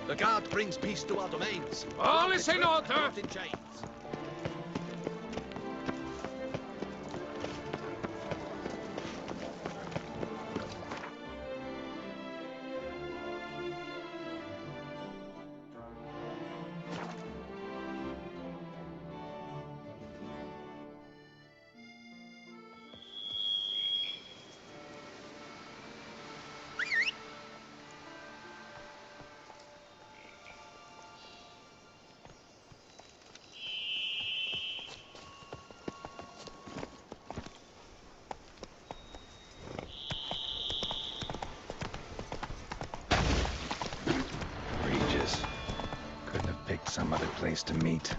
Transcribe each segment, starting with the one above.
The guard brings peace to our domains. All is in order. Not in chains. Some other place to meet.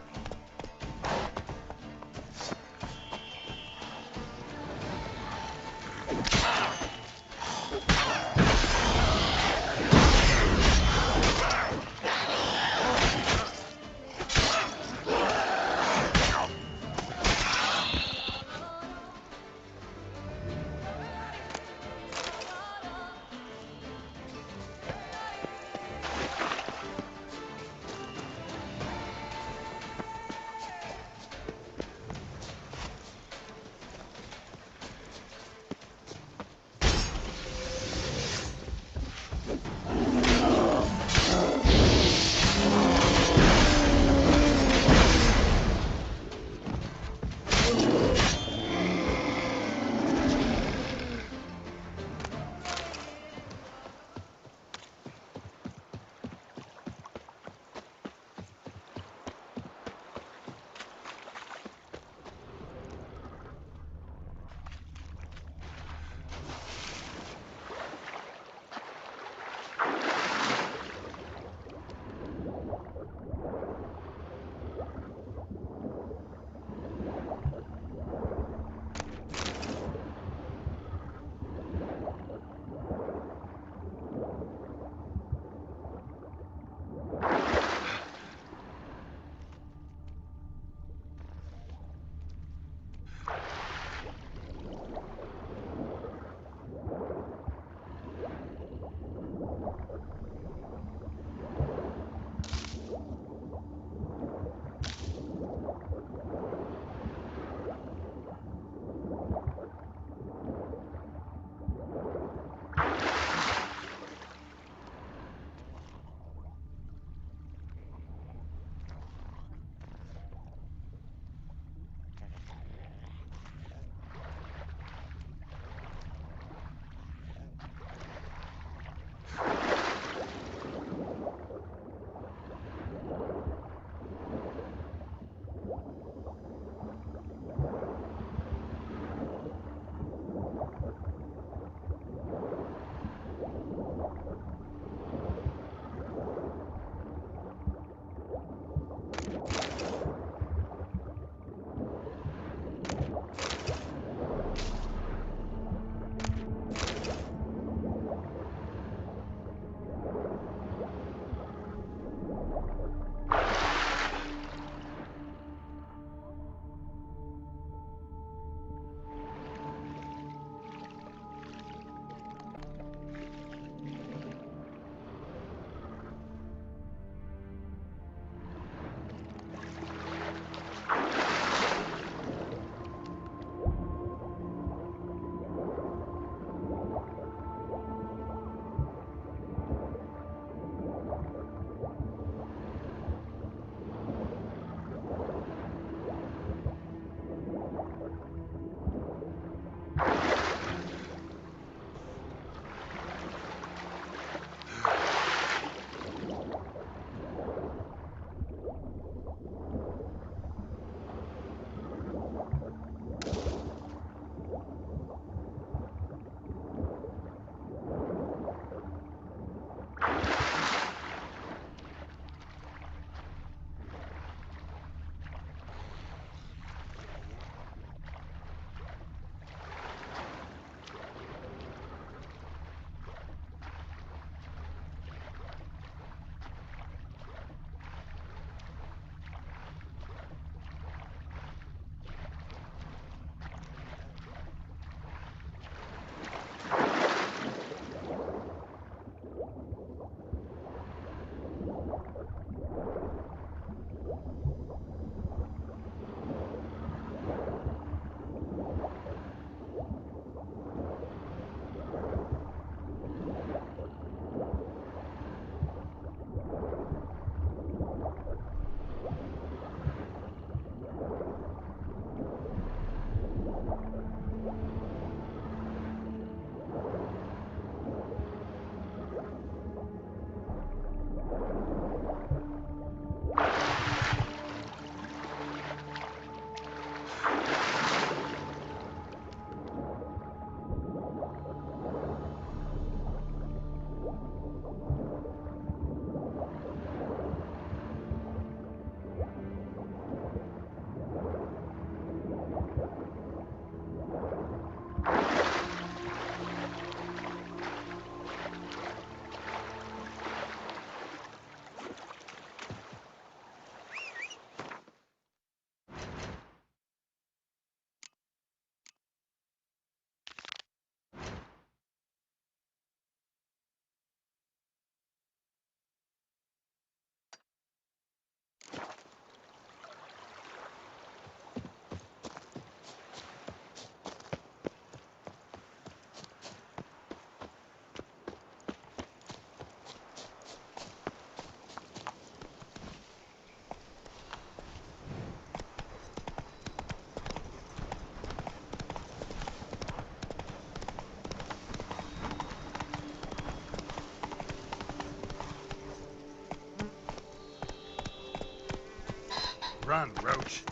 Run, Roach.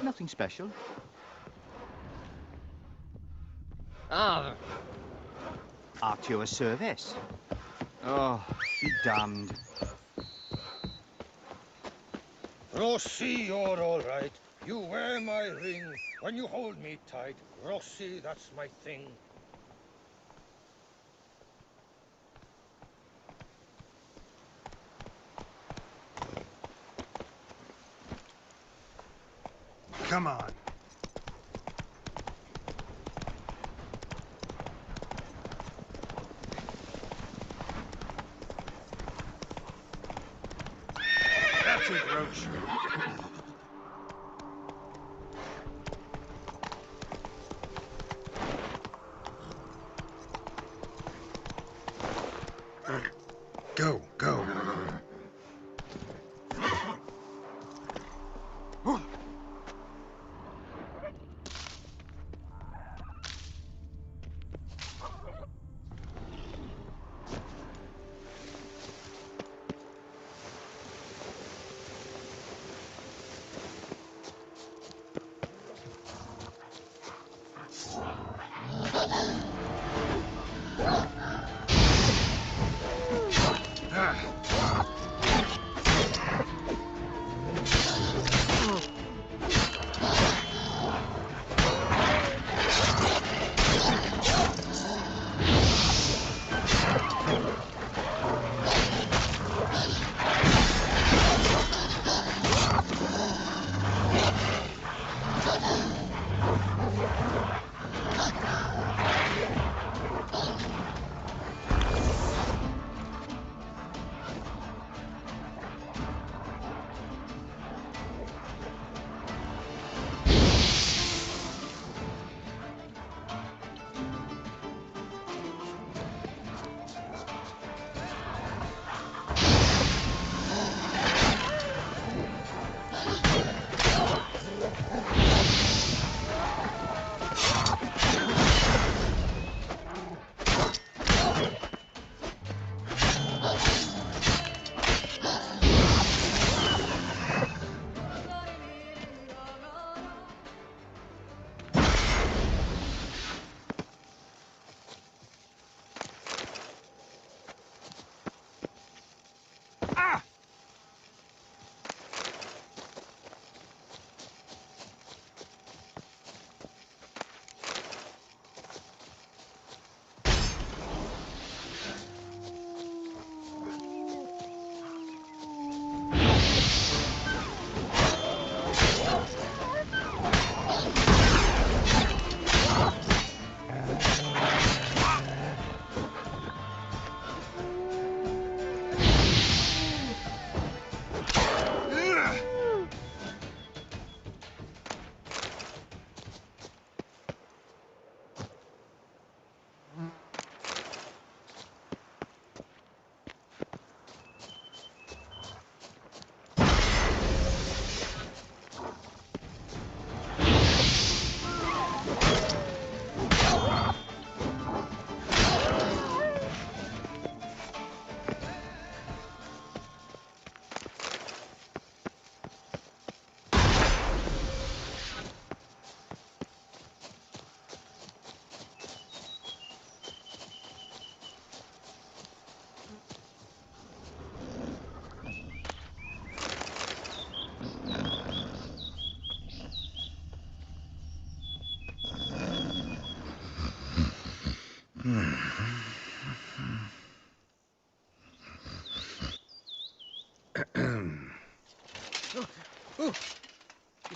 Nothing special. Ah, At your service. Oh, be damned. Rossi, you're all right. You wear my ring when you hold me tight. Rossi, that's my thing. Come on. That's it, Roach. Go, go.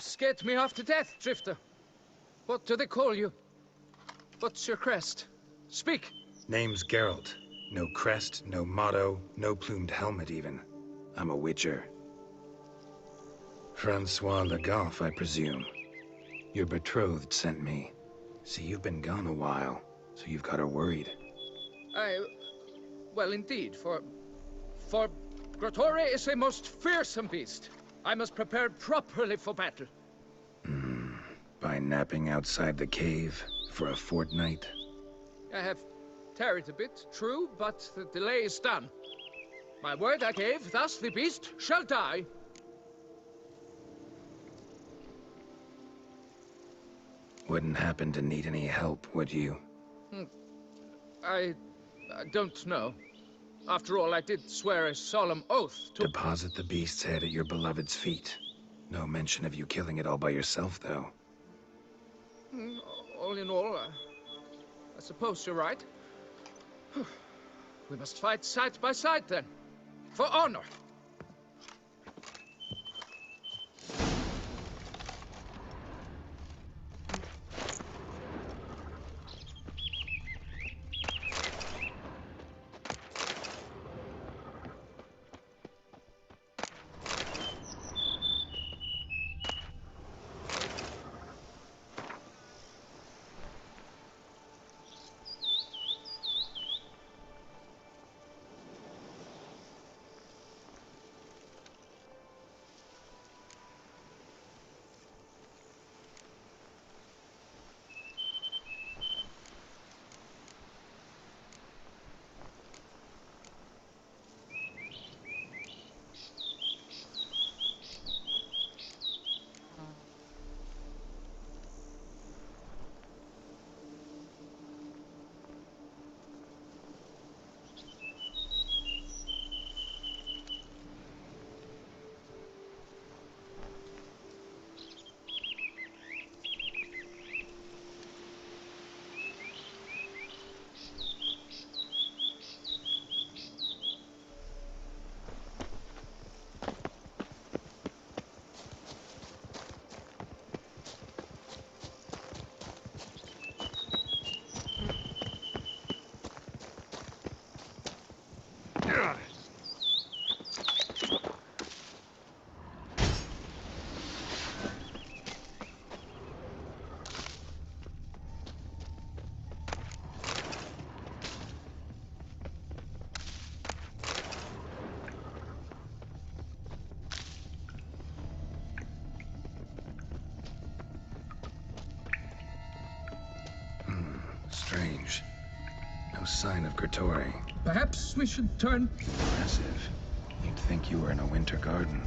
you scared me half to death, Drifter. What do they call you? What's your crest? Speak. Name's Geralt. No crest, no motto, no plumed helmet even. I'm a witcher. Francois Le Goff, I presume. Your betrothed sent me. See, you've been gone a while, so you've got her worried. Well, indeed, for Grotore is a most fearsome beast. I must prepare properly for battle. By napping outside the cave for a fortnight? I have tarried a bit, true, but the delay is done. My word I gave, thus the beast shall die. Wouldn't happen to need any help, would you? I don't know. After all, I did swear a solemn oath to... Deposit the beast's head at your beloved's feet. No mention of you killing it all by yourself, though. All in all, I suppose you're right. We must fight side by side, then. For honor. Strange. No sign of Grotore. Perhaps we should turn... Impressive. You'd think you were in a winter garden.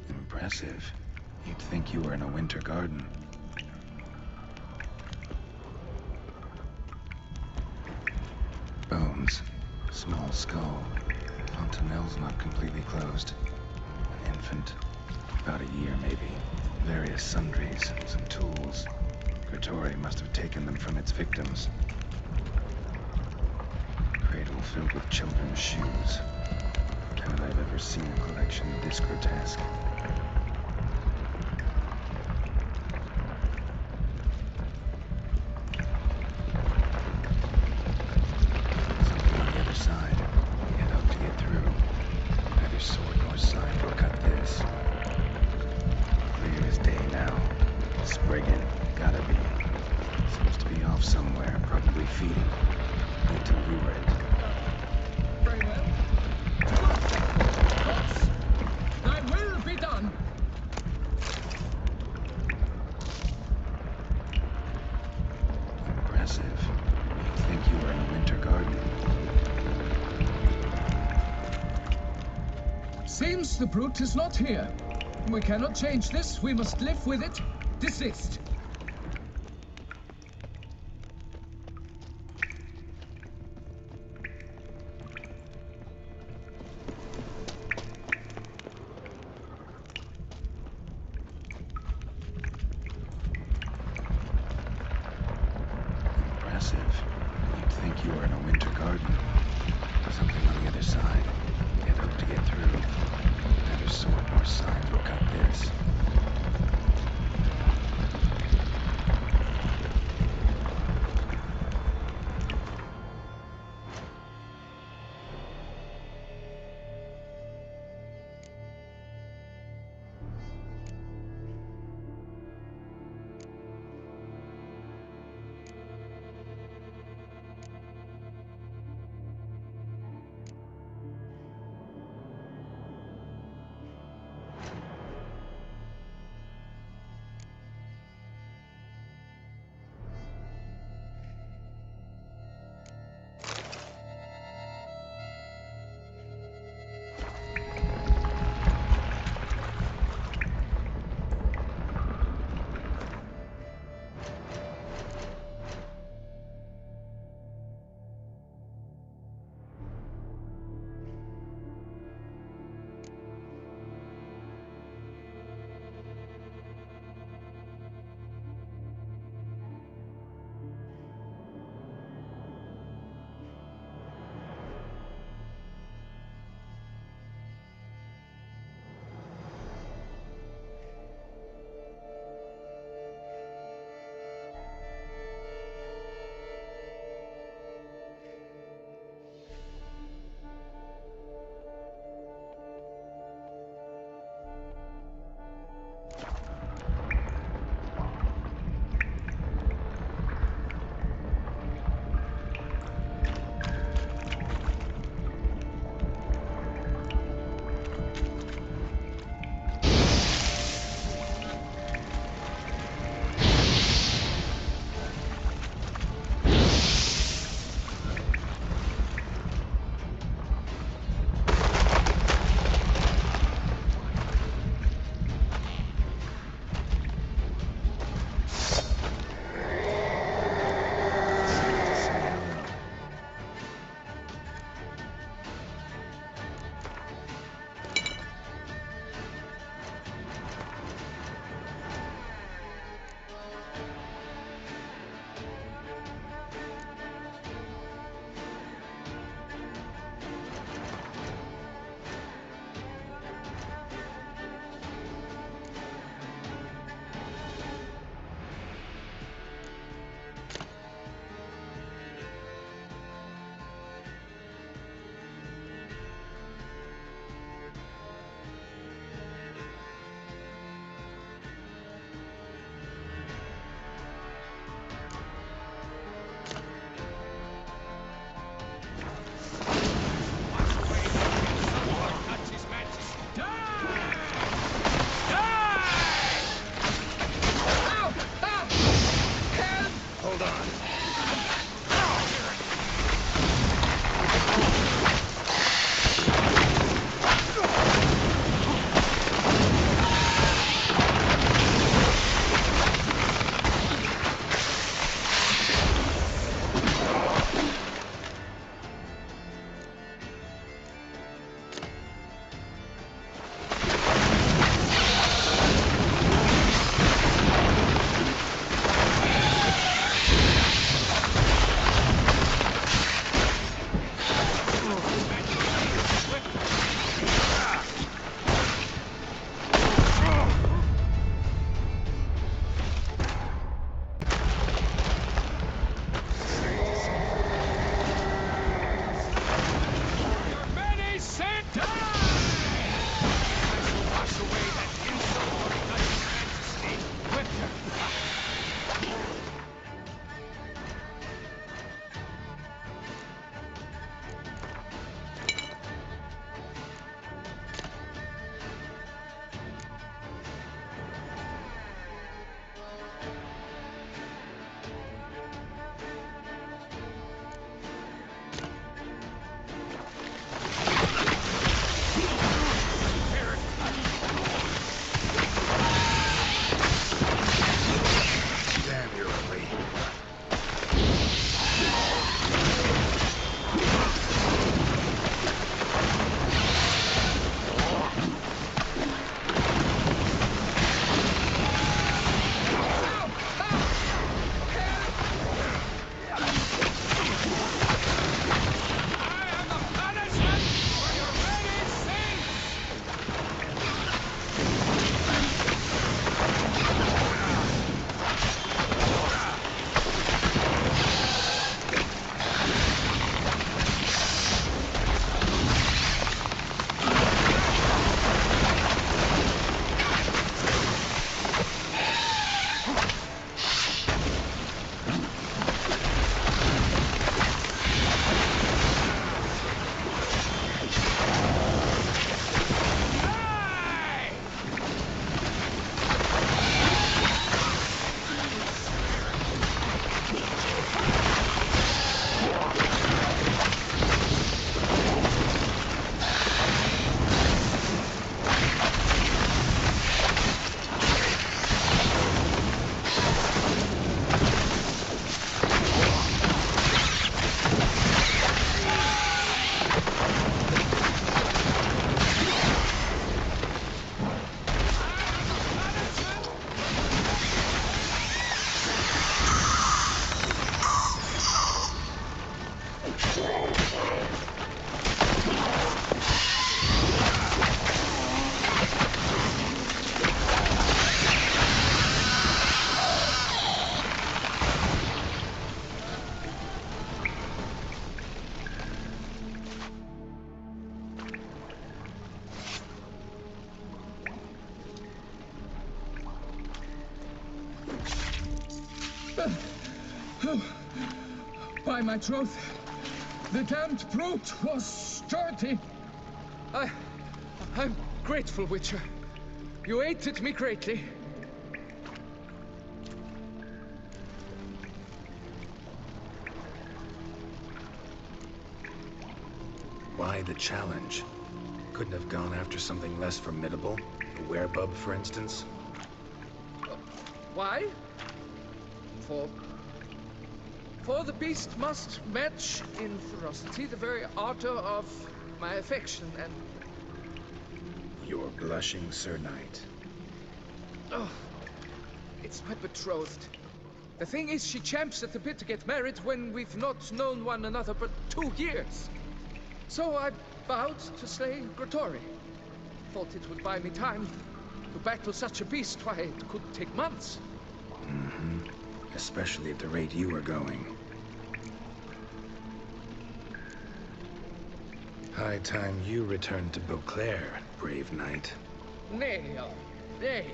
Impressive. You'd think you were in a winter garden. Bones. Small skull. Fontanelle's not completely closed. An infant. About a year, maybe. Various sundries, some tools. Grotore must have taken them from its victims. Cradle filled with children's shoes. Doubt I've ever seen a collection this grotesque. Something on the other side. Head up to get through. Neither sword nor sign will cut this. Clear as day now. Spriggan, gotta be. Seems to be off somewhere, probably feeding. Need to lure it. Very well. Thy will be done. seems the brute is not here. We cannot change this. We must live with it. Desist. Impressive. You'd think you were in a winter garden. Something on the other side. You'd hope to get through. Neither sword nor sign will cut this. By my troth, the damned brute was sturdy. I'm grateful, Witcher. You aided me greatly. Why the challenge? Couldn't have gone after something less formidable? A werebub, for instance? Why? For the beast must match in ferocity the very ardor of my affection, and... You're blushing, Sir Knight. Oh, it's my betrothed. The thing is, she champs at the bit to get married when we've not known one another but 2 years. So I vowed to slay Grottori. Thought it would buy me time to battle such a beast. Why, it could take months. Mm-hmm. Especially at the rate you were going. High time you returned to Beauclair, brave knight. Nay, nay.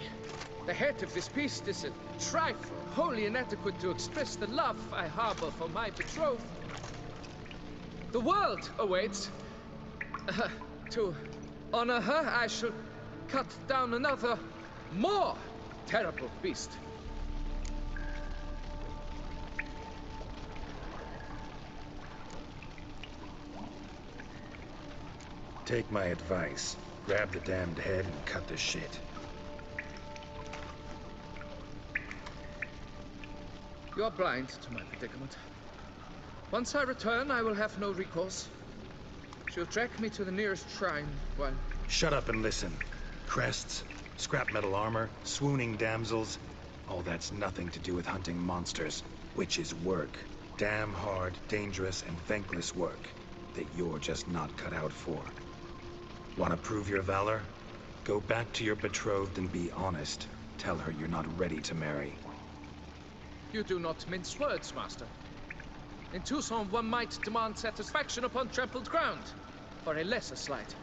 The head of this beast is a trifle, wholly inadequate to express the love I harbor for my betrothed. The world awaits. To honor her, I shall cut down another, more terrible beast. Take my advice. Grab the damned head and cut the shit. You're blind to my predicament. Once I return, I will have no recourse. She'll track me to the nearest shrine, while... Shut up and listen. Crests, scrap metal armor, swooning damsels. All that's nothing to do with hunting monsters, which is work. Damn hard, dangerous, and thankless work that you're just not cut out for. Want to prove your valor? Go back to your betrothed and be honest. Tell her you're not ready to marry. You do not mince words, Master. In Tucson, one might demand satisfaction upon trampled ground for a lesser slight.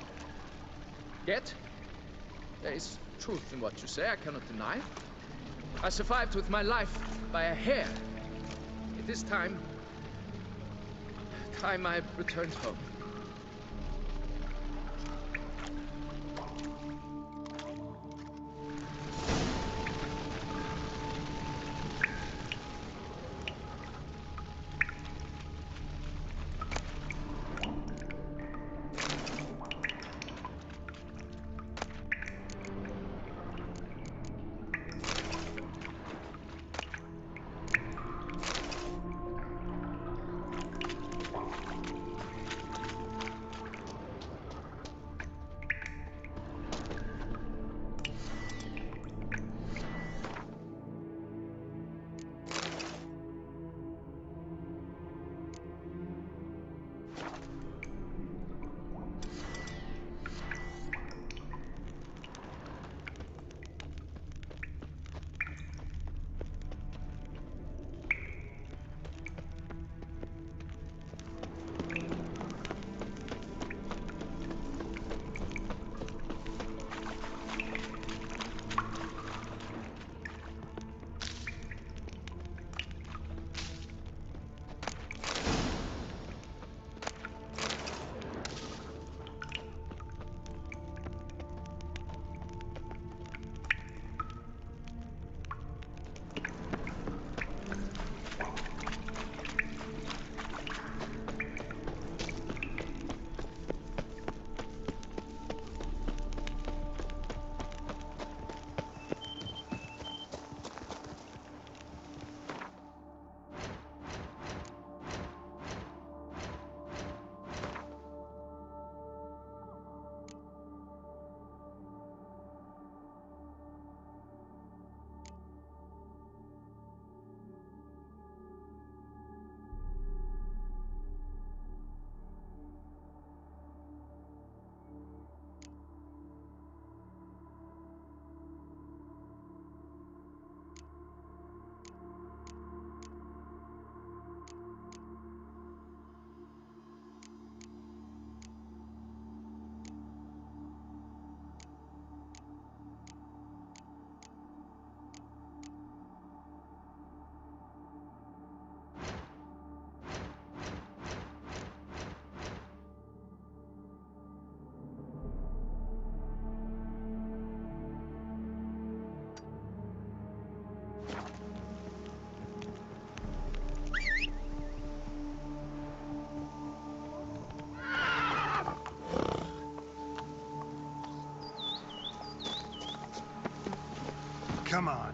Yet, there is truth in what you say, I cannot deny. I survived with my life by a hair. It is time I returned home. Come on.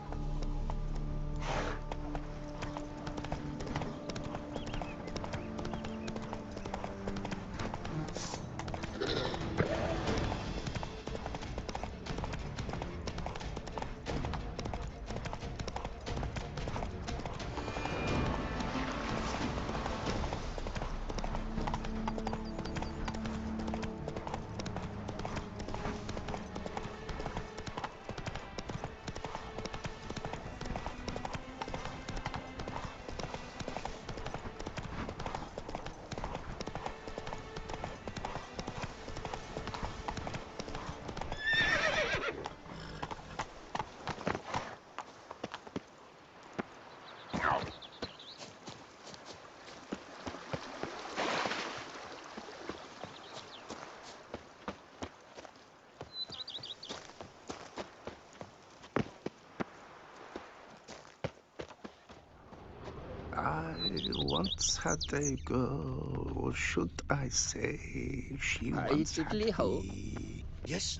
I once had a girl, or should I say, she Hi, once had diddly-ho. me. Yes?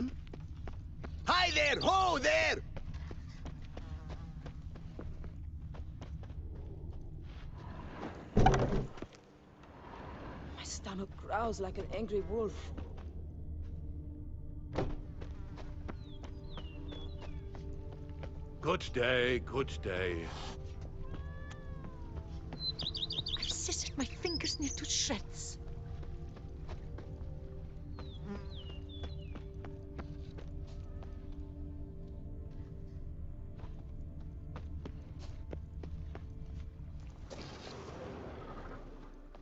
Hi there! Ho there! My stomach growls like an angry wolf. Good day, good day. I've scissored my fingers near to shreds.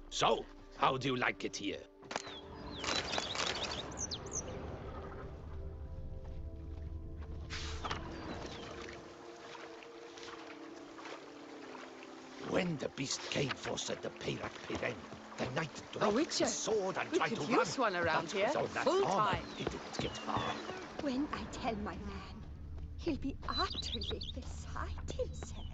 So, how do you like it here? When the beast came for us at the Peyrak Piren, the knight dropped witcher. his sword and We tried could to use run. one around But here, with all that full armor, time. he didn't get far. When I tell my man, he'll be utterly beside himself.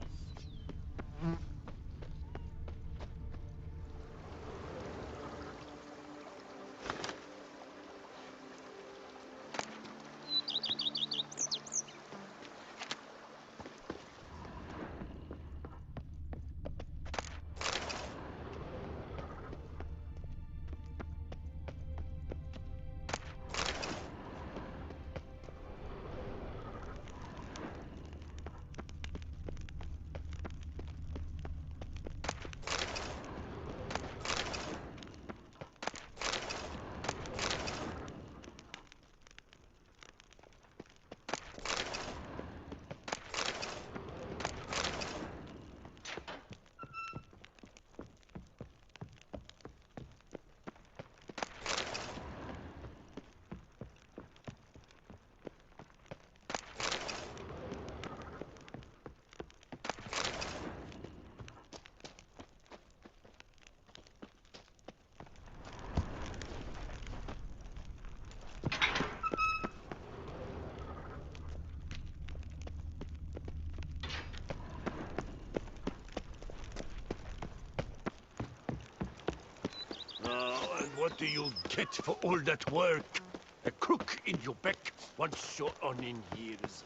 And what do you get for all that work? A crook in your back once you're on in years.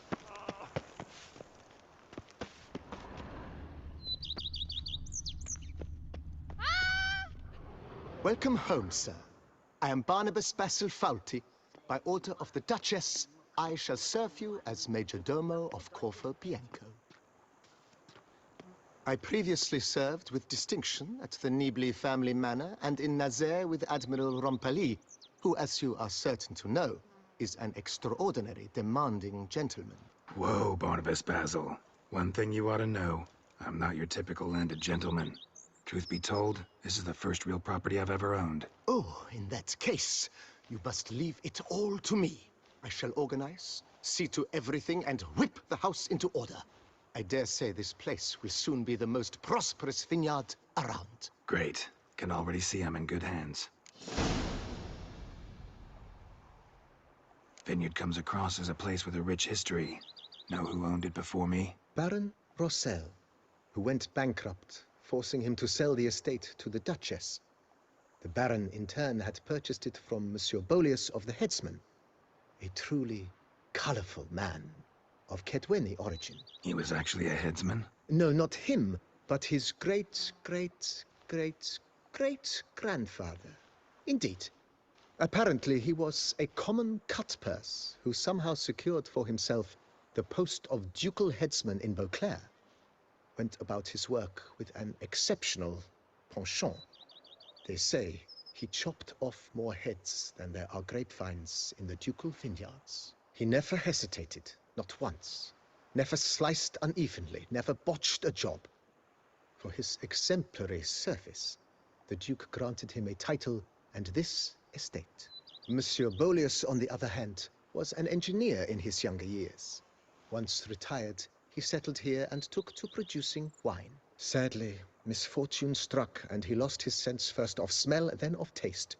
Welcome home, sir. I am Barnabas Basil Fawlty. By order of the Duchess, I shall serve you as Major Domo of Corfu Bianco. I previously served with distinction at the Nibli family manor and in Nazaire with Admiral Rompali, who, as you are certain to know, is an extraordinary demanding gentleman. Whoa, Barnabas Basil. One thing you ought to know. I'm not your typical landed gentleman. Truth be told, this is the first real property I've ever owned. Oh, in that case, you must leave it all to me. I shall organize, see to everything, and whip the house into order. I dare say this place will soon be the most prosperous vineyard around. Great. Can already see I'm in good hands. Vineyard comes across as a place with a rich history. Know who owned it before me? Baron Rossel, who went bankrupt, forcing him to sell the estate to the Duchess. The Baron, in turn, had purchased it from Monsieur Bolius of the Headsman. A truly colorful man. of Ketweni origin. He was actually a headsman? No, not him, but his great-great-great-great-grandfather. Indeed. Apparently, he was a common cutpurse who somehow secured for himself the post of ducal headsman in Beauclair. Went about his work with an exceptional penchant. They say he chopped off more heads than there are grapevines in the ducal vineyards. He never hesitated, not once. Never sliced unevenly, never botched a job. For his exemplary service, the Duke granted him a title and this estate. Monsieur Bolius, on the other hand, was an engineer in his younger years. Once retired, he settled here and took to producing wine. Sadly, misfortune struck and he lost his sense first of smell, then of taste.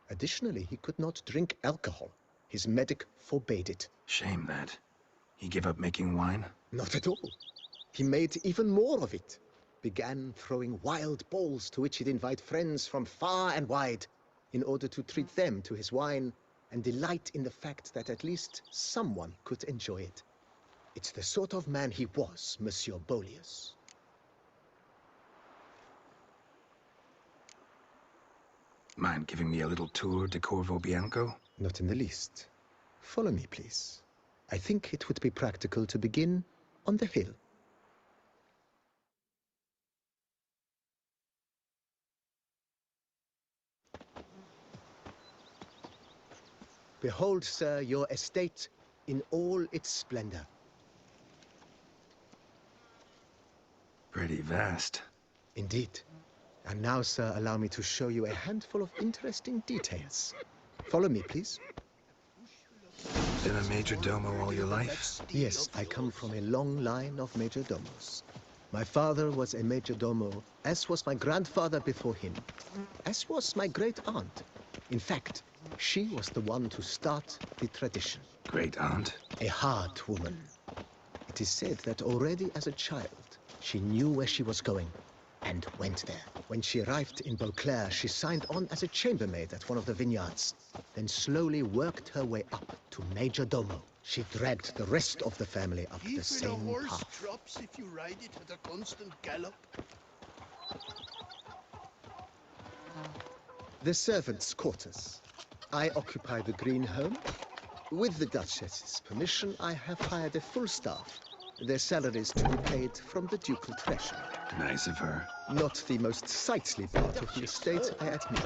Additionally, he could not drink alcohol. His medic forbade it. Shame that. He gave up making wine? Not at all. He made even more of it. Began throwing wild balls to which he'd invite friends from far and wide in order to treat them to his wine and delight in the fact that at least someone could enjoy it. It's the sort of man he was, Monsieur Bolius. Mind giving me a little tour de Corvo Bianco? Not in the least. Follow me, please. I think it would be practical to begin on the hill. Behold, sir, your estate in all its splendor. Pretty vast. Indeed. And now, sir, allow me to show you a handful of interesting details. Follow me, please. Been a major domo all your life? Yes, I come from a long line of major domos. My father was a major domo, as was my grandfather before him, as was my great-aunt. In fact, she was the one to start the tradition. Great-aunt? A hard woman. It is said that already as a child, she knew where she was going and went there. When she arrived in Beauclair, she signed on as a chambermaid at one of the vineyards, then slowly worked her way up to major domo. She dragged the rest of the family up the same path. Drops if you ride it at a constant gallop. The servants' quarters. I occupy the green home. With the Duchess's permission, I have hired a full staff. Their salaries to be paid from the ducal treasure. Nice of her. Not the most sightly part of the estate, I admit.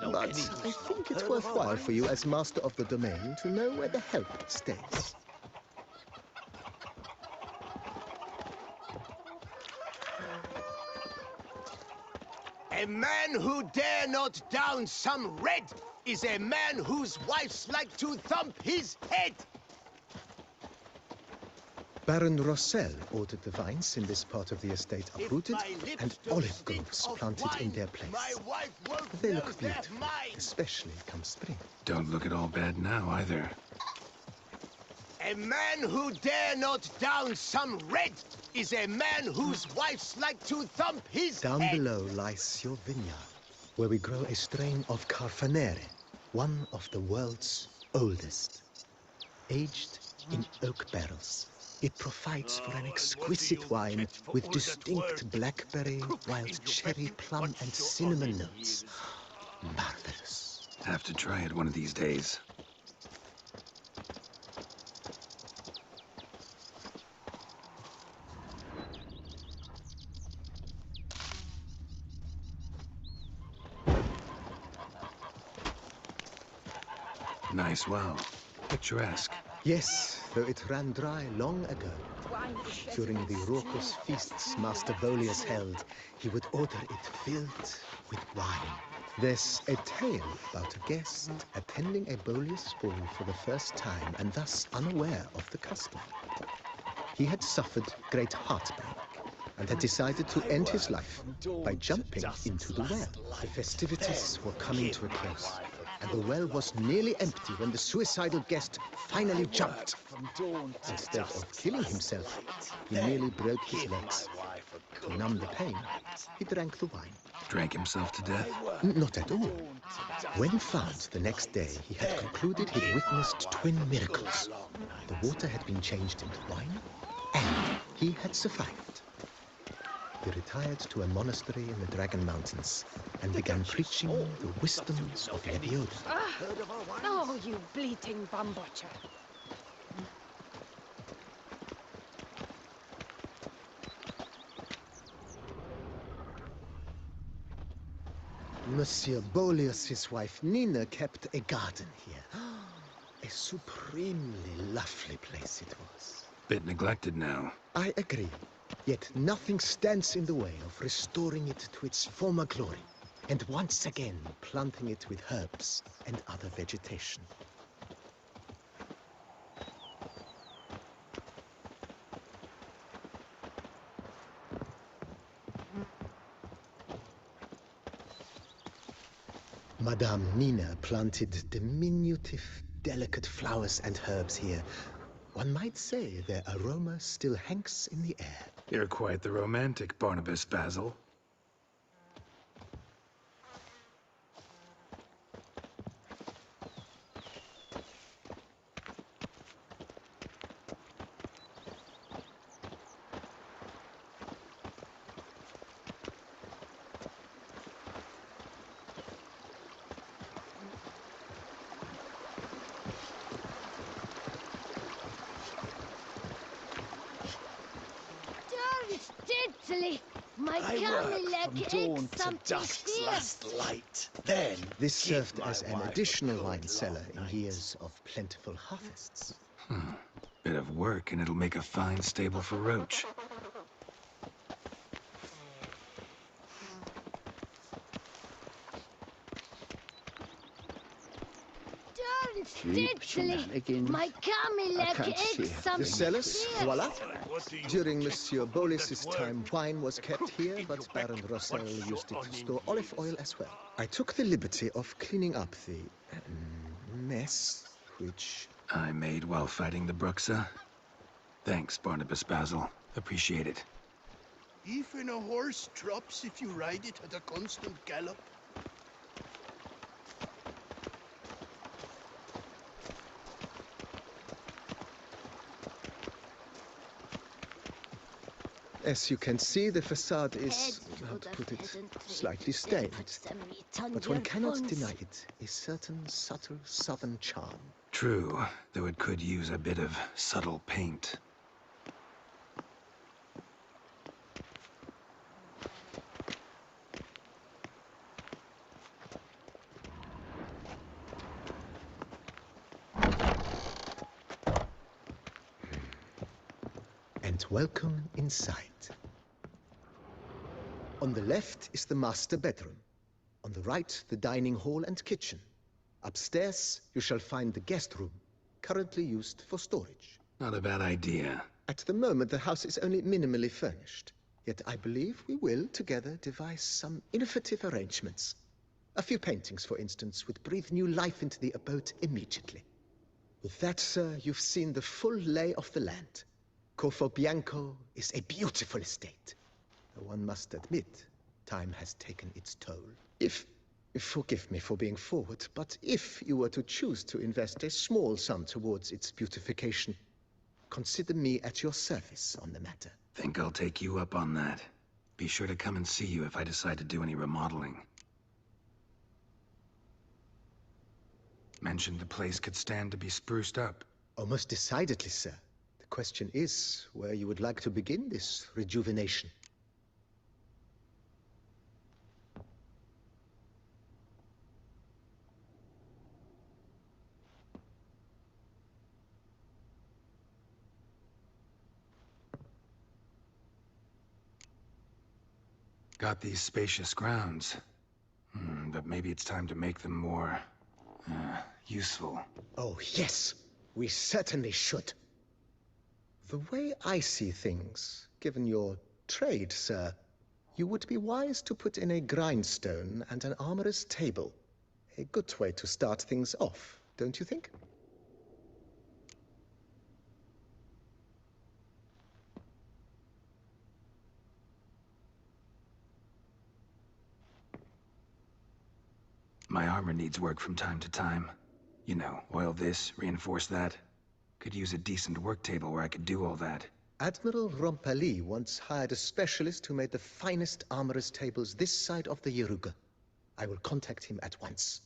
But I think it's worthwhile for you as master of the domain to know where the help stays. A man who dare not down some red is a man whose wife's like to thump his head. Baron Rossel ordered the vines in this part of the estate uprooted and olive groves planted in their place. They look beautiful, especially come spring. Don't look at all bad now, either. A man who dare not down some red is a man whose wife's like to thump his Down head. below lies your vineyard, where we grow a strain of Carfanere, one of the world's oldest. Aged in oak barrels, it provides for an exquisite wine with distinct blackberry, wild cherry, plum, and cinnamon notes. Marvelous. Have to try it one of these days. Nice well. Picturesque. Yes, though it ran dry long ago. During the raucous feasts Master Bolius held, he would order it filled with wine. There's a tale about a guest attending a Bolius ball for the first time and thus unaware of the custom. He had suffered great heartbreak and had decided to end his life by jumping into the well. The festivities were coming to a close, and the well was nearly empty when the suicidal guest finally jumped. Instead of killing himself, he nearly broke his legs. To numb the pain, he drank the wine. Drank himself to death? Not at all. When found the next day, he had concluded he'd witnessed twin miracles. The water had been changed into wine, and he had survived. He retired to a monastery in the Dragon Mountains and began preaching the wisdoms of Leviosa. Oh, you bleating bum butcher. Monsieur Bolius, his wife Nina, kept a garden here. A supremely lovely place it was. Bit neglected now. I agree. Yet nothing stands in the way of restoring it to its former glory, and once again planting it with herbs and other vegetation. Madame Nina planted diminutive, delicate flowers and herbs here. One might say their aroma still hangs in the air. You're quite the romantic, Barnabas Basil. My Camilec Dawn to dusk's last light. Then this served as an additional wine cellar in years of plentiful harvests. Bit of work and it'll make a fine stable for Roach. My Camilec ate some. The cellars, voila. During Monsieur Bolis's time, wine was kept here, but Baron Rossel used it to store olive oil as well. I took the liberty of cleaning up the mess, which I made while fighting the Bruxa. Thanks, Barnabas Basil. Appreciate it. Even a horse drops if you ride it at a constant gallop. As you can see, the facade is, how to put it, slightly stained. But one cannot deny it, a certain subtle southern charm. True, though it could use a bit of subtle paint. And welcome inside. On the left is the master bedroom. On the right, the dining hall and kitchen. Upstairs, you shall find the guest room, currently used for storage. Not a bad idea. At the moment, the house is only minimally furnished. Yet I believe we will, together, devise some innovative arrangements. A few paintings, for instance, would breathe new life into the abode immediately. With that, sir, you've seen the full lay of the land. Corfo Bianco is a beautiful estate. Though one must admit, time has taken its toll. Forgive me for being forward, but if you were to choose to invest a small sum towards its beautification, consider me at your service on the matter. Think I'll take you up on that. Be sure to come and see you if I decide to do any remodeling. Mentioned the place could stand to be spruced up. Oh, most decidedly, sir. The question is where you would like to begin this rejuvenation. Got these spacious grounds. But maybe it's time to make them more, useful. Oh, yes. We certainly should. The way I see things, given your trade, sir, you would be wise to put in a grindstone and an armorer's table. A good way to start things off, don't you think? armor needs work from time to time. You know, oil this, reinforce that. Could use a decent work table where I could do all that. Admiral Rompali once hired a specialist who made the finest armorer's tables this side of the Yaruga. I will contact him at once.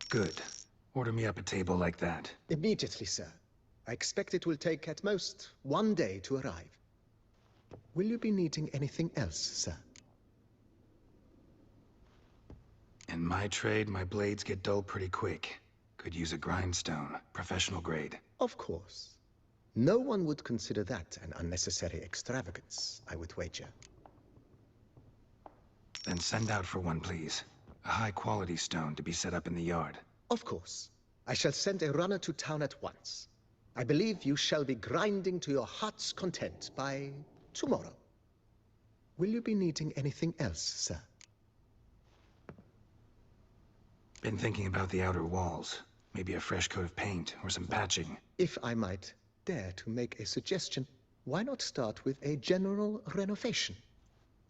Good. Order me up a table like that. Immediately, sir. I expect it will take at most 1 day to arrive. Will you be needing anything else, sir? In my trade, my blades get dull pretty quick. Could use a grindstone, professional grade. Of course. No one would consider that an unnecessary extravagance, I would wager. Then send out for one, please. A high-quality stone to be set up in the yard. Of course. I shall send a runner to town at once. I believe you shall be grinding to your heart's content by tomorrow. Will you be needing anything else, sir? Been thinking about the outer walls. Maybe a fresh coat of paint or some patching. If I might dare to make a suggestion, why not start with a general renovation?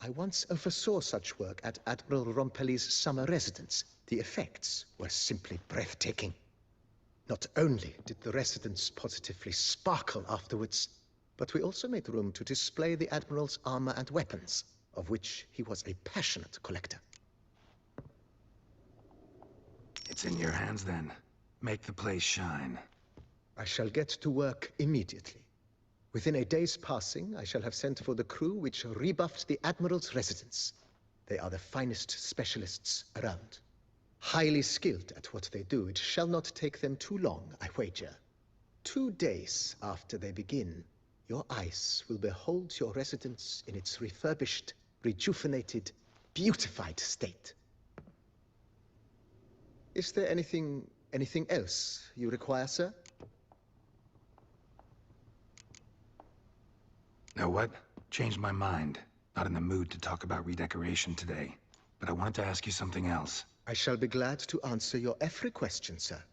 I once oversaw such work at Admiral Rompeli's summer residence. The effects were simply breathtaking. Not only did the residence positively sparkle afterwards, but we also made room to display the Admiral's armor and weapons, of which he was a passionate collector. It's in your hands then. Make the place shine. I shall get to work immediately. Within a day's passing, I shall have sent for the crew which rebuffed the Admiral's residence. They are the finest specialists around. Highly skilled at what they do, it shall not take them too long, I wager. 2 days after they begin, your eyes will behold your residence in its refurbished, rejuvenated, beautified state. Is there anything else you require, sir? Know what? Changed my mind. Not in the mood to talk about redecoration today. But I wanted to ask you something else. I shall be glad to answer your every question, sir.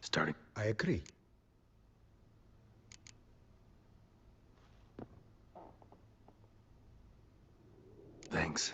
Starting. I agree. Thanks.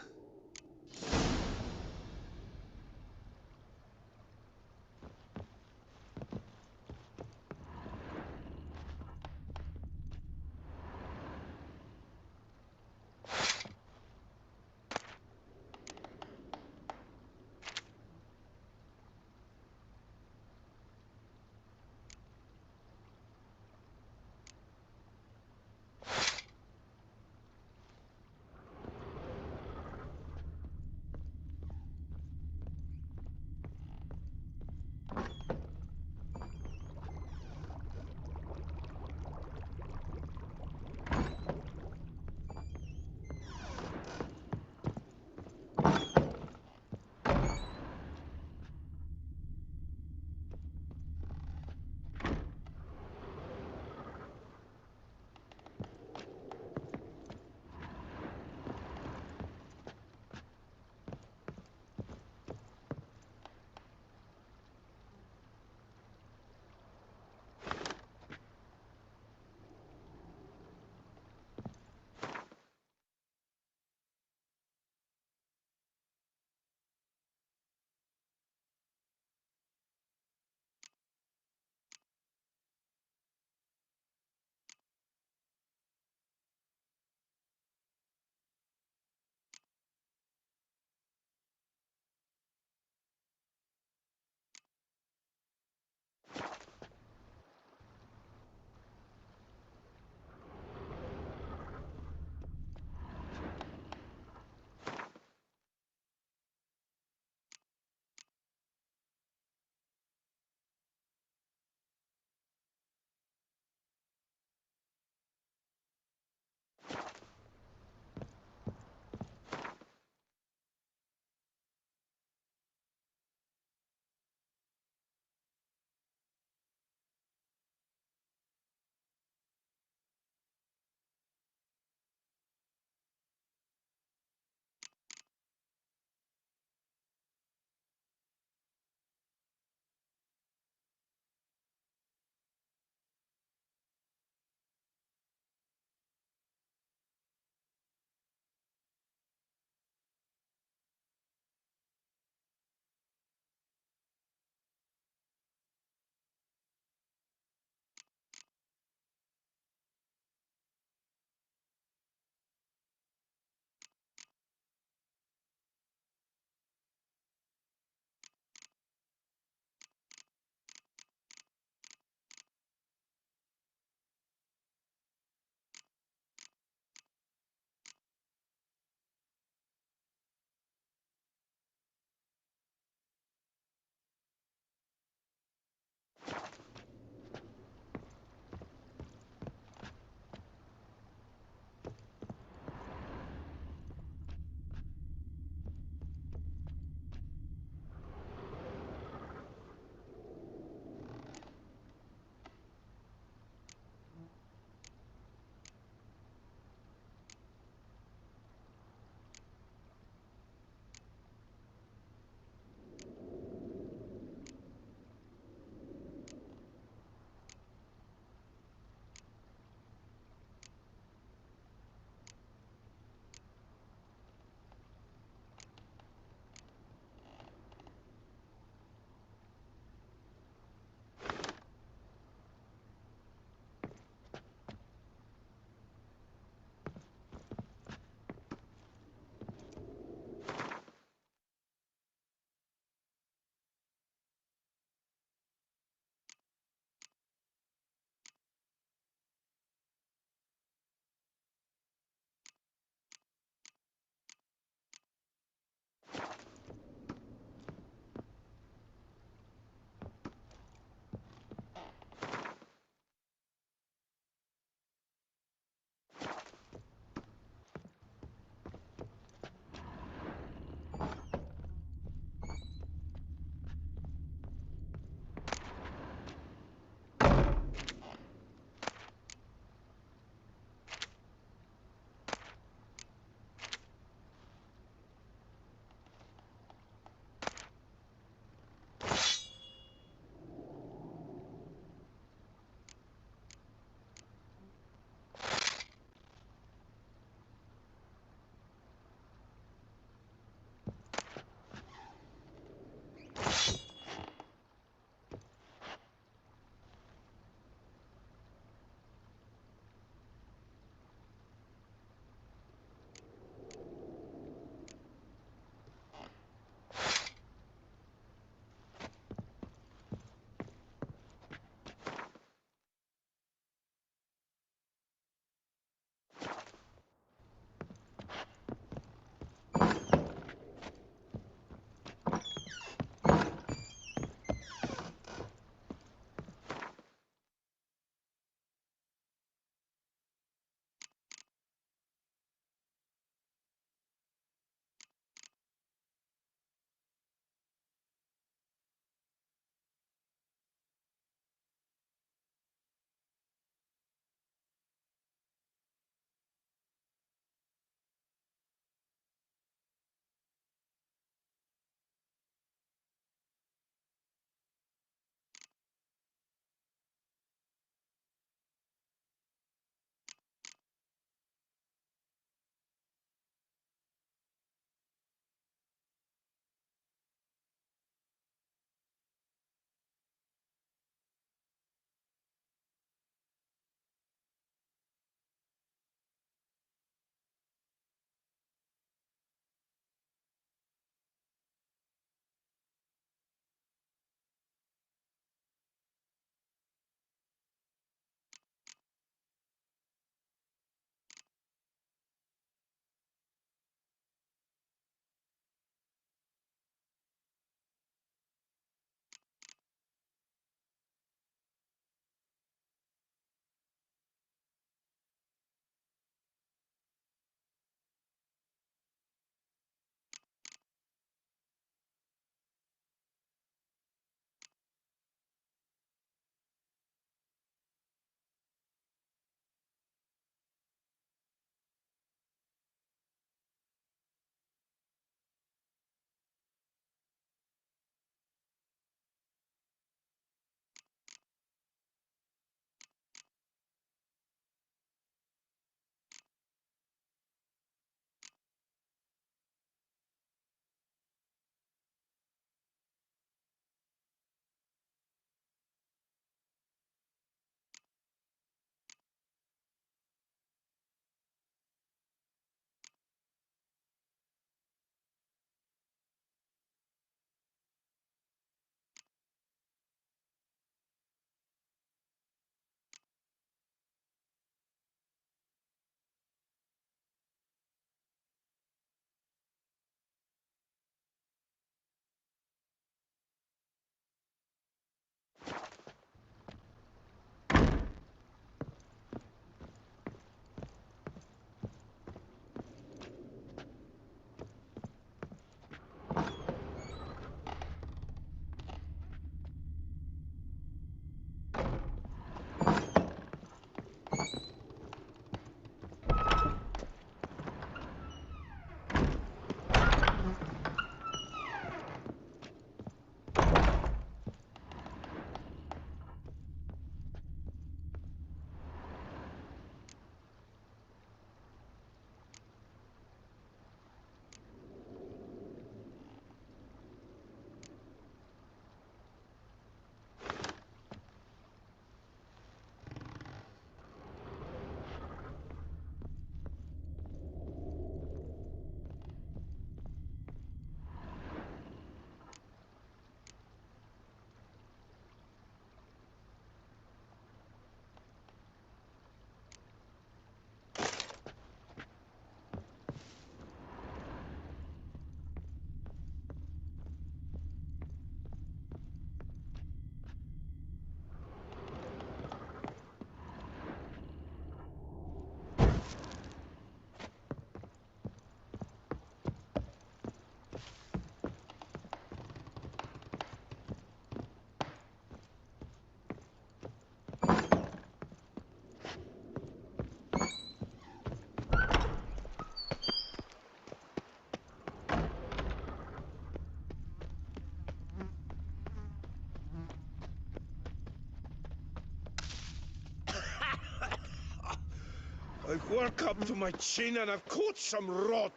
I've work up to my chin and I've caught some rot.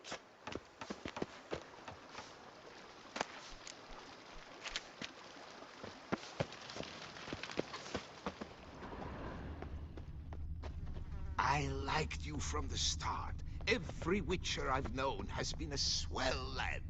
I liked you from the start. Every Witcher I've known has been a swell lad.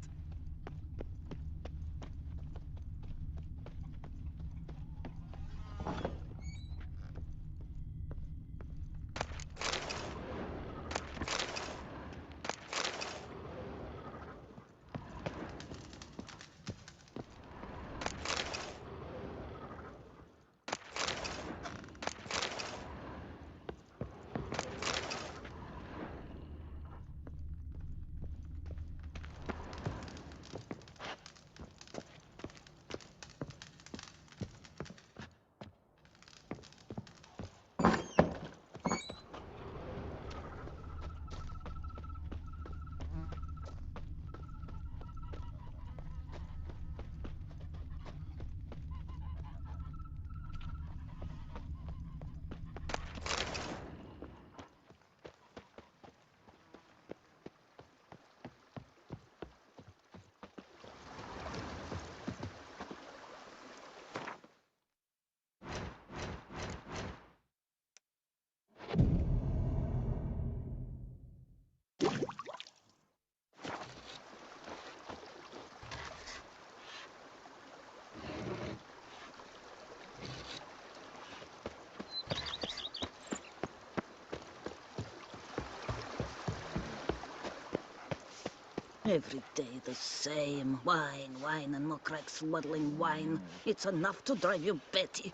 Every day the same. Wine, wine, and more crack swaddling wine. It's enough to drive you batty.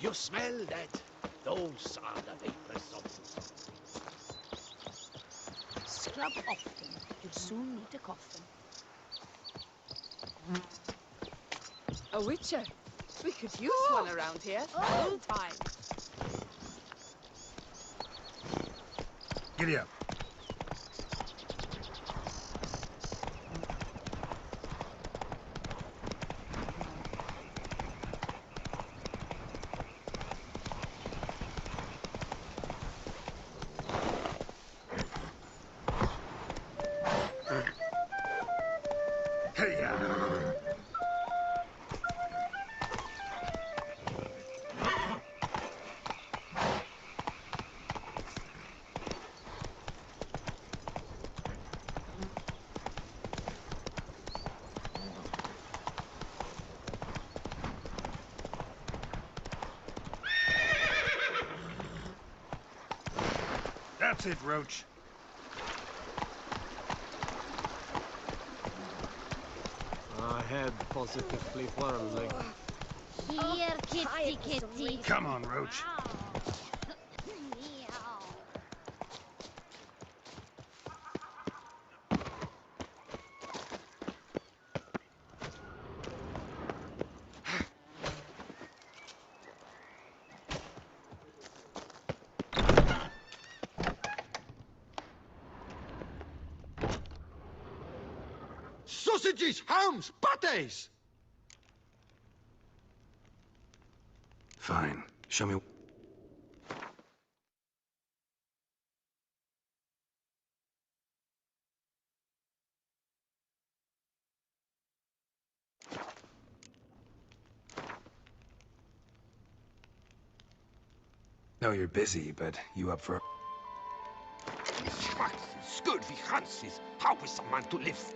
You smell that? Those are the vapors of... Scrub often. You'll soon need a coffin. A witcher. We could use one around here. Full time. Giddy up. That's it, Roach. I had positively whirling. Here, kitty, kitty. Come on, Roach. Sausages, hams, pates! Fine. Show me. No, you're busy, but you up for... Scurvy Hanses, how is a man to live?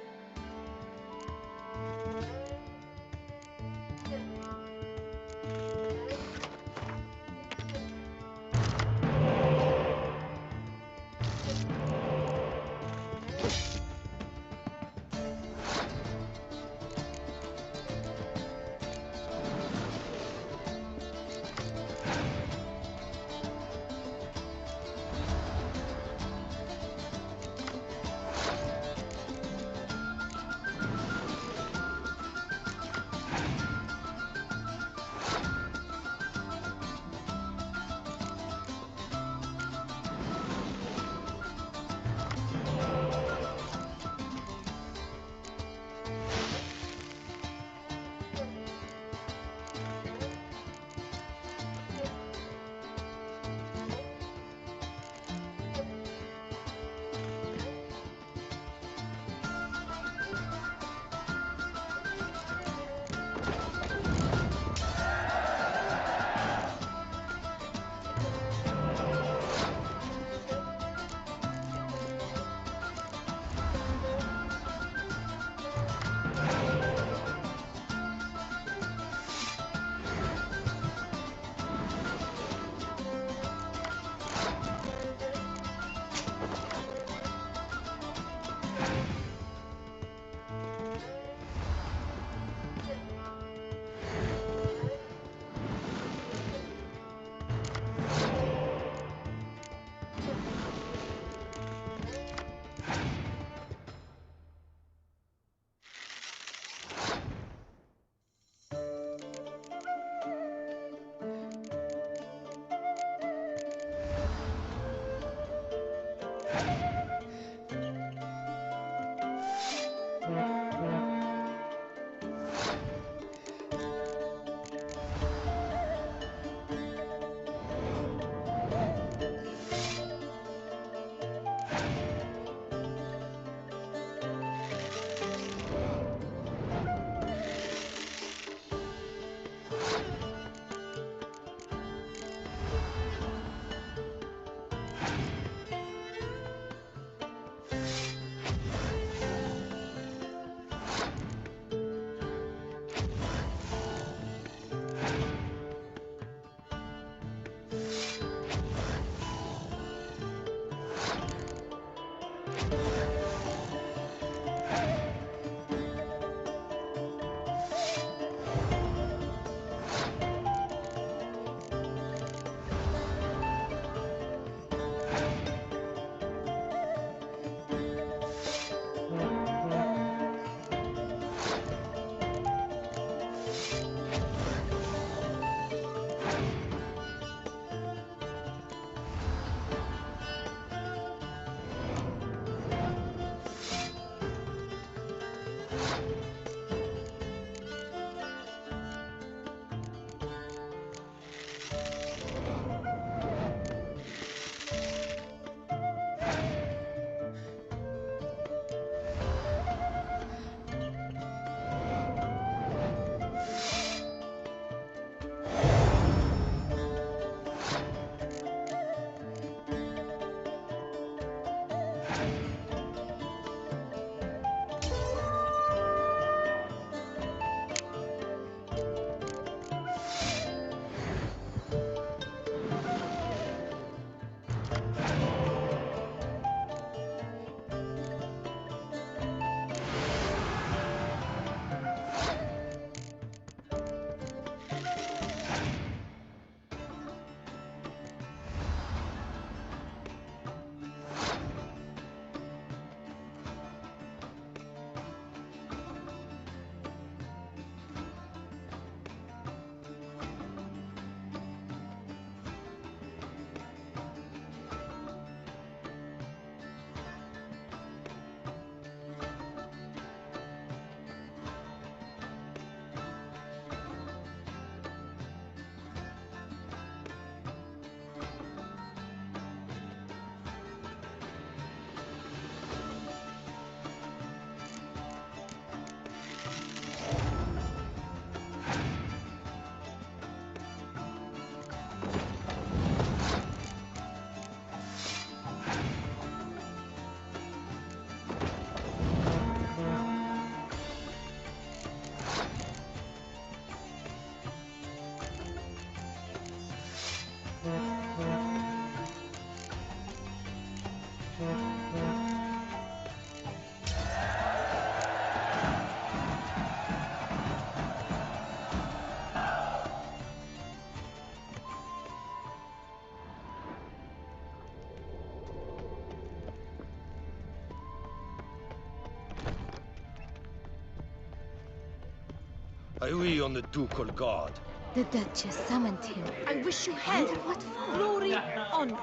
I we on the ducal guard. The Duchess summoned him. I wish you had. What for? Glory, honor.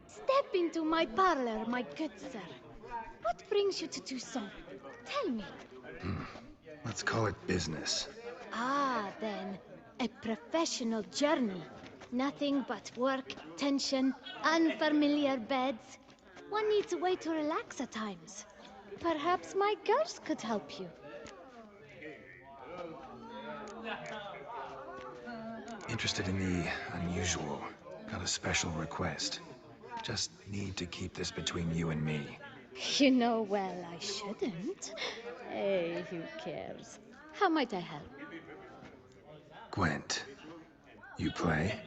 Step into my parlor, my good sir. What brings you to do so? Tell me. Let's call it business. Ah, then. A professional journey. Nothing but work, tension, unfamiliar beds. One needs a way to relax at times. Perhaps my girls could help you. Interested in the unusual. Got a special request. Just need to keep this between you and me. You know well I shouldn't. Hey, who cares? How might I help? Gwent, you play?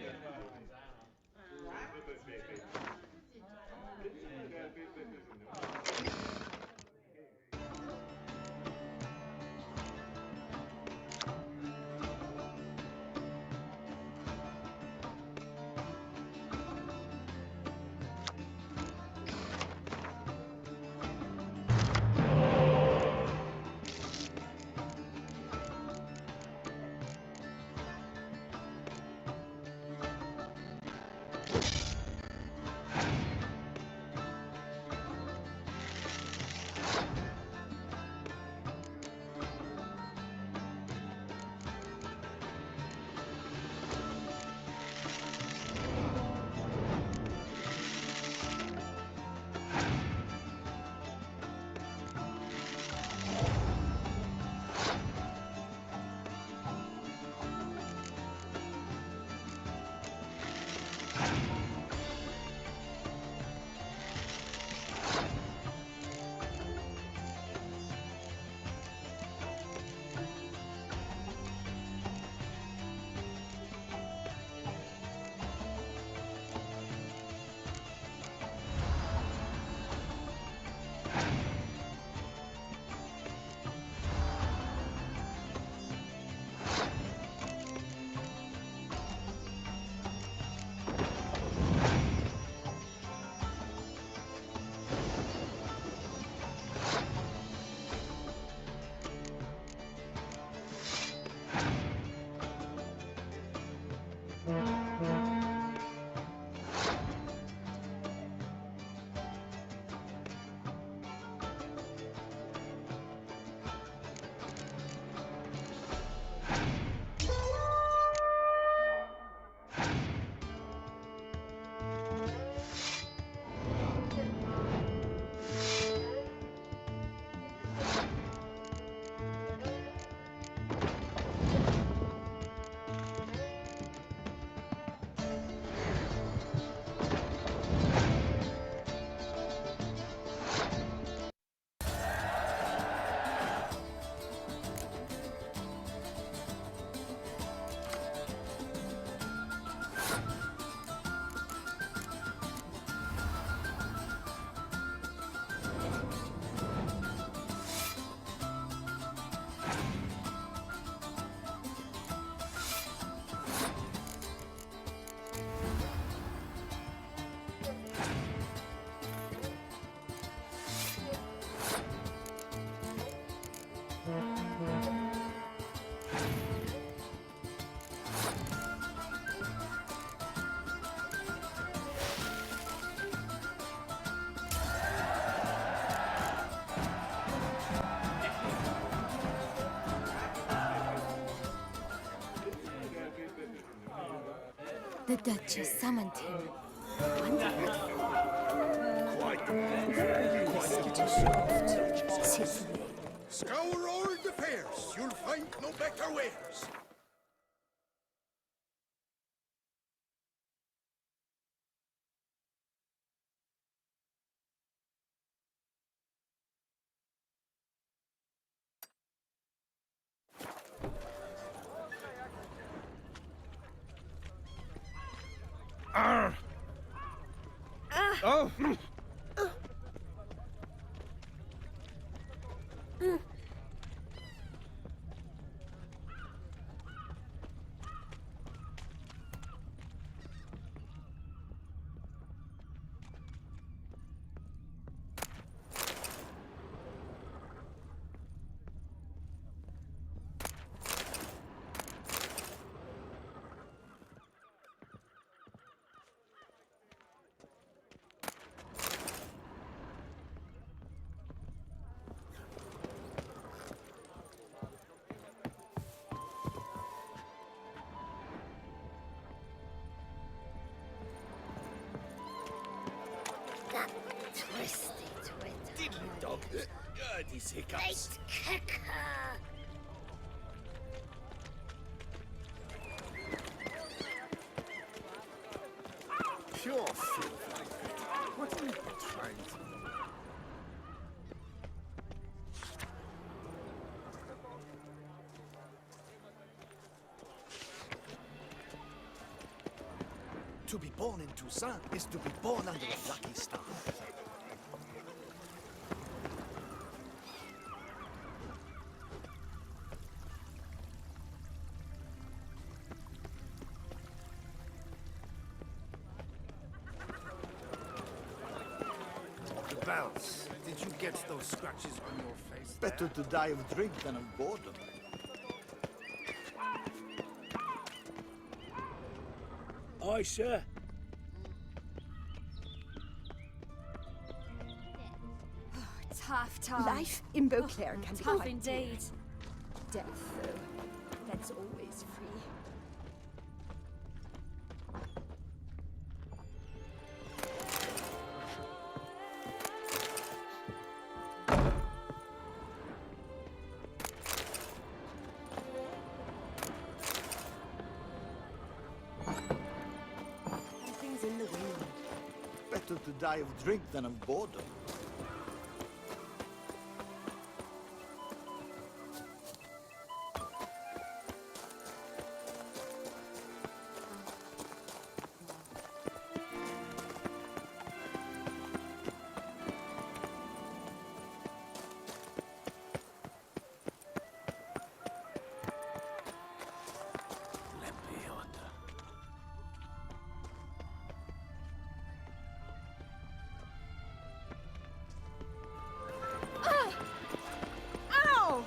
The Duchess summoned him. Scour all the fairs. You'll find no better wares. Oh! Oh, these hiccups. Pure filth. What are you trying to do? To be born in Toussaint is to be born under a lucky star. The bells. Did you get those scratches on your face? Better to die of drink than of boredom. Aye, sir. It's half time. Life in Beauclair can be tough quite indeed. dear. Death, though, that's always free. Something's in the wind. Better to die of drink than of boredom. Ow!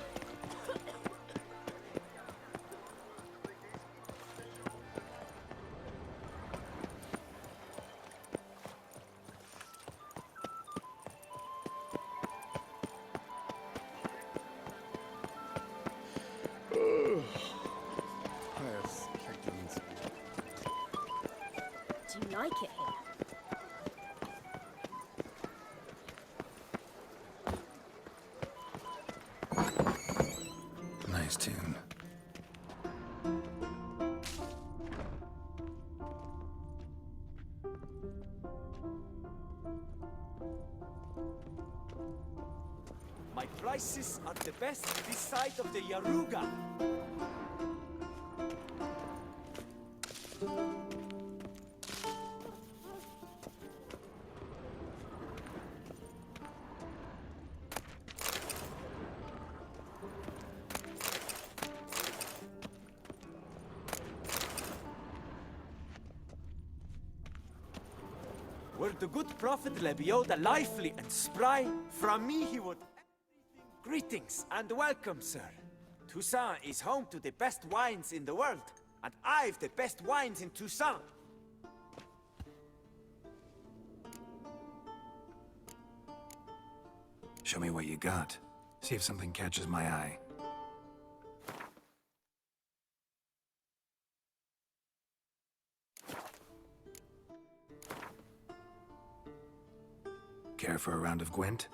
Pious seconds. Do you like it here? Nice tune. My prices are the best this side of the Yaruga. Were the good prophet Lebioda lively and spry, from me he would everything. Greetings and welcome, sir. Toussaint is home to the best wines in the world, and I've the best wines in Toussaint. Show me what you got. See if something catches my eye. Care for a round of Gwent?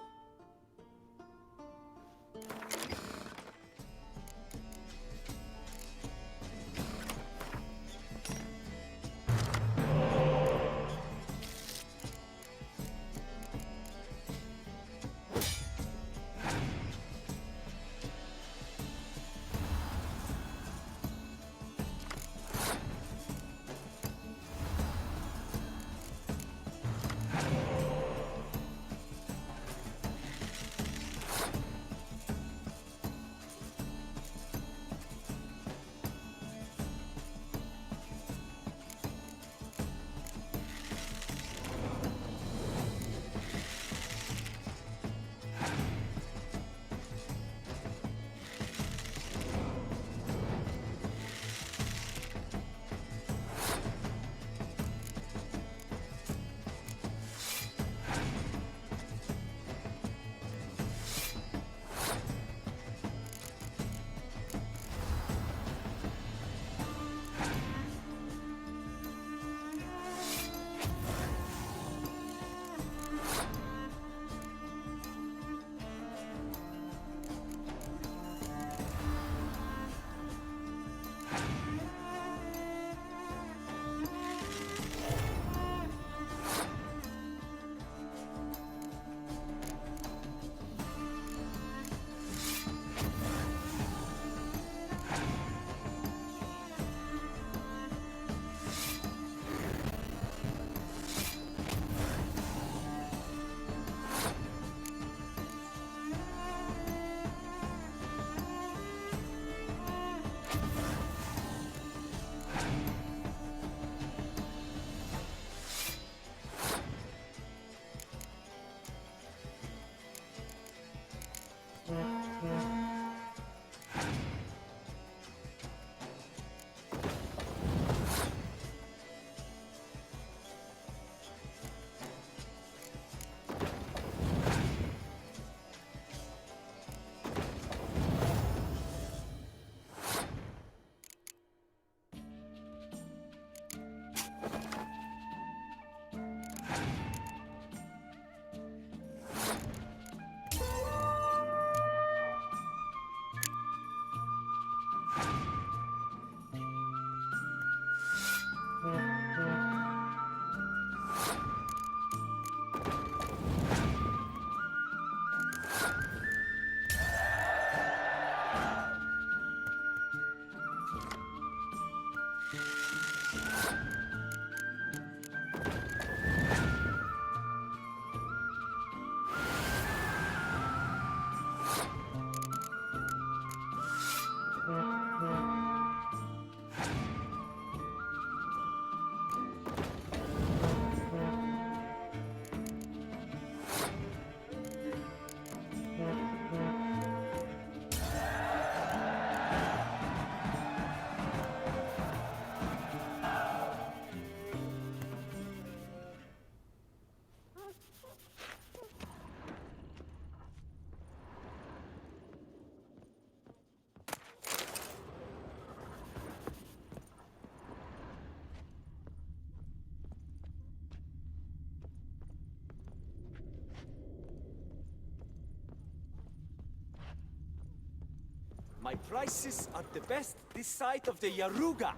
My prices are the best this side of the Yaruga.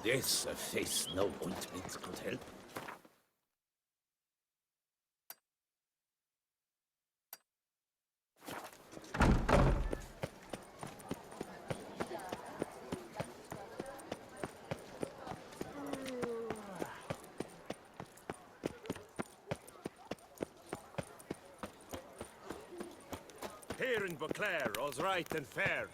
This face no ointment could help. Here in Beauclair, all's right and fair.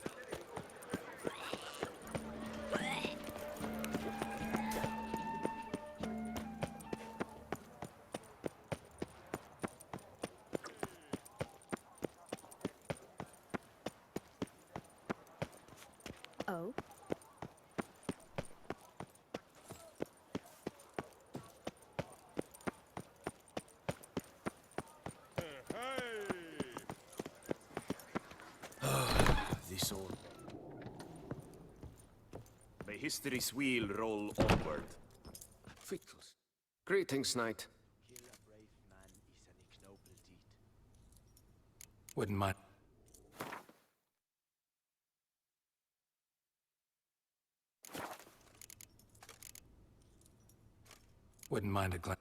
Oh? This all. May history's wheel roll onward. Victus. Greetings, knight. Wouldn't mind. Wouldn't mind a glance.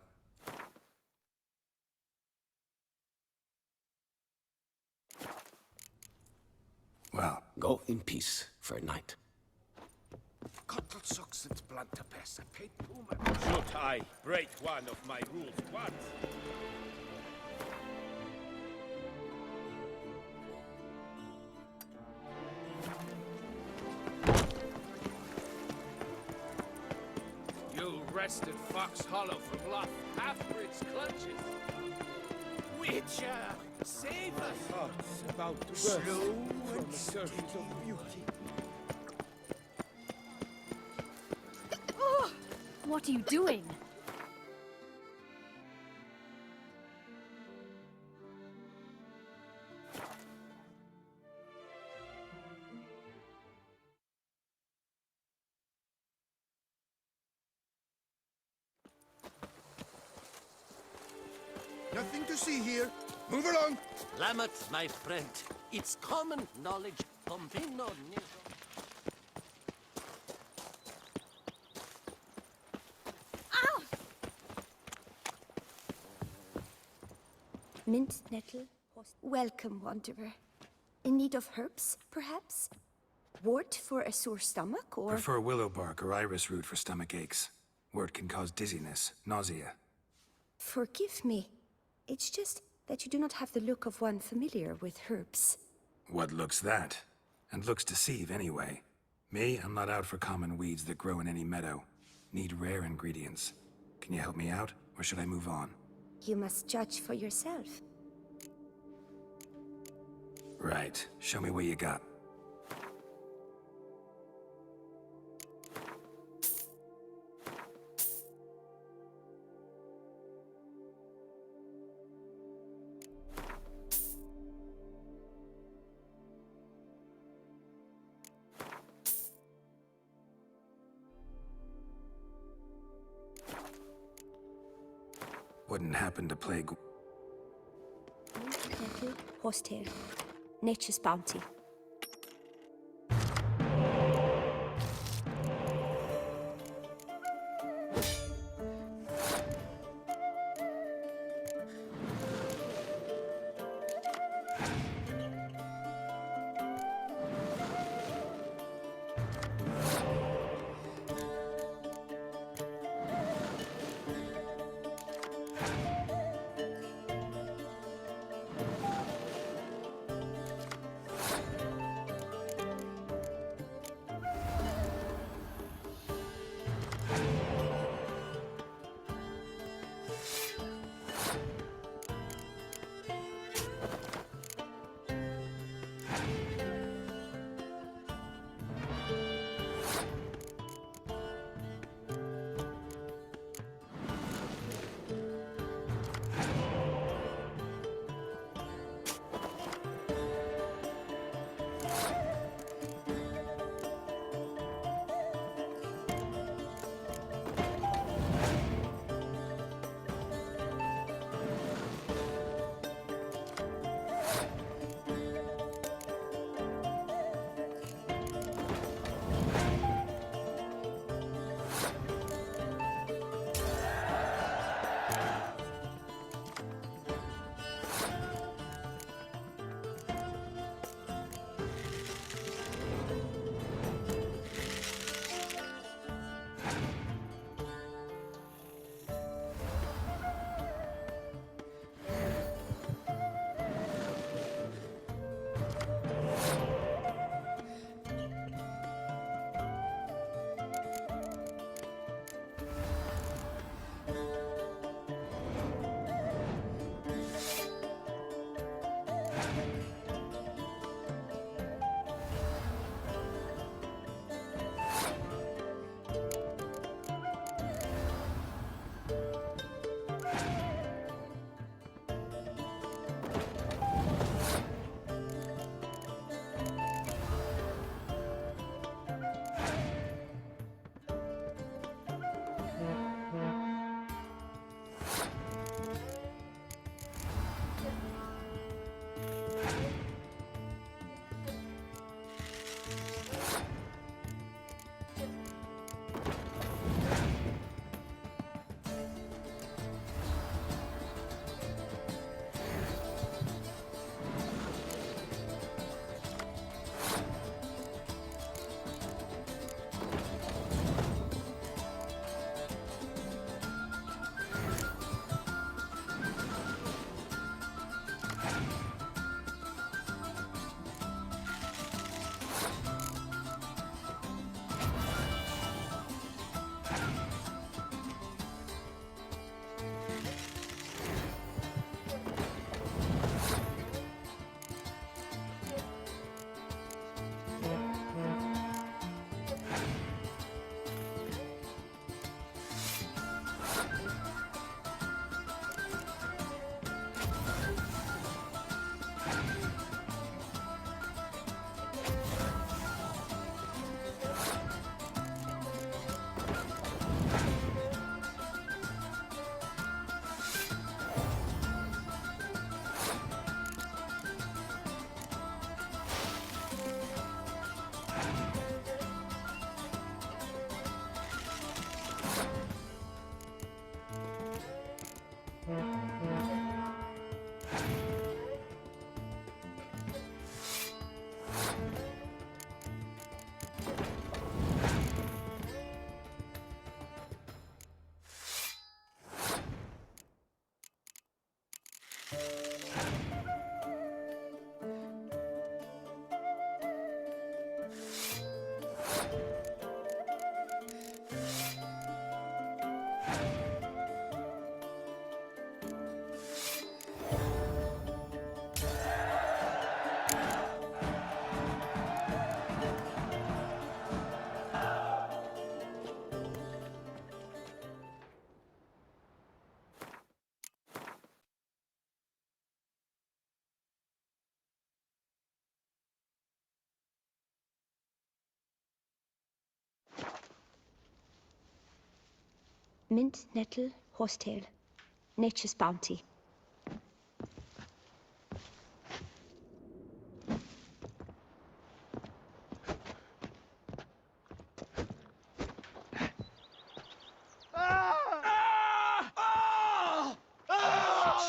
Well, go in peace, fair knight. Should I break one of my rules once? You wrested Fox Hollow from Loth Halfbrid's clutches. Witcher, save us! Hearts about to burst Slow from and a certain. state of beauty. What are you doing? Nothing to see here. Move along. Lamotte, my friend, it's common knowledge. Pompino Mint nettle. Welcome, wanderer. In need of herbs, perhaps? Wort for a sore stomach, or... Prefer willow bark or iris root for stomach aches. Wort can cause dizziness, nausea. Forgive me. It's just that you do not have the look of one familiar with herbs. What looks that? And looks deceive anyway. Me, I'm not out for common weeds that grow in any meadow. Need rare ingredients. Can you help me out, or should I move on? You must judge for yourself. Right. Show me what you got. Wouldn't happen to play Mint nettle, horsetail. Nature's bounty. Mint Nettle Horsetail. Nature's bounty.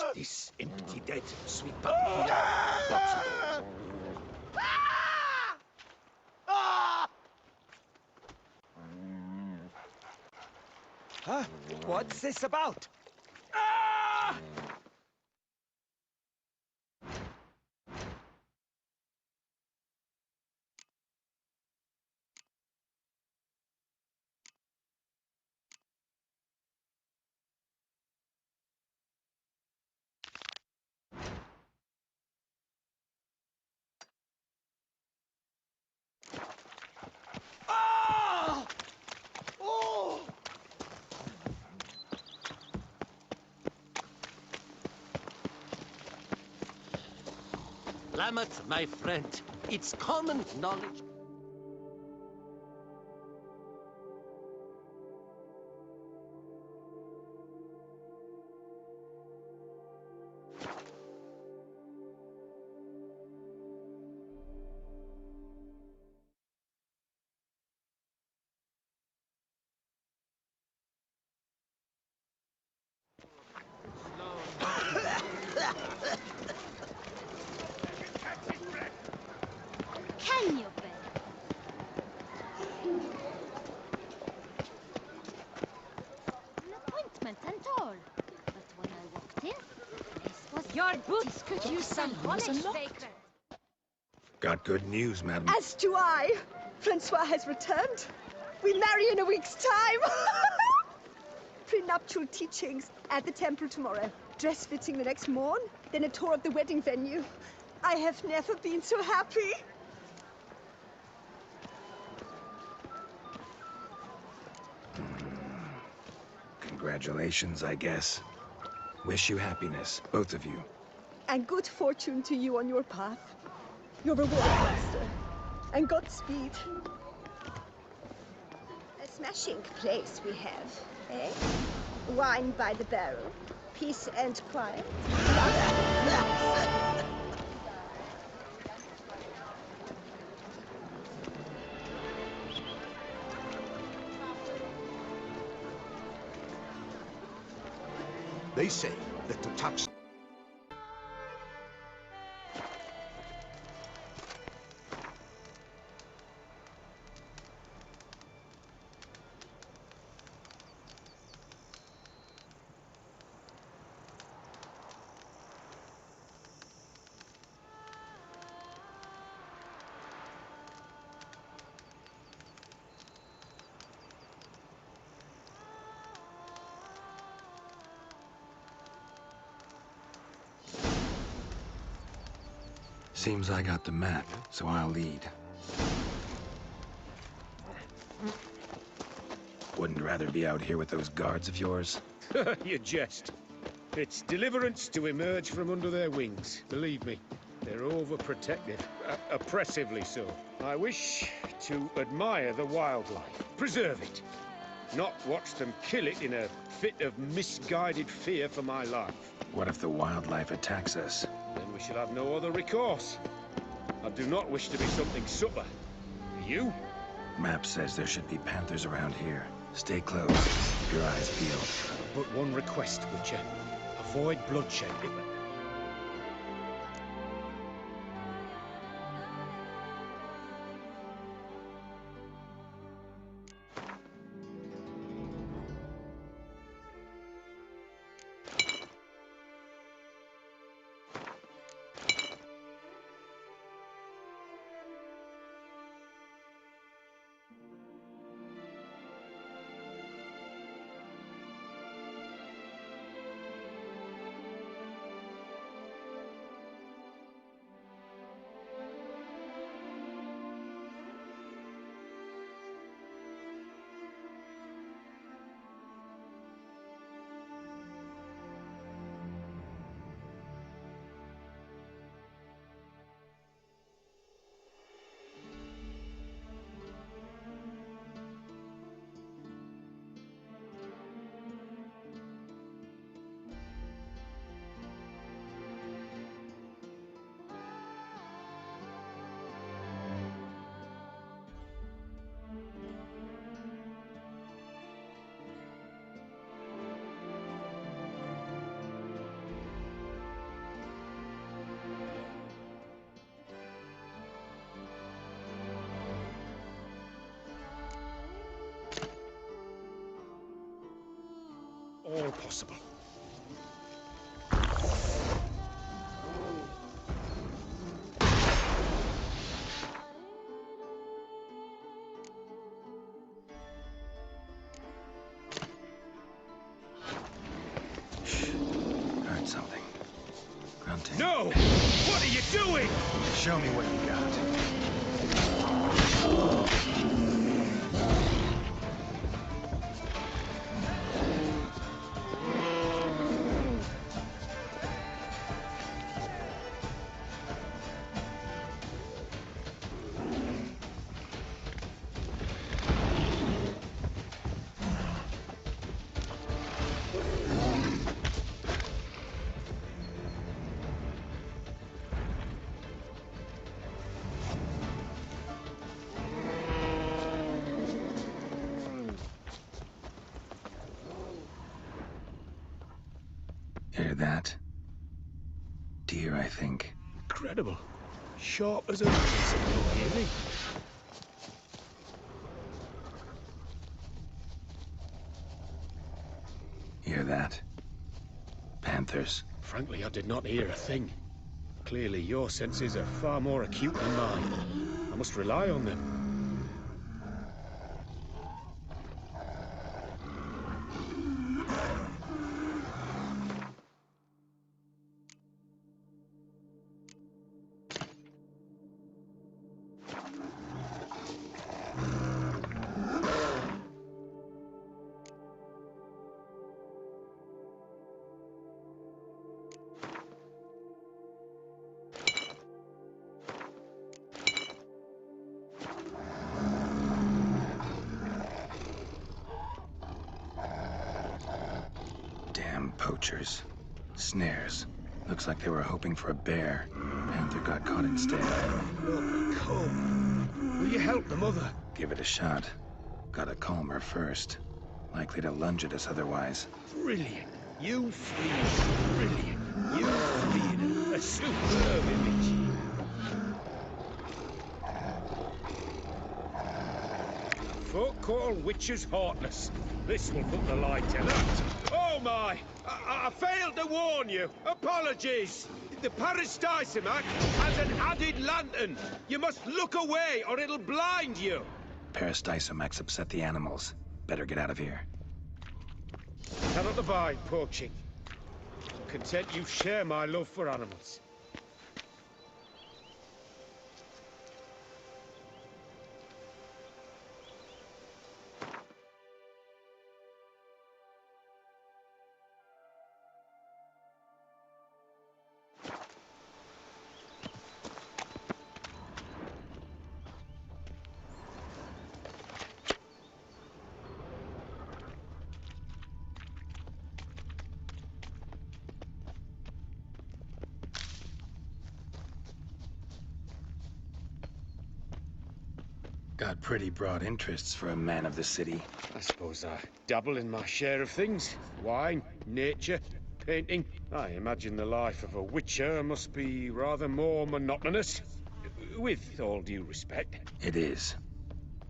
Watch this empty dead sweep up here. Huh? What's this about? Lamoth, my friend, it's common knowledge. Can you, Ben? An appointment and all. But when I walked in, the place was Your empty. boots could use some polish, vagrant. Got good news, madam. As do I. Francois has returned. We marry in a week's time. Prenuptial teachings at the temple tomorrow. Dress fitting the next morn. Then a tour of the wedding venue. I have never been so happy. Congratulations, I guess. Wish you happiness, both of you. And good fortune to you on your path. Your reward, master. And Godspeed. A smashing place we have, eh? Wine by the barrel. Peace and quiet. They say that to touch... Seems I got the map, so I'll lead. Wouldn't rather be out here with those guards of yours? You jest. It's deliverance to emerge from under their wings. Believe me, they're overprotective. Oppressively so. I wish to admire the wildlife. Preserve it. Not watch them kill it in a fit of misguided fear for my life. What if the wildlife attacks us? Then we shall have no other recourse. I do not wish to be something subtler. Do you? Map says there should be panthers around here. Stay close. Keep your eyes peeled. But one request, Witcher. Avoid bloodshed. possible. Heard something. Grunting. No! What are you doing? Show me what you got. Hear that? Deer, I think. Incredible. Sharp as a razor, hear me? Hear that? Panthers. Frankly, I did not hear a thing. Clearly, your senses are far more acute than mine. I must rely on them. Damn poachers. Snares. Looks like they were hoping for a bear. Panther got caught instead. Lovely cub. Will you help the mother? Give it a shot. Gotta calm her first. Likely to lunge at us otherwise. Brilliant. You fleeing. Brilliant. You fleeing. A superb image. Folk call witches heartless. This will put the light in that. Oh my! I failed to warn you. Apologies. The Paris-Dyson Act has an added lantern. You must look away or it'll blind you. Paris-Dysomax upset the animals. Better get out of here. Cannot abide poaching. Content you share my love for animals. Got pretty broad interests for a man of the city. I suppose I dabble in my share of things. Wine, nature, painting. I imagine the life of a witcher must be rather more monotonous. With all due respect. It is.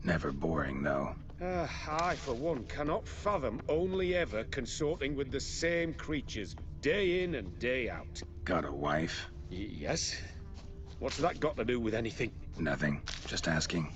Never boring, though. I, for one, cannot fathom only ever consorting with the same creatures, day in and day out. Got a wife? Yes? What's that got to do with anything? Nothing. Just asking.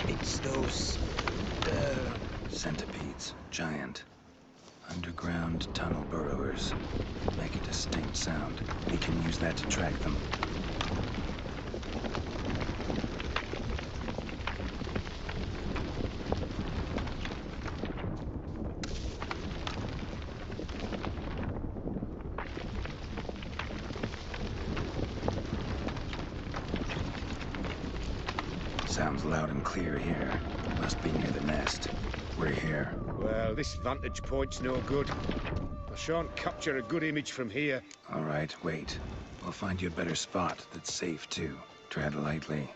It's those... centipedes. Giant. Underground tunnel burrowers. Make a distinct sound. We can use that to track them. Sounds loud and clear here. Must be near the nest. We're here. Well, this vantage point's no good. I shan't capture a good image from here. All right, wait. We'll find you a better spot that's safe, too. Tread lightly.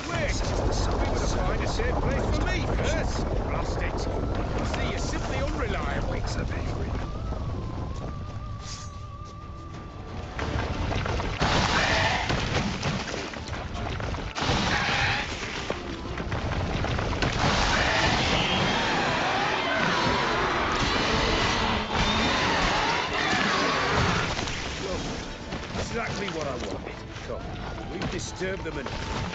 Wait! We would find a safe place for me first! Blast it! I see you're simply unreliable. Wakes up angry. Exactly what I wanted. Come, we've disturbed them enough.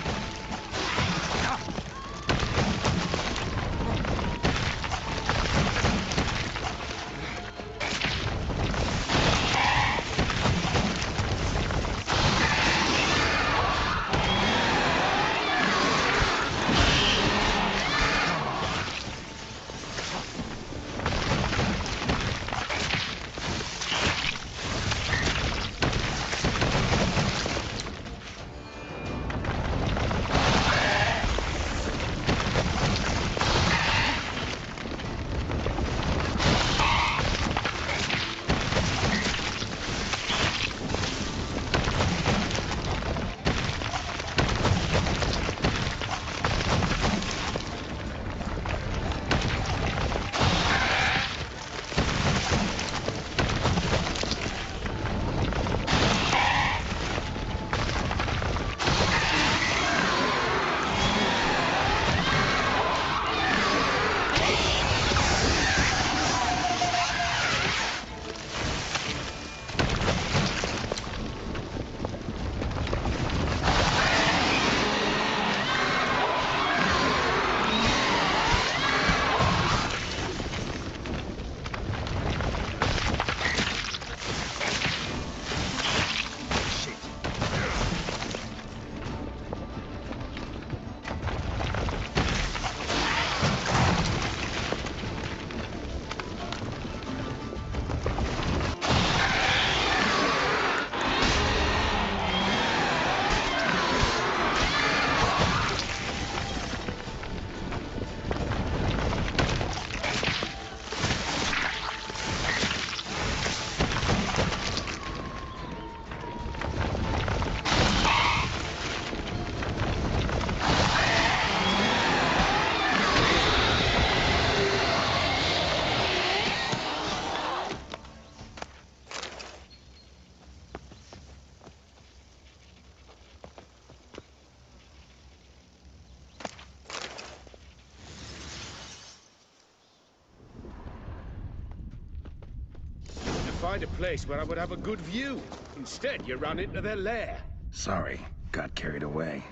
Find a place where I would have a good view. Instead, you ran into their lair. Sorry, got carried away.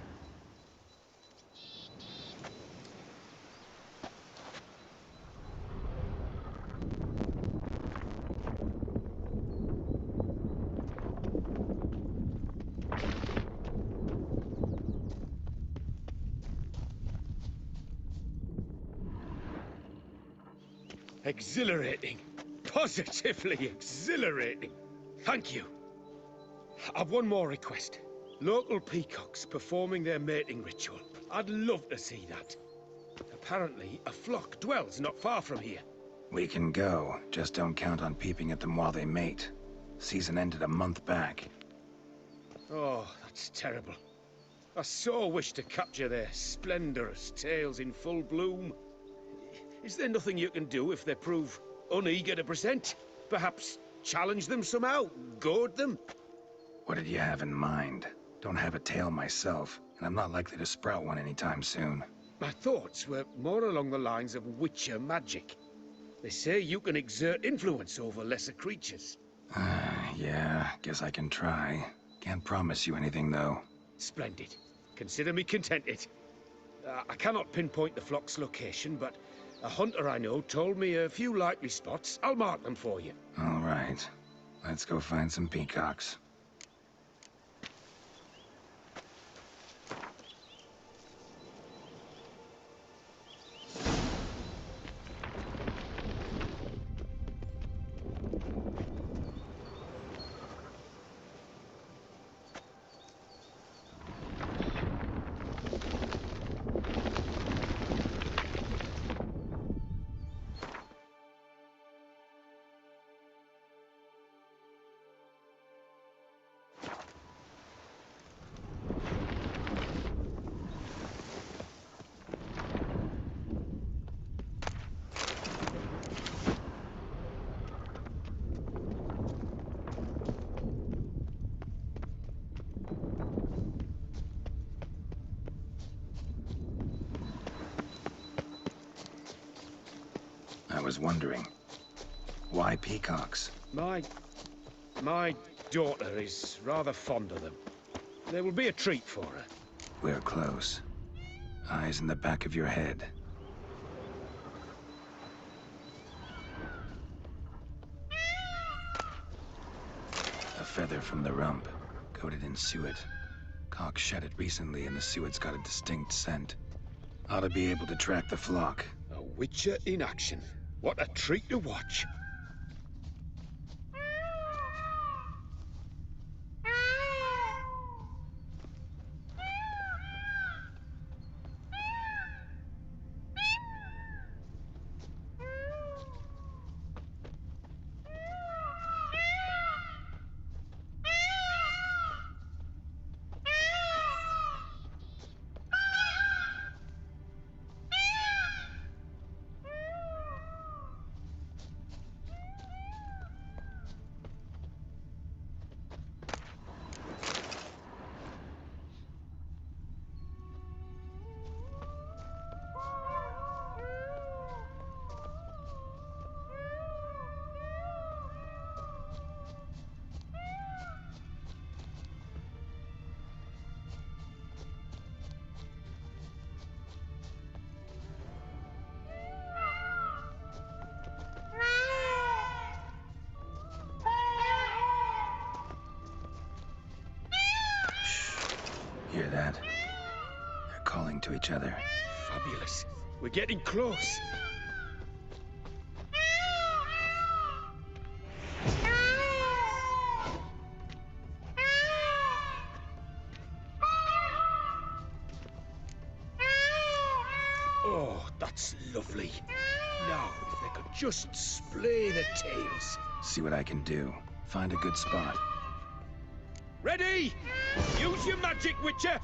Exhilarating. Positively exhilarating. Thank you. I've one more request. Local peacocks performing their mating ritual. I'd love to see that. Apparently, a flock dwells not far from here. We can go. Just don't count on peeping at them while they mate. Season ended a month back. Oh, that's terrible. I so wish to capture their splendorous tails in full bloom. Is there nothing you can do if they prove uneager to present? Perhaps challenge them somehow? Goad them? What did you have in mind? Don't have a tail myself, and I'm not likely to sprout one anytime soon. My thoughts were more along the lines of witcher magic. They say you can exert influence over lesser creatures. Yeah, guess I can try. Can't promise you anything, though. Splendid. Consider me contented. I cannot pinpoint the flock's location, but a hunter I know told me a few likely spots. I'll mark them for you. All right. Let's go find some peacocks. was wondering. Why peacocks? My daughter is rather fond of them. They will be a treat for her. We're close. Eyes in the back of your head. A feather from the rump, coated in suet. Cock shed it recently and the suet's got a distinct scent. Ought to be able to track the flock. A witcher in action. What a treat to watch. Hear that? They're calling to each other. Fabulous. We're getting close. Oh, that's lovely. Now, if they could just splay the tails. See what I can do. Find a good spot. Ready? Use your magic, Witcher!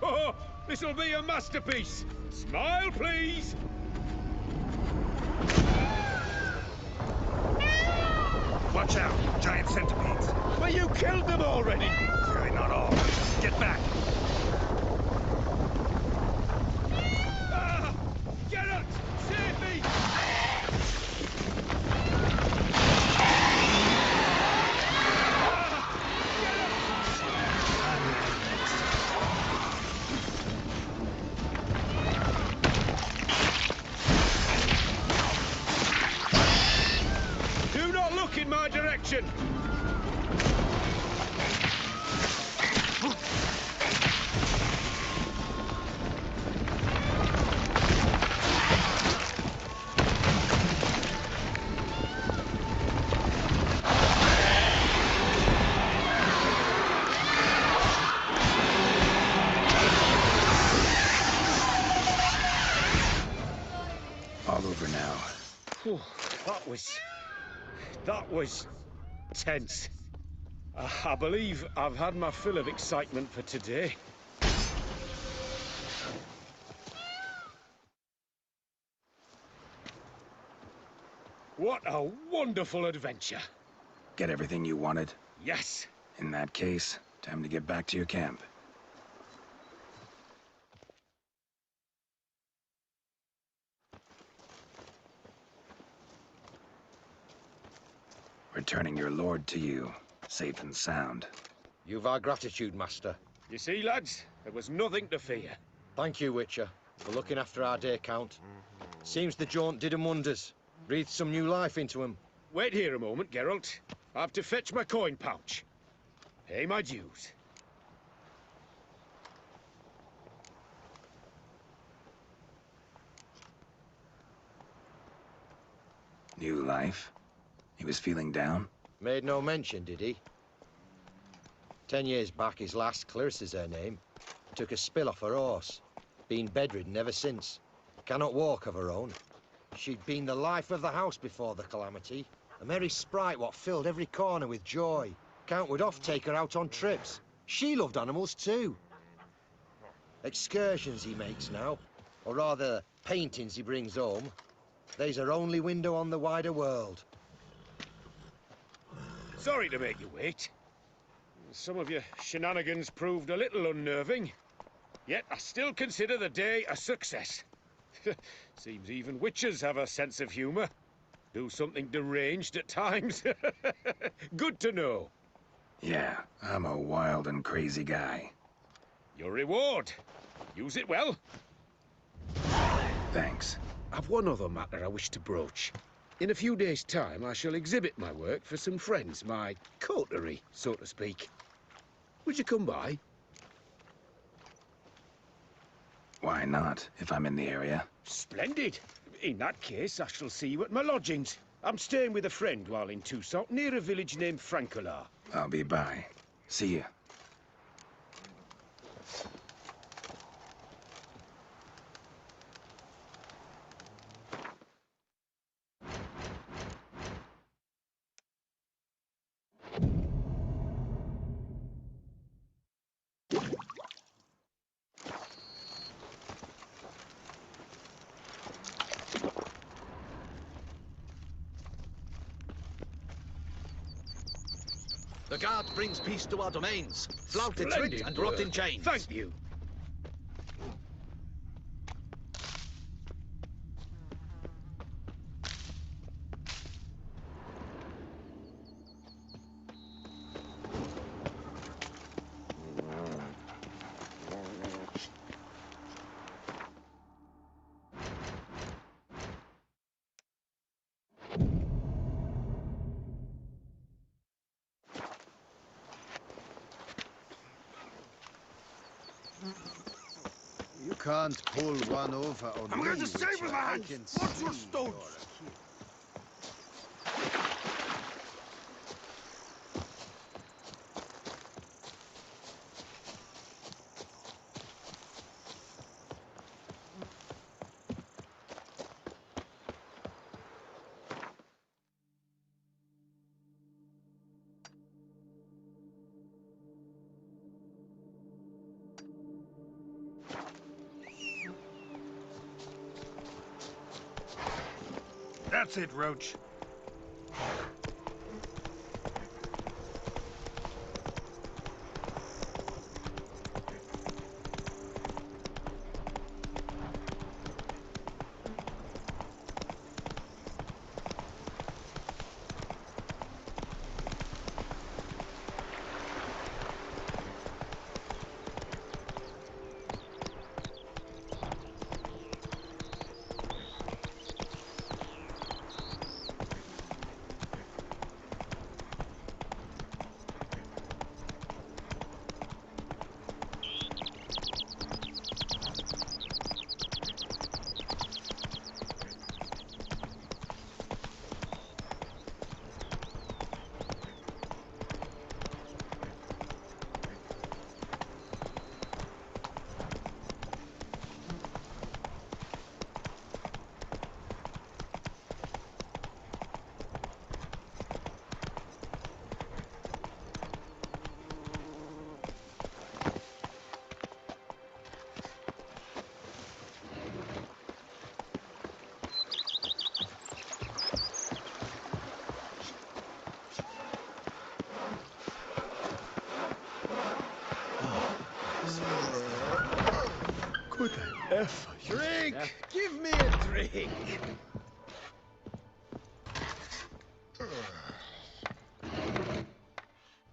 Oh, this'll be a masterpiece. Smile, please. Watch out, giant centipedes. Well, you killed them already. Clearly not all. Get back. Ah! Geralt, save me! Do not look in my direction! All over now. Whew, that was tense. I believe I've had my fill of excitement for today. What a wonderful adventure. Get everything you wanted? Yes. In that case, time to get back to your camp. Returning your lord to you, safe and sound. You've our gratitude, Master. You see, lads, there was nothing to fear. Thank you, Witcher, for looking after our day count. Seems the jaunt did 'em wonders. Breathed some new life into 'em. Wait here a moment, Geralt. I have to fetch my coin pouch. Pay my dues. New life? He was feeling down? Made no mention, did he? 10 years back, his last, Clarissa's her name, took a spill off her horse. Been bedridden ever since. Cannot walk of her own. She'd been the life of the house before the calamity. A merry sprite what filled every corner with joy. Count would oft take her out on trips. She loved animals too. Excursions he makes now, or rather, paintings he brings home. They's her only window on the wider world. Sorry to make you wait. Some of your shenanigans proved a little unnerving. Yet I still consider the day a success. Seems even witches have a sense of humour. Do something deranged at times. Good to know. Yeah, I'm a wild and crazy guy. Your reward. Use it well. Thanks. I've one other matter I wish to broach. In a few days' time, I shall exhibit my work for some friends, my coterie, so to speak. Would you come by? Why not, if I'm in the area? Splendid. In that case, I shall see you at my lodgings. I'm staying with a friend while in Toussaint, near a village named Francois. I'll be by. See ya. The guard brings peace to our domains. Flout its writ and rot in chains. Thank you. You can't pull one over on I'm me, going to save Witcher. with my I hands. can Watch your see stones. you're a kid. That's it, Roach. Good effort. Drink! Give me a drink!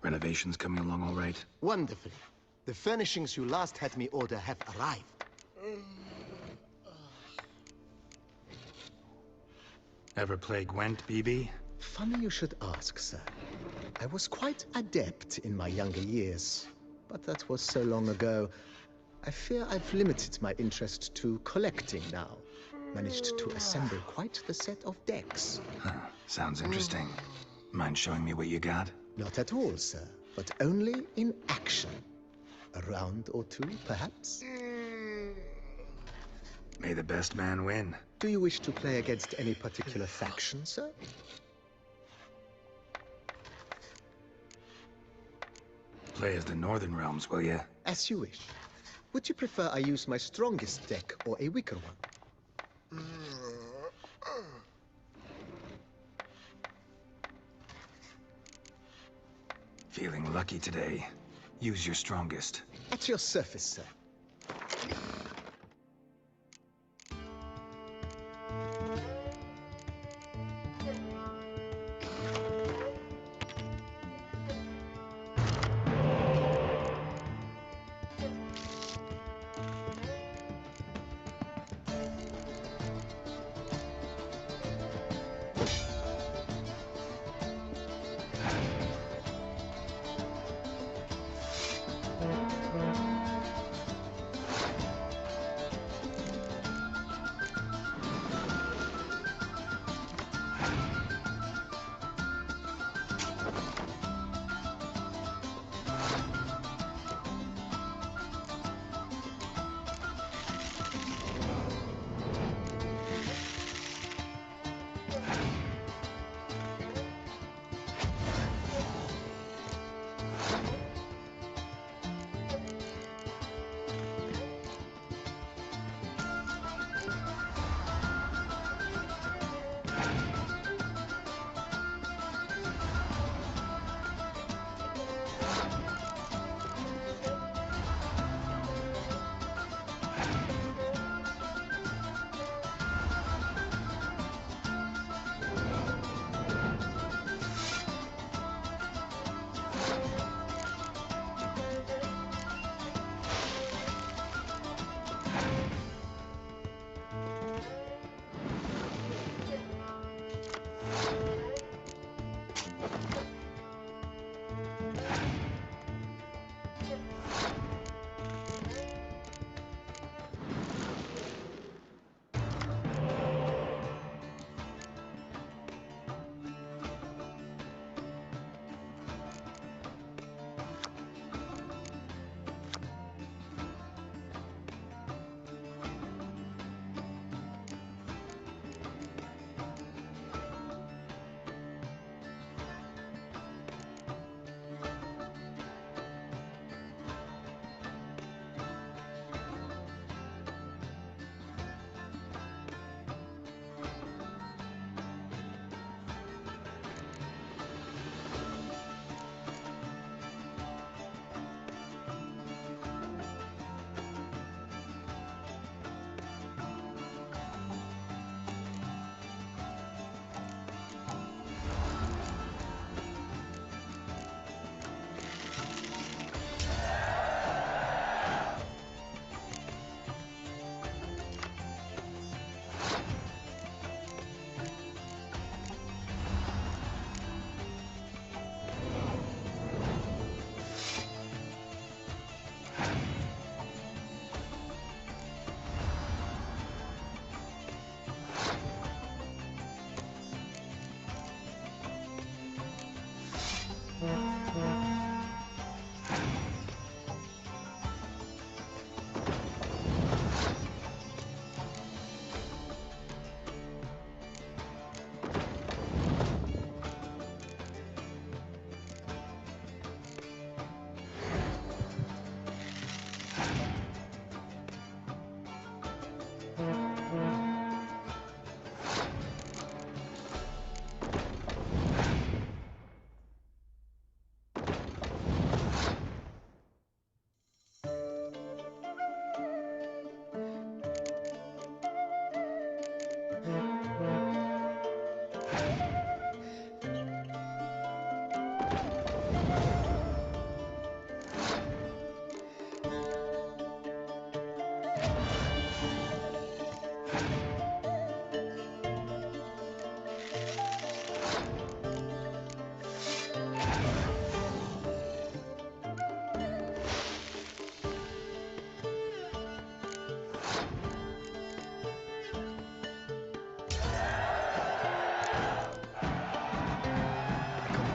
Renovations coming along all right? Wonderfully. The furnishings you last had me order have arrived. Ever play Gwent, BB? Funny you should ask, sir. I was quite adept in my younger years, but that was so long ago. I fear I've limited my interest to collecting now. Managed to assemble quite the set of decks. Huh. Sounds interesting. Mind showing me what you got? Not at all, sir, but only in action. A round or two, perhaps? May the best man win. Do you wish to play against any particular faction, sir? Play as the Northern Realms, will ya? As you wish. Would you prefer I use my strongest deck or a weaker one? Feeling lucky today. Use your strongest. At your service, sir.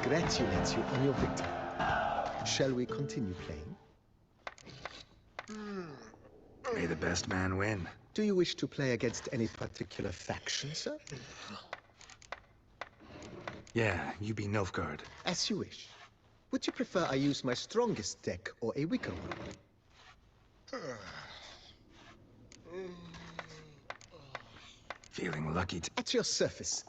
Congratulate you on your victory. Shall we continue playing? May the best man win. Do you wish to play against any particular faction, sir? Yeah, you be Nilfgaard. As you wish. Would you prefer I use my strongest deck or a weaker one? Feeling lucky to... At your service.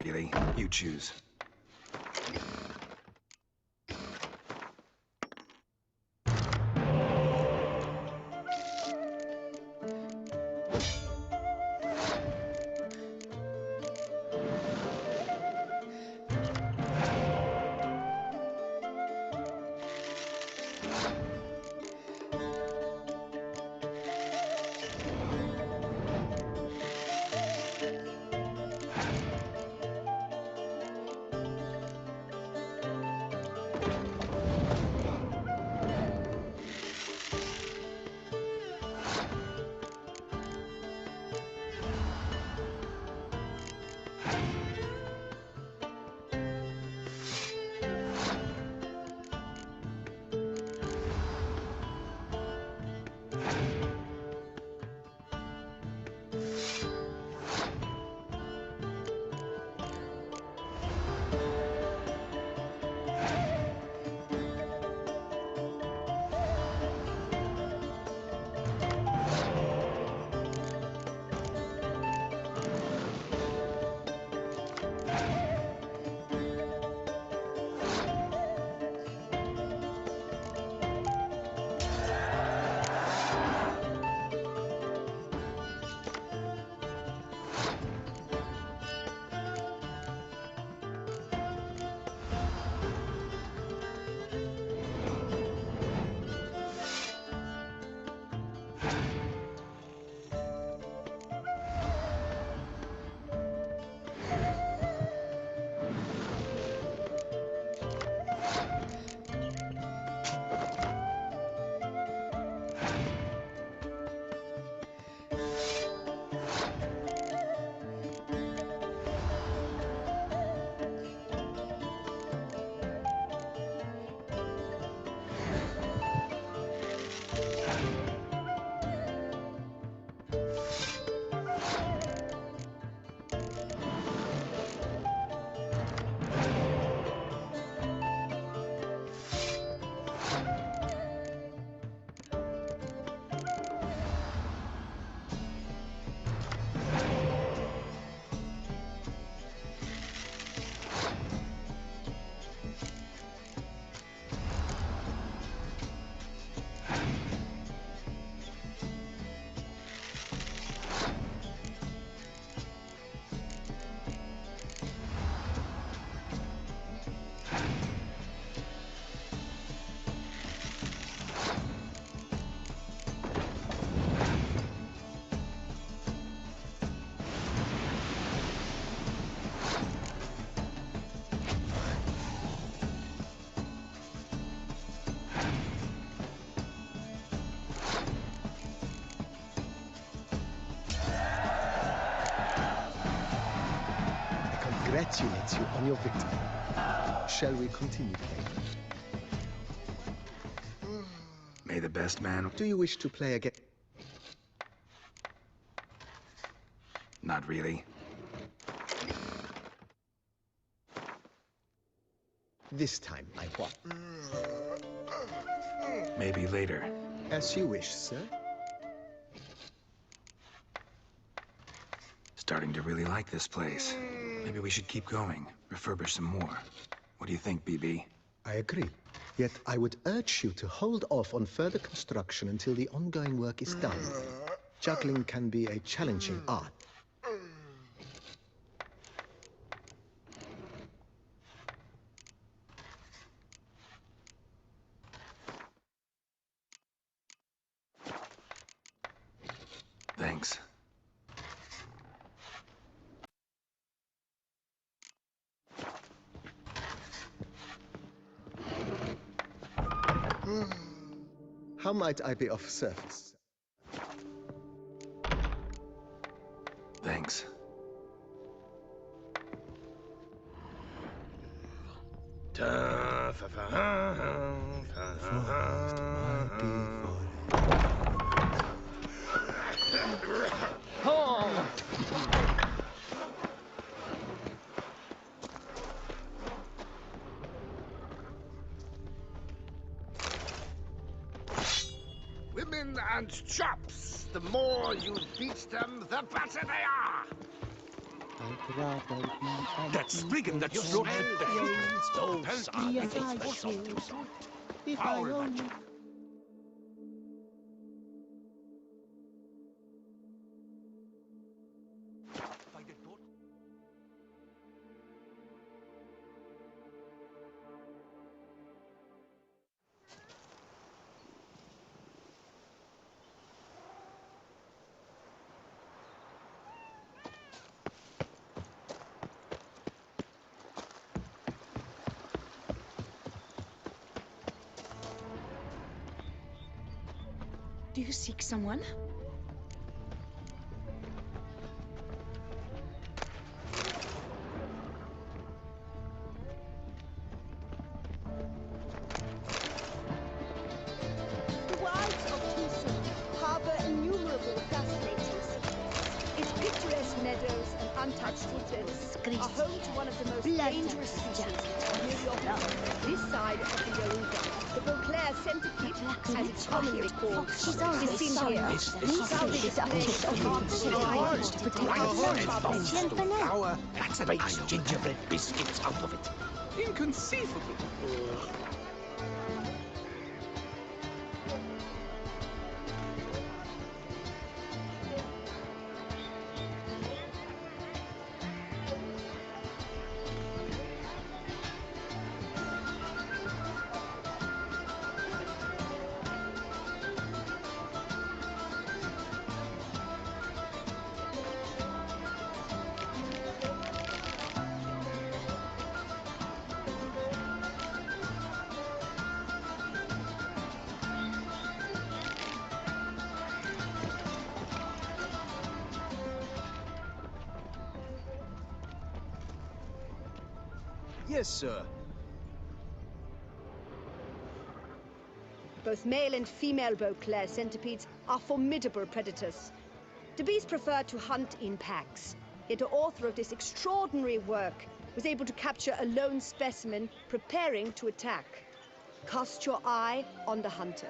Really, you choose. congratulate you on your victory. Shall we continue playing? May the best man... Do you wish to play again? Not really. This time, I won. Maybe later. As you wish, sir. Starting to really like this place. Maybe we should keep going, refurbish some more. What do you think, BB? I agree. Yet I would urge you to hold off on further construction until the ongoing work is done. Juggling can be a challenging art. Thanks. How might I be of service? Thanks. Women and chops. The more you beat them, the better they are. That spriggan that slaughtered the humans. Those are the foul magic. Do you seek someone? The wilds of Tucson harbor innumerable fascinating species. Its picturesque meadows and untouched woodlands are home to one of the most dangerous species of Myriopsis, this side of the Yoruba. The Beauclair centipede, as it's commonly called, is seen here. Proudly displayed on marks and items to protect its Our baked gingerbread biscuits out of it. Inconceivable. Yes, sir. Both male and female Beauclair centipedes are formidable predators. The bees prefer to hunt in packs, yet the author of this extraordinary work was able to capture a lone specimen preparing to attack. Cast your eye on the hunter,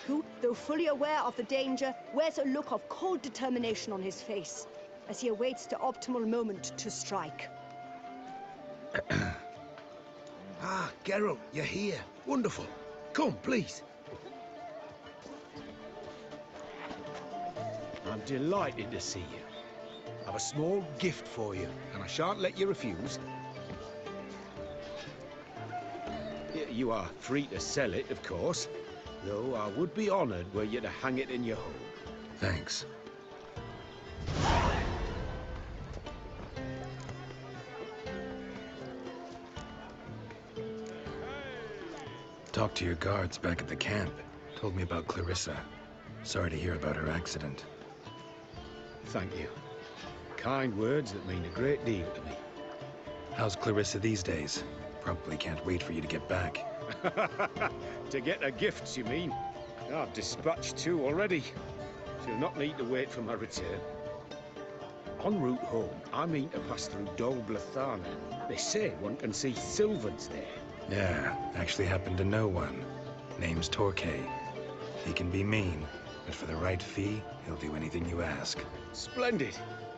who, though fully aware of the danger, wears a look of cold determination on his face as he awaits the optimal moment to strike. Ah, Geralt, you're here. Wonderful. Come, please. I'm delighted to see you. I've a small gift for you, and I shan't let you refuse. You are free to sell it, of course, though I would be honoured were you to hang it in your home. Thanks. Talked to your guards back at the camp. Told me about Clarissa. Sorry to hear about her accident. Thank you. Kind words that mean a great deal to me. How's Clarissa these days? Probably can't wait for you to get back. To get her gifts, you mean? I've dispatched 2 already. She'll not need to wait for my return. En route home, I mean to pass through Dol Blathana. They say one can see Sylvans there. Yeah, actually happen to know one. Name's Torquay. He can be mean, but for the right fee, he'll do anything you ask. Splendid.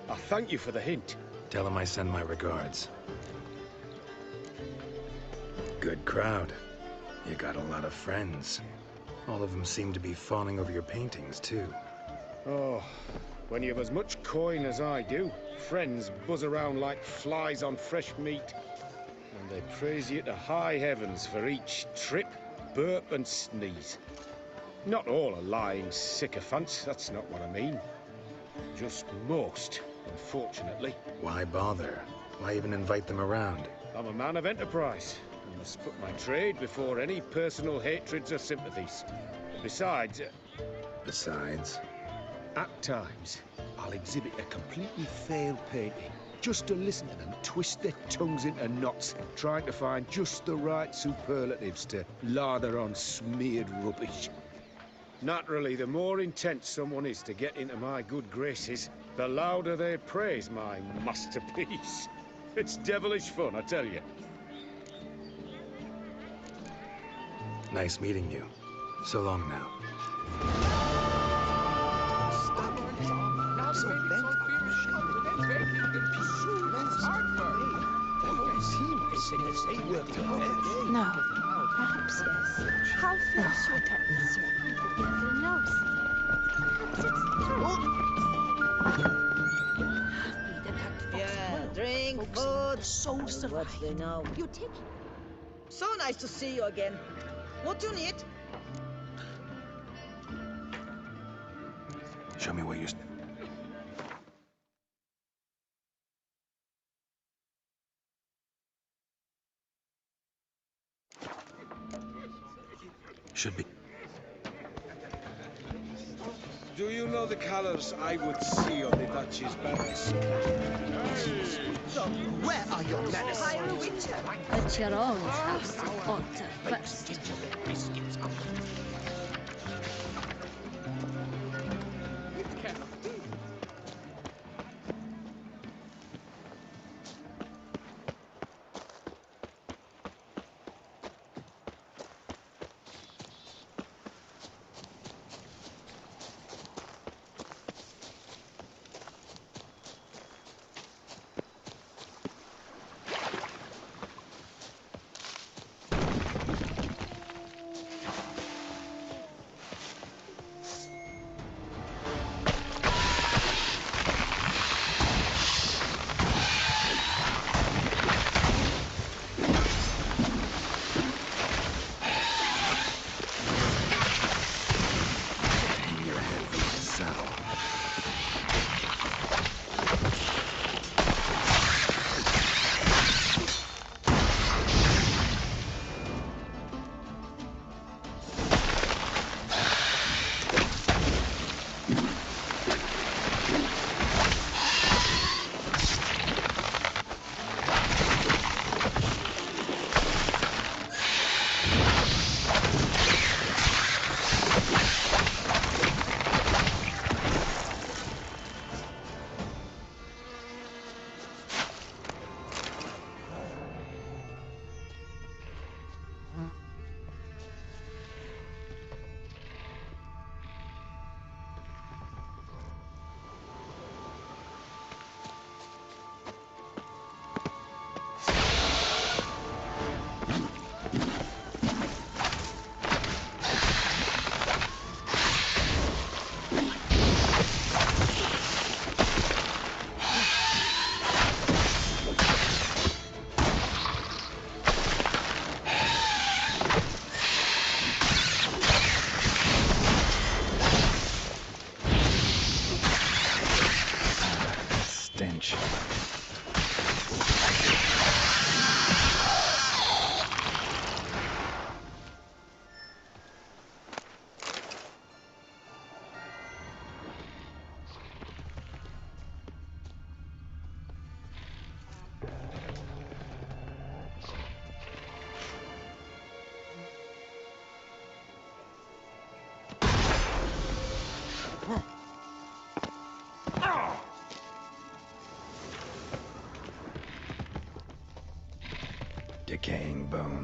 I thank you for the hint. Tell him I send my regards. Good crowd. You got a lot of friends. All of them seem to be fawning over your paintings, too. Oh, when you have as much coin as I do, friends buzz around like flies on fresh meat. And they praise you to high heavens for each trip, burp and sneeze. Not all are lying sycophants, that's not what I mean. Just most, unfortunately. Why bother? Why even invite them around? I'm a man of enterprise. I must put my trade before any personal hatreds or sympathies. Besides... Besides? At times, I'll exhibit a completely failed painting, just to listen to them twist their tongues into knots, trying to find just the right superlatives to lather on smeared rubbish. Naturally, the more intent someone is to get into my good graces, the louder they praise my masterpiece. It's devilish fun, I tell you. Nice meeting you. So long now. No. Perhaps yes. How fierce your tongue, sir? Never knows. Perhaps it's true. Yeah, drink, food. So What they know. You take it. So nice to see you again. What you need? Show me what you're... Should be... Do you know the colors I would see on the Duchess' banners? Where are your manners? Hire a witcher. At your own house, altar first.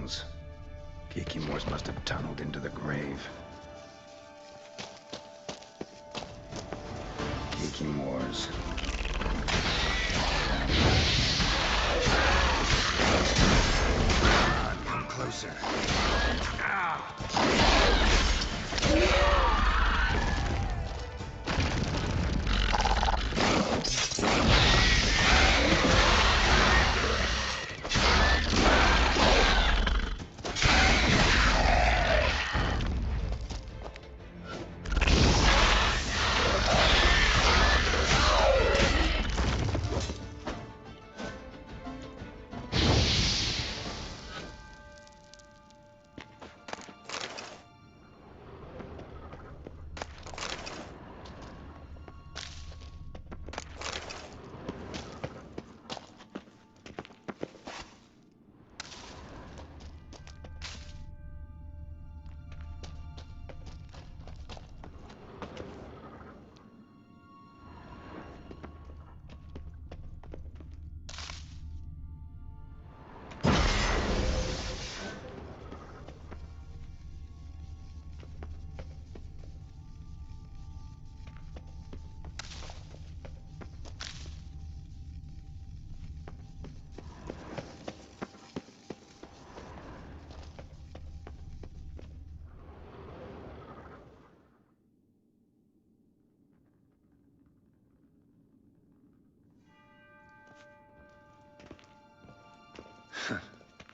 bones. Kikimors must have tunneled into the grave. Kikimors. Come closer.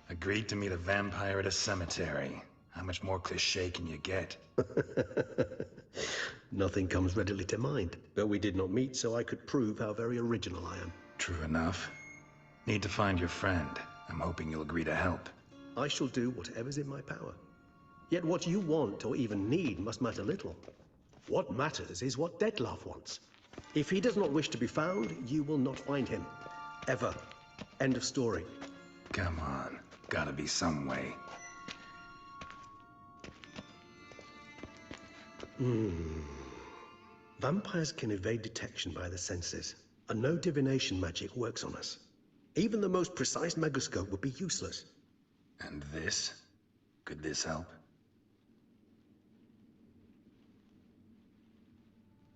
Agreed to meet a vampire at a cemetery. How much more cliché can you get? Nothing comes readily to mind. But we did not meet, so I could prove how very original I am. True enough. Need to find your friend. I'm hoping you'll agree to help. I shall do whatever's in my power. Yet what you want or even need must matter little. What matters is what Detlef wants. If he does not wish to be found, you will not find him. Ever. End of story. Come on. Gotta be some way. Vampires can evade detection by the senses, and no divination magic works on us. Even the most precise megoscope would be useless. And this? Could this help?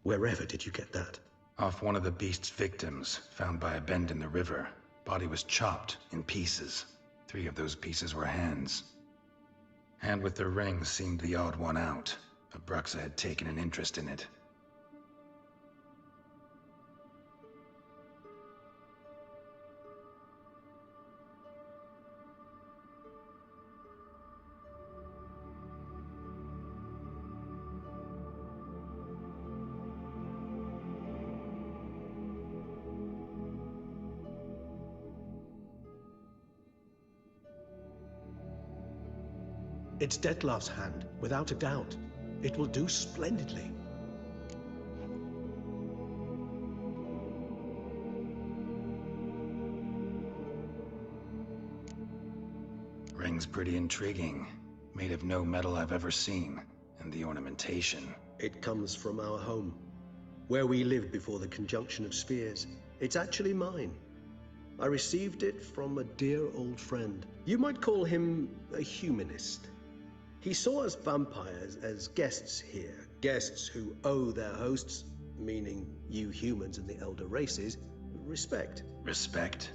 Wherever did you get that? Off one of the beast's victims, found by a bend in the river. Body was chopped in pieces. 3 of those pieces were hands. Hand with the ring seemed the odd one out. Abruxa had taken an interest in it. It's Detlef's hand, without a doubt. It will do splendidly. Ring's pretty intriguing. Made of no metal I've ever seen. And the ornamentation. It comes from our home, where we lived before the conjunction of spheres. It's actually mine. I received it from a dear old friend. You might call him a humanist. He saw us vampires as guests here, guests who owe their hosts, meaning you humans and the elder races, respect. Respect?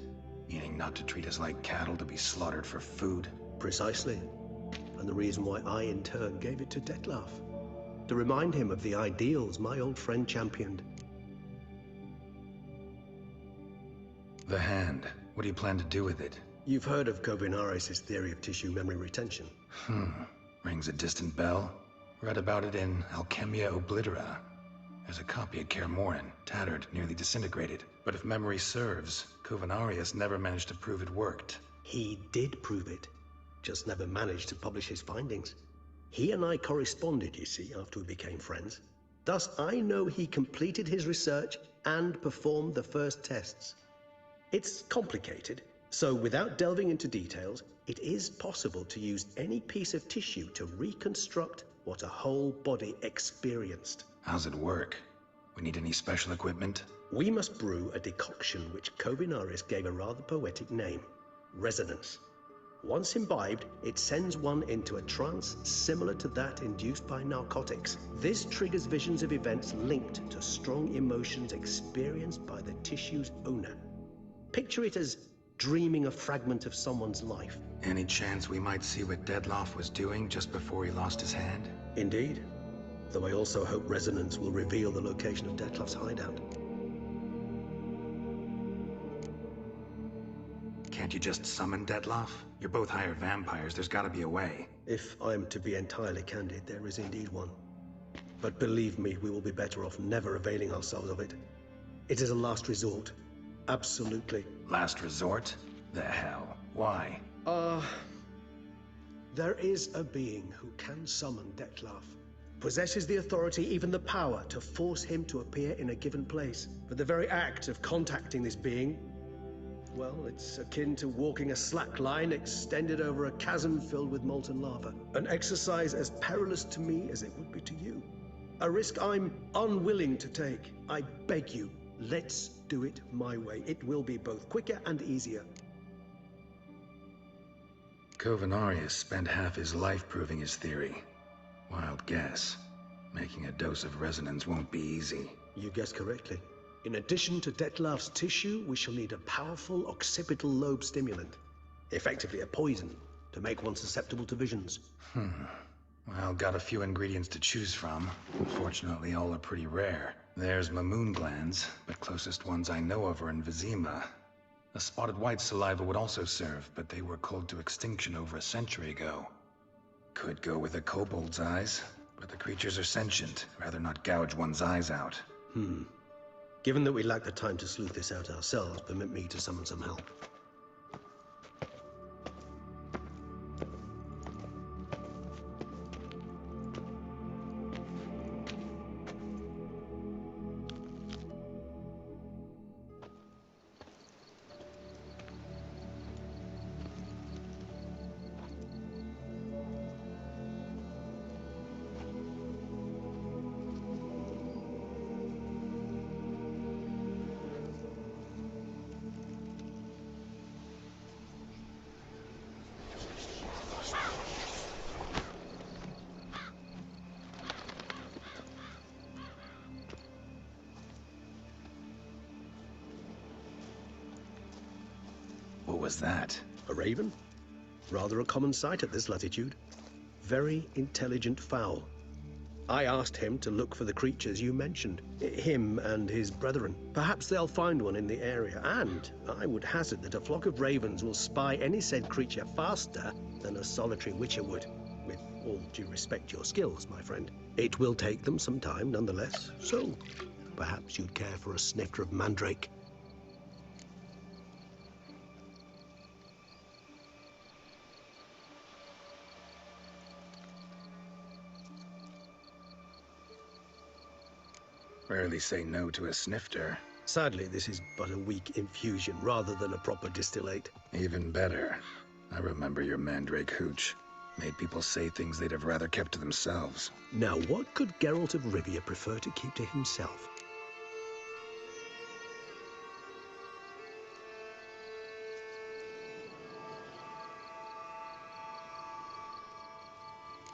Meaning not to treat us like cattle to be slaughtered for food? Precisely. And the reason why I, in turn, gave it to Detlef. To remind him of the ideals my old friend championed. The hand. What do you plan to do with it? You've heard of Kovinaris' theory of tissue memory retention. Rings a distant bell. Read about it in Alchemia Oblitera. There's a copy at Kaer Morhen, tattered, nearly disintegrated. But if memory serves, Kovinaris never managed to prove it worked. He did prove it, just never managed to publish his findings. He and I corresponded, you see, after we became friends. Thus, I know he completed his research and performed the first tests. It's complicated, so without delving into details, it is possible to use any piece of tissue to reconstruct what a whole body experienced. How's it work? We need any special equipment? We must brew a decoction which Kovinaris gave a rather poetic name, resonance. Once imbibed, it sends one into a trance similar to that induced by narcotics. This triggers visions of events linked to strong emotions experienced by the tissue's owner. Picture it as dreaming a fragment of someone's life. Any chance we might see what Dettlaff was doing just before he lost his hand? Indeed. Though I also hope resonance will reveal the location of Dettlaff's hideout. Can't you just summon Dettlaff? You're both hired vampires, there's gotta be a way. If I'm to be entirely candid, there is indeed one. But believe me, we will be better off never availing ourselves of it. It is a last resort. Absolutely. Last resort? The hell? Why? There is a being who can summon Dettlaff. Possesses the authority, even the power, to force him to appear in a given place. But the very act of contacting this being, well, it's akin to walking a slack line extended over a chasm filled with molten lava. An exercise as perilous to me as it would be to you. A risk I'm unwilling to take. I beg you, let's do it my way. It will be both quicker and easier. Covenarius spent half his life proving his theory. Wild guess. Making a dose of resonance won't be easy. You guessed correctly. In addition to Dettlaff's tissue, we shall need a powerful occipital lobe stimulant. Effectively a poison, to make one susceptible to visions. Well, got a few ingredients to choose from. Unfortunately, all are pretty rare. There's Mamoon glands, but closest ones I know of are in Vizima. A spotted white saliva would also serve, but they were cold to extinction over a century ago. Could go with a kobold's eyes, but the creatures are sentient. Rather not gouge one's eyes out. Given that we lack the time to sleuth this out ourselves, permit me to summon some help. What was that? A raven? Rather a common sight at this latitude. Very intelligent fowl. I asked him to look for the creatures you mentioned. Him and his brethren. Perhaps they'll find one in the area, and I would hazard that a flock of ravens will spy any said creature faster than a solitary witcher would. With all due respect to your skills, my friend. It will take them some time, nonetheless, so perhaps you'd care for a snifter of mandrake. Rarely say no to a snifter. Sadly, this is but a weak infusion rather than a proper distillate. Even better. I remember your mandrake hooch. Made people say things they'd have rather kept to themselves. Now, what could Geralt of Rivia prefer to keep to himself?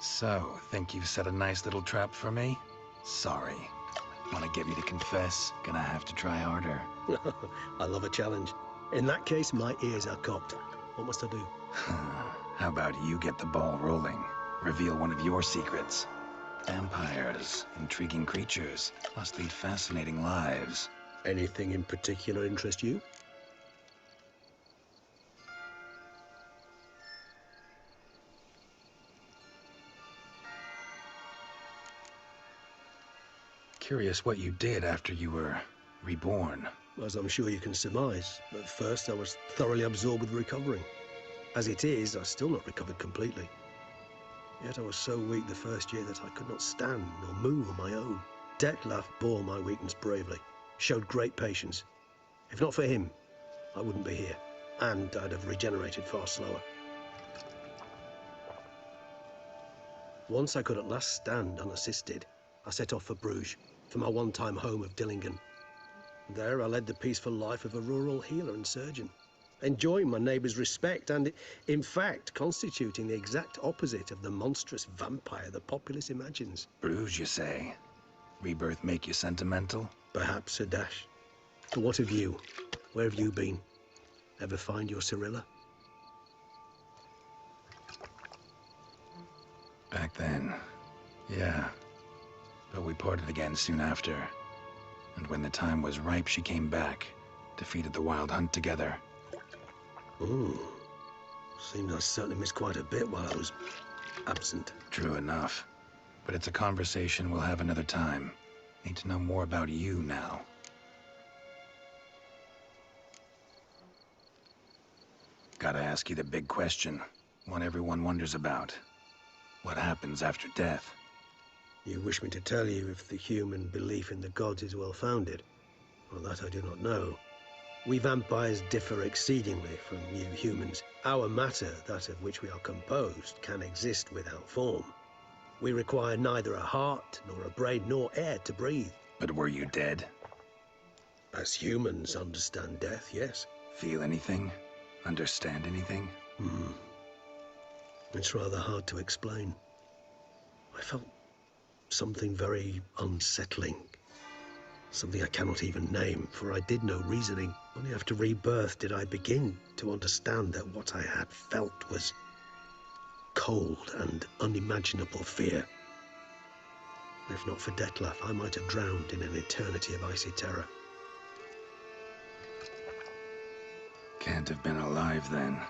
So, think you've set a nice little trap for me? Sorry. Want to get me to confess? Gonna have to try harder. I love a challenge. In that case, my ears are cocked. What must I do? How about you get the ball rolling? Reveal one of your secrets. Vampires, intriguing creatures, must lead fascinating lives. Anything in particular interest you? Curious what you did after you were reborn. As I'm sure you can surmise. At first, I was thoroughly absorbed with recovering. As it is, I've still not recovered completely. Yet I was so weak the first year that I could not stand or move on my own. Dettlaff bore my weakness bravely, showed great patience. If not for him, I wouldn't be here, and I'd have regenerated far slower. Once I could at last stand unassisted, I set off for Bruges, for my one-time home of Dillingen. There I led the peaceful life of a rural healer and surgeon. enjoying my neighbour's respect and, in fact, constituting the exact opposite of the monstrous vampire the populace imagines. Bruges, you say? Rebirth make you sentimental? Perhaps a dash. But what of you? Where have you been? Ever find your Cyrilla? Back then, yeah. But we parted again soon after. And when the time was ripe, she came back. Defeated the Wild Hunt together. Ooh. Seems I certainly missed quite a bit while I was absent. True enough. But it's a conversation we'll have another time. Need to know more about you now. Gotta ask you the big question. One everyone wonders about. What happens after death? You wish me to tell you if the human belief in the gods is well-founded? Well, that I do not know. We vampires differ exceedingly from you humans. Our matter, that of which we are composed, can exist without form. We require neither a heart, nor a brain, nor air to breathe. But were you dead? As humans understand death, yes. Feel anything? Understand anything? It's rather hard to explain. I felt something very unsettling. Something I cannot even name, for I did no reasoning. Only after rebirth did I begin to understand that what I had felt was cold and unimaginable fear. If not for Detlef, I might have drowned in an eternity of icy terror. Can't have been alive then.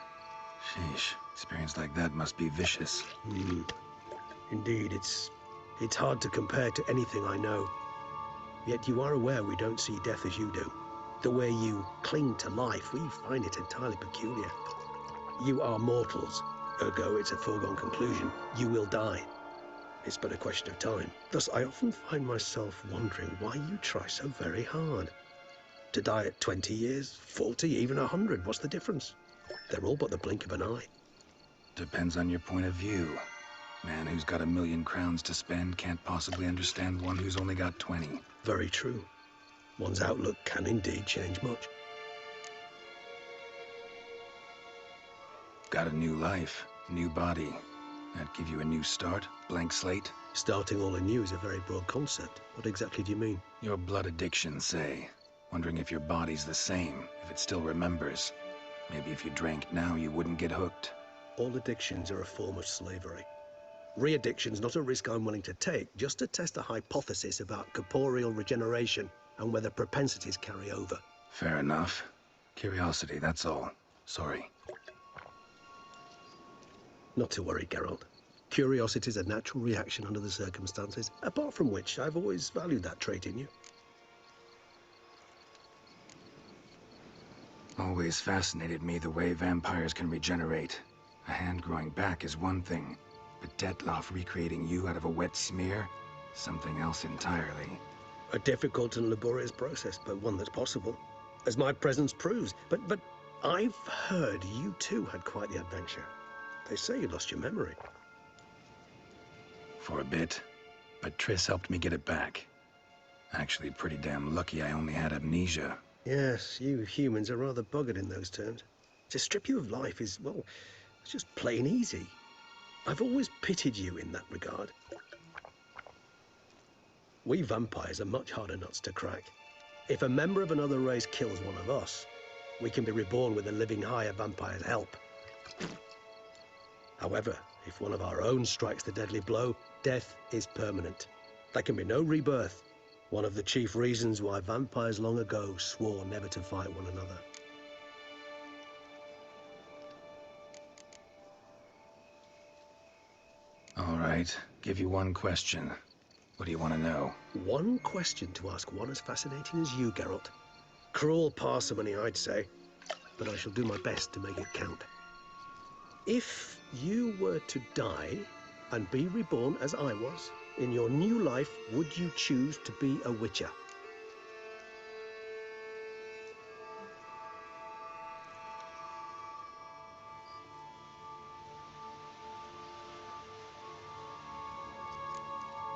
Sheesh, experience like that must be vicious. Indeed, it's hard to compare to anything I know. Yet you are aware we don't see death as you do. The way you cling to life, we find it entirely peculiar. You are mortals, ergo it's a foregone conclusion. You will die. It's but a question of time. Thus, I often find myself wondering why you try so very hard. To die at 20 years, 40, even 100, what's the difference? They're all but the blink of an eye. Depends on your point of view. Man who's got 1,000,000 crowns to spend can't possibly understand one who's only got 20. Very true. One's outlook can indeed change much. Got a new life, new body. That give you a new start, blank slate? Starting all anew is a very broad concept. What exactly do you mean? Your blood addiction, say. Wondering if your body's the same, if it still remembers. Maybe if you drank now, you wouldn't get hooked. All addictions are a form of slavery. Re-addiction's not a risk I'm willing to take, just to test a hypothesis about corporeal regeneration and whether propensities carry over. Fair enough. Curiosity, that's all. Sorry. Not to worry, Geralt. Curiosity's a natural reaction under the circumstances, apart from which I've always valued that trait in you. Always fascinated me the way vampires can regenerate. A hand growing back is one thing, but Detlef recreating you out of a wet smear? Something else entirely. A difficult and laborious process, but one that's possible, as my presence proves. But I've heard you too had quite the adventure. They say you lost your memory. For a bit, but Triss helped me get it back. Actually, pretty damn lucky I only had amnesia. Yes, you humans are rather buggered in those terms. To strip you of life is, well, it's just plain easy. I've always pitied you in that regard. We vampires are much harder nuts to crack. If a member of another race kills one of us, we can be reborn with a living higher vampire's help. However, if one of our own strikes the deadly blow, death is permanent. There can be no rebirth. One of the chief reasons why vampires long ago swore never to fight one another. All right, give you one question. What do you want to know? One question to ask one as fascinating as you, Geralt. Cruel parsimony, I'd say, but I shall do my best to make it count. If you were to die and be reborn as I was, in your new life, would you choose to be a witcher?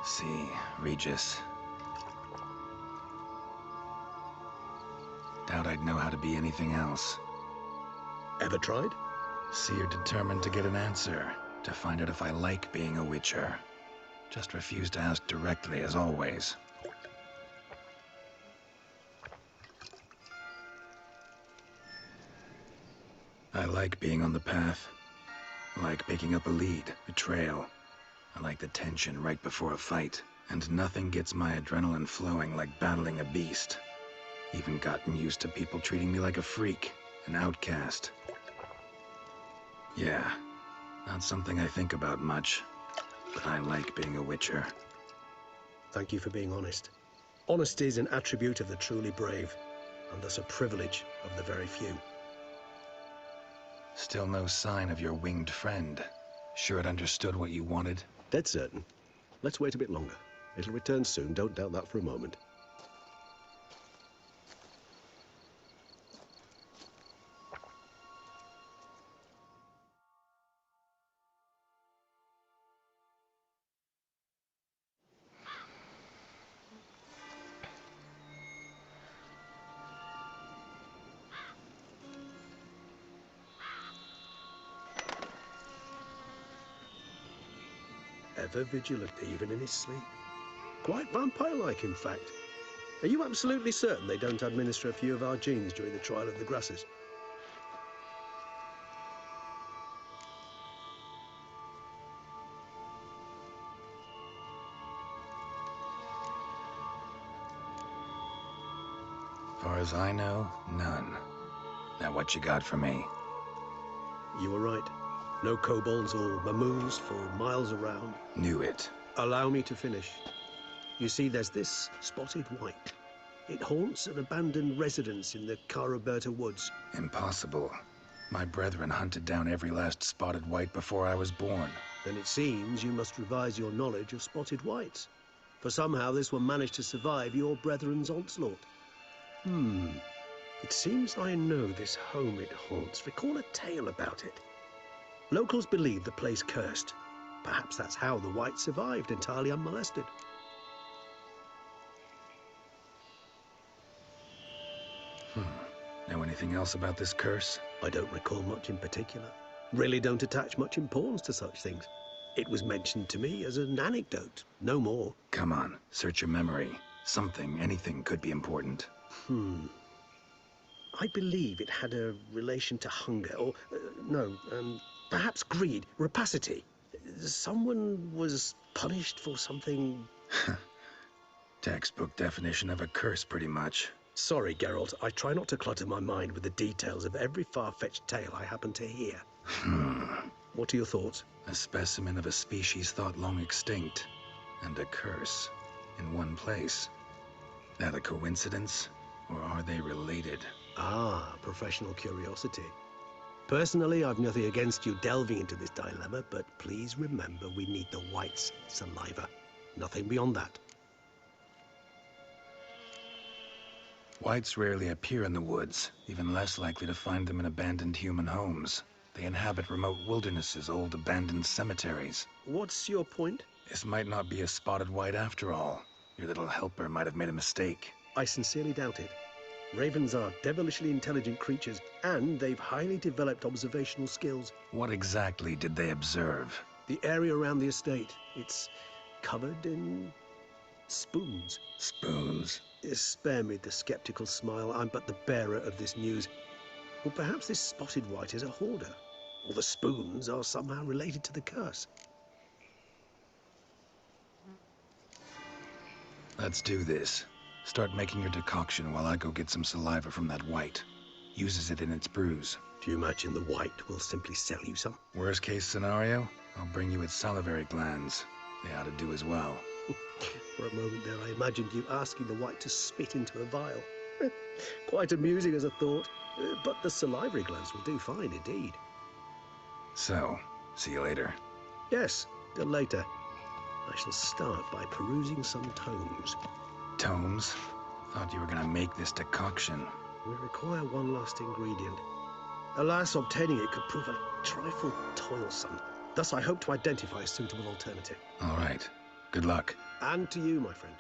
See, Regis. Doubt I'd know how to be anything else. Ever tried? Seer determined to get an answer, to find out if I like being a witcher. Just refused to ask directly, as always. I like being on the path. I like picking up a lead, a trail. I like the tension right before a fight. And nothing gets my adrenaline flowing like battling a beast. Even gotten used to people treating me like a freak, an outcast. Yeah, not something I think about much, but I like being a witcher. Thank you for being honest. Honesty is an attribute of the truly brave, and thus a privilege of the very few. Still no sign of your winged friend. Sure it understood what you wanted? Dead certain. Let's wait a bit longer. It'll return soon, don't doubt that for a moment. Ever vigilant, even in his sleep. Quite vampire-like, in fact. Are you absolutely certain they don't administer a few of our genes during the trial of the grasses? Far as I know, none. Now what you got for me? You were right. No kobolds or mamoons for miles around. Knew it. Allow me to finish. You see, there's this spotted white. It haunts an abandoned residence in the Caraberta woods. Impossible. My brethren hunted down every last spotted white before I was born. Then it seems you must revise your knowledge of spotted whites. For somehow this one managed to survive your brethren's onslaught. It seems I know this home it haunts. Recall a tale about it. Locals believe the place cursed. Perhaps that's how the whites survived entirely unmolested. Know anything else about this curse? I don't recall much in particular. Really don't attach much importance to such things. It was mentioned to me as an anecdote, no more. Come on, search your memory. Something, anything could be important. I believe it had a relation to hunger, or, perhaps greed, rapacity. Someone was punished for something... Textbook definition of a curse, pretty much. Sorry, Geralt. I try not to clutter my mind with the details of every far-fetched tale I happen to hear. What are your thoughts? A specimen of a species thought long extinct, and a curse in one place. That a coincidence, or are they related? Ah, professional curiosity. Personally, I've nothing against you delving into this dilemma, but please remember we need the whites' saliva. Nothing beyond that. Whites rarely appear in the woods, even less likely to find them in abandoned human homes. They inhabit remote wildernesses, old abandoned cemeteries. What's your point? This might not be a spotted white after all. Your little helper might have made a mistake. I sincerely doubt it. Ravens are devilishly intelligent creatures, and they've highly developed observational skills. What exactly did they observe? The area around the estate. It's covered in... spoons. Spoons? Spare me the skeptical smile. I'm but the bearer of this news. Or perhaps this spotted white is a hoarder. Or the spoons are somehow related to the curse. Let's do this. Start making your decoction while I go get some saliva from that white. Uses it in its brews. Do you imagine the white will simply sell you some? Worst case scenario, I'll bring you its salivary glands. They ought to do as well. For a moment there, I imagined you asking the white to spit into a vial. Quite amusing as a thought, but the salivary glands will do fine indeed. So, see you later. Yes, till later. I shall start by perusing some tomes. Tomes? Thought you were gonna make this decoction. We require one last ingredient. Alas, obtaining it could prove a trifle toilsome. Thus, I hope to identify a suitable alternative. All right. Good luck. And to you, my friend.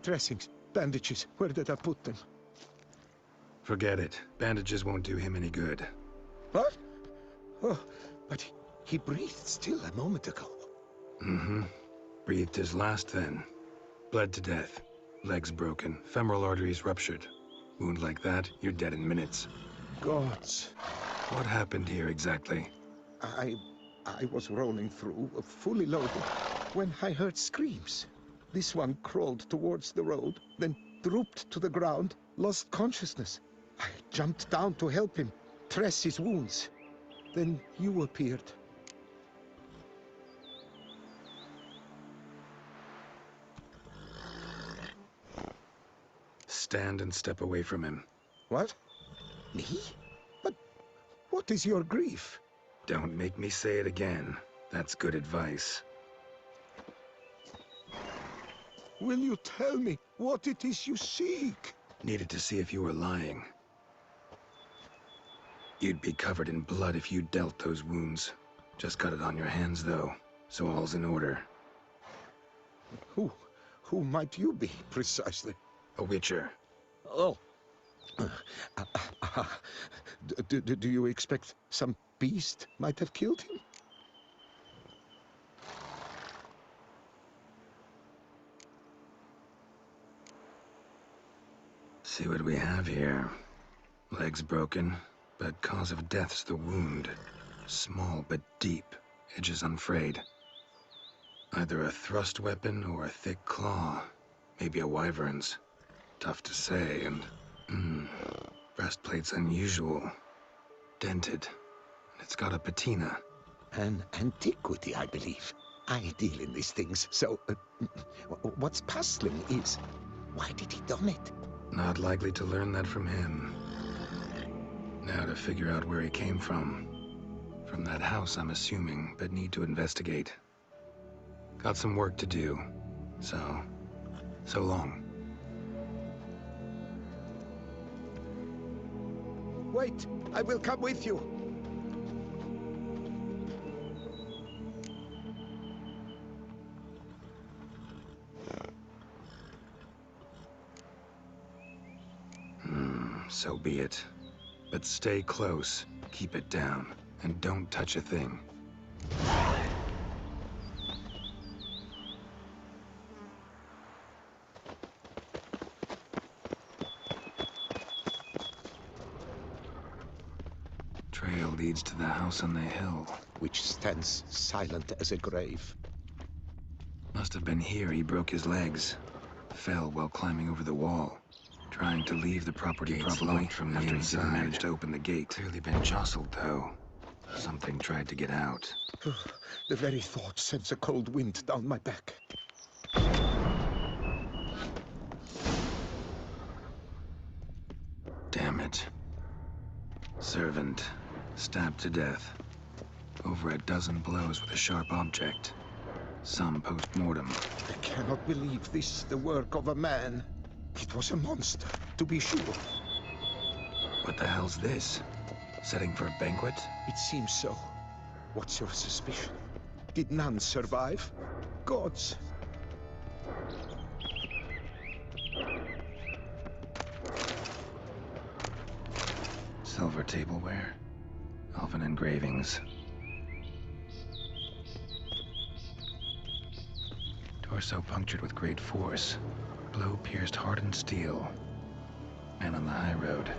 dressings, bandages. Where did I put them? Forget it. Bandages won't do him any good. What? Oh, but he breathed still a moment ago. Mm-hmm. Breathed his last then. Bled to death. Legs broken. Femoral arteries ruptured. Wound like that, you're dead in minutes. Gods. What happened here exactly? I was rolling through, fully loaded, when I heard screams. This one crawled towards the road, then drooped to the ground, lost consciousness. I jumped down to help him, dress his wounds. Then you appeared. Stand and step away from him. What? Me? But what is your grief? Don't make me say it again. That's good advice. Will you tell me what it is you seek? Needed to see if you were lying. You'd be covered in blood if you dealt those wounds. Just got it on your hands, though, so all's in order. Who might you be, precisely? A witcher. Oh. Do you expect some beast might have killed him? See what we have here. Legs broken, but cause of death's the wound. Small but deep, edges unfrayed. Either a thrust weapon or a thick claw. Maybe a wyvern's. Tough to say, and... breastplate's unusual. Dented. And it's got a patina. An antiquity, I believe. I deal in these things, so... what's puzzling is... why did he done it? Not likely to learn that from him. Now to figure out where he came from. From that house, I'm assuming, but need to investigate. Got some work to do. So long. Wait, I will come with you. So be it. But stay close, keep it down, and don't touch a thing. Trail leads to the house on the hill. Which stands silent as a grave. Must have been here he broke his legs. Fell while climbing over the wall. Trying to leave the property probably from the inside. He didn't manage to open the gate. Clearly been jostled, though. Something tried to get out. The very thought sends a cold wind down my back. Damn it. Servant. Stabbed to death. Over a dozen blows with a sharp object. Some post-mortem. I cannot believe this the work of a man. It was a monster, to be sure. What the hell's this? Setting for a banquet? It seems so. What's your suspicion? Did none survive? Gods! Silver tableware. Elven engravings. Torso punctured with great force. Blow pierced hardened steel. Man on the high road.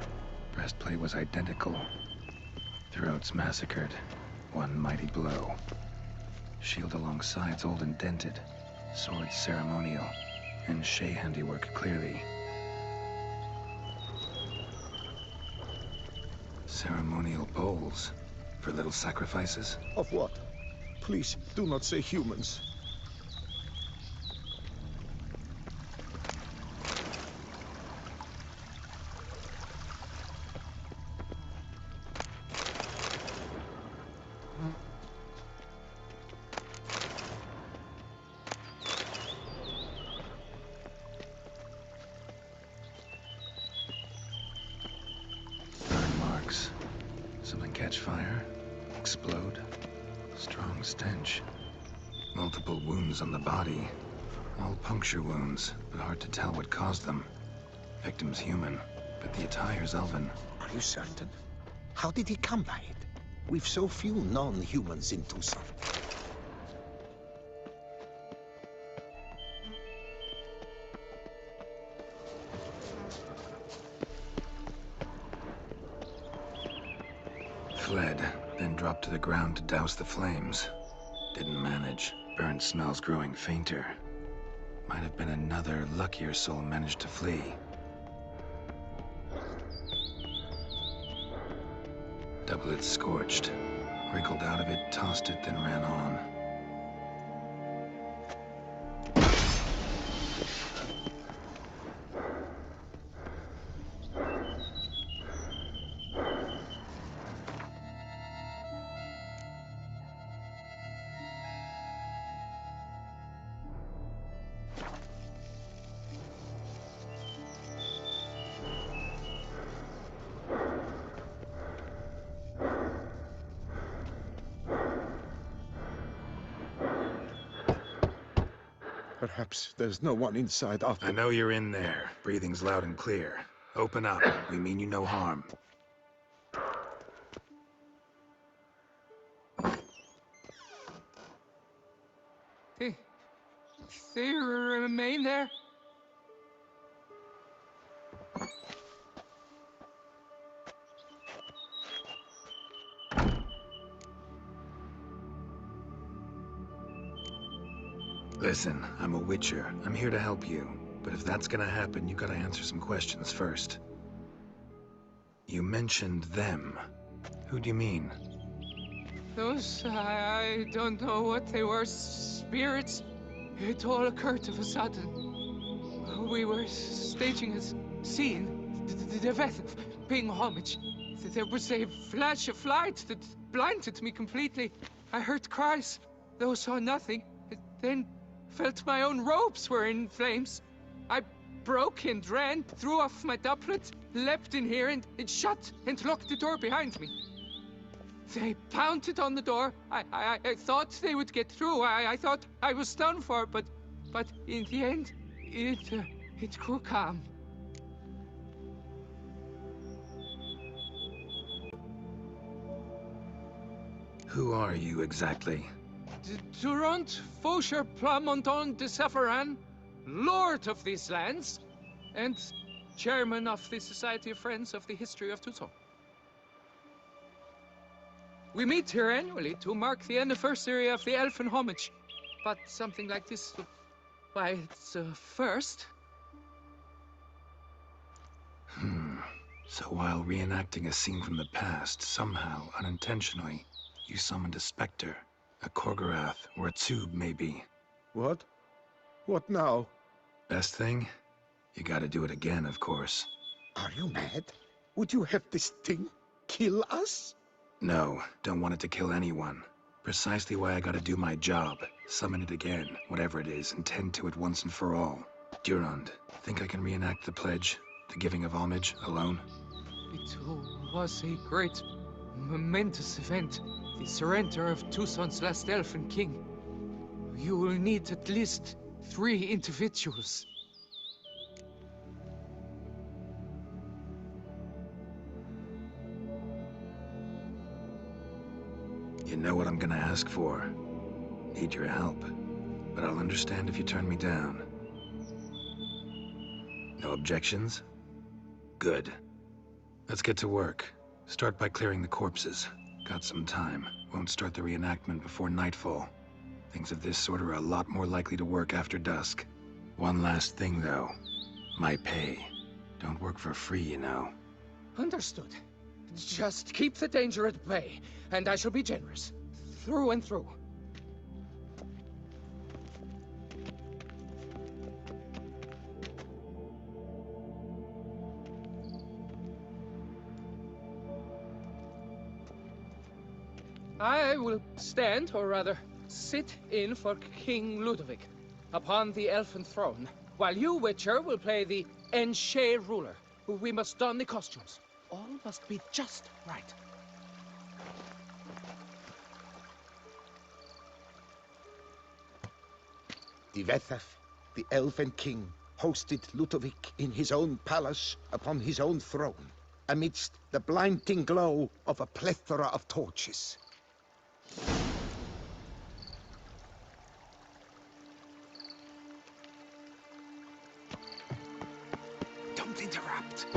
Breastplate was identical. Throats massacred. One mighty blow. Shield along sides old and dented. Sword ceremonial. And Shay handiwork clearly. Ceremonial bowls. For little sacrifices? Of what? Please, do not say humans. Something catch fire, explode, strong stench. Multiple wounds on the body. All puncture wounds, but hard to tell what caused them. Victim's human, but the attire's elven. Are you certain? How did he come by it? We've so few non-humans in Tucson. Fled, then dropped to the ground to douse the flames. Didn't manage. Burnt smells growing fainter. Might have been another luckier soul managed to flee. Doublet scorched. Wriggled out of it, tossed it, then ran on. Perhaps there's no one inside after... I know you're in there. Breathing's loud and clear. Open up. We mean you no harm. They remain there? Listen, I'm a witcher. I'm here to help you. But if that's gonna happen, you gotta answer some questions first. You mentioned them. Who do you mean? Those, I don't know what they were. Spirits. It all occurred of a sudden. We were staging a scene. The death of paying homage. There was a flash of light that blinded me completely. I heard cries, though saw nothing. Then felt my own robes were in flames. I broke and ran, threw off my doublet, leapt in here and shut and locked the door behind me. They pounded on the door. I thought they would get through. I thought I was done for, but in the end, it grew calm. Who are you exactly? Durant Faucher Plamondon de Savarin, Lord of these lands, and Chairman of the Society of Friends of the History of Tucson. We meet here annually to mark the anniversary of the Elfin Homage, but something like this, why, it's a first. So while reenacting a scene from the past, somehow, unintentionally, you summoned a specter. A Korgorath, or a tube, maybe. What? What now? Best thing? You gotta do it again, of course. Are you mad? Would you have this thing kill us? No, don't want it to kill anyone. Precisely why I gotta do my job. Summon it again, whatever it is, and tend to it once and for all. Durand, think I can reenact the pledge? The giving of homage, alone? It was a great, momentous event. The surrender of Tucson's last elfin king. You will need at least 3 individuals. You know what I'm gonna ask for. Need your help. But I'll understand if you turn me down. No objections? Good. Let's get to work. Start by clearing the corpses. Got some time. Won't start the reenactment before nightfall. Things of this sort are a lot more likely to work after dusk. One last thing, though. My pay. Don't work for free, you know. Understood. Just keep the danger at bay, and I shall be generous. Through and through. I will stand, or rather, sit in for King Ludovic, upon the elfin throne, while you, Witcher, will play the Enche ruler. We must don the costumes. All must be just right. Die Wethaf the Elven King hosted Ludovic in his own palace upon his own throne, amidst the blinding glow of a plethora of torches. Don't interrupt.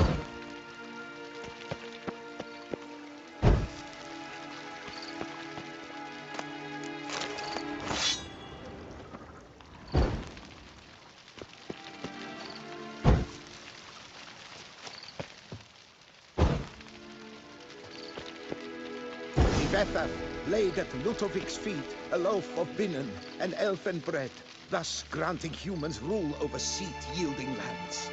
Vetha laid at Ludovic's feet a loaf of binnen and elfin bread, thus granting humans rule over seed-yielding lands.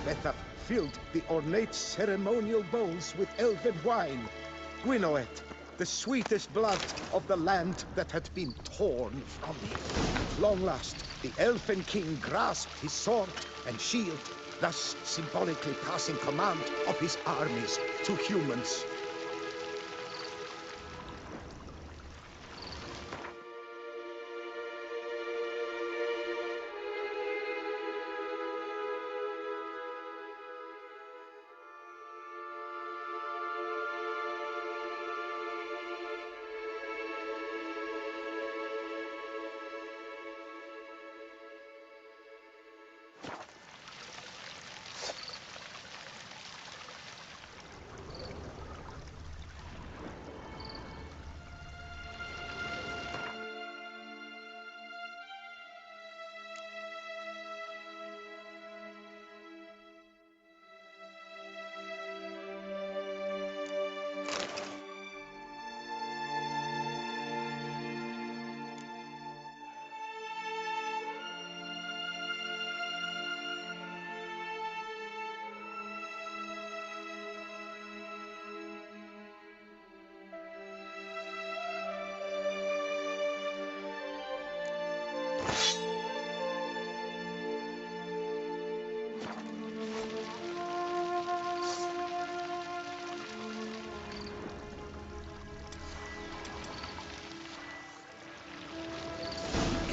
Vetha filled the ornate ceremonial bowls with elven wine. Gwinoet, the sweetest blood of the land that had been torn from him. At long last, the Elfin King grasped his sword and shield, thus symbolically passing command of his armies to humans.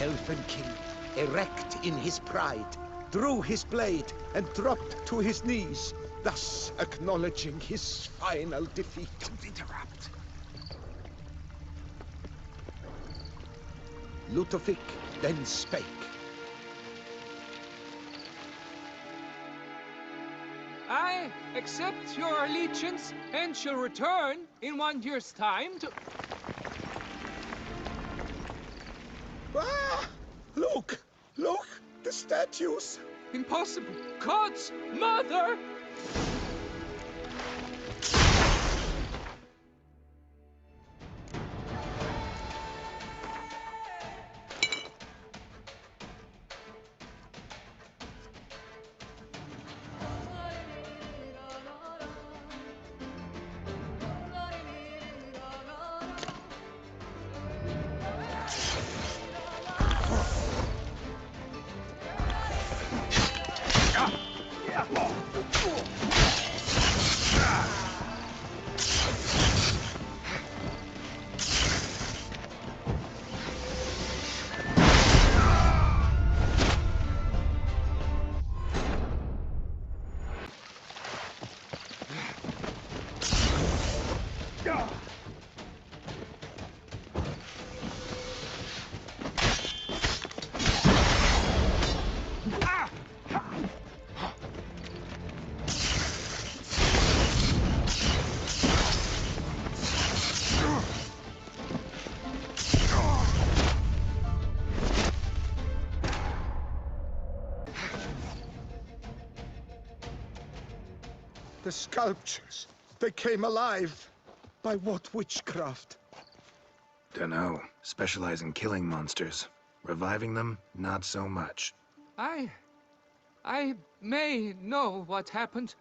Elfin King, erect in his pride, drew his blade and dropped to his knees, thus acknowledging his final defeat. Don't interrupt. Ludovic then spake. I accept your allegiance and shall return in 1 year's time to... Ah! Look! Look! The statues! Impossible! God's mother! The sculptures, they came alive. By what witchcraft? Dunno. Specialize in killing monsters. Reviving them, not so much. I may know what happened.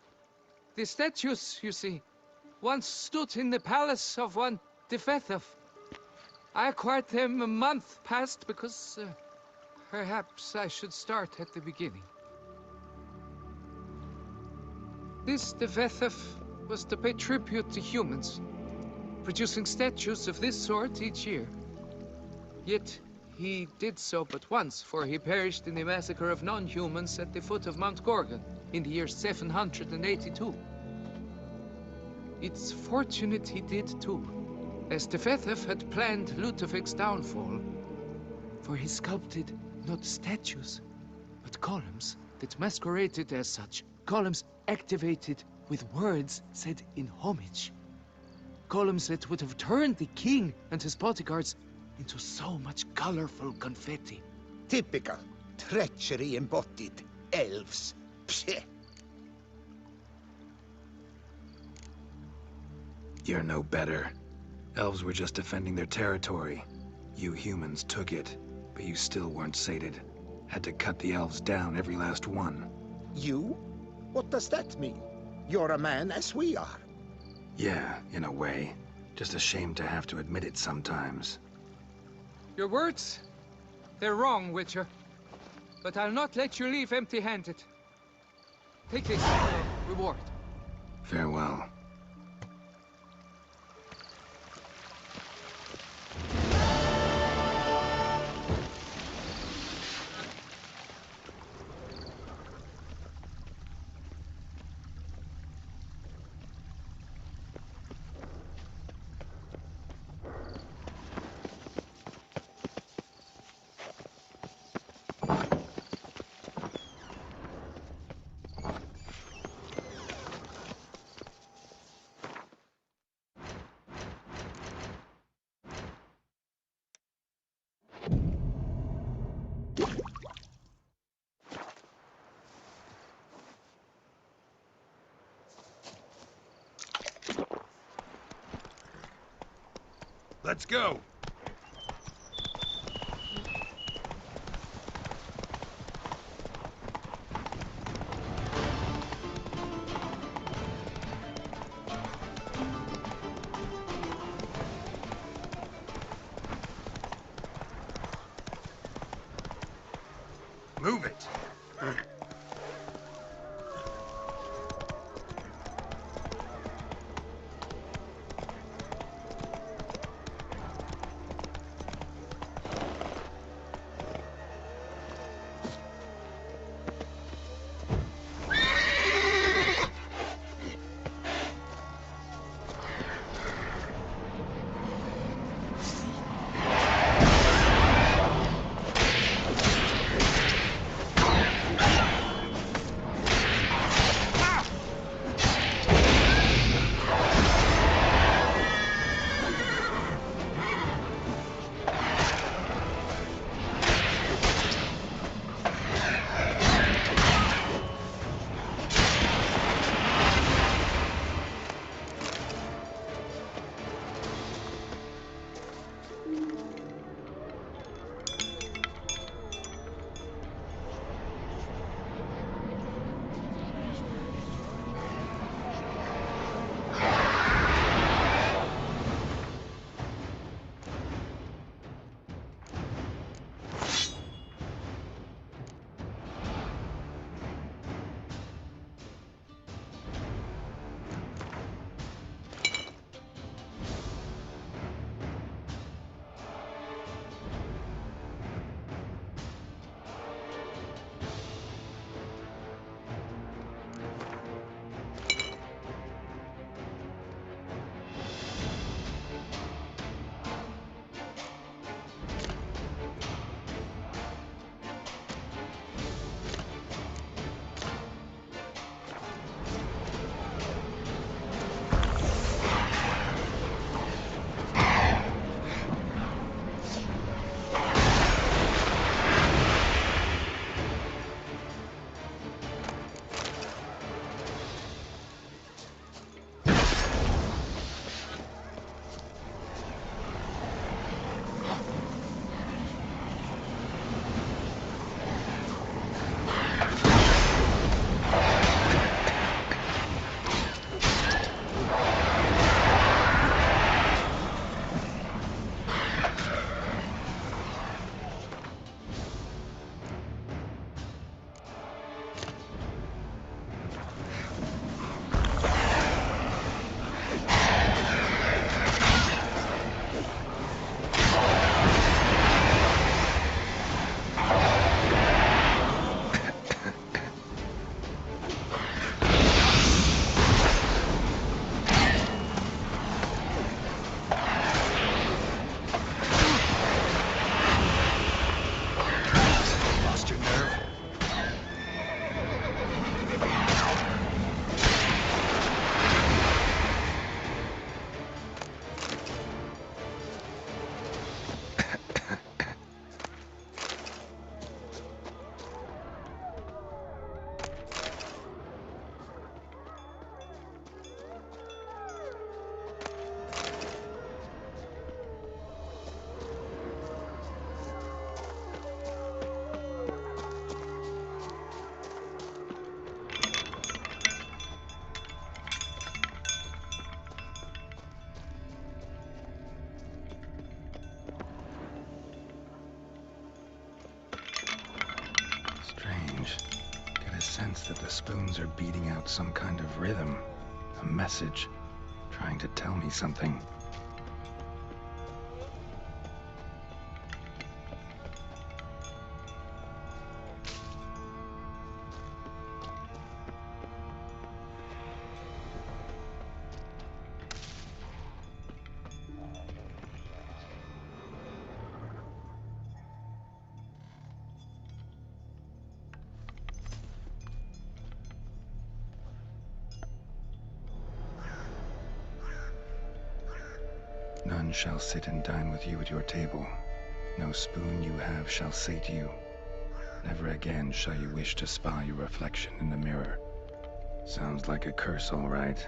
The statues, you see, once stood in the palace of one Defethov. I acquired them a month past because perhaps I should start at the beginning. This Defethov was to pay tribute to humans, producing statues of this sort each year. Yet, he did so but once, for he perished in the massacre of non-humans at the foot of Mount Gorgon in the year 782. It's fortunate he did too, as Tefethef had planned Ludovic's downfall, for he sculpted not statues, but columns that masqueraded as such. Columns activated with words said in homage. Columns that would have turned the king and his bodyguards into so much colorful confetti. Typical. Treachery embodied. Elves. Psheh. You're no better. Elves were just defending their territory. You humans took it, but you still weren't sated. Had to cut the elves down, every last one. You? What does that mean? You're a man as we are. Yeah, in a way. Just ashamed to have to admit it sometimes. Your words? They're wrong, Witcher. But I'll not let you leave empty-handed. Take this for your reward. Farewell. Let's go. Move it. strange. Get a sense that the spoons are beating out some kind of rhythm, a message, trying to tell me something. None shall sit and dine with you at your table. No spoon you have shall sate you. Never again shall you wish to spy your reflection in the mirror. Sounds like a curse, all right.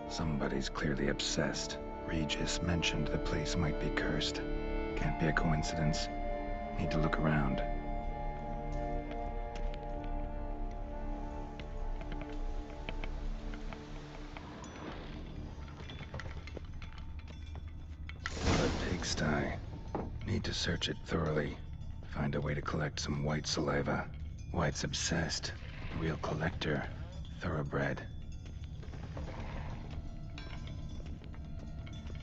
Somebody's clearly obsessed. Regis mentioned the place might be cursed. Can't be a coincidence. Need to look around. A pigsty. Need to search it thoroughly. Find a way to collect some white saliva. White's obsessed. Real collector. Thoroughbred.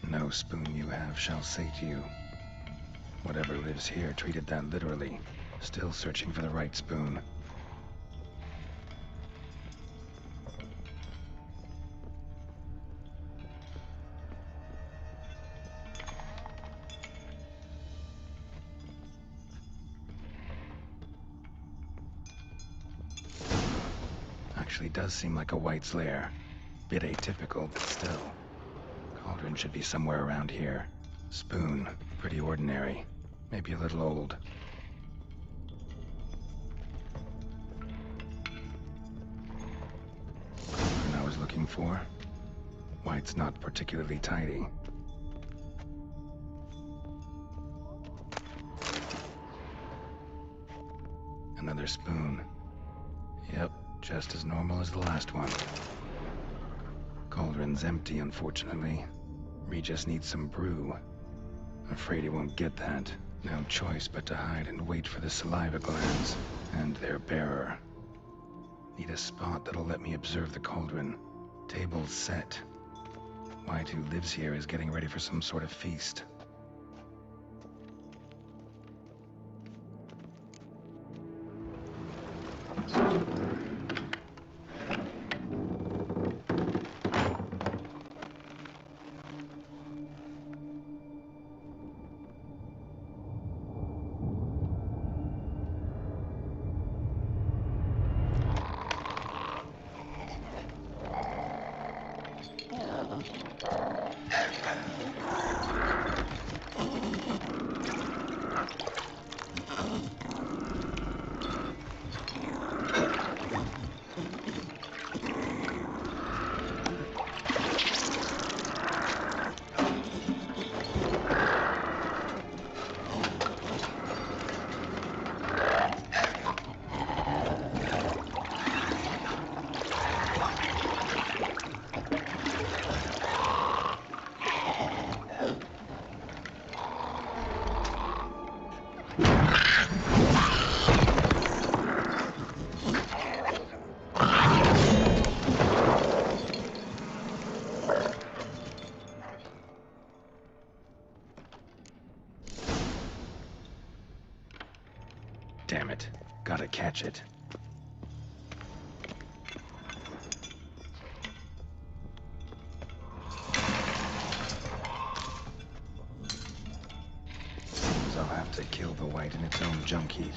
No spoon you have shall sate you. Whatever lives here treated that literally. Still searching for the right spoon. Actually does seem like a white's lair. Bit atypical, but still. Cauldron should be somewhere around here. Spoon, pretty ordinary. Maybe a little old. Cauldron I was looking for. White's not particularly tidy. Another spoon. Yep, just as normal as the last one. Cauldron's empty, unfortunately. Regis needs some brew. Afraid he won't get that. No choice but to hide and wait for the saliva glands and their bearer. Need a spot that'll let me observe the cauldron. Table's set. White who lives here is getting ready for some sort of feast. Damn it. Gotta catch it. Seems I'll have to kill the white in its own junk heap.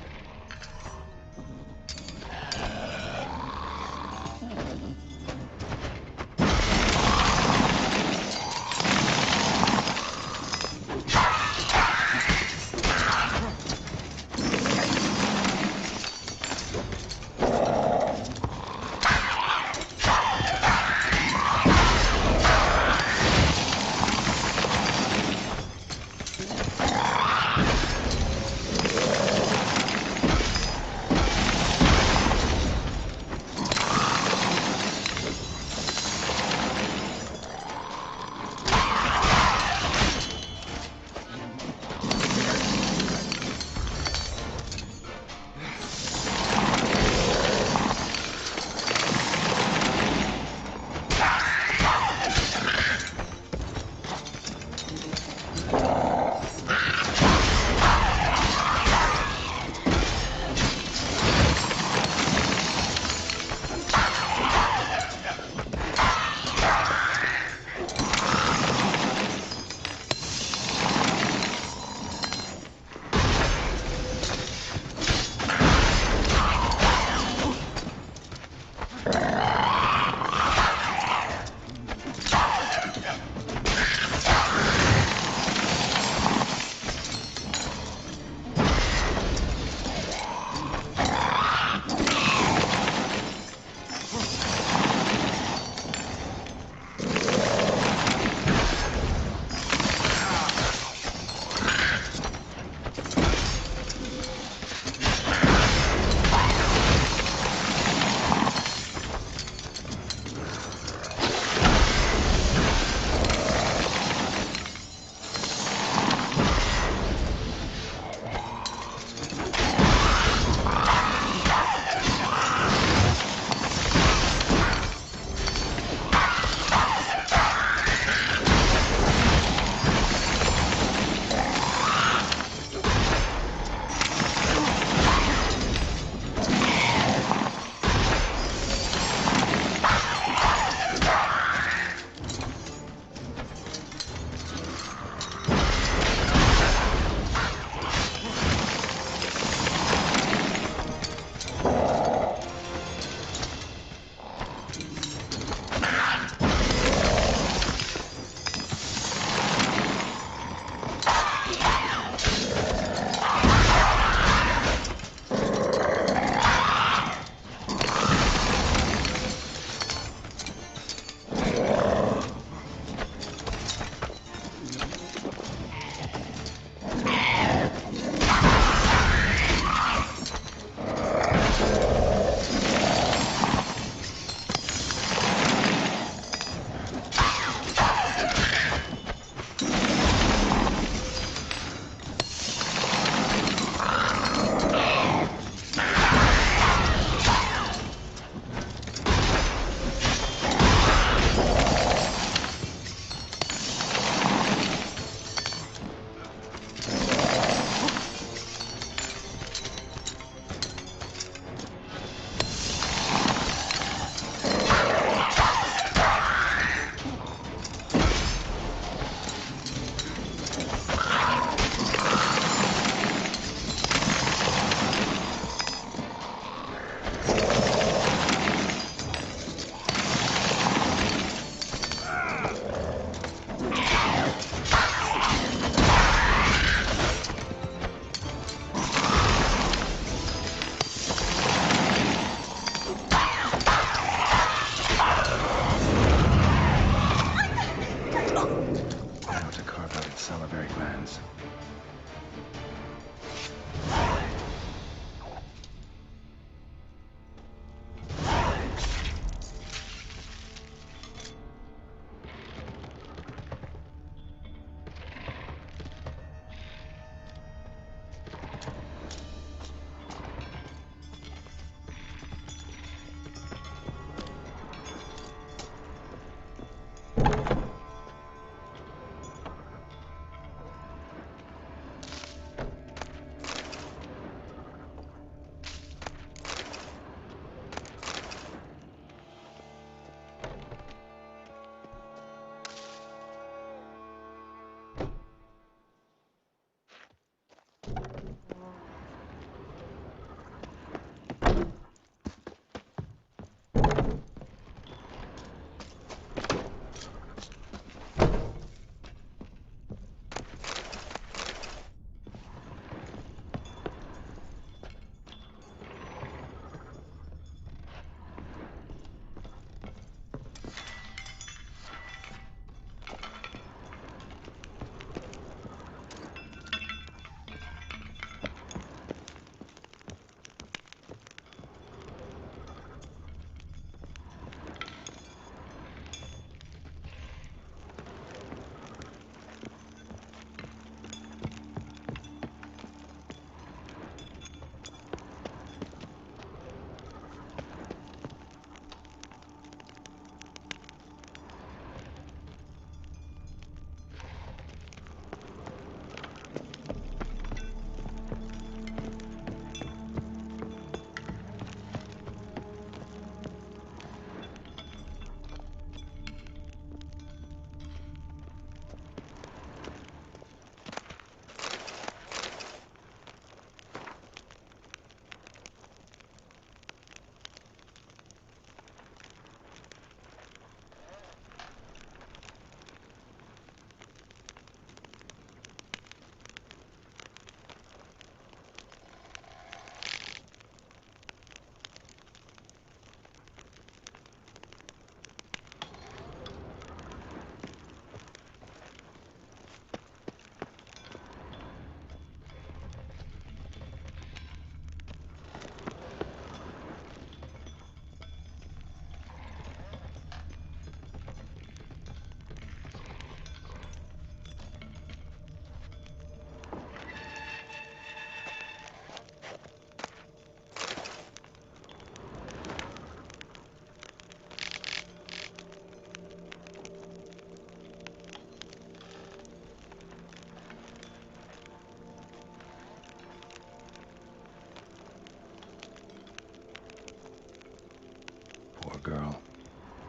girl.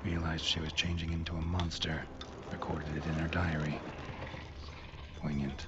Realized she was changing into a monster. Recorded it in her diary. Poignant.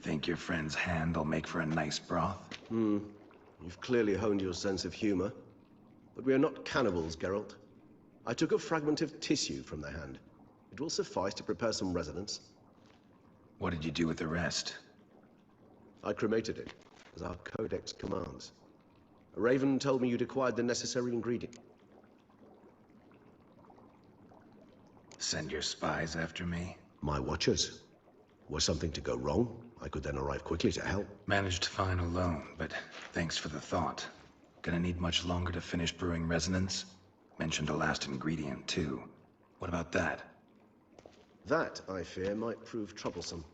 Think your friend's hand will make for a nice broth? You've clearly honed your sense of humor. But we are not cannibals, Geralt. I took a fragment of tissue from their hand. It will suffice to prepare some resonance. What did you do with the rest? I cremated it, as our codex commands. A raven told me you'd acquired the necessary ingredient. Send your spies after me? My watchers. Were something to go wrong, I could then arrive quickly to help. Managed fine alone, but thanks for the thought. Gonna need much longer to finish brewing resonance? Mentioned a last ingredient, too. What about that? That, I fear, might prove troublesome.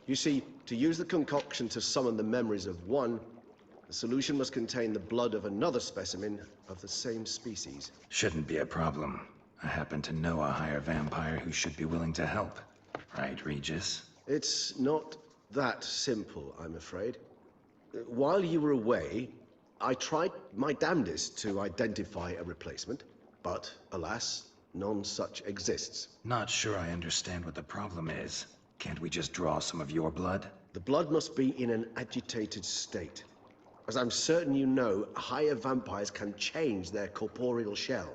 You see, to use the concoction to summon the memories of one, the solution must contain the blood of another specimen of the same species. Shouldn't be a problem. I happen to know a higher vampire who should be willing to help. Right, Regis? It's not that simple, I'm afraid. While you were away, I tried my damnedest to identify a replacement, but alas, none such exists. Not sure I understand what the problem is. Can't we just draw some of your blood? The blood must be in an agitated state. As I'm certain you know, higher vampires can change their corporeal shell.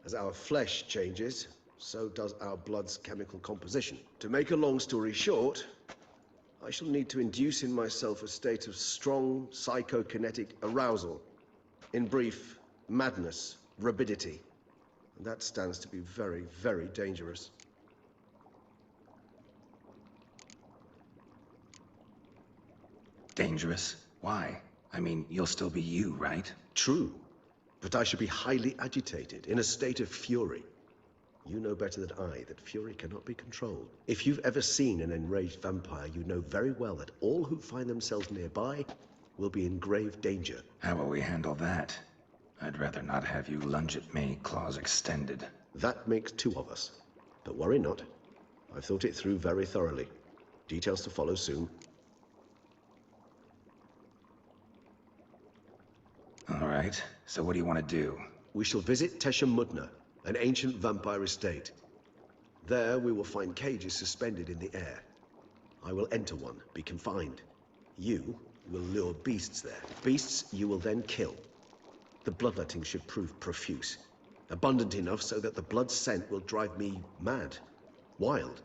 As our flesh changes, so does our blood's chemical composition. To make a long story short, I shall need to induce in myself a state of strong psychokinetic arousal. In brief, madness, rabidity. And that stands to be very, very dangerous. Dangerous? Why? I mean, you'll still be you, right? True. But I should be highly agitated, in a state of fury. You know better than I that fury cannot be controlled. If you've ever seen an enraged vampire, you know very well that all who find themselves nearby will be in grave danger. How will we handle that? I'd rather not have you lunge at me, claws extended. That makes two of us. But worry not. I've thought it through very thoroughly. Details to follow soon. All right, so what do you want to do? We shall visit Teshem Mutna, an ancient vampire estate. There we will find cages suspended in the air. I will enter one, be confined. You will lure beasts there. Beasts you will then kill. The bloodletting should prove profuse. Abundant enough so that the blood scent will drive me mad. Wild.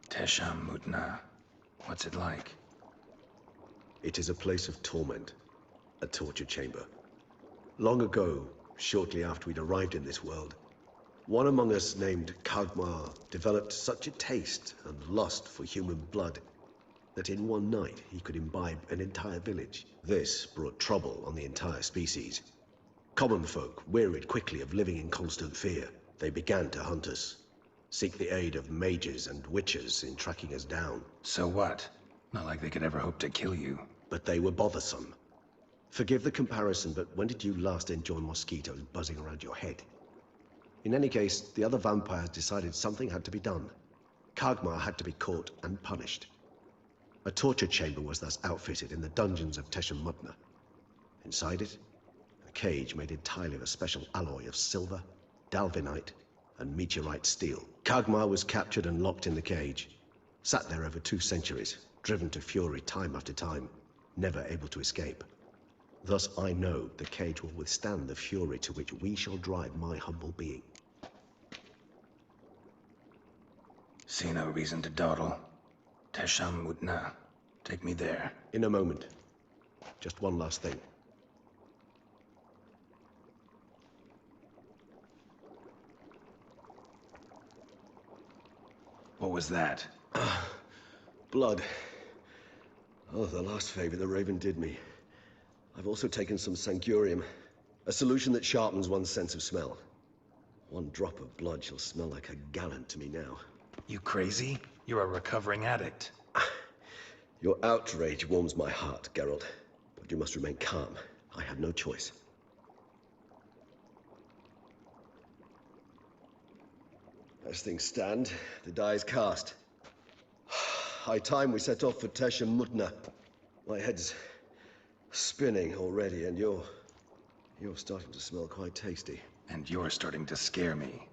Teshem Mutna. What's it like? It is a place of torment. A torture chamber. Long ago, shortly after we'd arrived in this world, one among us named Kagmar developed such a taste and lust for human blood that in one night he could imbibe an entire village. This brought trouble on the entire species. Common folk wearied quickly of living in constant fear. They began to hunt us, seek the aid of mages and witches in tracking us down. So what? Not like they could ever hope to kill you. But they were bothersome. Forgive the comparison, but when did you last enjoy mosquitoes buzzing around your head? In any case, the other vampires decided something had to be done. Kagmar had to be caught and punished. A torture chamber was thus outfitted in the dungeons of Teshem Mutna. Inside it, a cage made entirely of a special alloy of silver, dalvinite, and meteorite steel. Kagmar was captured and locked in the cage. Sat there over 2 centuries, driven to fury time after time, never able to escape. Thus I know the cage will withstand the fury to which we shall drive my humble being. See no reason to dawdle. Teshem Mutna. Take me there. In a moment. Just one last thing. What was that? Blood. Oh, the last favor the Raven did me. I've also taken some Sancurium, a solution that sharpens one's sense of smell. 1 drop of blood shall smell like a gallon to me now. You crazy? You're a recovering addict. Your outrage warms my heart, Geralt. But you must remain calm. I have no choice. As things stand, the die is cast. High time we set off for Teshem Mutna. My head's spinning already, and you're starting to smell quite tasty. And you're starting to scare me.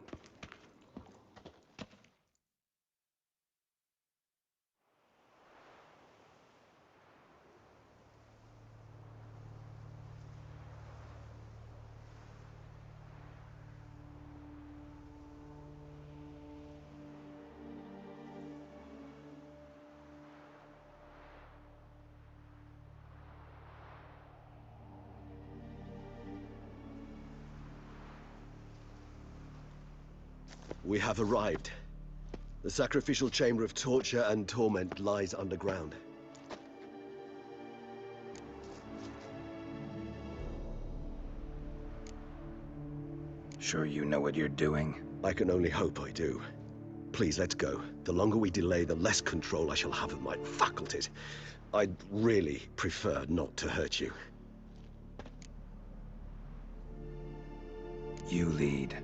We have arrived. The sacrificial chamber of torture and torment lies underground. Sure you know what you're doing? I can only hope I do. Please, let's go. The longer we delay, the less control I shall have of my faculties. I'd really prefer not to hurt you. You lead.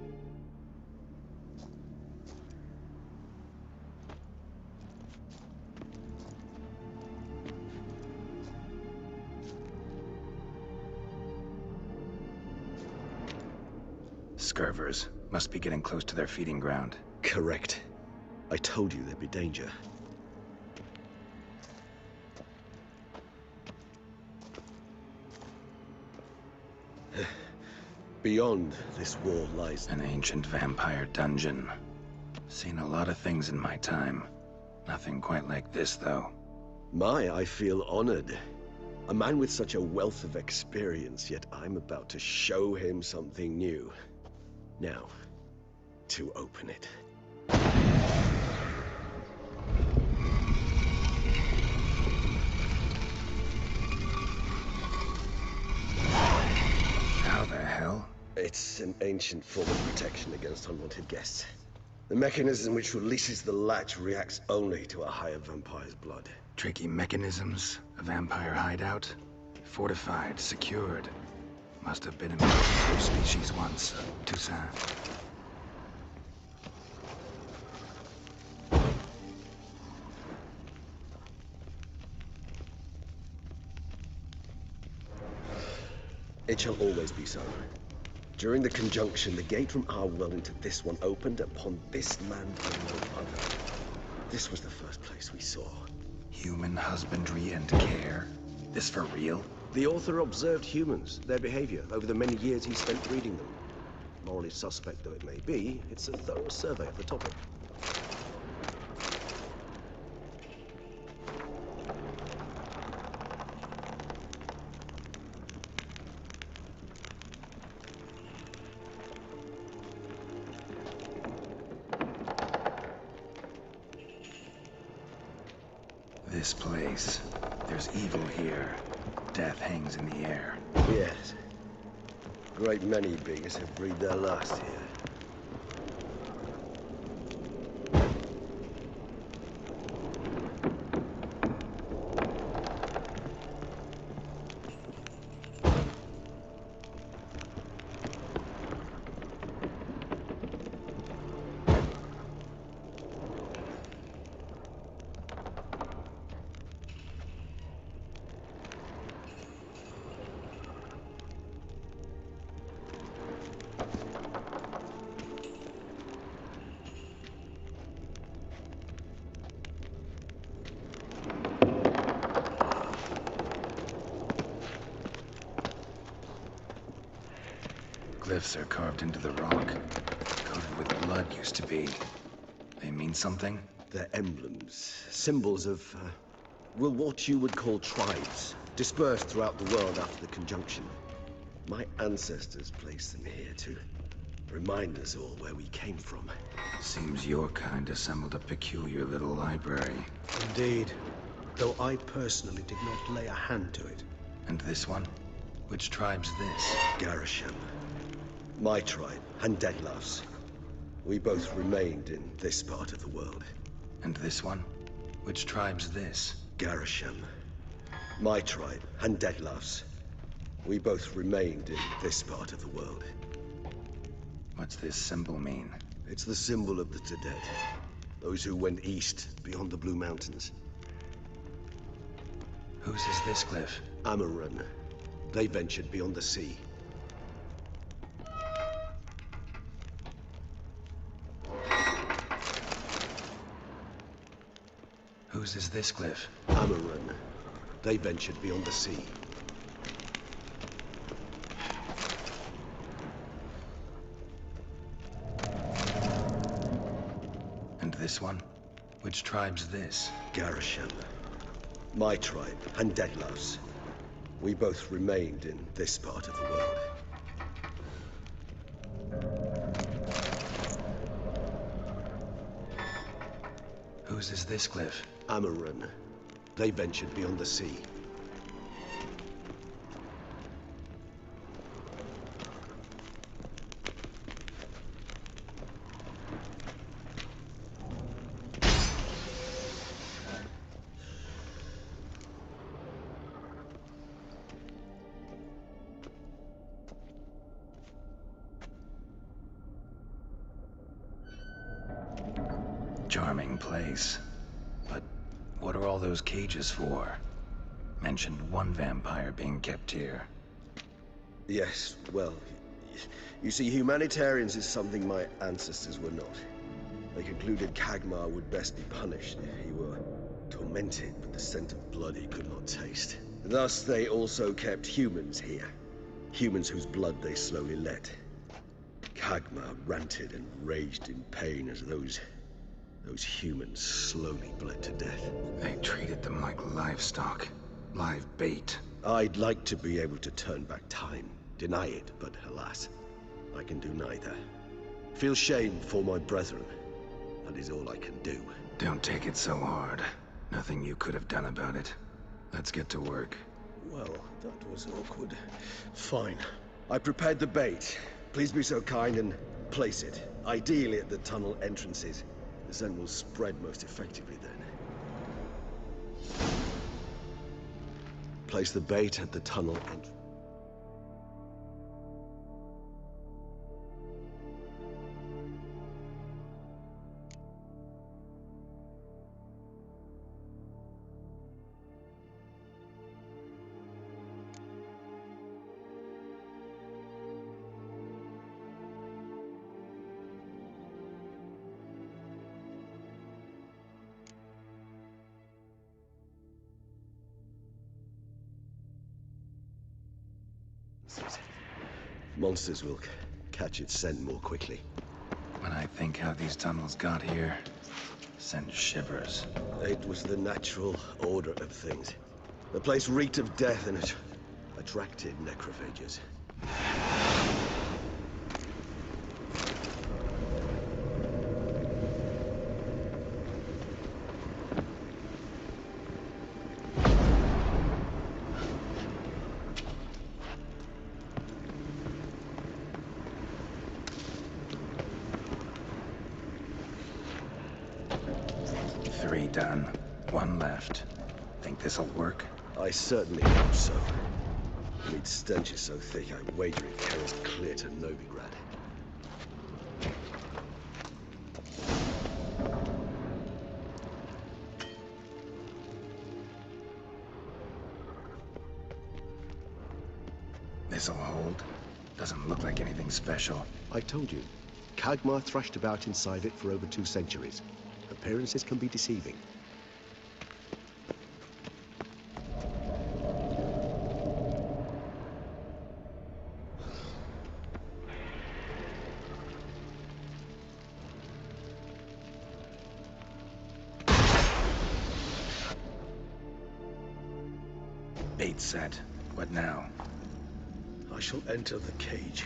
Scurvers must be getting close to their feeding ground. Correct. I told you there'd be danger. Beyond this wall lies an ancient vampire dungeon. Seen a lot of things in my time. Nothing quite like this, though. I feel honored. A man with such a wealth of experience, yet I'm about to show him something new. Now, to open it. It's an ancient form of protection against unwanted guests. The mechanism which releases the latch reacts only to a higher vampire's blood. Tricky mechanisms, a vampire hideout, fortified, secured. Must have been a military species once, Toussaint. It shall always be so. During the conjunction, the gate from our world into this one opened upon this land and no other. This was the first place we saw. Human husbandry and care? This for real? The author observed humans, their behavior, over the many years he spent breeding them. Morally suspect though it may be, it's a thorough survey of the topic. This place. There's evil here. Death hangs in the air. Yes. Great many beings have breathed their last here. Glyphs are carved into the rock. Coated with blood used to be. They mean something? They're emblems, symbols of, well, what you would call tribes, dispersed throughout the world after the conjunction. My ancestors placed them here to remind us all where we came from. Seems your kind assembled a peculiar little library. Indeed, though I personally did not lay a hand to it. And this one? Which tribe's this? Garisham. My tribe, and Deadlough's. We both remained in this part of the world. And this one? Which tribe's this? Garisham. My tribe, and Deadlough's. We both remained in this part of the world. What's this symbol mean? It's the symbol of the Tedet. Those who went east, beyond the Blue Mountains. Whose is this glyph? Amarun. They ventured beyond the sea. Whose is this glyph? Amarun. They ventured beyond the sea. And this one? Which tribe's this? Garisham. My tribe, and Deadlough's. We both remained in this part of the world. Whose is this glyph? Amarun. They ventured beyond the sea. Charming place. But what are all those cages for? Mentioned one vampire being kept here. Yes, well, you see, humanitarians is something my ancestors were not. They concluded Kagmar would best be punished if he were tormented with the scent of blood he could not taste. Thus, they also kept humans here. Humans whose blood they slowly let. Kagmar ranted and raged in pain as those humans slowly bled to death. They treated them like livestock. Live bait. I'd like to be able to turn back time. Deny it, but alas, I can do neither. Feel shame for my brethren. That is all I can do. Don't take it so hard. Nothing you could have done about it. Let's get to work. Well, that was awkward. Fine. I prepared the bait. Please be so kind and place it, ideally at the tunnel entrances. The scent will spread most effectively then. Place the bait at the tunnel entrance. Monsters will catch its scent more quickly. When I think how these tunnels got here, send shivers. It was the natural order of things. The place reeked of death and it attracted necrophages. Three done. One left. Think this'll work? I certainly hope so. The meat stench is so thick, I wager it carries clear to Novigrad. This'll hold. Doesn't look like anything special. I told you. Kagmar thrashed about inside it for over 2 centuries. Appearances can be deceiving. Bait set. What now? I shall enter the cage.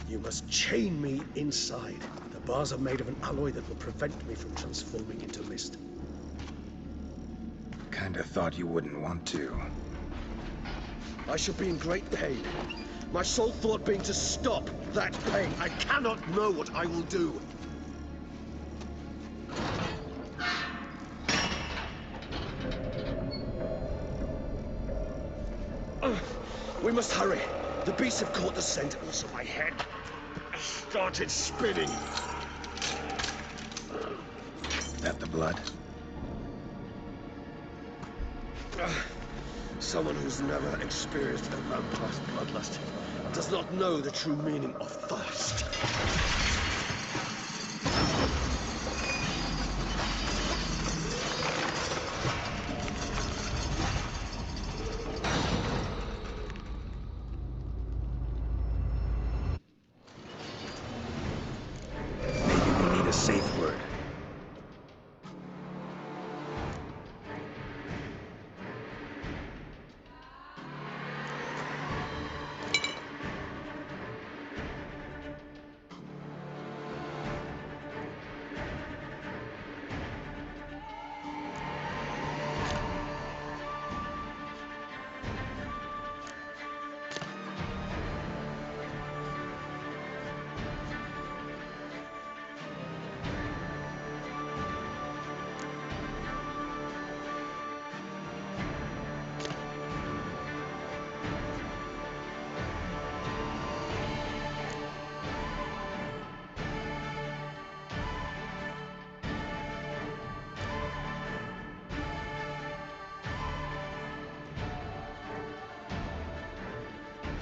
You must chain me inside. The bars are made of an alloy that will prevent me from transforming into mist. Kinda thought you wouldn't want to. I shall be in great pain. My sole thought being to stop that pain. I cannot know what I will do. We must hurry. The beasts have caught the scent, also my head started spinning. That the blood? Someone who's never experienced a vampire's bloodlust does not know the true meaning of thirst. Maybe we need a safe word.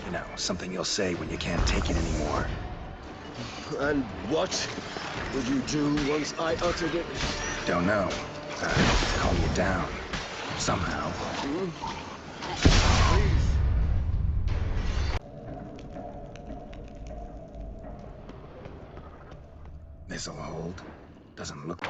You know, something you'll say when you can't take it anymore. And what would you do once I uttered it? Don't know. Calm you down. Somehow. This'll hold. Doesn't look...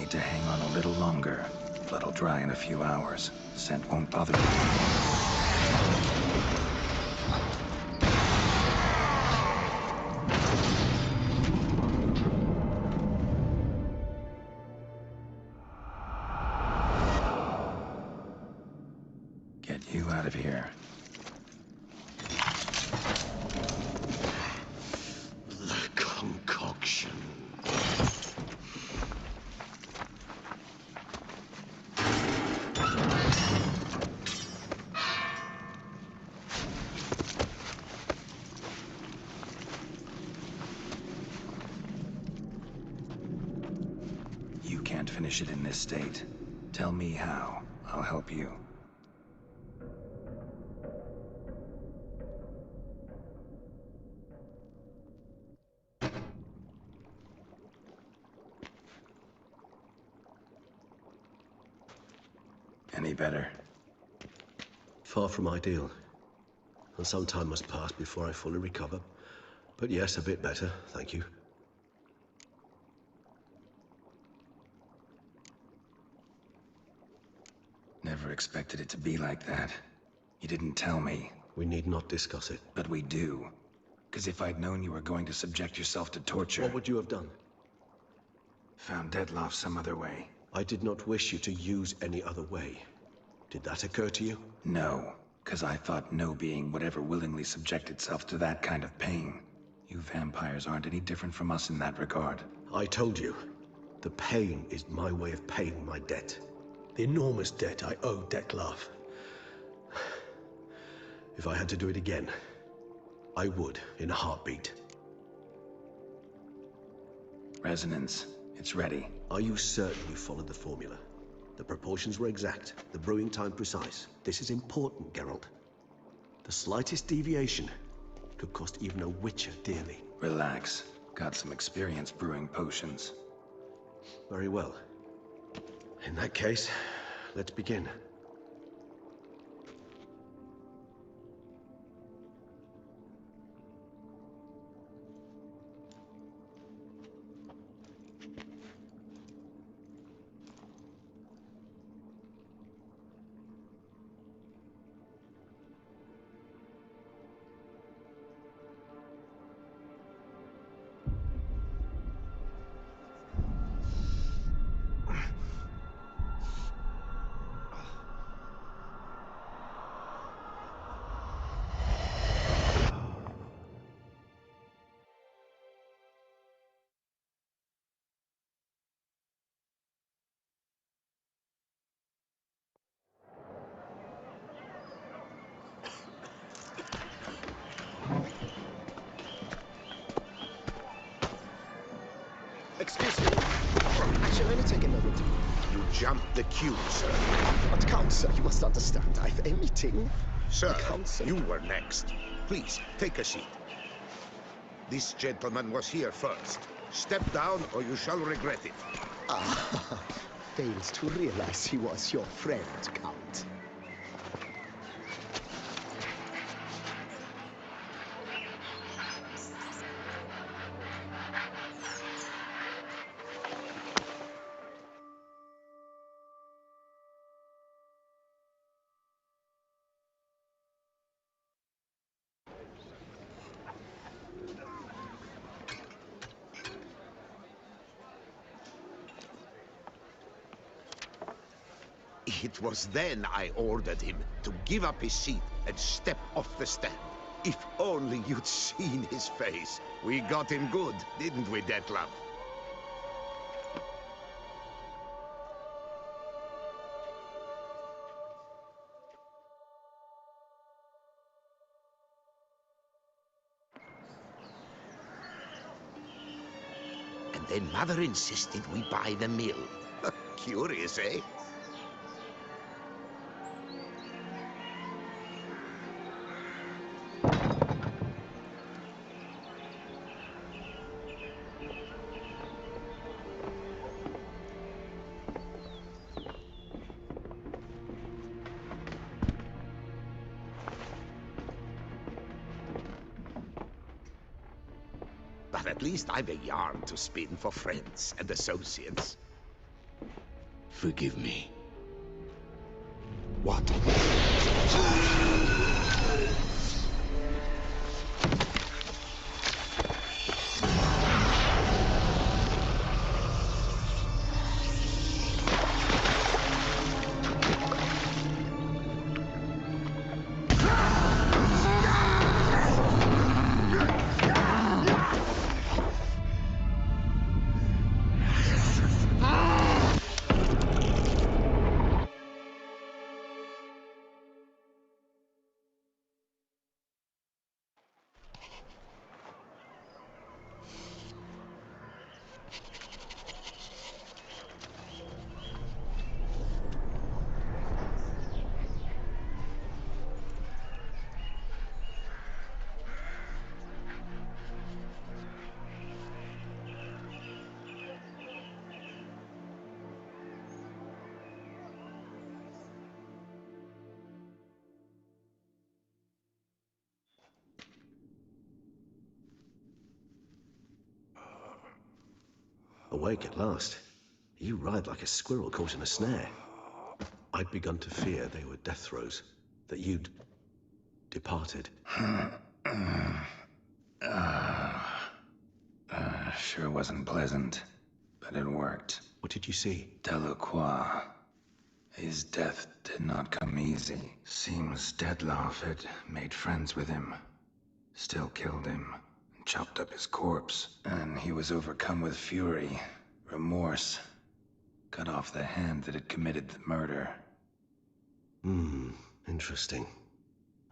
need to hang on a little longer. Blood'll dry in a few hours. Scent won't bother you. Get you out of here. The concoction. You can't finish it in this state. Tell me how. I'll help you. Any better? Far from ideal. And some time must pass before I fully recover. But yes, a bit better, thank you. Never expected it to be like that. You didn't tell me. We need not discuss it. But we do. Because if I'd known you were going to subject yourself to torture... What would you have done? Found Dettlaff some other way. I did not wish you to use any other way. Did that occur to you? No, because I thought no being would ever willingly subject itself to that kind of pain. You vampires aren't any different from us in that regard. I told you, the pain is my way of paying my debt. The enormous debt I owe Dettlaff. If I had to do it again, I would in a heartbeat. Resonance, it's ready. Are you certain you followed the formula? The proportions were exact, the brewing time precise. This is important, Geralt. The slightest deviation could cost even a witcher dearly. Relax. Got some experience brewing potions. Very well. In that case, let's begin. Excuse me. I shall only take a moment. You jumped the queue, sir. But Count, sir, you must understand. I've a meeting. Sir, Count, you were next. Please, take a seat. This gentleman was here first. Step down or you shall regret it. Ah, fails to realize he was your friend, Count. It was then I ordered him to give up his seat and step off the stand. If only you'd seen his face. We got him good, didn't we, Dettlaff? And then Mother insisted we buy the mill. Curious, eh? But at least I've a yarn to spin for friends and associates. Forgive me. What? Awake at last. You ride like a squirrel caught in a snare. I'd begun to fear they were death throes, that you'd departed. Sure wasn't pleasant, but it worked. What did you see? Delacroix. His death did not come easy. Seems Dettlaff had made friends with him. Still killed him. Chopped up his corpse, and he was overcome with fury, remorse. Cut off the hand that had committed the murder. Interesting.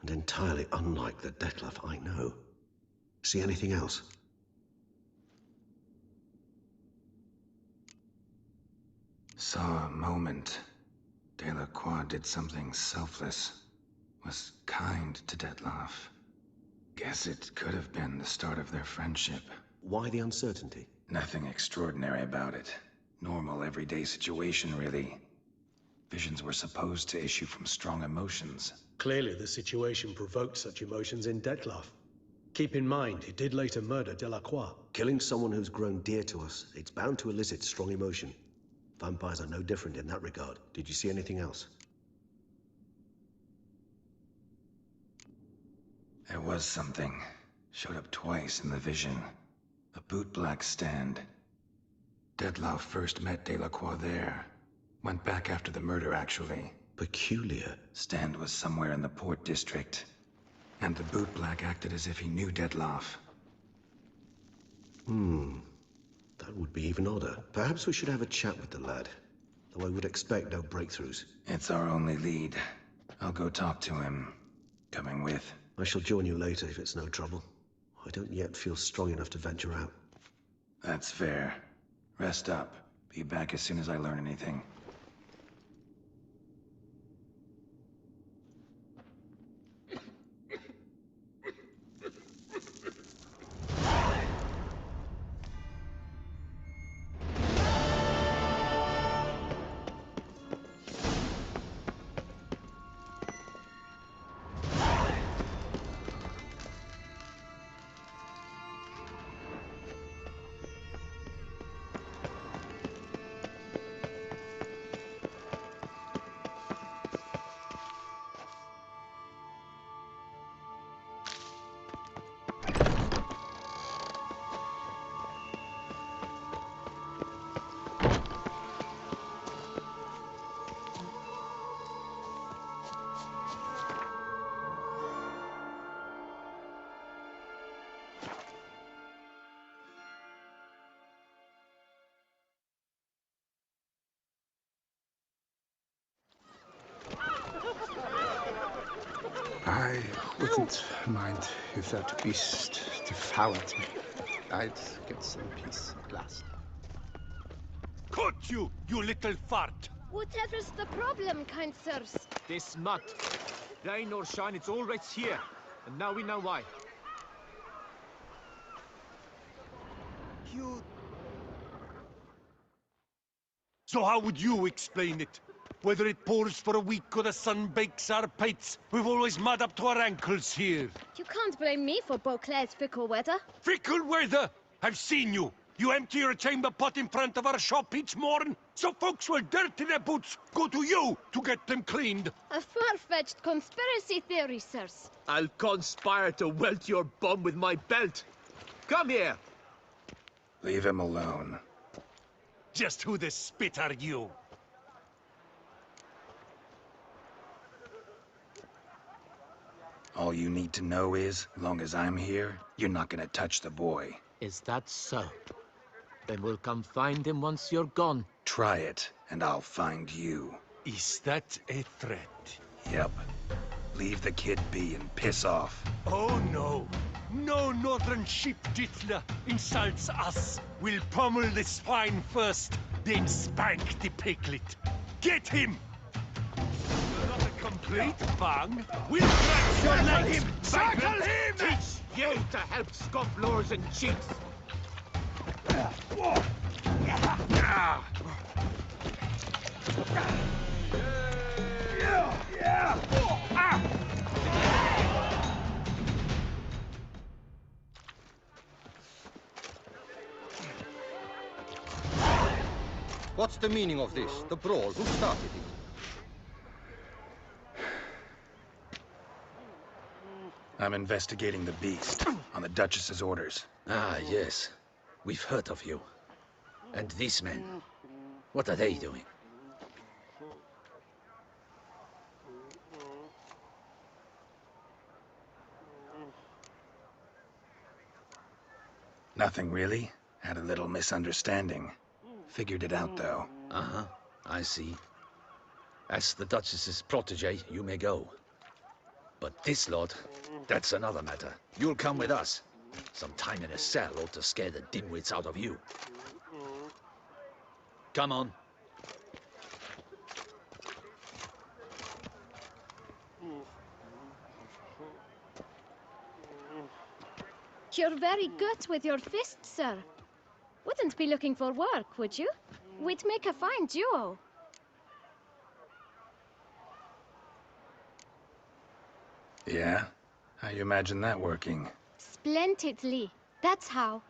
And entirely unlike the Dettlaff I know. See anything else? Saw a moment. Delacroix did something selfless. Was kind to Dettlaff. Guess it could have been the start of their friendship. Why the uncertainty? Nothing extraordinary about it. Normal, everyday situation, really. Visions were supposed to issue from strong emotions. Clearly the situation provoked such emotions in Dettlaff. Keep in mind, he did later murder Delacroix. Killing someone who's grown dear to us, it's bound to elicit strong emotion. Vampires are no different in that regard. Did you see anything else? There was something. Showed up twice in the vision. A bootblack stand. Dettlaff first met Delacroix there. Went back after the murder, actually. Peculiar. Stand was somewhere in the port district. And the bootblack acted as if he knew Dettlaff. That would be even odder. Perhaps we should have a chat with the lad. Though I would expect no breakthroughs. It's our only lead. I'll go talk to him. Coming with? I shall join you later if it's no trouble. I don't yet feel strong enough to venture out. That's fair. Rest up. Be back as soon as I learn anything. I wouldn't mind if that beast devoured me. I'd get some peace at last. Caught you, you little fart! Whatever's the problem, kind sirs? This nut. Rain or shine, it's all right here. And now we know why. You... So how would you explain it? Whether it pours for a week or the sun bakes our pates, we've always mud up to our ankles here. You can't blame me for Beauclair's fickle weather. Fickle weather? I've seen you. You empty your chamber pot in front of our shop each morn, so folks will dirty their boots, go to you to get them cleaned. A far-fetched conspiracy theory, sirs. I'll conspire to welt your bum with my belt. Come here. Leave him alone. Just who the spit are you? All you need to know is, long as I'm here, you're not gonna touch the boy. Is that so? Then we'll come find him once you're gone. Try it, and I'll find you. Is that a threat? Yep. Leave the kid be and piss off. Oh no. No northern sheep titler insults us. We'll pummel the swine first, then spank the piglet. Get him! You're not a complete bung. We'll crack your legs! Circle him! Teach you to help scofflaws and cheats! What's the meaning of this? The brawl? Who started it? I'm investigating the beast, on the Duchess's orders. Ah, yes. We've heard of you. And these men, what are they doing? Nothing really. Had a little misunderstanding. Figured it out, though. Uh-huh, I see. As the Duchess's protege, you may go. But this lot, that's another matter. You'll come with us. Some time in a cell ought to scare the dimwits out of you. Come on. You're very good with your fists, sir. Wouldn't be looking for work, would you? We'd make a fine duo. Yeah? How you imagine that working? Splendidly. That's how.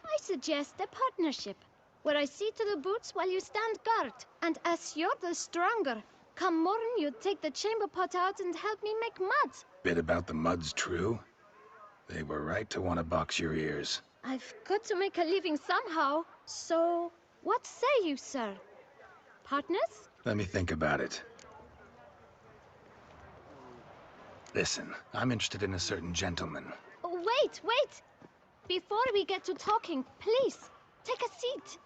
I suggest a partnership, where I see to the boots while you stand guard. And as you're the stronger, come morn you take the chamber pot out and help me make mud. Bit about the mud's true? They were right to want to box your ears. I've got to make a living somehow, so what say you, sir? Partners? Let me think about it. Listen, I'm interested in a certain gentleman. Oh, wait, wait! Before we get to talking, please, take a seat.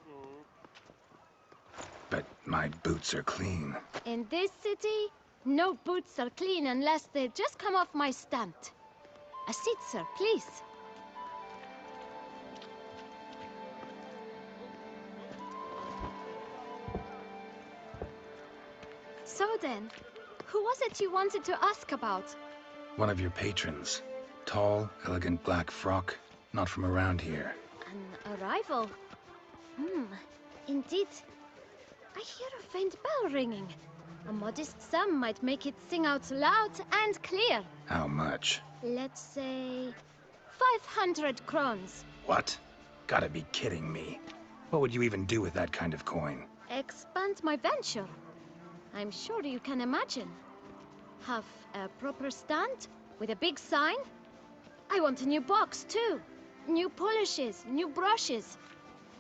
But my boots are clean. In this city, no boots are clean unless they just come off my stand. A seat, sir, please. So then, who was it you wanted to ask about? One of your patrons. Tall, elegant black frock. Not from around here. An arrival? Indeed. I hear a faint bell ringing. A modest sum might make it sing out loud and clear. How much? Let's say 500 crowns. What? Gotta be kidding me. What would you even do with that kind of coin? Expand my venture. I'm sure you can imagine. Have a proper stand with a big sign. I want a new box too. New polishes, new brushes.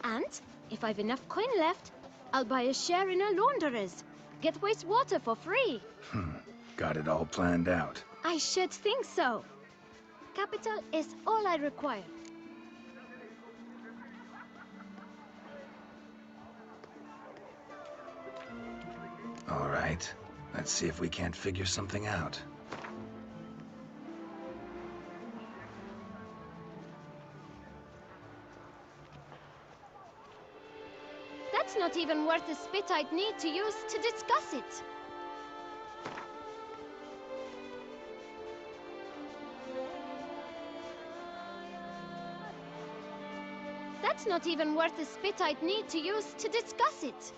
And if I've enough coin left, I'll buy a share in a launderer's. Get wastewater for free. Got it all planned out. I should think so. Capital is all I require. All right. Let's see if we can't figure something out. That's not even worth the spit I'd need to use to discuss it. That's not even worth the spit I'd need to use to discuss it.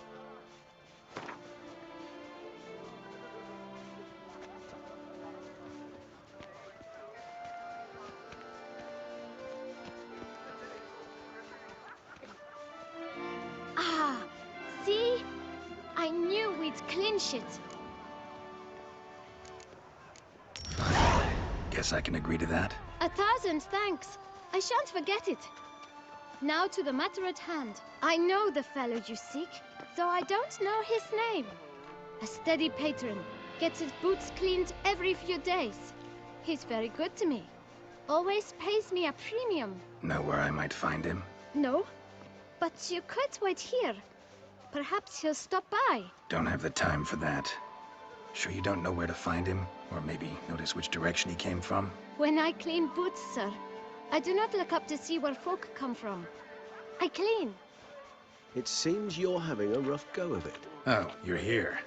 clean shit. Guess I can agree to that. 1,000 thanks. I shan't forget it. Now to the matter at hand. I know the fellow you seek, though I don't know his name. A steady patron, gets his boots cleaned every few days. He's very good to me. Always pays me a premium. Know where I might find him? No, but you could wait here. Perhaps he'll stop by. Don't have the time for that. Sure you don't know where to find him? Or maybe notice which direction he came from? When I clean boots, sir, I do not look up to see where folk come from. I clean. It seems you're having a rough go of it. Oh, you're here.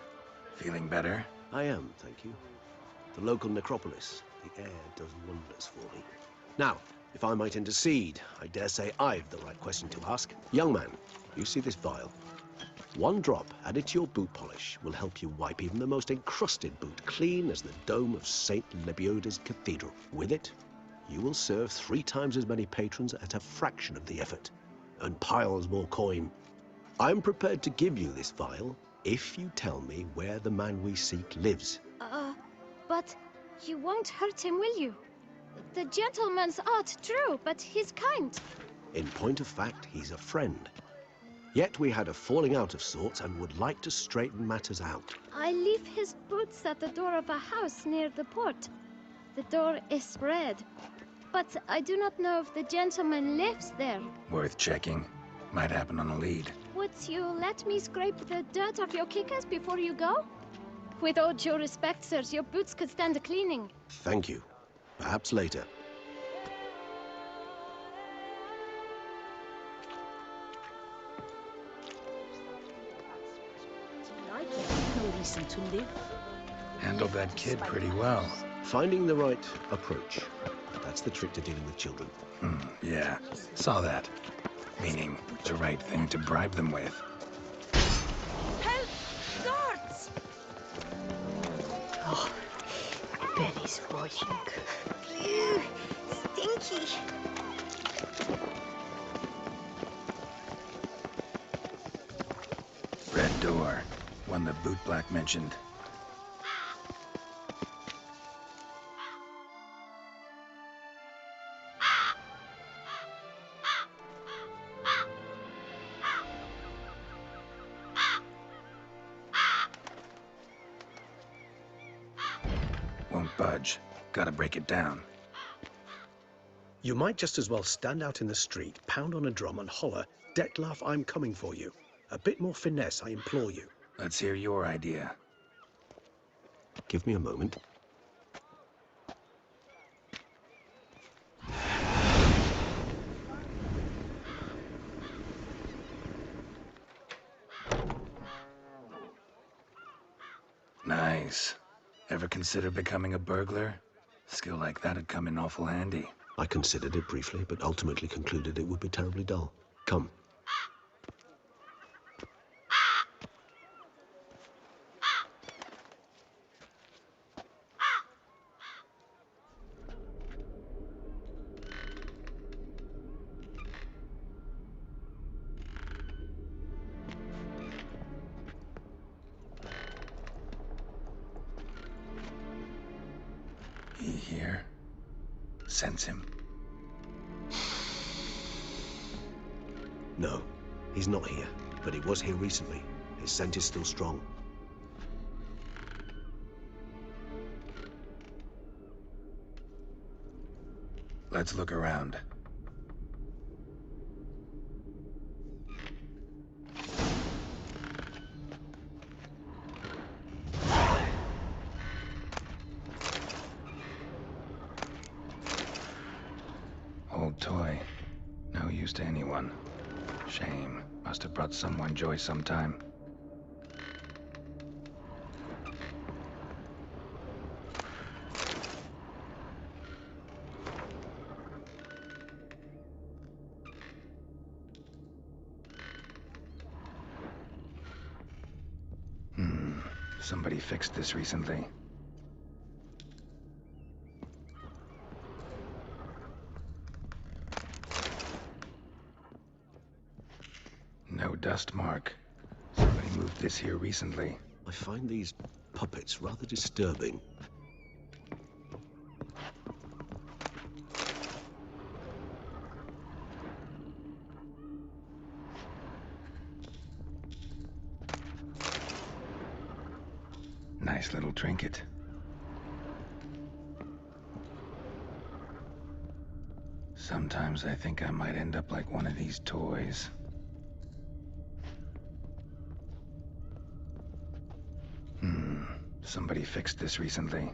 Feeling better? I am, thank you. The local necropolis. The air does wonders for me. Now, if I might intercede, I dare say I've the right question to ask. Young man, you see this vial? One drop added to your boot polish will help you wipe even the most encrusted boot clean as the dome of St. Lebioda's cathedral. With it, you will serve 3 times as many patrons at a fraction of the effort, and piles more coin. I'm prepared to give you this vial if you tell me where the man we seek lives. But you won't hurt him, will you? The gentleman's odd, true, but he's kind. In point of fact, he's a friend. Yet we had a falling out of sorts and would like to straighten matters out. I leave his boots at the door of a house near the port. The door is red, but I do not know if the gentleman lives there. Worth checking. Might happen on a lead. Would you let me scrape the dirt off your kickers before you go? With all due respect, sirs, your boots could stand a cleaning. Thank you. Perhaps later. No reason to live. Handled that kid pretty well. Finding the right approach. That's the trick to dealing with children. Yeah, saw that. Meaning, the right thing to bribe them with. Help! Guards! Oh, Benny's watching. Ew, stinky. Red door. One the bootblack mentioned. Won't budge. Gotta break it down. You might just as well stand out in the street, pound on a drum and holler, "Detlef, I'm coming for you." A bit more finesse, I implore you. Let's hear your idea. Give me a moment. Nice. Ever consider becoming a burglar? Skill like that'd come in awful handy. I considered it briefly, but ultimately concluded it would be terribly dull. Come. He here? Sense him? No, he's not here, but he was here recently. His scent is still strong. Let's look around. Old toy. No use to anyone. Shame. Must have brought someone joy sometime. Somebody fixed this recently. No dust mark. Somebody moved this here recently. I find these puppets rather disturbing. Nice little trinket. Sometimes I think I might end up like one of these toys. Somebody fixed this recently.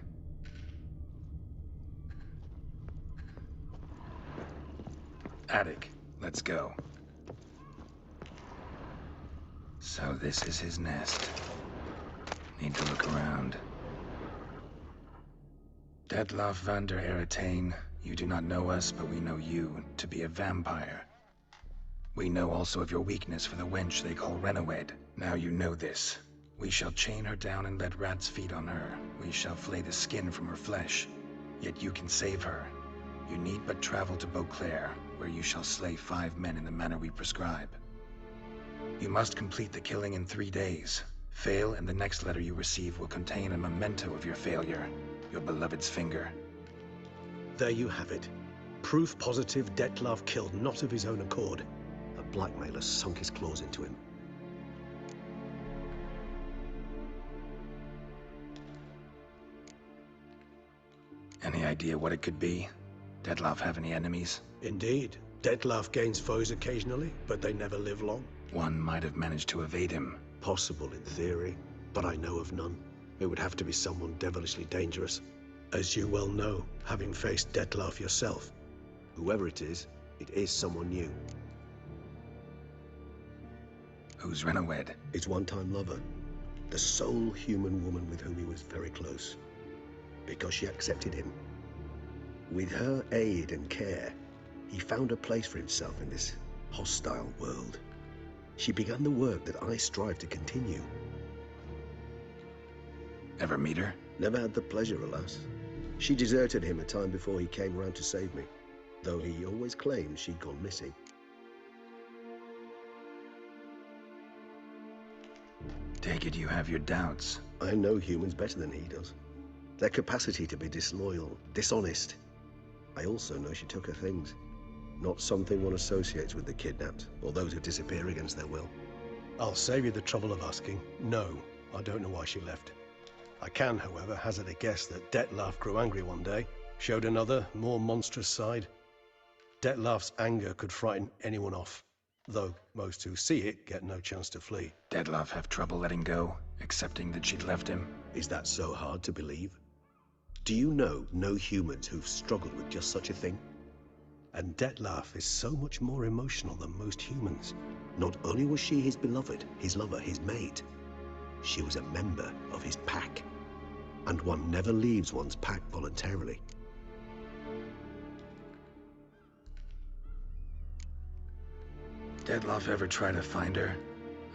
Attic, let's go. So this is his nest. Need to look around. Detlaff van der Eretain, you do not know us, but we know you to be a vampire. We know also of your weakness for the wench they call Renawed. Now you know this. We shall chain her down and let rats feed on her. We shall flay the skin from her flesh. Yet you can save her. You need but travel to Beauclair, where you shall slay 5 men in the manner we prescribe. You must complete the killing in 3 days. Fail, and the next letter you receive will contain a memento of your failure. Your beloved's finger. There you have it. Proof positive Detlaff killed not of his own accord. A blackmailer sunk his claws into him. Any idea what it could be? Detlaff have any enemies? Indeed. Detlaff gains foes occasionally, but they never live long. One might have managed to evade him. Possible in theory, but I know of none. It would have to be someone devilishly dangerous. As you well know, having faced Detlaff yourself. Whoever it is someone new. Who's Renawed? His one-time lover. The sole human woman with whom he was very close. Because she accepted him. With her aid and care, he found a place for himself in this hostile world. She began the work that I strive to continue. Ever meet her? Never had the pleasure, alas. She deserted him a time before he came round to save me, though he always claimed she'd gone missing. Take it you have your doubts. I know humans better than he does. Their capacity to be disloyal, dishonest. I also know she took her things. Not something one associates with the kidnapped, or those who disappear against their will. I'll save you the trouble of asking. No, I don't know why she left. I can, however, hazard a guess that Detlaff grew angry one day, showed another, more monstrous side. Detlaff's anger could frighten anyone off, though most who see it get no chance to flee. Detlaff have trouble letting go, accepting that she'd left him. Is that so hard to believe? Do you know no humans who've struggled with just such a thing? And Detlaff is so much more emotional than most humans. Not only was she his beloved, his lover, his mate, she was a member of his pack. And one never leaves one's pack voluntarily. Detlaff ever try to find her?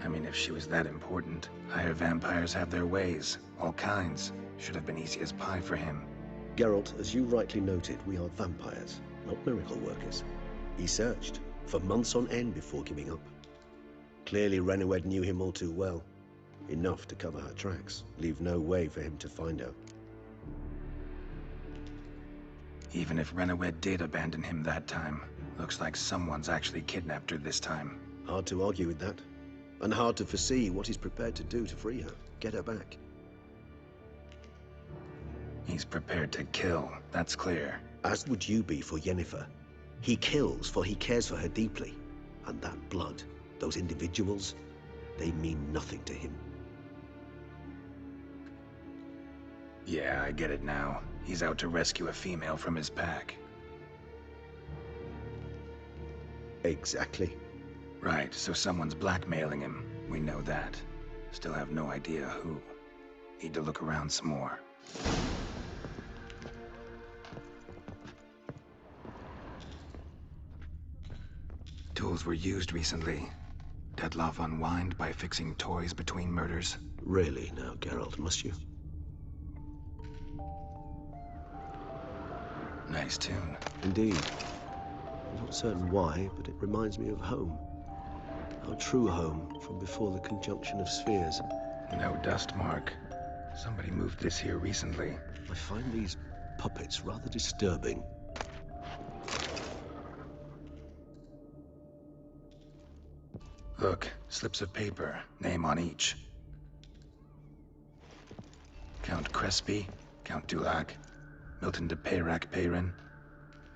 I mean, if she was that important. Higher vampires have their ways, all kinds. Should have been easy as pie for him. Geralt, as you rightly noted, we are vampires, not miracle workers. He searched for months on end before giving up. Clearly Renawed knew him all too well. Enough to cover her tracks, leave no way for him to find her. Even if Renawed did abandon him that time, looks like someone's actually kidnapped her this time. Hard to argue with that. And hard to foresee what he's prepared to do to free her, get her back. He's prepared to kill, that's clear. As would you be for Yennefer. He kills for he cares for her deeply. And that blood, those individuals, they mean nothing to him. Yeah, I get it now. He's out to rescue a female from his pack. Exactly. Right, so someone's blackmailing him. We know that. Still have no idea who. Need to look around some more. Tools were used recently. Detlaff unwind by fixing toys between murders. Really now, Geralt, must you? Nice tune. Indeed. I'm not certain why, but it reminds me of home. Our true home from before the conjunction of spheres. No dust mark. Somebody moved this here recently. I find these puppets rather disturbing. Look, slips of paper, name on each. Count Crespi, Count Dulac, Milton de Peyrac-Peyrin,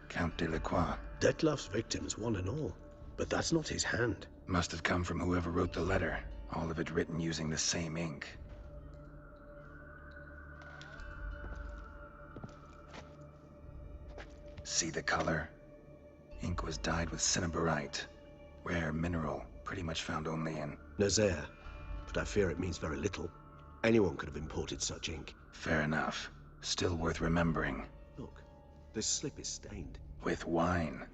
Count Delacroix. Detlef's victims, one and all. But that's not his hand. Must have come from whoever wrote the letter. All of it written using the same ink. See the color? Ink was dyed with cinnabarite. Rare mineral, pretty much found only in Nazaire. But I fear it means very little. Anyone could have imported such ink. Fair enough. Still worth remembering. Look, this slip is stained. With wine.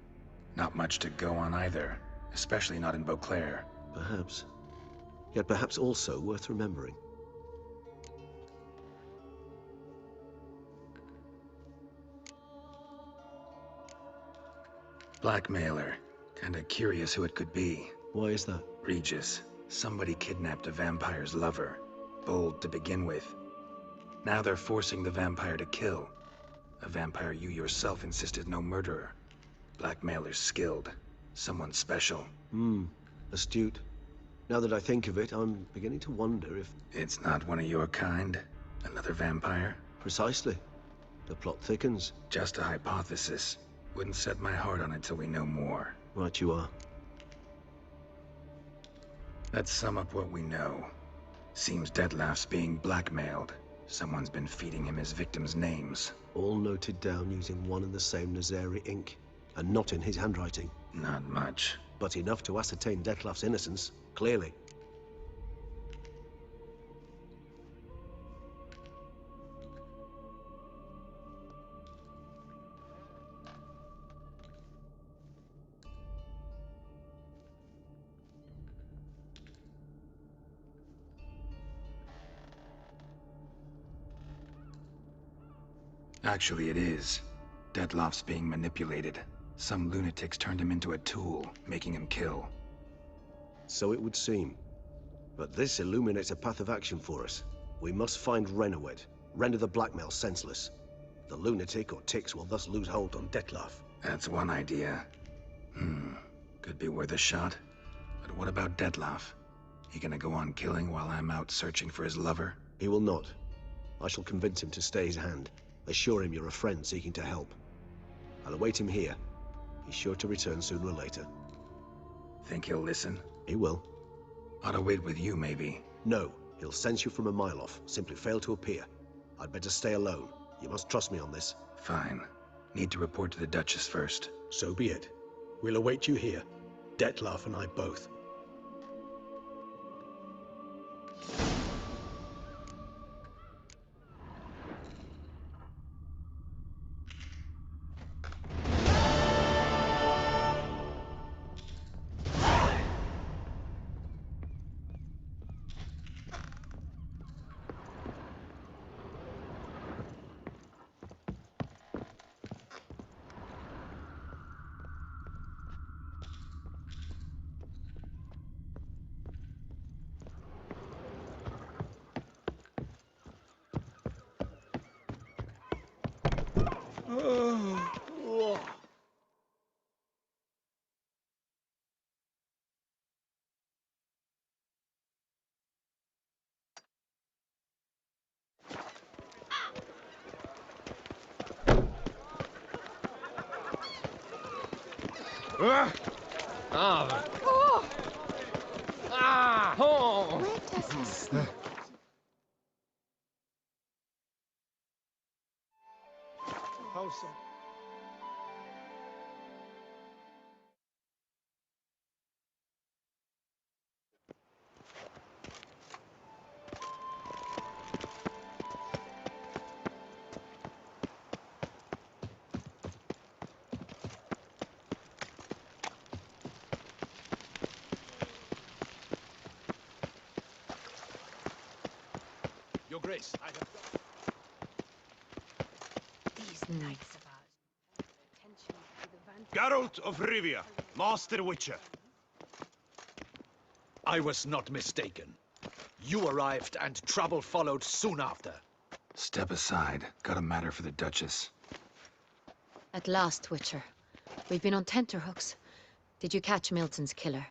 Not much to go on either. Especially not in Beauclair. Perhaps. Yet perhaps also worth remembering. Blackmailer. Kinda curious who it could be. Why is that? Regis. Somebody kidnapped a vampire's lover. Bold to begin with. Now they're forcing the vampire to kill. A vampire you yourself insisted no murderer. Blackmailer's skilled. Someone special. Astute. Now that I think of it, I'm beginning to wonder if... It's not one of your kind? Another vampire? Precisely. The plot thickens. Just a hypothesis. Wouldn't set my heart on it till we know more. Right you are. Let's sum up what we know. Seems Detlef's being blackmailed. Someone's been feeding him his victims' names. All noted down using one and the same Nazari ink. And not in his handwriting. Not much. But enough to ascertain Detlef's innocence, clearly. Actually, it is. Detlef's being manipulated. Some lunatics turned him into a tool, making him kill. So it would seem. But this illuminates a path of action for us. We must find Renowed, render the blackmail senseless. The lunatic or ticks will thus lose hold on Detlef. That's one idea. Could be worth a shot. But what about Detlef? He gonna go on killing while I'm out searching for his lover? He will not. I shall convince him to stay his hand. Assure him you're a friend seeking to help. I'll await him here. He's sure to return sooner or later. Think he'll listen? He will. Ought to wait with you, maybe. No, he'll sense you from a mile off. Simply fail to appear. I'd better stay alone. You must trust me on this. Fine. Need to report to the Duchess first. So be it. We'll await you here. Detlef and I both. Where does this... Your Grace, I have... These knights of ours. Geralt of Rivia, Master Witcher. I was not mistaken. You arrived, and trouble followed soon after. Step aside. Got a matter for the Duchess. At last, Witcher. We've been on tenterhooks. Did you catch Milton's killer?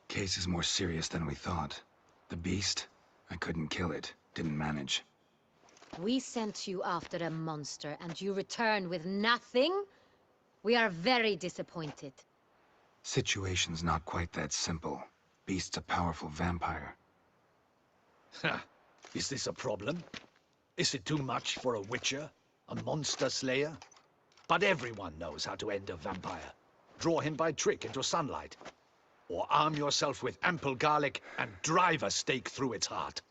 Case is more serious than we thought. The beast? I couldn't kill it. Didn't manage. We sent you after a monster, and you return with nothing? We are very disappointed. Situation's not quite that simple. Beast's a powerful vampire. Ha! Is this a problem? Is it too much for a witcher? A monster slayer? But everyone knows how to end a vampire. Draw him by trick into sunlight. Or arm yourself with ample garlic and drive a stake through its heart.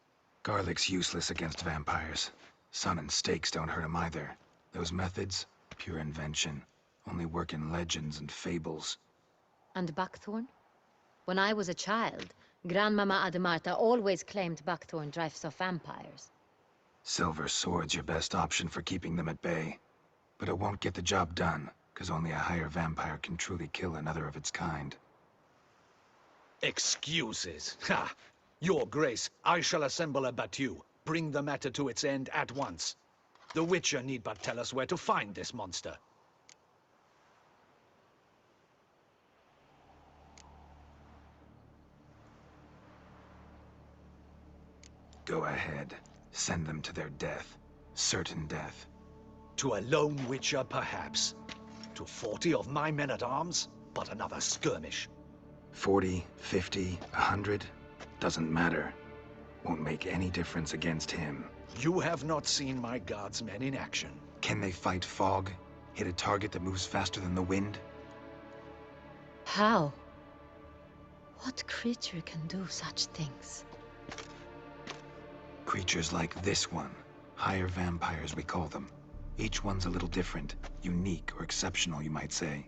Garlic's useless against vampires. Sun and stakes don't hurt him either. Those methods, pure invention. Only work in legends and fables. And buckthorn? When I was a child, Grandmama Ademarta always claimed buckthorn drives off vampires. Silver sword's your best option for keeping them at bay. But it won't get the job done, because only a higher vampire can truly kill another of its kind. Excuses. Ha! Your Grace, I shall assemble a battue. Bring the matter to its end at once. The Witcher need but tell us where to find this monster. Go ahead. Send them to their death. Certain death. To a lone Witcher, perhaps. To 40 of my men-at-arms, but another skirmish. 40, 50, 100, doesn't matter. Won't make any difference against him. You have not seen my guardsmen in action. Can they fight fog? Hit a target that moves faster than the wind? How? What creature can do such things? Creatures like this one. Higher vampires, we call them. Each one's a little different. Unique or exceptional, you might say.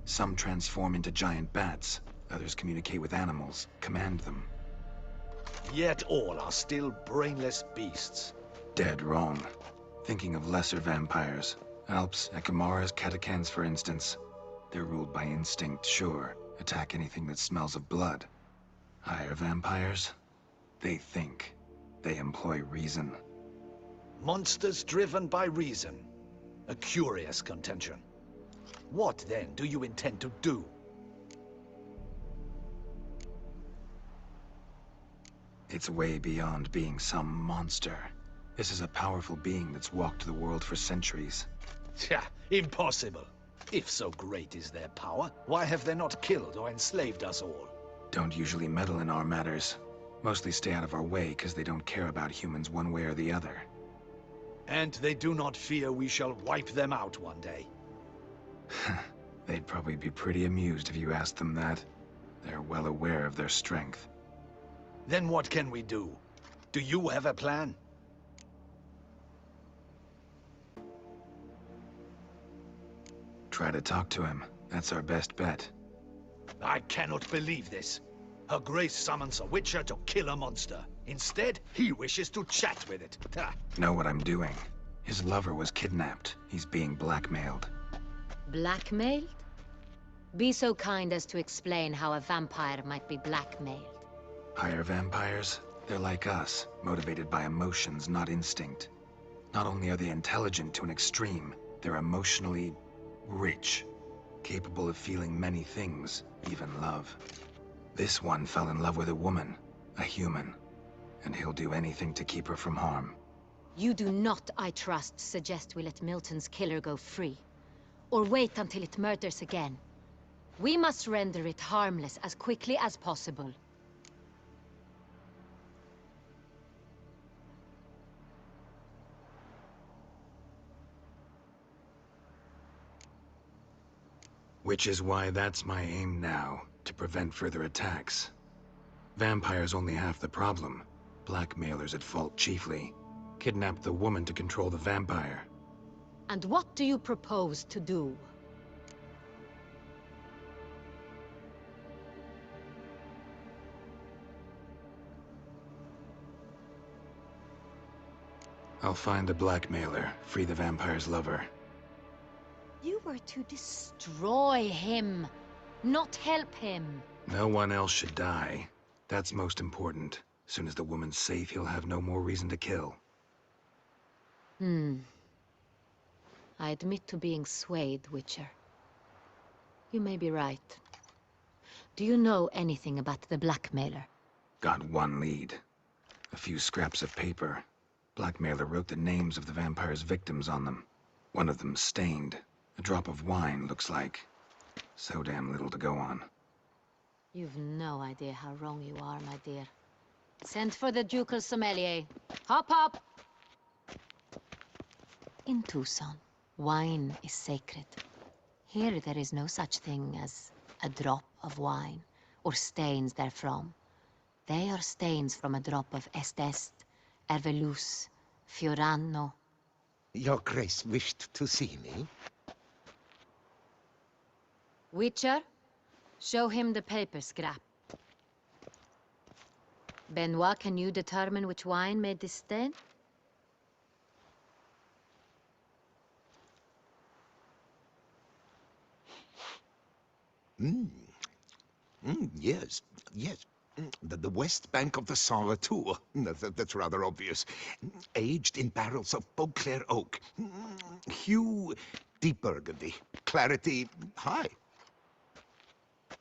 Some transform into giant bats. Others communicate with animals, command them. Yet all are still brainless beasts. Dead wrong. Thinking of lesser vampires. Alps, Ekamaras, Catacans, for instance. They're ruled by instinct, sure. Attack anything that smells of blood. Higher vampires? They think. They employ reason. Monsters driven by reason. A curious contention. What, then, do you intend to do? It's way beyond being some monster. This is a powerful being that's walked the world for centuries. Tja, impossible. If so great is their power, why have they not killed or enslaved us all? Don't usually meddle in our matters. Mostly stay out of our way because they don't care about humans one way or the other. And they do not fear we shall wipe them out one day. They'd probably be pretty amused if you asked them that. They're well aware of their strength. Then what can we do? Do you have a plan? Try to talk to him. That's our best bet. I cannot believe this. Her Grace summons a Witcher to kill a monster. Instead, he wishes to chat with it. Ha. Know what I'm doing. His lover was kidnapped. He's being blackmailed. Blackmailed? Be so kind as to explain how a vampire might be blackmailed. Higher vampires? They're like us, motivated by emotions, not instinct. Not only are they intelligent to an extreme, they're emotionally rich. Capable of feeling many things, even love. This one fell in love with a woman, a human. And he'll do anything to keep her from harm. You do not, I trust, suggest we let Milton's killer go free. Or wait until it murders again. We must render it harmless as quickly as possible. Which is why that's my aim now, to prevent further attacks. Vampires only half the problem. Blackmailers at fault chiefly. Kidnapped the woman to control the vampire. And what do you propose to do? I'll find the blackmailer, free the vampire's lover. You were to destroy him, not help him. No one else should die. That's most important. As soon as the woman's safe, he'll have no more reason to kill. I admit to being swayed, Witcher. You may be right. Do you know anything about the blackmailer? Got one lead. A few scraps of paper. Blackmailer wrote the names of the vampire's victims on them. One of them stained. A drop of wine, looks like. So damn little to go on. You've no idea how wrong you are, my dear. Send for the ducal sommelier. Hop, hop! In Tucson, wine is sacred. Here there is no such thing as a drop of wine, or stains therefrom. They are stains from a drop of Est, Ervelus, Fiorano. Your Grace wished to see me? Witcher, show him the paper scrap. Benoit, can you determine which wine made this stain? Yes, yes. The west bank of the Saint Latour. That's rather obvious. Aged in barrels of Beauclair oak. Hue, deep burgundy. Clarity, high.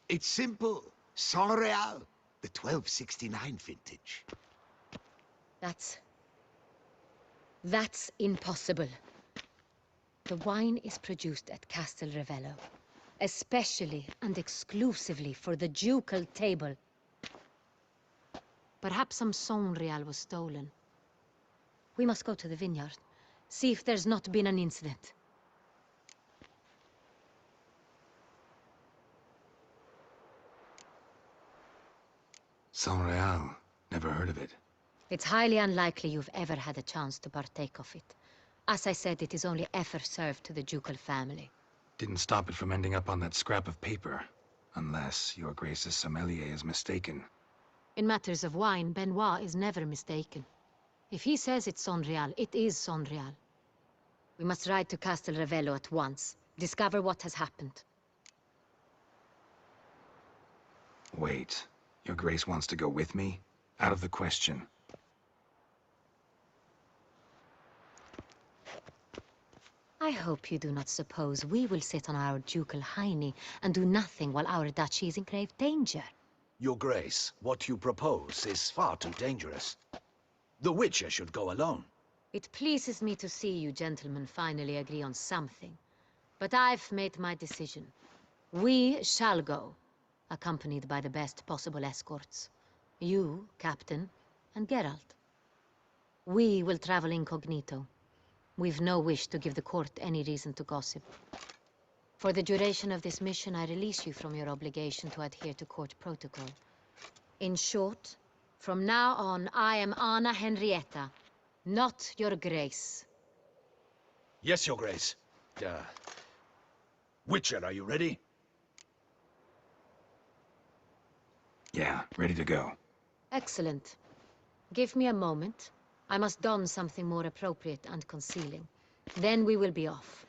It's simple. Saint Real, the 1269 vintage. That's impossible. The wine is produced at Castel Ravello, especially and exclusively for the ducal table. Perhaps some Saint Real was stolen. We must go to the vineyard, see if there's not been an incident. Saint Real. Never heard of it. It's highly unlikely you've ever had a chance to partake of it. As I said, it is only ever served to the ducal family. Didn't stop it from ending up on that scrap of paper. Unless your Grace's sommelier is mistaken. In matters of wine, Benoit is never mistaken. If he says it's Saint Real, it is Saint Real. We must ride to Castel Ravello at once. Discover what has happened. Wait. Your Grace wants to go with me? Out of the question. I hope you do not suppose we will sit on our ducal hiney and do nothing while our duchy is in grave danger. Your Grace, what you propose is far too dangerous. The Witcher should go alone. It pleases me to see you gentlemen finally agree on something. But I've made my decision. We shall go, accompanied by the best possible escorts. You, Captain, and Geralt. We will travel incognito. We've no wish to give the court any reason to gossip. For the duration of this mission, I release you from your obligation to adhere to court protocol. In short, from now on, I am Anna Henrietta, not your Grace. Yes, Your Grace. Witcher, are you ready? Yeah, ready to go. Excellent. Give me a moment. I must don something more appropriate and concealing. Then we will be off.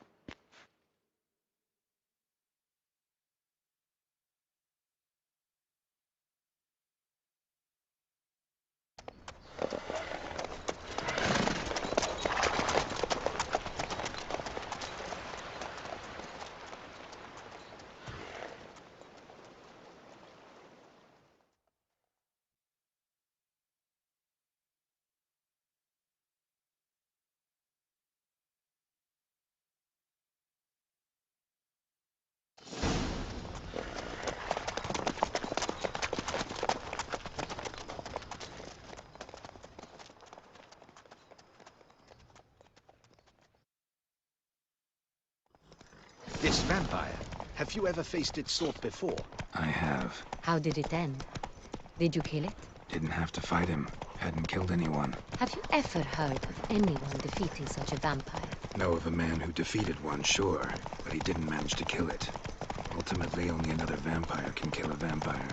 This vampire, have you ever faced its sort before? I have. How did it end? Did you kill it? Didn't have to fight him. Hadn't killed anyone. Have you ever heard of anyone defeating such a vampire? Know of a man who defeated one, sure, but he didn't manage to kill it. Ultimately, only another vampire can kill a vampire.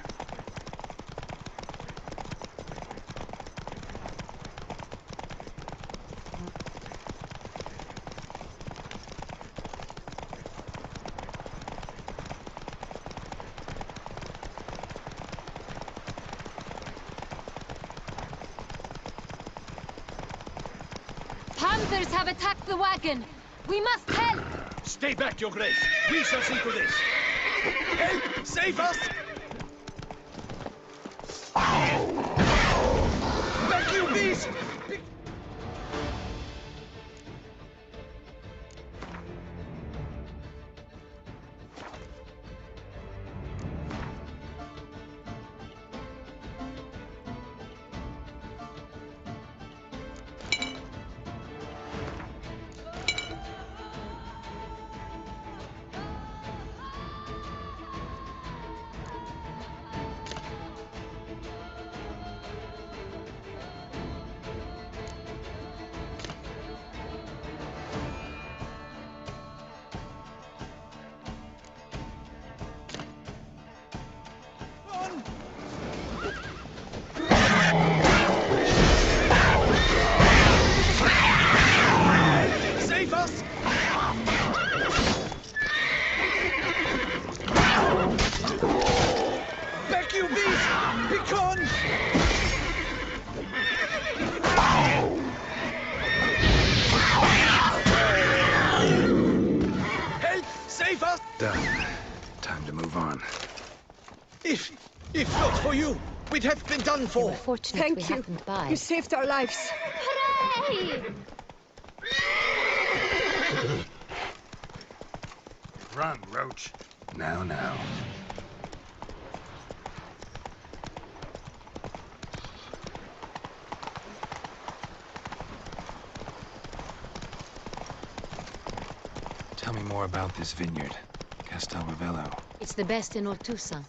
monsters have attacked the wagon! We must help! Stay back, Your Grace. We shall see to this. Help! Save us! Back, you beast! Save us! Back, you beast! Begone! Help! Save us! Done. Time to move on. If not for you, we'd have been done for. Fortunate we Thank you. happened by. You saved our lives. Hooray! Run, Roach. Now, now. Tell me more about this vineyard, Castel Ravello. It's the best in all Toussaint.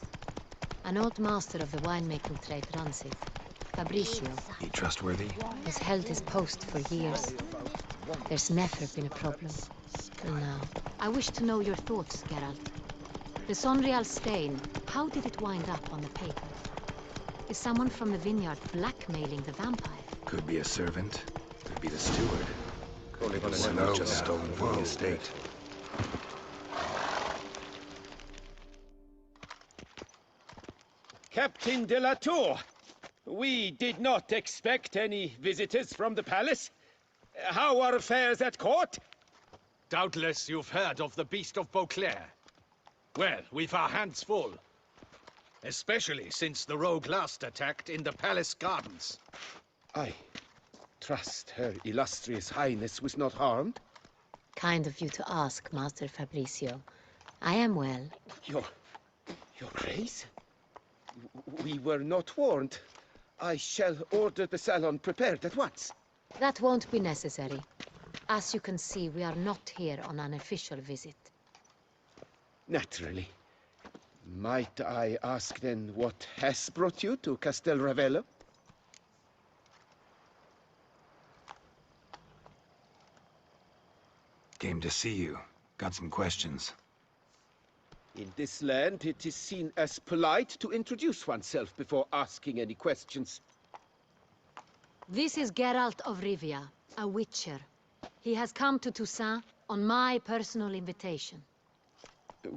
An old master of the winemaking trade runs it. Fabricio. He trustworthy? Has held his post for years. There's never been a problem. Till now. I wish to know your thoughts, Geralt. The Sonreal stain, how did it wind up on the paper? Is someone from the vineyard blackmailing the vampire? Could be a servant. Could be the steward. Only Could be gonna one know who just that. stolen from the estate. Captain de la Tour, we did not expect any visitors from the palace. How are affairs at court? Doubtless you've heard of the Beast of Beauclair. Well, we've our hands full. Especially since the rogue last attacked in the palace gardens. I trust Her Illustrious Highness was not harmed. Kind of you to ask, Master Fabricio. I am well. Your Grace? We were not warned. I shall order the salon prepared at once. That won't be necessary. As you can see, we are not here on an official visit. Naturally. Might I ask then what has brought you to Castel Ravello? Came to see you. Got some questions. In this land, it is seen as polite to introduce oneself before asking any questions. This is Geralt of Rivia, a witcher. He has come to Toussaint on my personal invitation.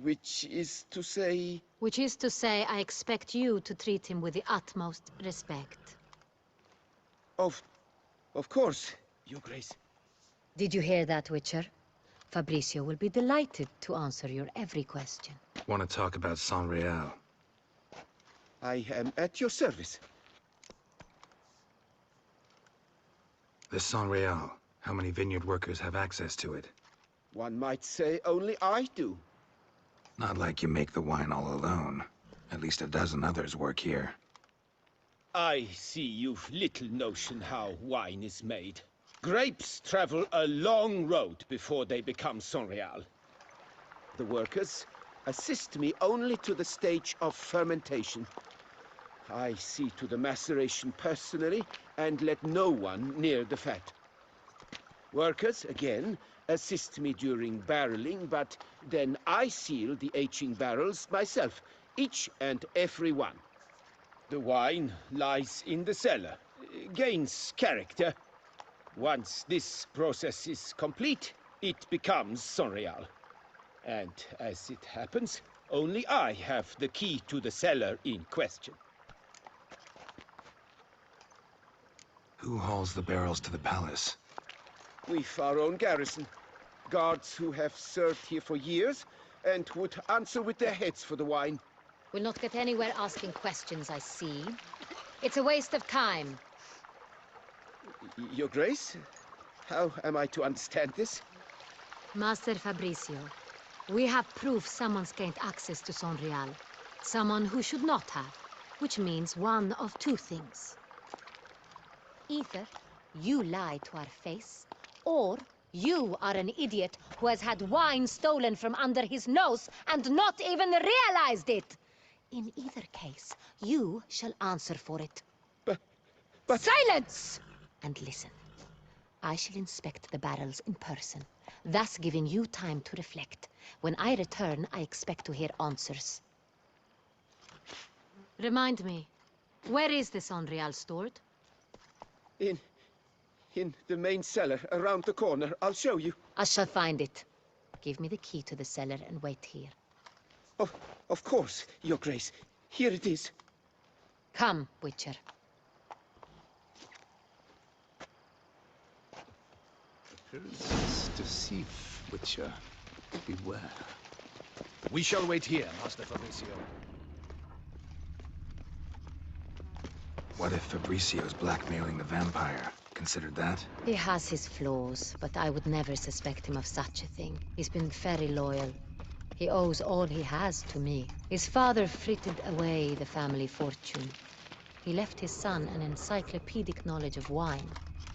Which is to say... Which is to say, I expect you to treat him with the utmost respect. Of course, Your Grace. Did you hear that, Witcher? Fabricio will be delighted to answer your every question. Want to talk about Sonreal? I am at your service. This Sonreal, how many vineyard workers have access to it? One might say only I do. Not like you make the wine all alone. At least a dozen others work here. I see you've little notion how wine is made. Grapes travel a long road before they become Sonreal. The workers assist me only to the stage of fermentation. I see to the maceration personally and let no one near the fat. Workers, again, assist me during barreling, but then I seal the aging barrels myself, each and every one. The wine lies in the cellar, gains character. Once this process is complete, it becomes Sonreal. And as it happens, only I have the key to the cellar in question. Who hauls the barrels to the palace? We've our own garrison. Guards who have served here for years and would answer with their heads for the wine. We'll not get anywhere asking questions, I see. It's a waste of time. Your Grace? How am I to understand this? Master Fabricio, we have proof someone's gained access to Son Real. Someone who should not have, which means one of two things. Either you lie to our face, or you are an idiot who has had wine stolen from under his nose and not even realized it. In either case, you shall answer for it. But... Silence! And listen. I shall inspect the barrels in person, thus giving you time to reflect. When I return, I expect to hear answers. Remind me, where is the Son Real stored? In the main cellar, around the corner. I'll show you. I shall find it. Give me the key to the cellar and wait here. Of course, Your Grace. Here it is. Come, Witcher. Appearances deceive, Witcher. Beware. We shall wait here, Master Fabricio. What if Fabricio's blackmailing the vampire? Considered that? He has his flaws, but I would never suspect him of such a thing. He's been very loyal. He owes all he has to me. His father frittered away the family fortune. He left his son an encyclopedic knowledge of wine.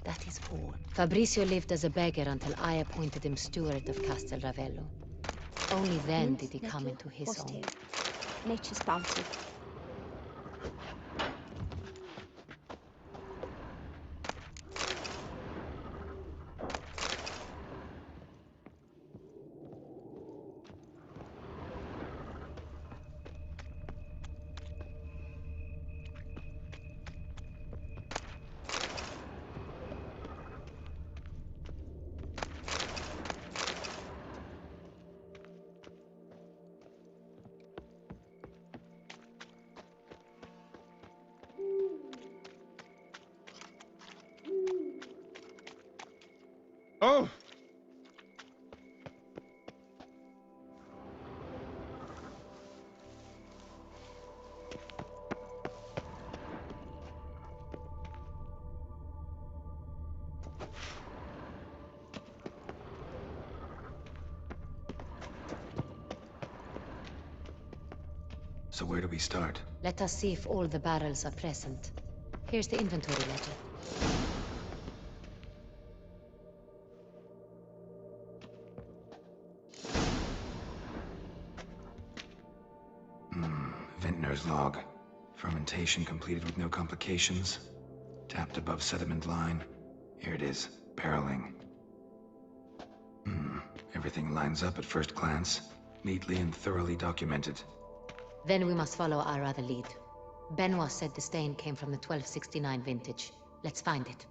That is all. Fabricio lived as a beggar until I appointed him steward of Castel Ravello. Only then did he come into his own. Nature's bounty. Oh! So where do we start? Let us see if all the barrels are present. Here's the inventory ledger. Vintner's log. Fermentation completed with no complications. Tapped above sediment line. Here it is. Barreling. Everything lines up at first glance. Neatly and thoroughly documented. Then we must follow our other lead. Benoit said the stain came from the 1269 vintage. Let's find it.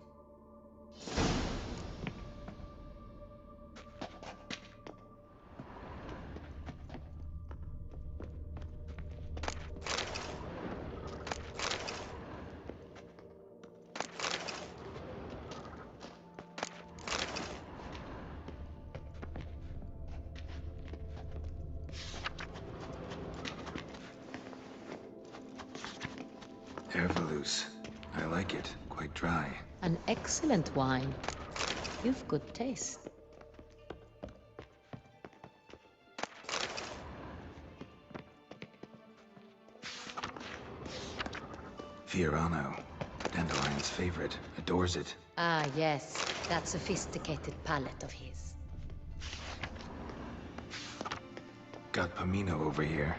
Ervelous. I like it. Quite dry. An excellent wine. You've good taste. Fiorano. Dandelion's favorite. Adores it. Ah, yes. That sophisticated palate of his. Got Pomino over here.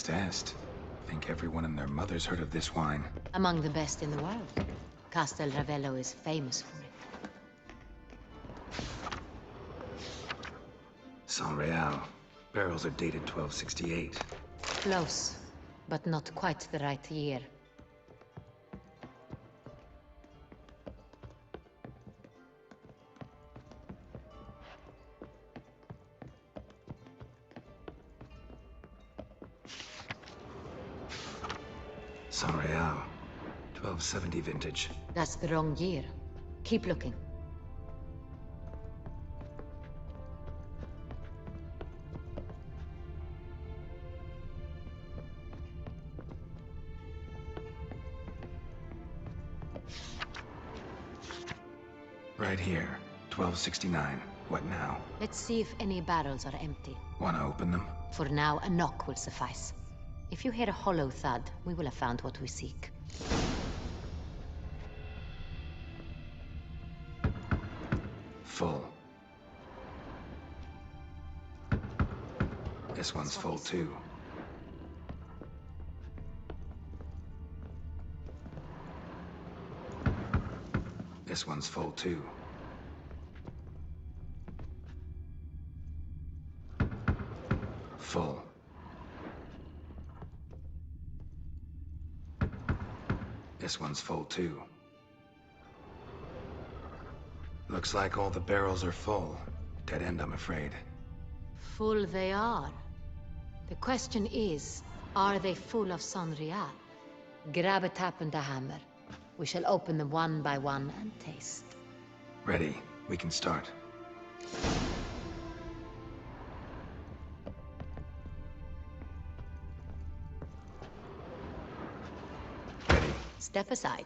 Est. Think everyone and their mother's heard of this wine. Among the best in the world. Castel Ravello is famous for it. San Real. Barrels are dated 1268. Close, but not quite the right year. Saint-Réal. 1270 vintage. That's the wrong year. Keep looking. Right here. 1269. What now? Let's see if any barrels are empty. Wanna open them? For now, a knock will suffice. If you hear a hollow thud, we will have found what we seek. Full. This one's full too. This one's full too. Full. This one's full too. Looks like all the barrels are full. Dead end, I'm afraid. Full they are. The question is, are they full of Saint-Réal? Grab a tap and a hammer. We shall open them one by one and taste. Ready. We can start. Step aside.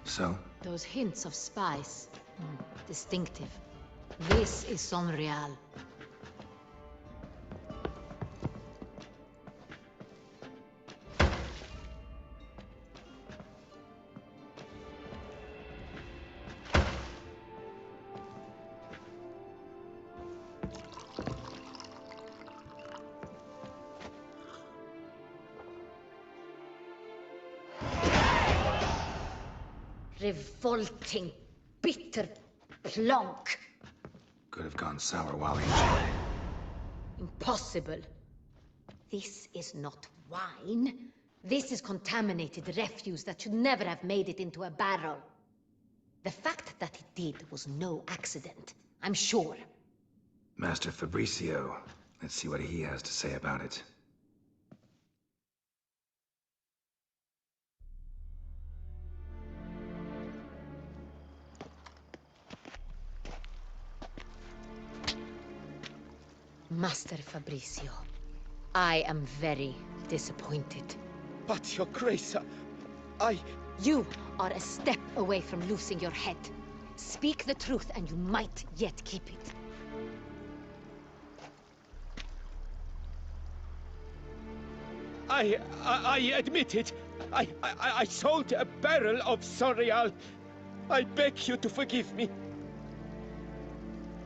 So? Those hints of spice. Distinctive. This is Saint-Réal. Revolting, bitter plonk. Could have gone sour while aging. Impossible. This is not wine. This is contaminated refuse that should never have made it into a barrel. The fact that it did was no accident, I'm sure. Master Fabricio. Let's see what he has to say about it. Master Fabricio, I am very disappointed. But, Your Grace, You are a step away from losing your head. Speak the truth and you might yet keep it. I admit it. I sold a barrel of Saint-Réal. I beg you to forgive me.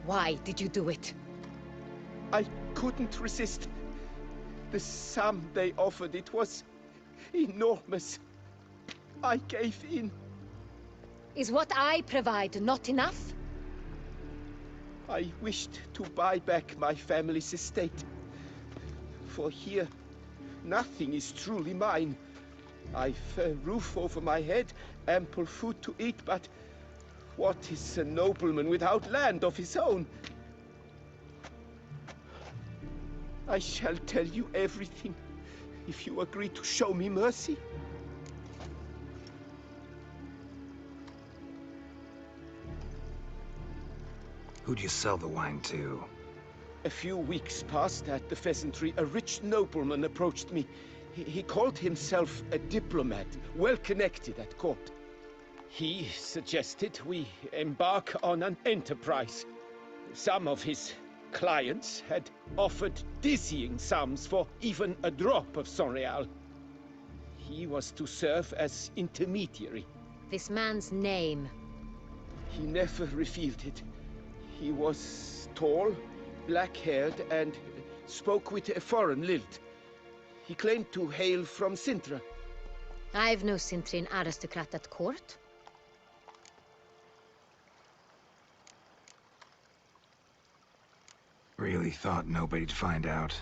Why did you do it? I couldn't resist. The sum they offered, it was enormous. I gave in. Is what I provide not enough? I wished to buy back my family's estate. For here, nothing is truly mine. I've a roof over my head, ample food to eat, but what is a nobleman without land of his own? I shall tell you everything, if you agree to show me mercy. Who'd you sell the wine to? A few weeks past at the Pheasantry, a rich nobleman approached me. He called himself a diplomat, well-connected at court. He suggested we embark on an enterprise. Some of his clients had offered dizzying sums for even a drop of Saint-Réal. He was to serve as intermediary. This man's name? He never revealed it. He was tall, black-haired, and spoke with a foreign lilt. He claimed to hail from Sintra. I've no Sintrian aristocrat at court. Really thought nobody'd find out.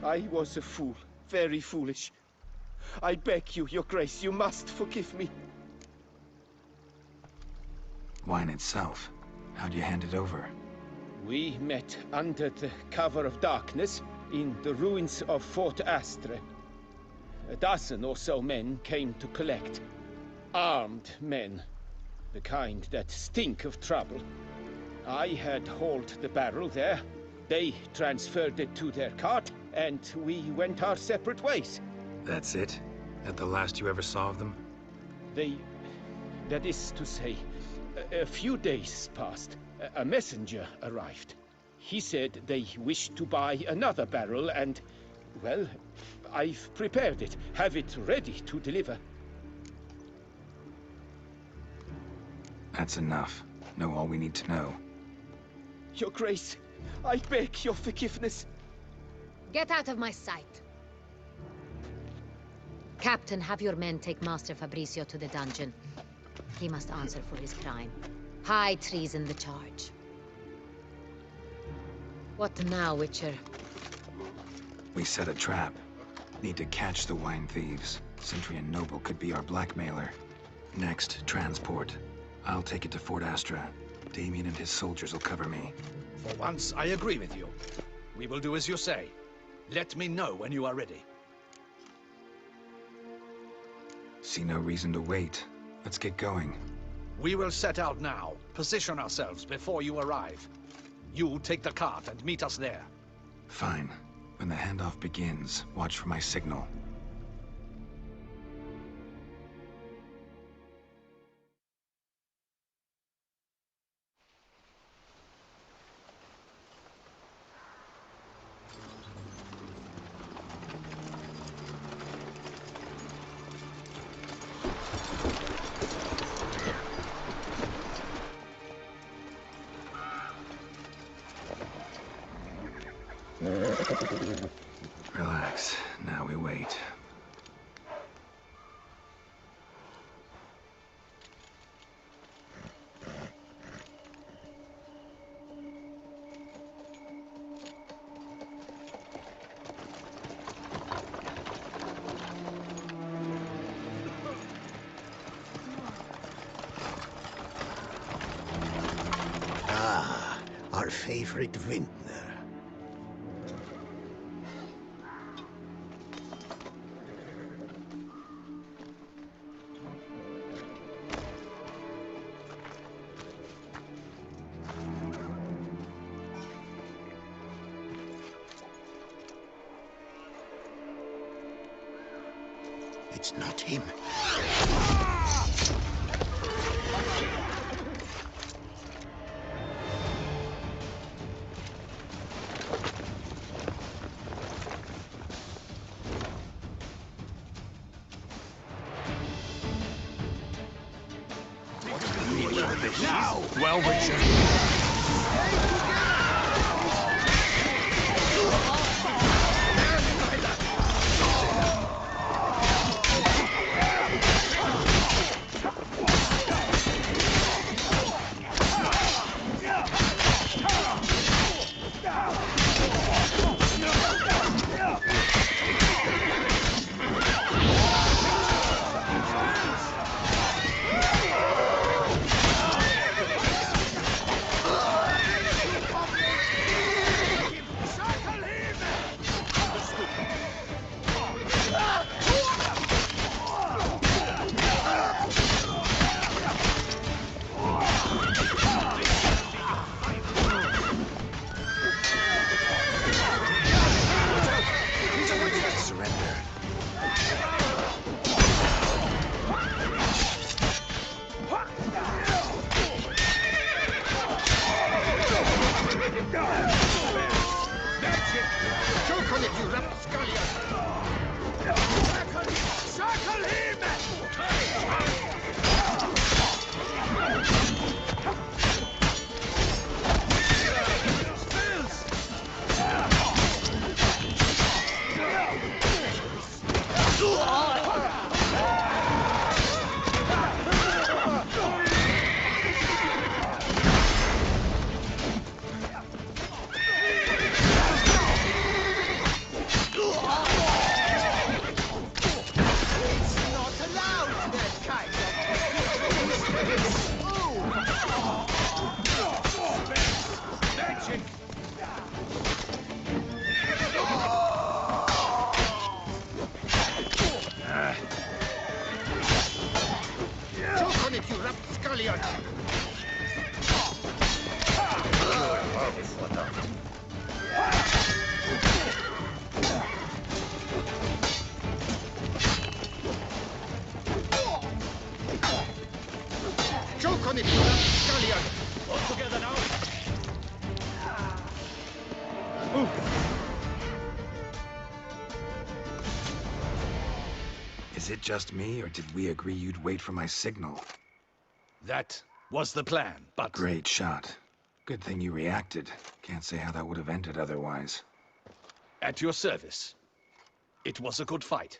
I was a fool, very foolish. I beg you, your grace, you must forgive me. Wine itself. How'd you hand it over? We met under the cover of darkness in the ruins of Fort Astre. A dozen or so men came to collect. Armed men. The kind that stink of trouble. I had hauled the barrel there. They transferred it to their cart, and we went our separate ways. That's it? That the last you ever saw of them? That is to say, a few days passed. A messenger arrived. He said they wished to buy another barrel and, well, I've prepared it. Have it ready to deliver. That's enough. Know all we need to know. Your Grace, I beg your forgiveness. Get out of my sight. Captain, have your men take Master Fabrizio to the dungeon. He must answer for his crime. High treason the charge. What now, Witcher? We set a trap. Need to catch the wine thieves. Sentry and Noble could be our blackmailer. Next, transport. I'll take it to Fort Astra. Damien and his soldiers will cover me. For once, I agree with you. We will do as you say. Let me know when you are ready. See no reason to wait. Let's get going. We will set out now. Position ourselves before you arrive. You take the cart and meet us there. Fine. When the handoff begins, watch for my signal. Relax. Now we wait. Ah, our favorite vintner. It's not him. Now! Well, Richard. it, you scullion! All together now! Is it just me, or did we agree you'd wait for my signal? That was the plan, but... Great shot. Good thing you reacted. Can't say how that would have ended otherwise. At your service. It was a good fight.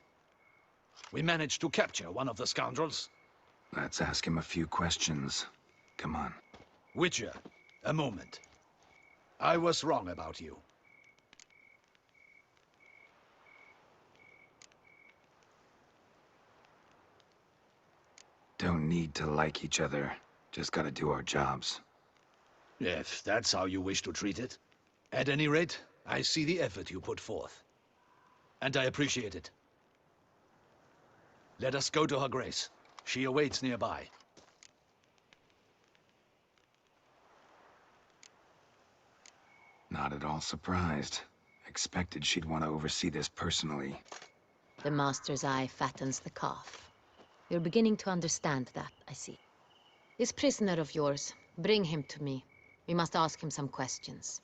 We managed to capture one of the scoundrels. Let's ask him a few questions. Come on. Witcher, a moment. I was wrong about you. Don't need to like each other. Just gotta do our jobs. If that's how you wish to treat it. At any rate, I see the effort you put forth. And I appreciate it. Let us go to her grace. She awaits nearby. Not at all surprised. Expected she'd want to oversee this personally. The master's eye fattens the calf. You're beginning to understand that, I see. This prisoner of yours, bring him to me. We must ask him some questions.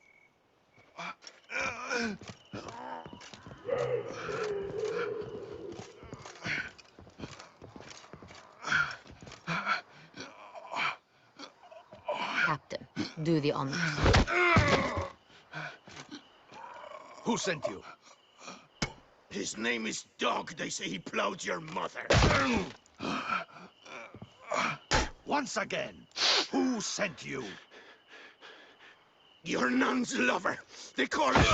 Captain, do the honors. Who sent you? His name is Dog. They say he plowed your mother. Once again, who sent you? Your nun's lover. They call him...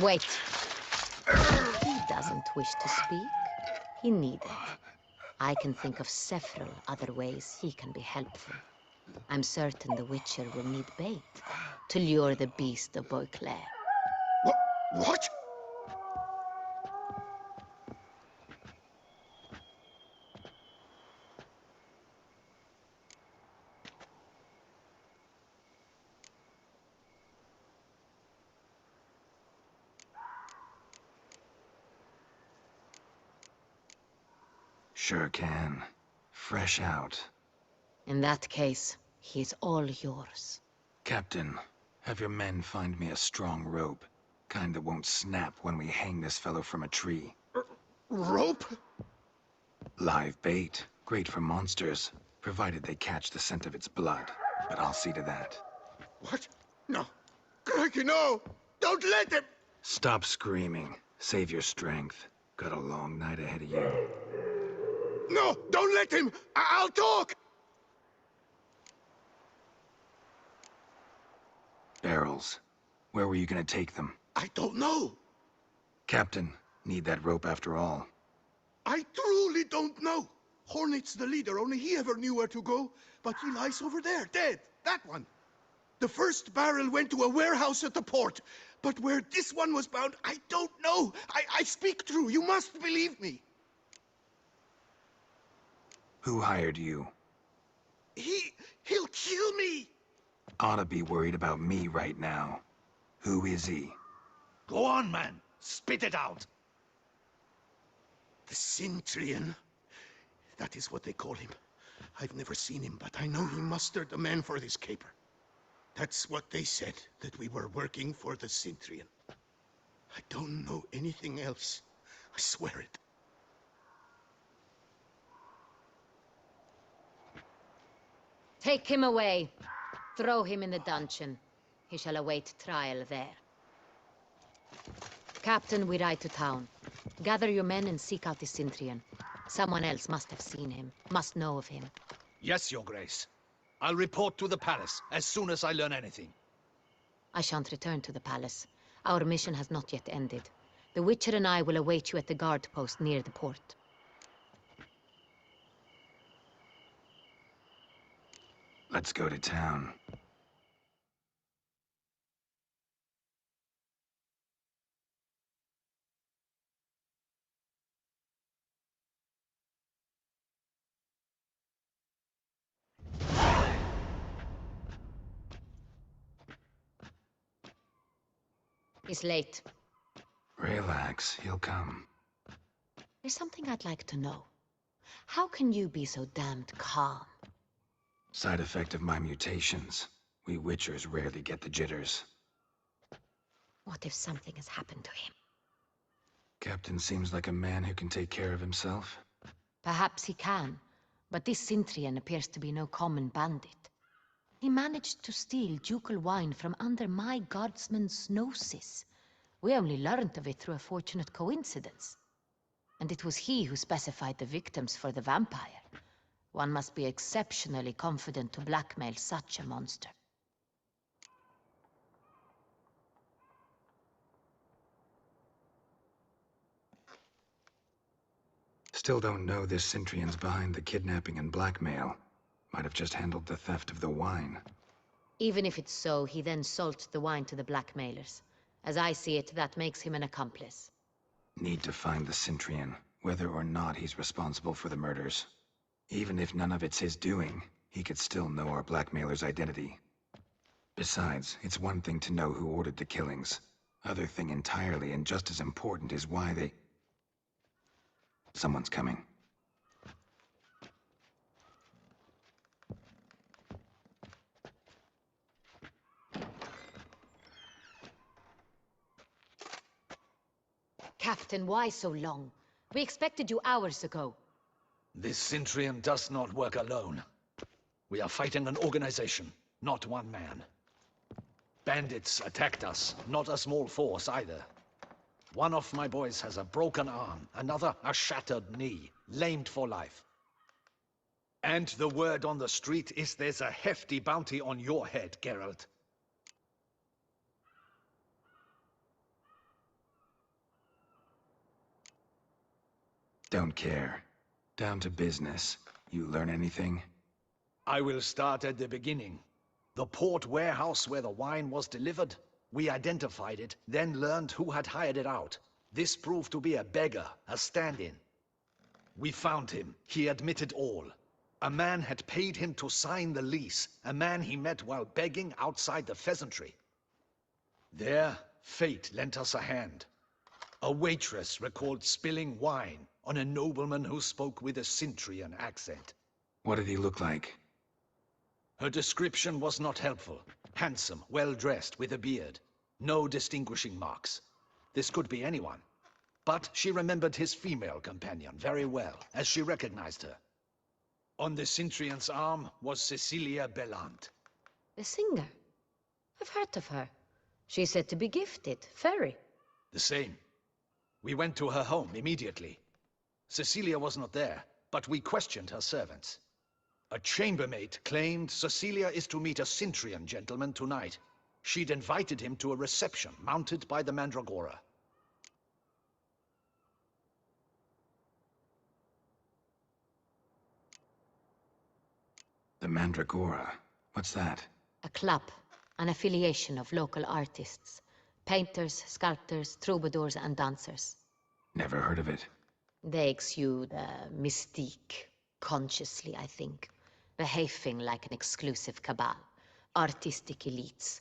Wait. He doesn't wish to speak. He needn't. I can think of several other ways he can be helpful. I'm certain the Witcher will need bait to lure the beast of Beauclair. What? Sure can. Fresh out. In that case, he's all yours. Captain, have your men find me a strong rope. Kind that won't snap when we hang this fellow from a tree. Rope? Live bait. Great for monsters, provided they catch the scent of its blood. But I'll see to that. What? No. Crikey, no! Don't let him! Stop screaming. Save your strength. Got a long night ahead of you. No! Don't let him! I'll talk! Barrels. Where were you gonna take them? I don't know. Captain, need that rope after all. I truly don't know. Hornet's the leader, only he ever knew where to go. But he lies over there, dead. That one. The first barrel went to a warehouse at the port. But where this one was bound, I don't know. I speak true. You must believe me. Who hired you? He'll kill me. Oughta be worried about me right now. Who is he? Go on, man. Spit it out. The Cintrian. That is what they call him. I've never seen him, but I know he mustered the men for this caper. That's what they said, that we were working for the Cintrian. I don't know anything else. I swear it. Take him away. Throw him in the dungeon. He shall await trial there. Captain, we ride to town. Gather your men and seek out the Cintrian. Someone else must have seen him, must know of him. Yes, Your Grace. I'll report to the palace as soon as I learn anything. I shan't return to the palace. Our mission has not yet ended. The Witcher and I will await you at the guard post near the port. Let's go to town. He's late. Relax, he'll come. There's something I'd like to know. How can you be so damned calm? Side effect of my mutations. We Witchers rarely get the jitters. What if something has happened to him? Captain seems like a man who can take care of himself. Perhaps he can, but this Sintrian appears to be no common bandit. He managed to steal ducal wine from under my guardsman's noses. We only learned of it through a fortunate coincidence. And it was he who specified the victims for the vampire. One must be exceptionally confident to blackmail such a monster. Still don't know this Sintrian's behind the kidnapping and blackmail. Might have just handled the theft of the wine. Even if it's so, he then sold the wine to the blackmailers. As I see it, that makes him an accomplice. Need to find the Sintrian, whether or not he's responsible for the murders. Even if none of it's his doing, he could still know our blackmailer's identity. Besides, it's one thing to know who ordered the killings. Other thing entirely, and just as important, is why they... Someone's coming. Captain, why so long? We expected you hours ago. This Sintrian does not work alone. We are fighting an organization, not one man. Bandits attacked us, not a small force either. One of my boys has a broken arm, another a shattered knee, lamed for life. And the word on the street is there's a hefty bounty on your head, Geralt. Don't care. Down to business. You learn anything? I will start at the beginning. The port warehouse where the wine was delivered, we identified it, then learned who had hired it out. This proved to be a beggar, a stand-in. We found him. He admitted all. A man had paid him to sign the lease, a man he met while begging outside the pheasantry. There, fate lent us a hand. A waitress recalled spilling wine on a nobleman who spoke with a Sintrian accent. What did he look like? Her description was not helpful. Handsome, well-dressed, with a beard. No distinguishing marks. This could be anyone. But she remembered his female companion very well, as she recognized her. On the Sintrian's arm was Cecilia Bellant. The singer? I've heard of her. She's said to be gifted, fairy. The same. We went to her home immediately. Cecilia was not there, but we questioned her servants. A chambermaid claimed Cecilia is to meet a Sintrian gentleman tonight. She'd invited him to a reception mounted by the Mandragora. The Mandragora? What's that? A club, an affiliation of local artists. Painters, sculptors, troubadours, and dancers. Never heard of it. They exude mystique, consciously, I think. Behaving like an exclusive cabal. Artistic elites.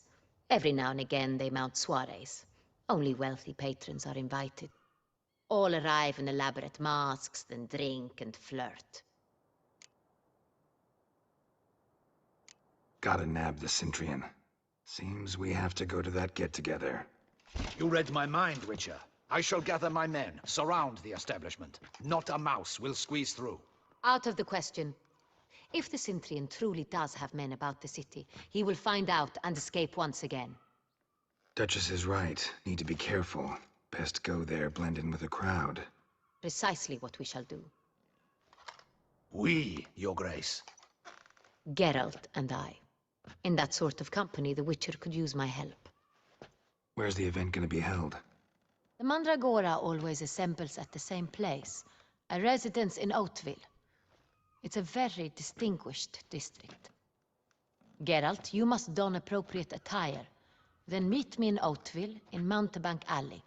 Every now and again they mount soirees. Only wealthy patrons are invited. All arrive in elaborate masks, then drink and flirt. Gotta nab the Sintrian. Seems we have to go to that get-together. You read my mind, Witcher. I shall gather my men, surround the establishment. Not a mouse will squeeze through. Out of the question. If the Sintrian truly does have men about the city, he will find out and escape once again. Duchess is right. Need to be careful. Best go there, blend in with the crowd. Precisely what we shall do. We, Your Grace. Geralt and I. In that sort of company, the Witcher could use my help. Where's the event gonna be held? The Mandragora always assembles at the same place, a residence in Oatville. It's a very distinguished district. Geralt, you must don appropriate attire. Then meet me in Oatville, in Mountebank Alley.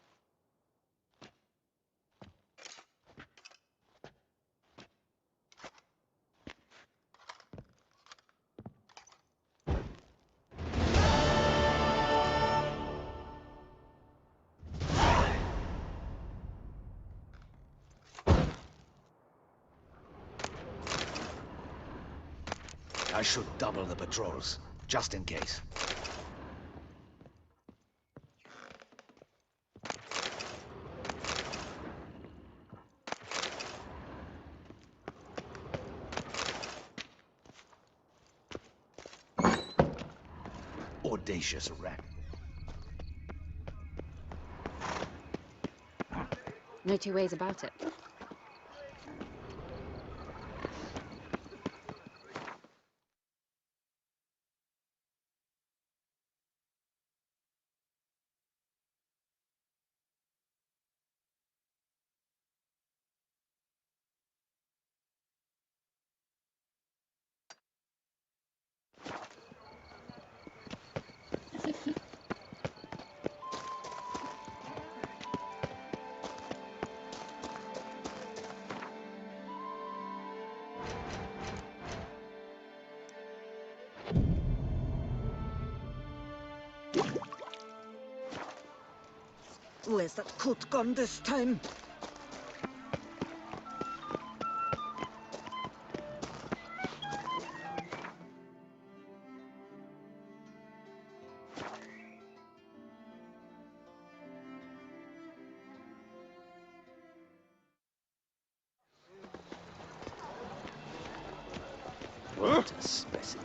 I should double the patrols, just in case. Audacious rat. No two ways about it. Where's that coot gone this time? What? A specimen.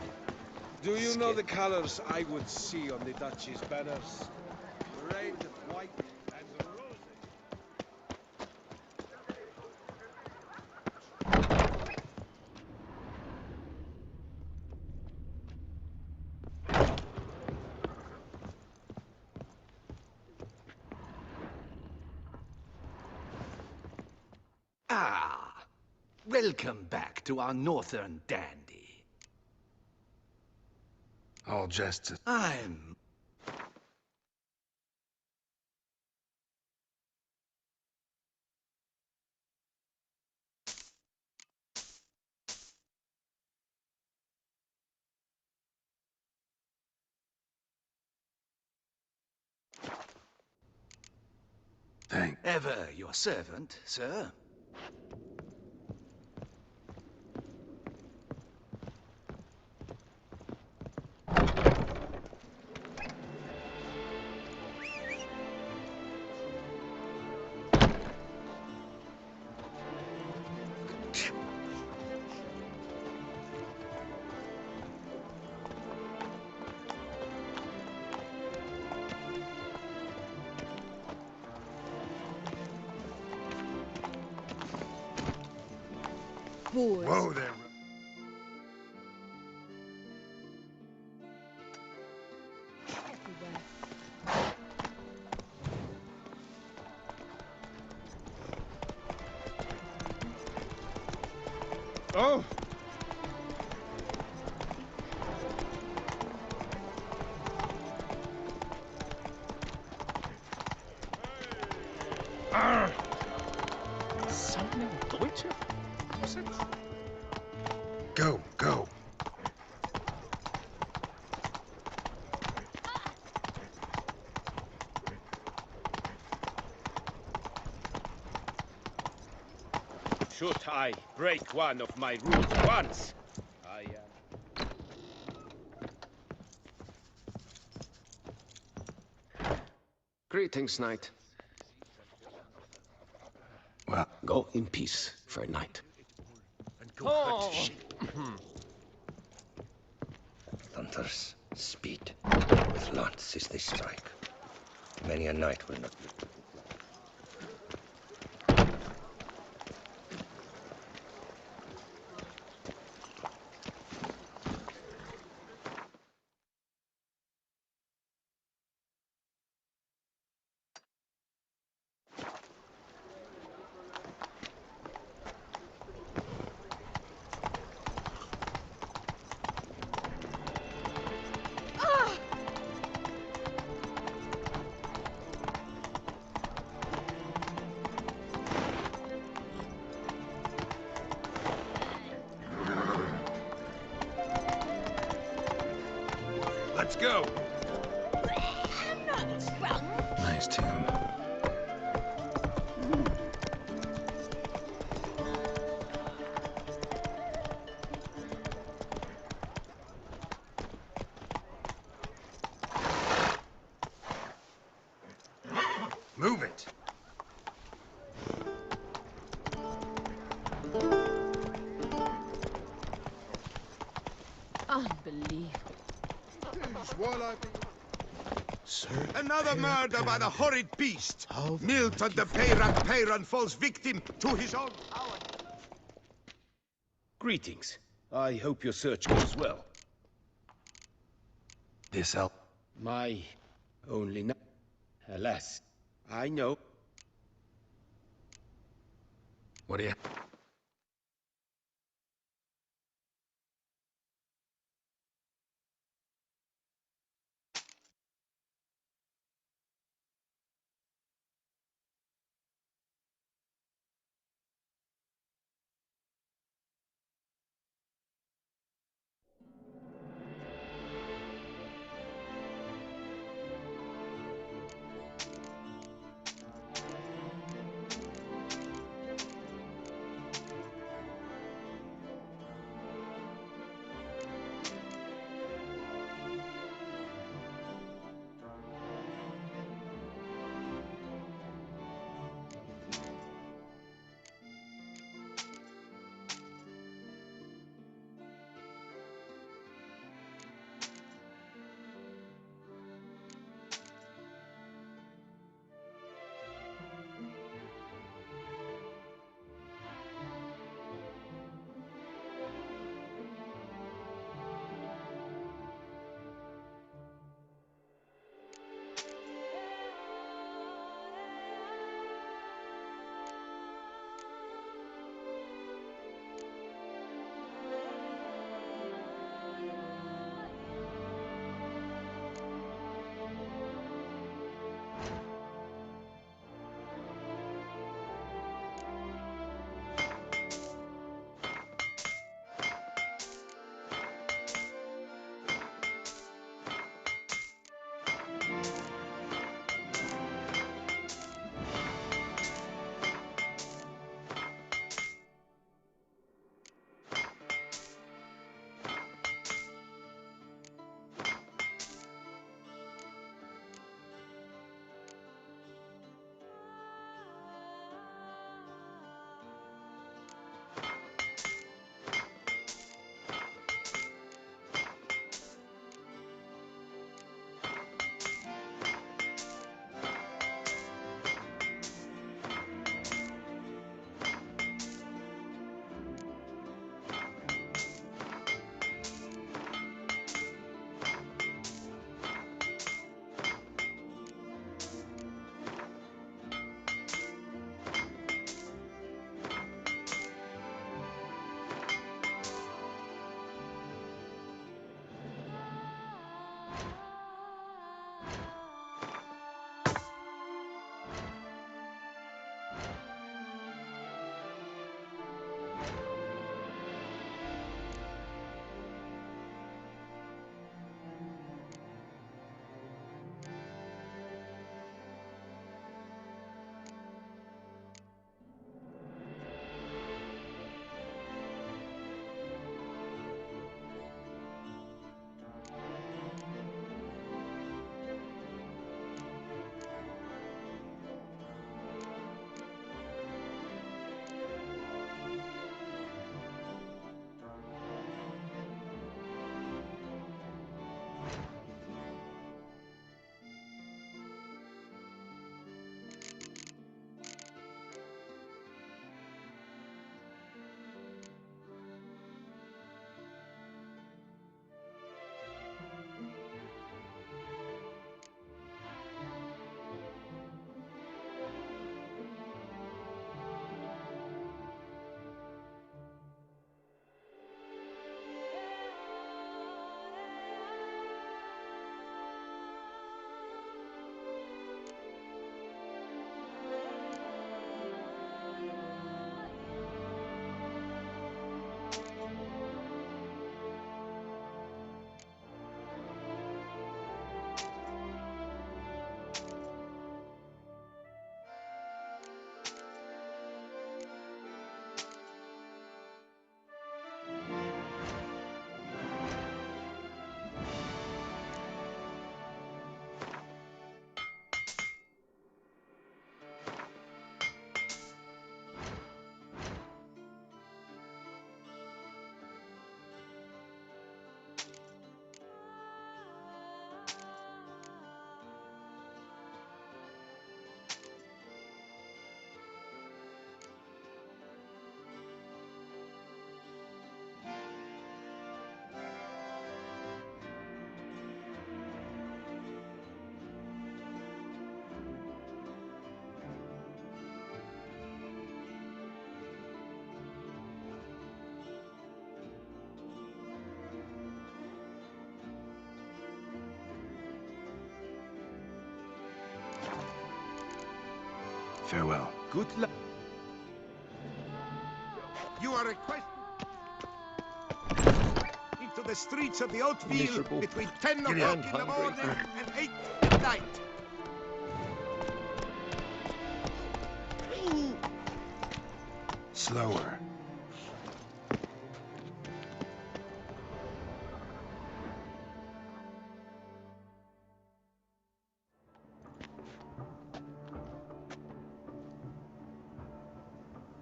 Do you know the colors I would see on the Duchy's banners? Red, white, and rosy. Ah, welcome back to our northern dandy. All just I'm... Thank. Ever your servant, sir. Boys. Whoa there. Oh! Ah! Something Deutsche? Was it? Go, go. Should I break one of my rules once, I am... Greetings, knight. Well, go in peace for a night. Oh. Thunder's speed. With lance is this strike. Many a night will not... Let's go! nice tune. Move it. Unbelievable. Sir, another murder by the horrid beast. Milton the Peyran falls victim to his own power. Greetings. I hope your search goes well. This help? My only alas, I know. What do you... Farewell. Good luck. You are requested into the streets of the Hauteville between 10 o'clock in the morning and 8 at night. Slower.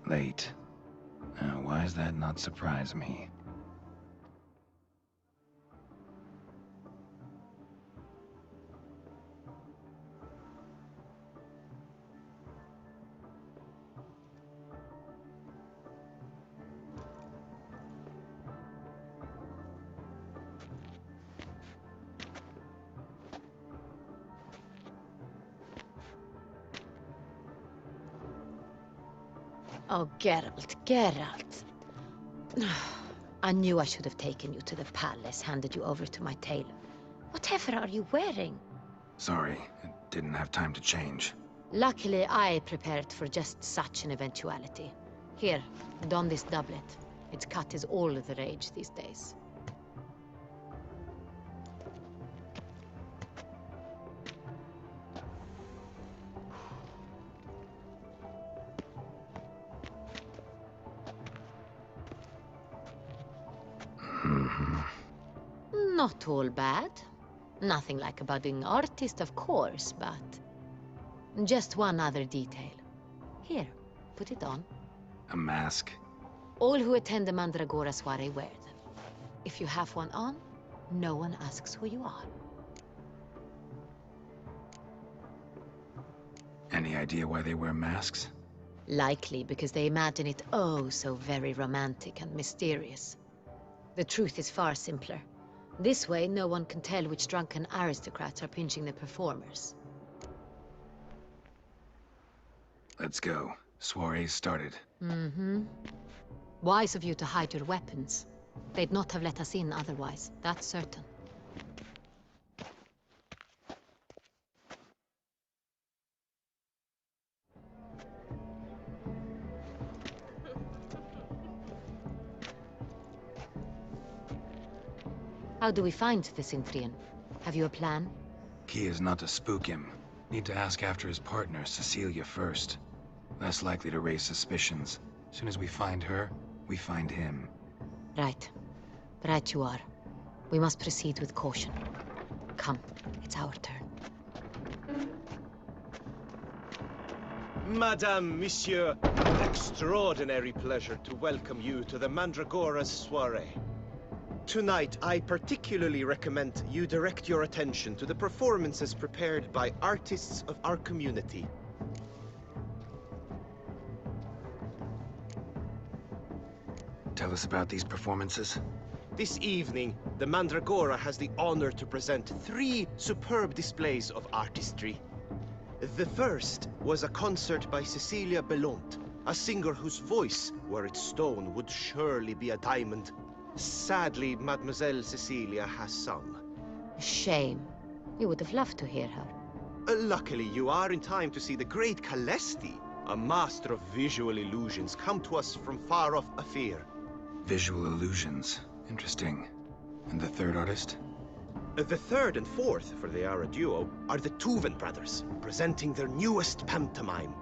Late. Now, why does that not surprise me? Oh, Geralt, Geralt. I knew I should have taken you to the palace, handed you over to my tailor. Whatever are you wearing? Sorry, I didn't have time to change. Luckily, I prepared for just such an eventuality. Here, don this doublet. Its cut is all the rage these days. Not all bad. Nothing like a budding artist, of course, but just one other detail. Here, put it on. A mask? All who attend the Mandragora soiree wear them. If you have one on, no one asks who you are. Any idea why they wear masks? Likely because they imagine it oh so very romantic and mysterious. The truth is far simpler. This way, no one can tell which drunken aristocrats are pinching the performers. Let's go. Soiree's started. Mm-hmm. Wise of you to hide your weapons. They'd not have let us in otherwise, that's certain. How do we find the Sintrian? Have you a plan? Key is not to spook him. Need to ask after his partner, Cecilia, first. Less likely to raise suspicions. As soon as we find her, we find him. Right. Right you are. We must proceed with caution. Come, it's our turn. Madame, Monsieur, extraordinary pleasure to welcome you to the Mandragora's soiree. Tonight, I particularly recommend you direct your attention to the performances prepared by artists of our community. Tell us about these performances. This evening, the Mandragora has the honor to present 3 superb displays of artistry. The first was a concert by Cecilia Belont, a singer whose voice, were it stone, would surely be a diamond. Sadly, Mademoiselle Cecilia has sung. Shame. We would have loved to hear her. Luckily, you are in time to see the great Calesti, a master of visual illusions, come to us from far off Afir. Visual illusions. Interesting. And the third artist? The third and fourth, for they are a duo, are the Tuven brothers, presenting their newest pantomime.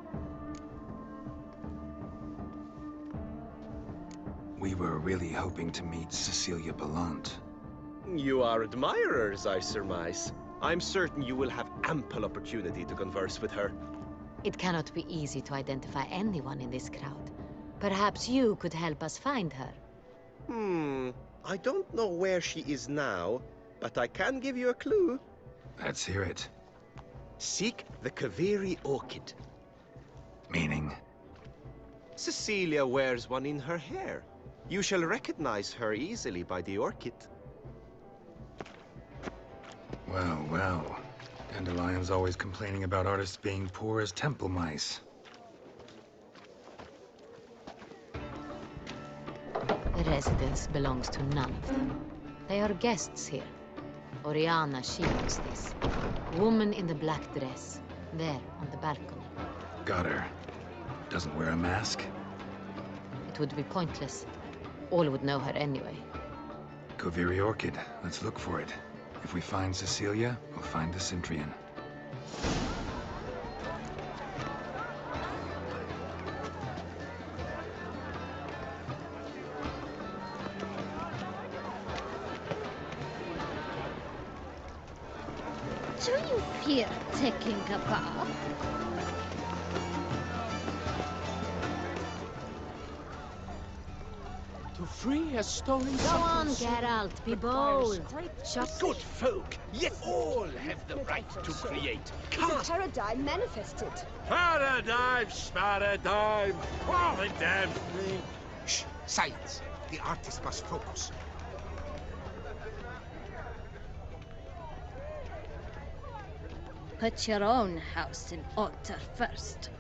We were really hoping to meet Cecilia Belont. You are admirers, I surmise. I'm certain you will have ample opportunity to converse with her. It cannot be easy to identify anyone in this crowd. Perhaps you could help us find her. I don't know where she is now, but I can give you a clue. Let's hear it. Seek the Kaveri orchid. Meaning? Cecilia wears one in her hair. You shall recognize her easily by the orchid. Well, well. Dandelion's always complaining about artists being poor as temple mice. The residence belongs to none of them. They are guests here. Oriana, she knows this. Woman in the black dress, there on the balcony. Got her. Doesn't wear a mask? It would be pointless. All would know her anyway. Koviri Orchid. Let's look for it. If we find Cecilia, we'll find the Centrian. Do you fear taking a bath? To free a stolen Go on, Geralt, be bold. Good folk, yet all have the right to create. It's a paradigm manifested. Paradigm, sparadigm, all the damn thing. Shh! Silence! The artist must focus. Put your own house in order first.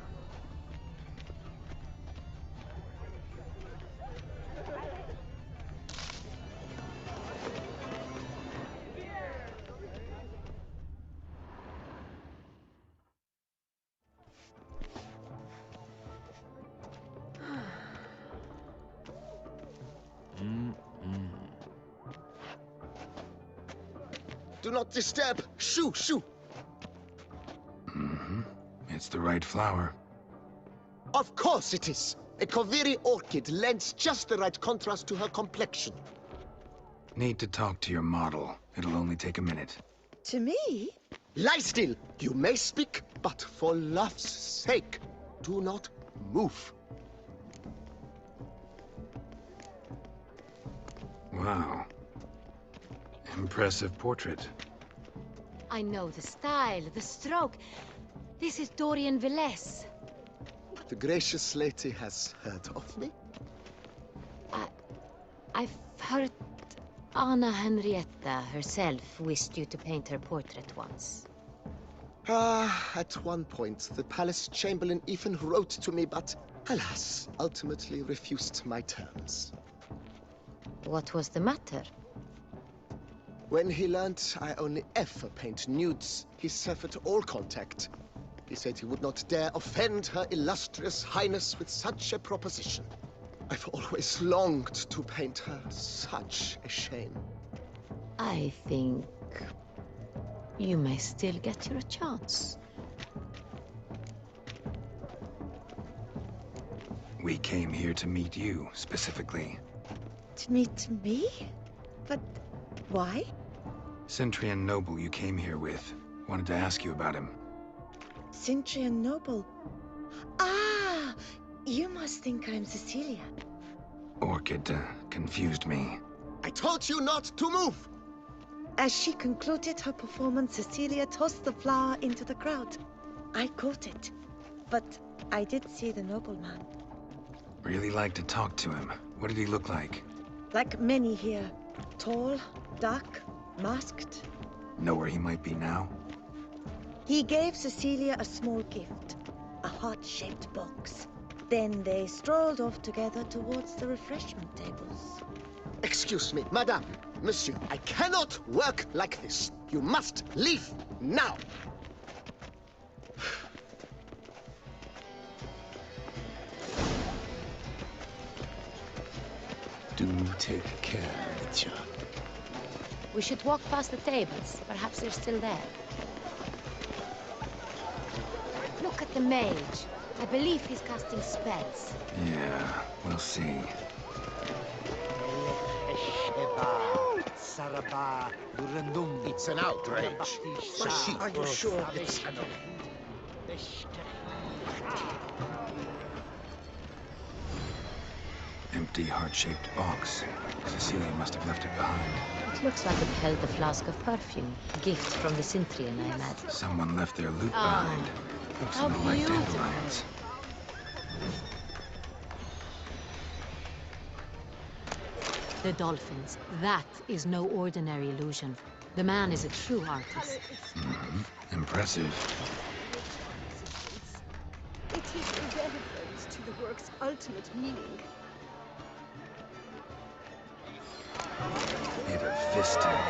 Do not disturb! Shoo, shoo! It's the right flower. Of course it is! A Koviri orchid lends just the right contrast to her complexion. Need to talk to your model. It'll only take a minute. To me? Lie still! You may speak, but for love's sake, do not move. Wow. Impressive portrait. I know the style, the stroke. This is Dorian Villesse. The gracious lady has heard of me? I've heard Anna Henrietta herself wished you to paint her portrait once. At one point, the palace chamberlain even wrote to me, but alas, ultimately refused my terms. What was the matter? When he learned I only ever paint nudes, he severed all contact. He said he would not dare offend her illustrious highness with such a proposition. I've always longed to paint her. Such a shame. I think you may still get your chance. We came here to meet you, specifically. To meet me? But why? Centrian noble you came here with. Wanted to ask you about him. Centrian noble. Ah! You must think I'm Cecilia. Orchid confused me. I told you not to move! As she concluded her performance, Cecilia tossed the flower into the crowd. I caught it, but I did see the nobleman. Really like to talk to him. What did he look like? Like many here. Tall, dark, masked. Know where he might be now? He gave Cecilia a small gift, a heart-shaped box. Then they strolled off together towards the refreshment tables. Excuse me, madame, monsieur, I cannot work like this. You must leave now. Do take care, Mitya. We should walk past the tables. Perhaps they're still there. Look at the mage. I believe he's casting spells. Yeah, we'll see. It's an outrage. Are you sure it's Empty heart-shaped box. Cecilia must have left it behind. It looks like it held a flask of perfume. Gift from the Cintrian, I imagine. Someone left their loot Ah, behind. how Smell like beautiful. dandelions. The dolphins. That is no ordinary illusion. The man is a true artist. Impressive. It is irrelevant to the work's ultimate meaning. Made of fisting.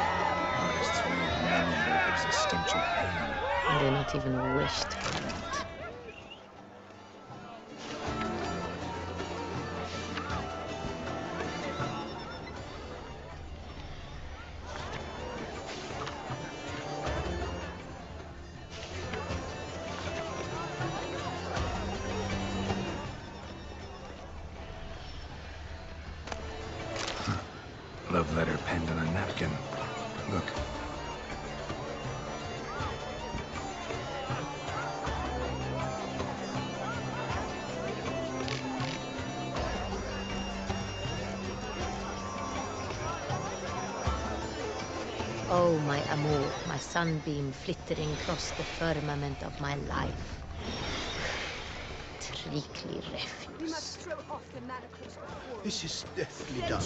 Artists way of numbing their existential pain. And they not even wished for it. Oh, my amour, my sunbeam flittering across the firmament of my life. Treacly refuse. We must throw off the manacles before. This is deathly done.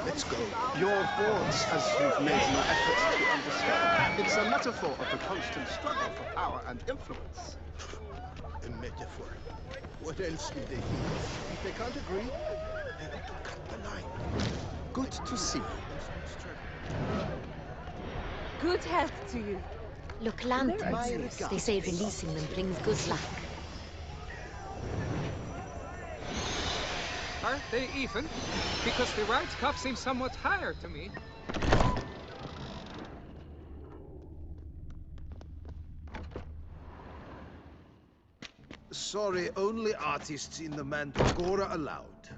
Let's go. Your gods, as you've made no effort to understand. It's a metaphor of the constant struggle for power and influence. A metaphor. What else did they think? If they can't agree, they want to cut the line. Good to see you. Good health to you. Look, lanterns. They say releasing them brings good luck. Aren't they even? Because the right cuff seems somewhat higher to me. Sorry, only artists in the Mandragora allowed.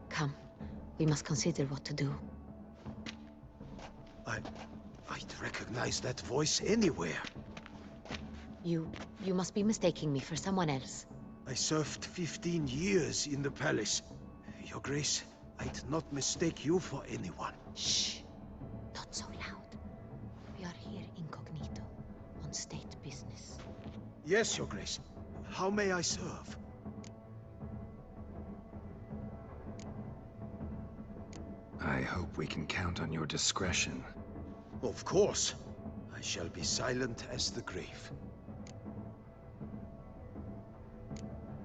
Come, we must consider what to do. I'd recognize that voice anywhere. You must be mistaking me for someone else. I served 15 years in the palace. Your Grace, I'd not mistake you for anyone. Shh! Not so loud. We are here incognito, on state business. Yes, Your Grace. How may I serve? I hope we can count on your discretion. Of course. I shall be silent as the grave.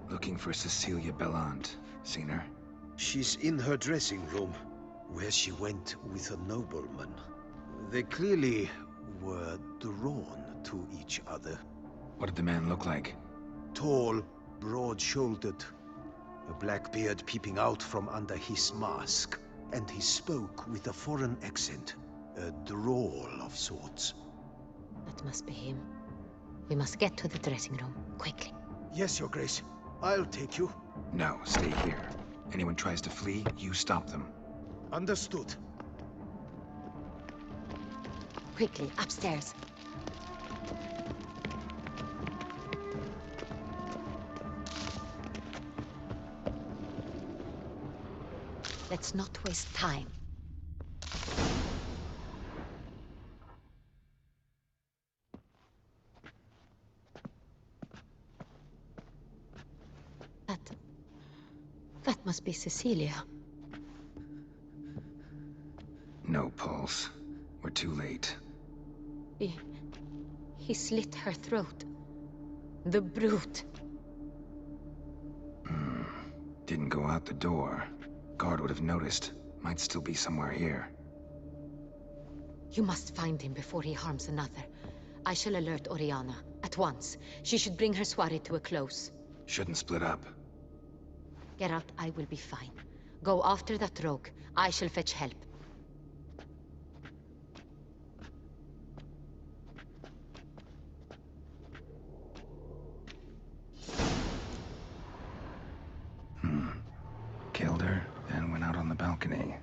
Looking for Cecilia Bellant. Seen her? She's in her dressing room, where she went with a nobleman. They clearly were drawn to each other. What did the man look like? Tall, broad-shouldered, a black beard peeping out from under his mask. And he spoke with a foreign accent, a drawl of sorts. That must be him. We must get to the dressing room, quickly. Yes, Your Grace. I'll take you. No, stay here. Anyone tries to flee, you stop them. Understood. Quickly, upstairs. Let's not waste time. That must be Cecilia. No pulse. We're too late. He slit her throat. The brute. Didn't go out the door. Guard would have noticed. Might still be somewhere here. You must find him before he harms another. I shall alert Oriana. At once. She should bring her soiree to a close. Shouldn't split up. Geralt, I will be fine. Go after that rogue. I shall fetch help. Killed her, then went out on the balcony.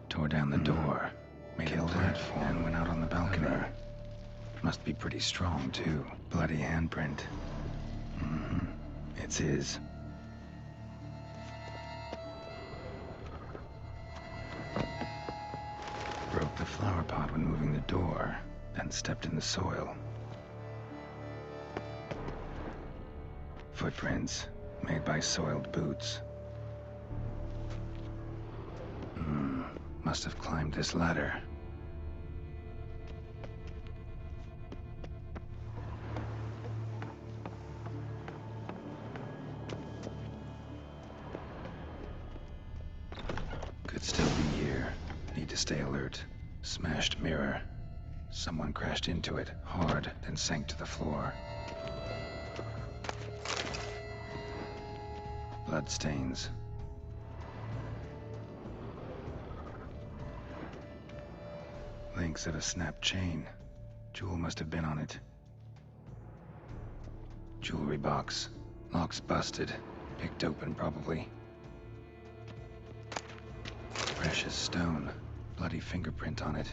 Tore down the door, made a platform, and went out on the balcony. Must be pretty strong, too. Bloody handprint. It's his. Broke the flower pot when moving the door, then stepped in the soil. Footprints, made by soiled boots. Must have climbed this ladder. Could still be here. Need to stay alert. Smashed mirror. Someone crashed into it, hard, then sank to the floor. Bloodstains. Links of a snapped chain. Jewel must have been on it. Jewelry box. Lock's busted. Picked open, probably. Precious stone. Bloody fingerprint on it.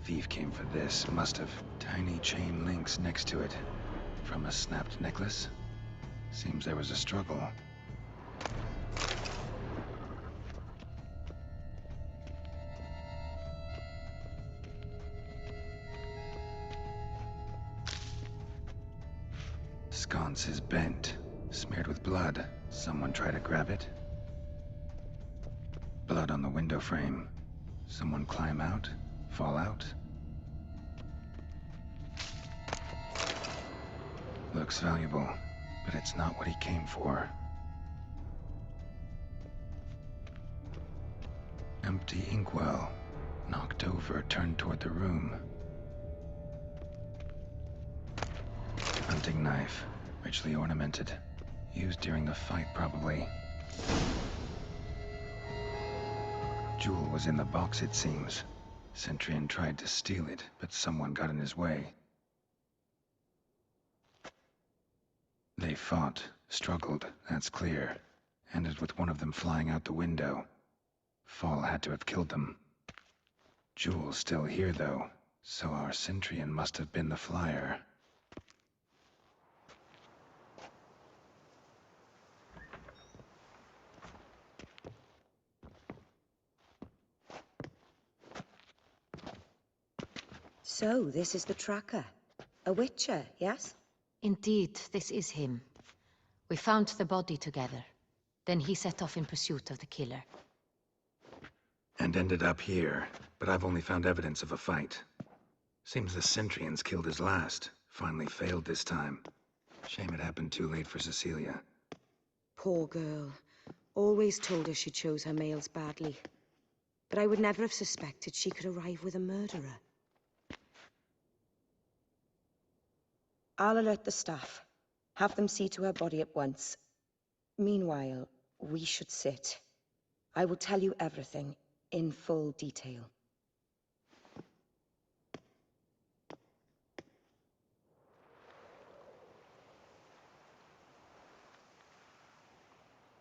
Thief came for this, must have. Tiny chain links next to it. From a snapped necklace? Seems there was a struggle. Sconce is bent, smeared with blood. Someone try to grab it? Blood on the window frame. Someone climb out? Fall out? Looks valuable, but it's not what he came for. Empty inkwell. Knocked over, turned toward the room. Hunting knife, richly ornamented. Used during the fight, probably. Jewel was in the box, it seems. Centurion tried to steal it, but someone got in his way. They fought, struggled, that's clear. Ended with one of them flying out the window. Fall had to have killed them. Jewel's still here, though, so our Centurion must have been the flyer. So, this is the tracker. A witcher, yes? Indeed, this is him. We found the body together. Then he set off in pursuit of the killer. And ended up here, but I've only found evidence of a fight. Seems the Centurions killed his last. Finally failed this time. Shame it happened too late for Cecilia. Poor girl. Always told her she chose her males badly. But I would never have suspected she could arrive with a murderer. I'll alert the staff. Have them see to her body at once. Meanwhile, we should sit. I will tell you everything, in full detail.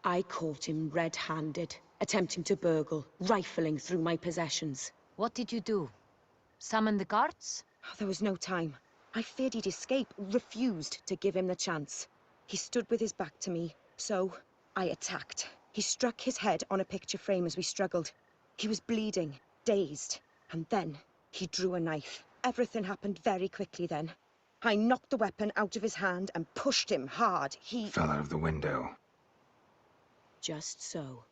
I caught him red-handed, attempting to burgle, rifling through my possessions. What did you do? Summon the guards? Oh, there was no time. I feared he'd escape, refused to give him the chance. He stood with his back to me, so I attacked. He struck his head on a picture frame as we struggled. He was bleeding, dazed, and then he drew a knife. Everything happened very quickly then. I knocked the weapon out of his hand and pushed him hard. He fell out of the window. Just so.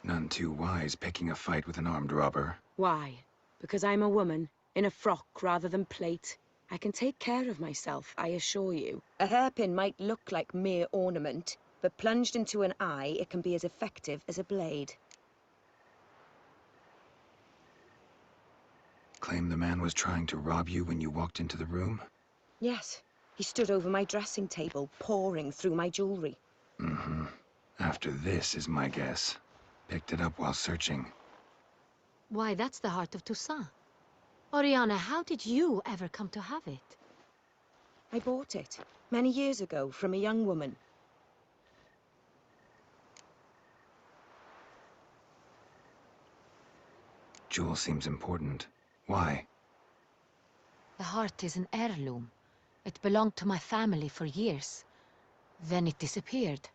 None too wise picking a fight with an armed robber. Why? Because I'm a woman, in a frock rather than plate. I can take care of myself, I assure you. A hairpin might look like mere ornament, but plunged into an eye, it can be as effective as a blade. Claim the man was trying to rob you when you walked into the room? Yes. He stood over my dressing table, pouring through my jewelry. Mm-hmm. After this is my guess. Picked it up while searching. Why, that's the heart of Toussaint. Oriana, how did you ever come to have it? I bought it, many years ago, from a young woman. Jewel seems important. Why? The heart is an heirloom. It belonged to my family for years. Then it disappeared.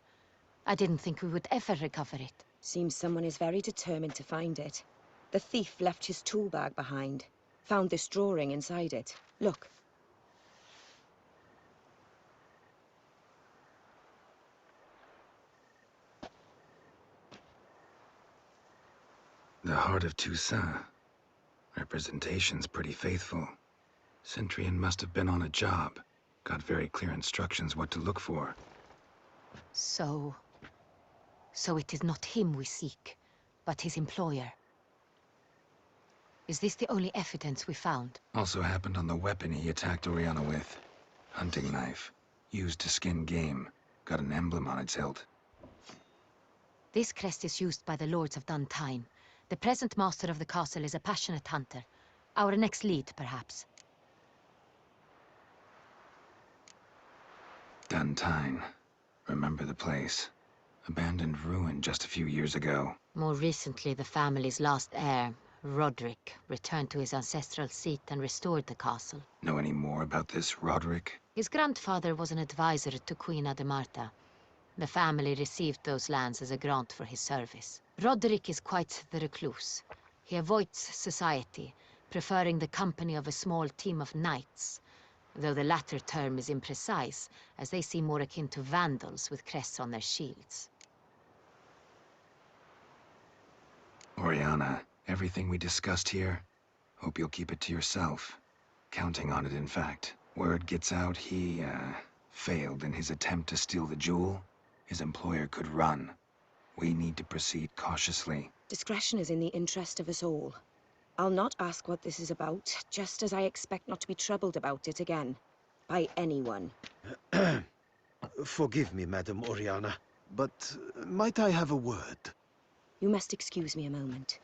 I didn't think we would ever recover it. Seems someone is very determined to find it. The thief left his tool bag behind. Found this drawing inside it. Look. The heart of Toussaint. Representation's pretty faithful. Centurion must have been on a job. Got very clear instructions what to look for. So it is not him we seek, but his employer. Is this the only evidence we found? Also happened on the weapon he attacked Oriana with. Hunting knife. Used to skin game. Got an emblem on its hilt. This crest is used by the Lords of Duntine. The present master of the castle is a passionate hunter. Our next lead, perhaps. Duntine. Remember the place. Abandoned ruin just a few years ago. More recently, the family's last heir, Roderick, returned to his ancestral seat and restored the castle. Know any more about this Roderick? His grandfather was an advisor to Queen Ademarta. The family received those lands as a grant for his service. Roderick is quite the recluse. He avoids society, preferring the company of a small team of knights, though the latter term is imprecise, as they seem more akin to vandals with crests on their shields. Oriana, everything we discussed here, hope you'll keep it to yourself. Counting on it, in fact. Word gets out he, failed in his attempt to steal the jewel. His employer could run. We need to proceed cautiously. Discretion is in the interest of us all. I'll not ask what this is about, just as I expect not to be troubled about it again. By anyone. Forgive me, Madam Oriana, but might I have a word? You must excuse me a moment.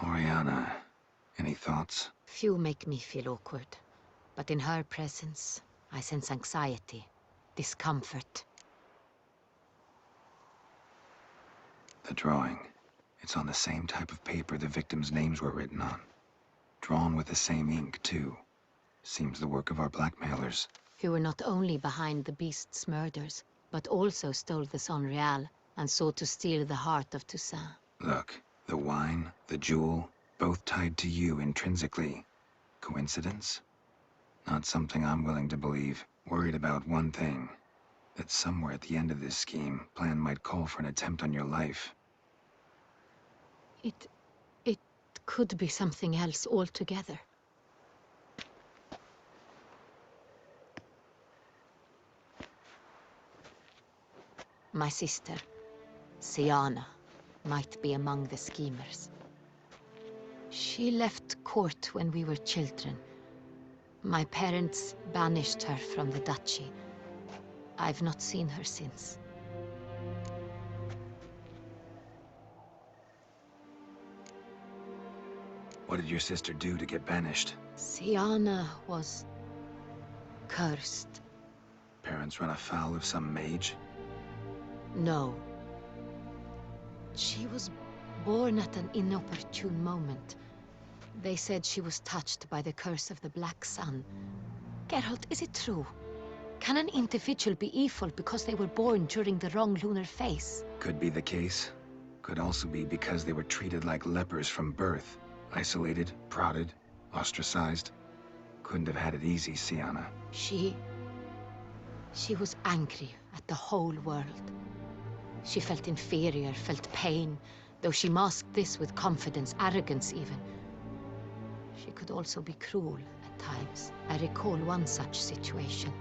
Oriana, any thoughts? Few make me feel awkward, but in her presence, I sense anxiety, discomfort. The drawing. It's on the same type of paper the victims' names were written on. Drawn with the same ink, too. Seems the work of our blackmailers. Who were not only behind the beast's murders, but also stole the Son Real and sought to steal the heart of Toussaint. Look, the wine, the jewel, both tied to you intrinsically. Coincidence? Not something I'm willing to believe. Worried about one thing. That somewhere at the end of this scheme, plan might call for an attempt on your life. It could be something else altogether. My sister, Siana, might be among the schemers. She left court when we were children. My parents banished her from the duchy. I've not seen her since. What did your sister do to get banished? Siana was cursed. Parents run afoul of some mage? No. She was born at an inopportune moment. They said she was touched by the curse of the Black Sun. Geralt, is it true? Can an individual be evil because they were born during the wrong lunar phase? Could be the case. Could also be because they were treated like lepers from birth. Isolated, prodded, ostracized. Couldn't have had it easy, Siana. She was angry at the whole world. She felt inferior, felt pain, though she masked this with confidence, arrogance even. She could also be cruel at times. I recall one such situation.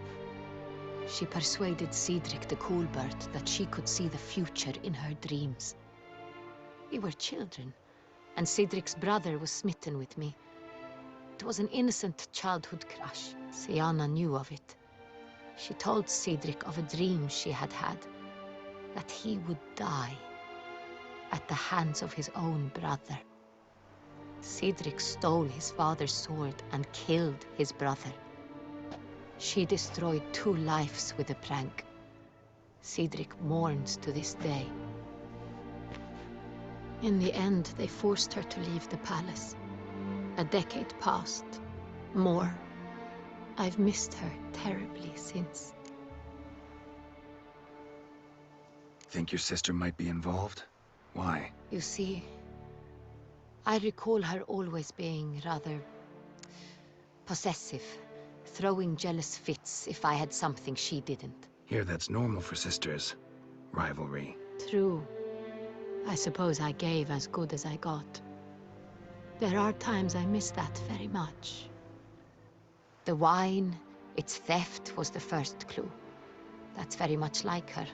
She persuaded Cedric the Coolbird that she could see the future in her dreams. We were children, and Cedric's brother was smitten with me. It was an innocent childhood crush. Siana knew of it. She told Cedric of a dream she had had, that he would die at the hands of his own brother. Cedric stole his father's sword and killed his brother. She destroyed 2 lives with a prank. Cedric mourns to this day. In the end, they forced her to leave the palace. A decade passed. More. I've missed her terribly since. Think your sister might be involved? Why? You see, I recall her always being rather possessive, throwing jealous fits if I had something she didn't. Here, that's normal for sisters. Rivalry. True. I suppose I gave as good as I got. There are times I miss that very much. The wine, its theft, was the first clue. That's very much like her.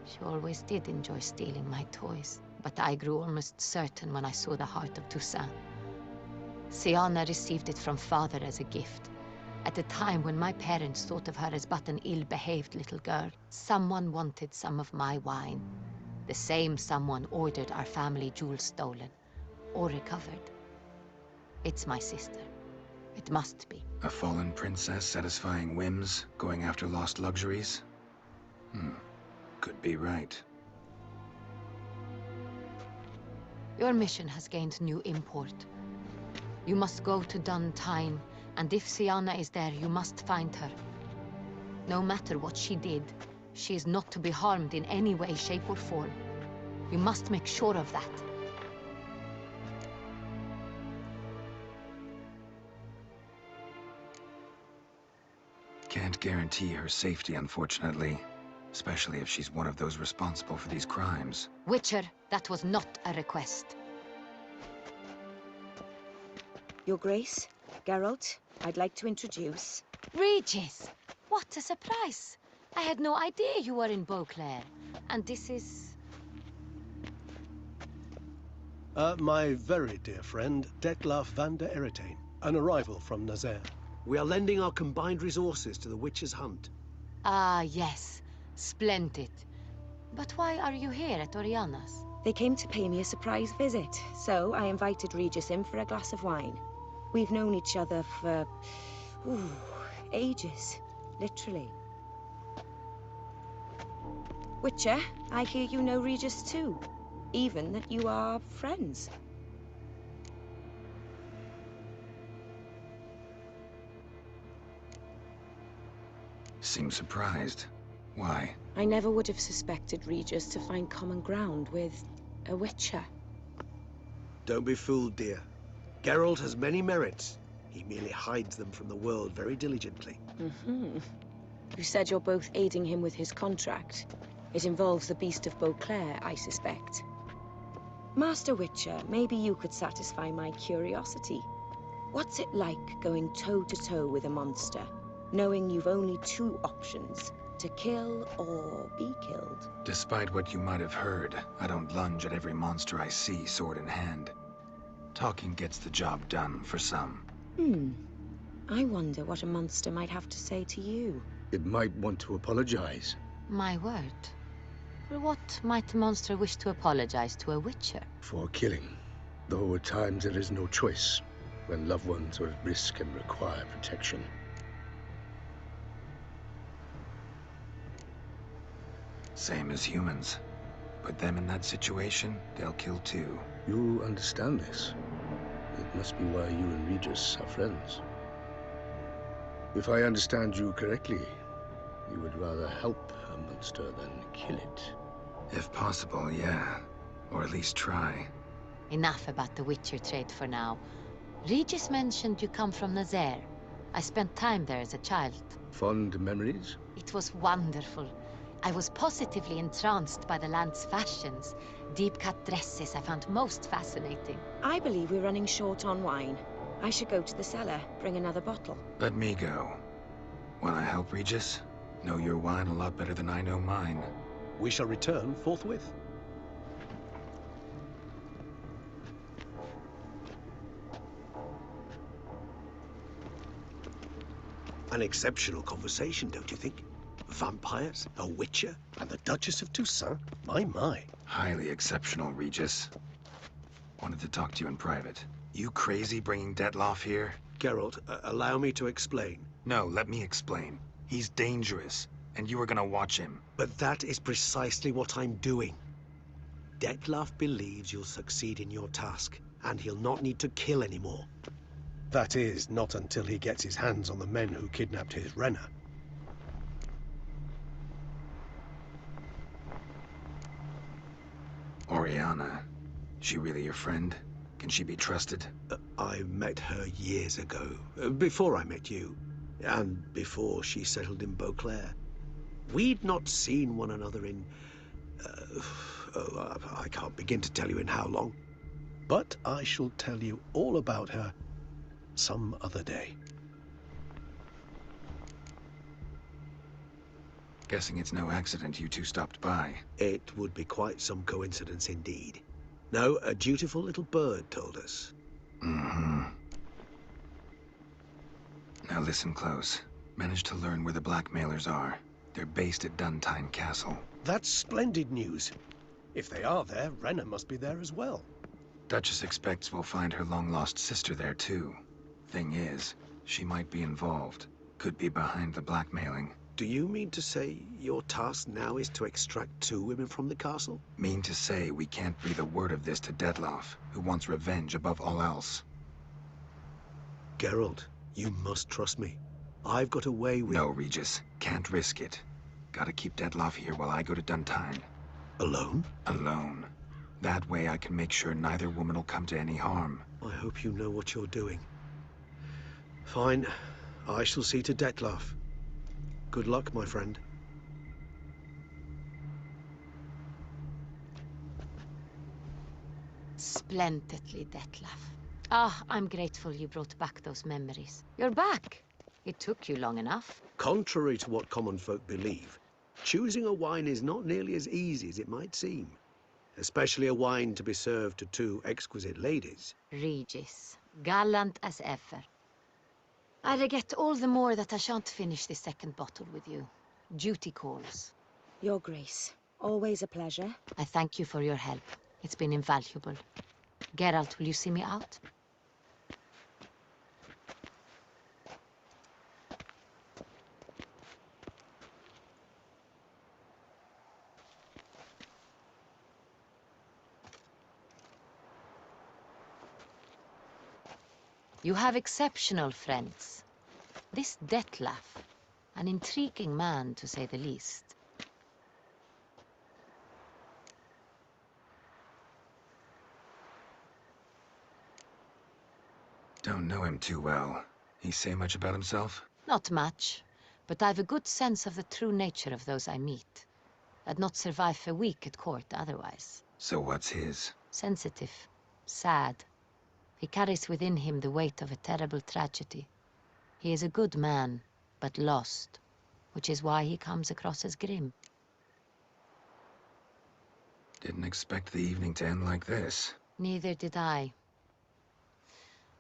She always did enjoy stealing my toys, but I grew almost certain when I saw the heart of Toussaint. Siana received it from father as a gift. At a time when my parents thought of her as but an ill-behaved little girl, someone wanted some of my wine. The same someone ordered our family jewels stolen, or recovered. It's my sister. It must be. A fallen princess satisfying whims, going after lost luxuries? Could be right. Your mission has gained new import. You must go to Dun Tyne, and if Sienna is there, you must find her. No matter what she did, she is not to be harmed in any way, shape, or form. You must make sure of that. Can't guarantee her safety, unfortunately. Especially if she's one of those responsible for these crimes. Witcher, that was not a request. Your Grace, Geralt, I'd like to introduce... Regis! What a surprise! I had no idea you were in Beauclair. And this is... My very dear friend, Detlaf van der Eretain, an arrival from Nazaire. We are lending our combined resources to the Witcher's hunt. Ah, yes. Splendid. But why are you here at Oriana's? They came to pay me a surprise visit, so I invited Regis in for a glass of wine. We've known each other for... ages. Literally. Witcher, I hear you know Regis too. Even that you are friends. Seems surprised. Why? I never would have suspected Regis to find common ground with a Witcher. Don't be fooled, dear. Geralt has many merits. He merely hides them from the world very diligently. You said you're both aiding him with his contract. It involves the Beast of Beauclair, I suspect. Master Witcher, maybe you could satisfy my curiosity. What's it like going toe-to-toe with a monster, knowing you've only two options, to kill or be killed? Despite what you might have heard, I don't lunge at every monster I see, sword in hand. Talking gets the job done, for some. I wonder what a monster might have to say to you. It might want to apologize. My word. For what might a monster wish to apologize to a Witcher? For killing. Though at times there is no choice, when loved ones are at risk and require protection. Same as humans. Put them in that situation, they'll kill too. You understand this. It must be why you and Regis are friends. If I understand you correctly, you would rather help a monster than kill it. If possible, yeah. Or at least try. Enough about the Witcher trade for now. Regis mentioned you come from Nazaire. I spent time there as a child. Fond memories? It was wonderful. I was positively entranced by the land's fashions. Deep-cut dresses I found most fascinating. I believe we're running short on wine. I should go to the cellar, bring another bottle. Let me go. Wanna help, Regis? Know your wine a lot better than I know mine. We shall return forthwith. An exceptional conversation, don't you think? Vampires, a Witcher, and the Duchess of Toussaint? My. Highly exceptional, Regis. Wanted to talk to you in private. You crazy bringing Detlaf here? Geralt, allow me to explain. No, let me explain. He's dangerous, and you were gonna watch him. But that is precisely what I'm doing. Detlaf believes you'll succeed in your task, and he'll not need to kill anymore. That is, not until he gets his hands on the men who kidnapped his Renner. Oriana. She really your friend? Can she be trusted? I met her years ago, before I met you, and before she settled in Beauclair. We'd not seen one another in... I can't begin to tell you in how long. But I shall tell you all about her some other day. Guessing it's no accident you two stopped by. It would be quite some coincidence indeed. No, a dutiful little bird told us. Now listen close. Managed to learn where the blackmailers are. They're based at Duntine Castle. That's splendid news. If they are there, Renna must be there as well. Duchess expects we'll find her long-lost sister there, too. Thing is, she might be involved. Could be behind the blackmailing. Do you mean to say your task now is to extract 2 women from the castle? Mean to say we can't breathe a word of this to Detloff, who wants revenge above all else. Geralt, you must trust me. I've got a way with... No, Regis. Can't risk it. Gotta keep Detloff here while I go to Duntine. Alone? Alone. That way I can make sure neither woman will come to any harm. I hope you know what you're doing. Fine. I shall see to Detloff. Good luck, my friend. Splendidly, Detlaff. Ah, I'm grateful you brought back those memories. You're back. It took you long enough. Contrary to what common folk believe, choosing a wine is not nearly as easy as it might seem. Especially a wine to be served to 2 exquisite ladies. Regis, gallant as ever. I regret all the more that I shan't finish this second bottle with you. Duty calls. Your Grace, always a pleasure. I thank you for your help. It's been invaluable. Geralt, will you see me out? You have exceptional friends. This Detlaff, an intriguing man to say the least. Don't know him too well. He say much about himself? Not much, but I've a good sense of the true nature of those I meet. I'd not survive a week at court otherwise. So what's his? Sensitive, sad. He carries within him the weight of a terrible tragedy. He is a good man, but lost, which is why he comes across as grim. Didn't expect the evening to end like this. Neither did I.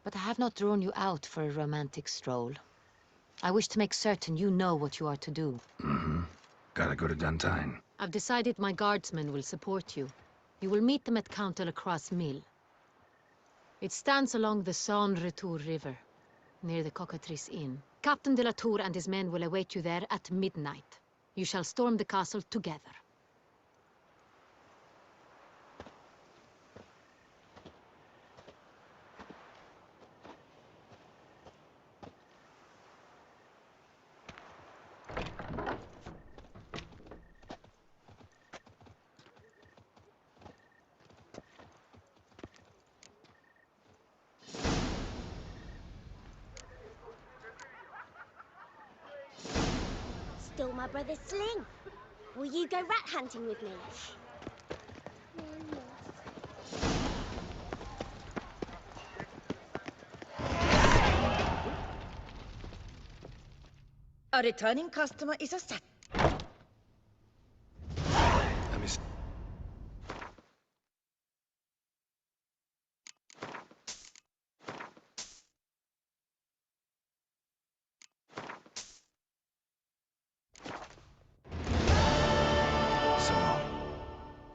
But I have not drawn you out for a romantic stroll. I wish to make certain you know what you are to do. Mm-hmm. Gotta go to Duntine. I've decided my guardsmen will support you. You will meet them at Count Delacroix' mill. It stands along the Saône-Retour River, near the Cockatrice Inn. Captain de la Tour and his men will await you there at midnight. You shall storm the castle together. Stole my brother's sling. Will you go rat hunting with me? A returning customer is a set. Let me...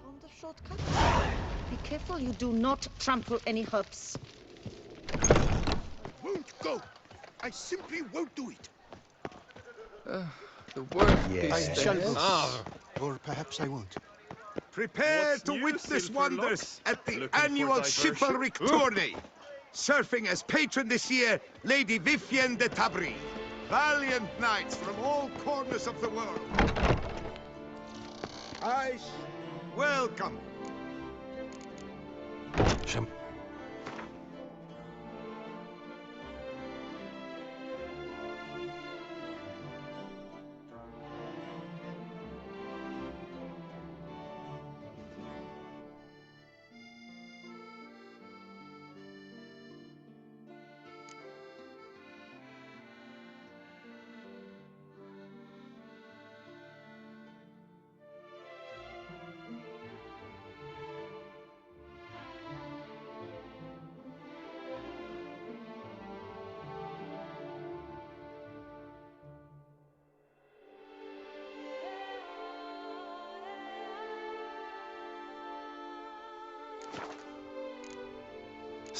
From the shortcut. Be careful you do not trample any herbs. Won't go. I simply won't do it. The work I shall go. Or perhaps I won't. Prepare to witness wonders at the annual chivalric tourney. Surfing as patron this year, Lady Vivienne de Tabry. Valiant knights from all corners of the world. Welcome.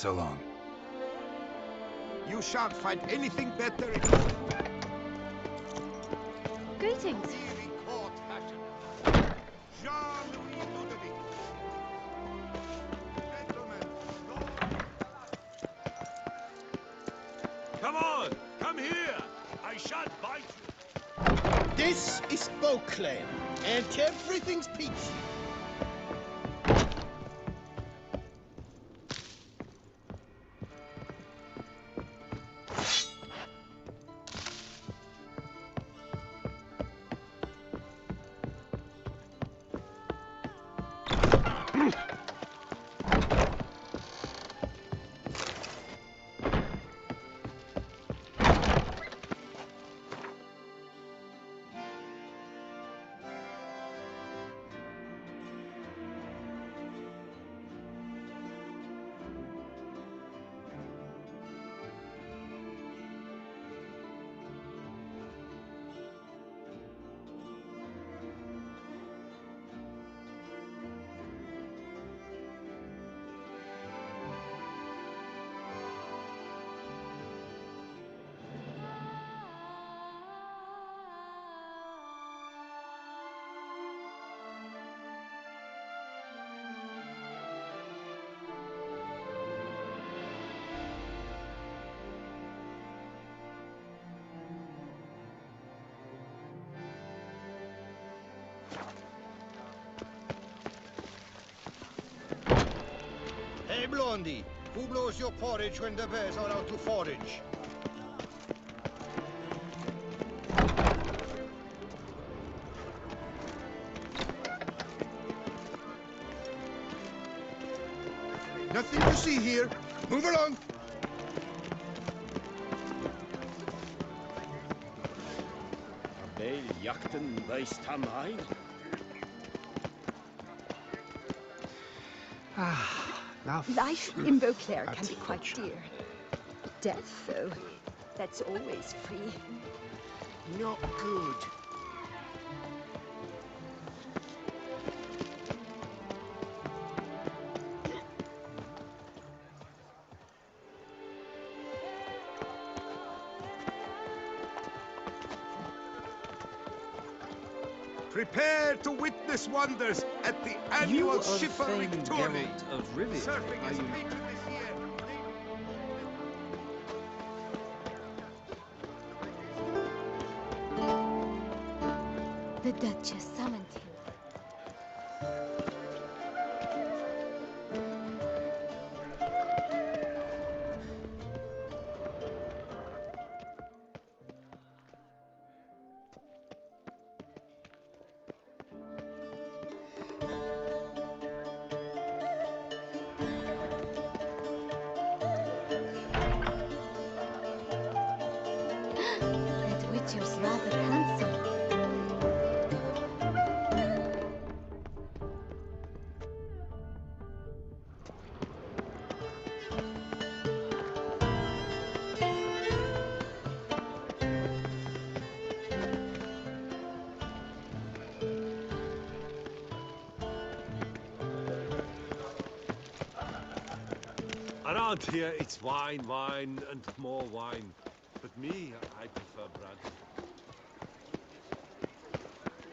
So long. You shan't find anything better in Greetings. court fashion. Jean-Louis Ludovic. Gentlemen, Come on! Come here! I shan't bite you! This is Beauclair, and everything's peachy. Hey, Blondie, who blows your porridge when the bears are out to forage? Nothing to see here. Move along. Veel jachten bij Stamai. Life in Beauclair can be quite dear. Death, though, that's always free. Not good. Prepare to witness wonders at the annual chivalric tourney. Of Rivia, Surfing are is you? featured this year. The Duchess summoned him. That Witcher's rather handsome. Around here, it's wine, wine, and more wine. But me, I prefer bread.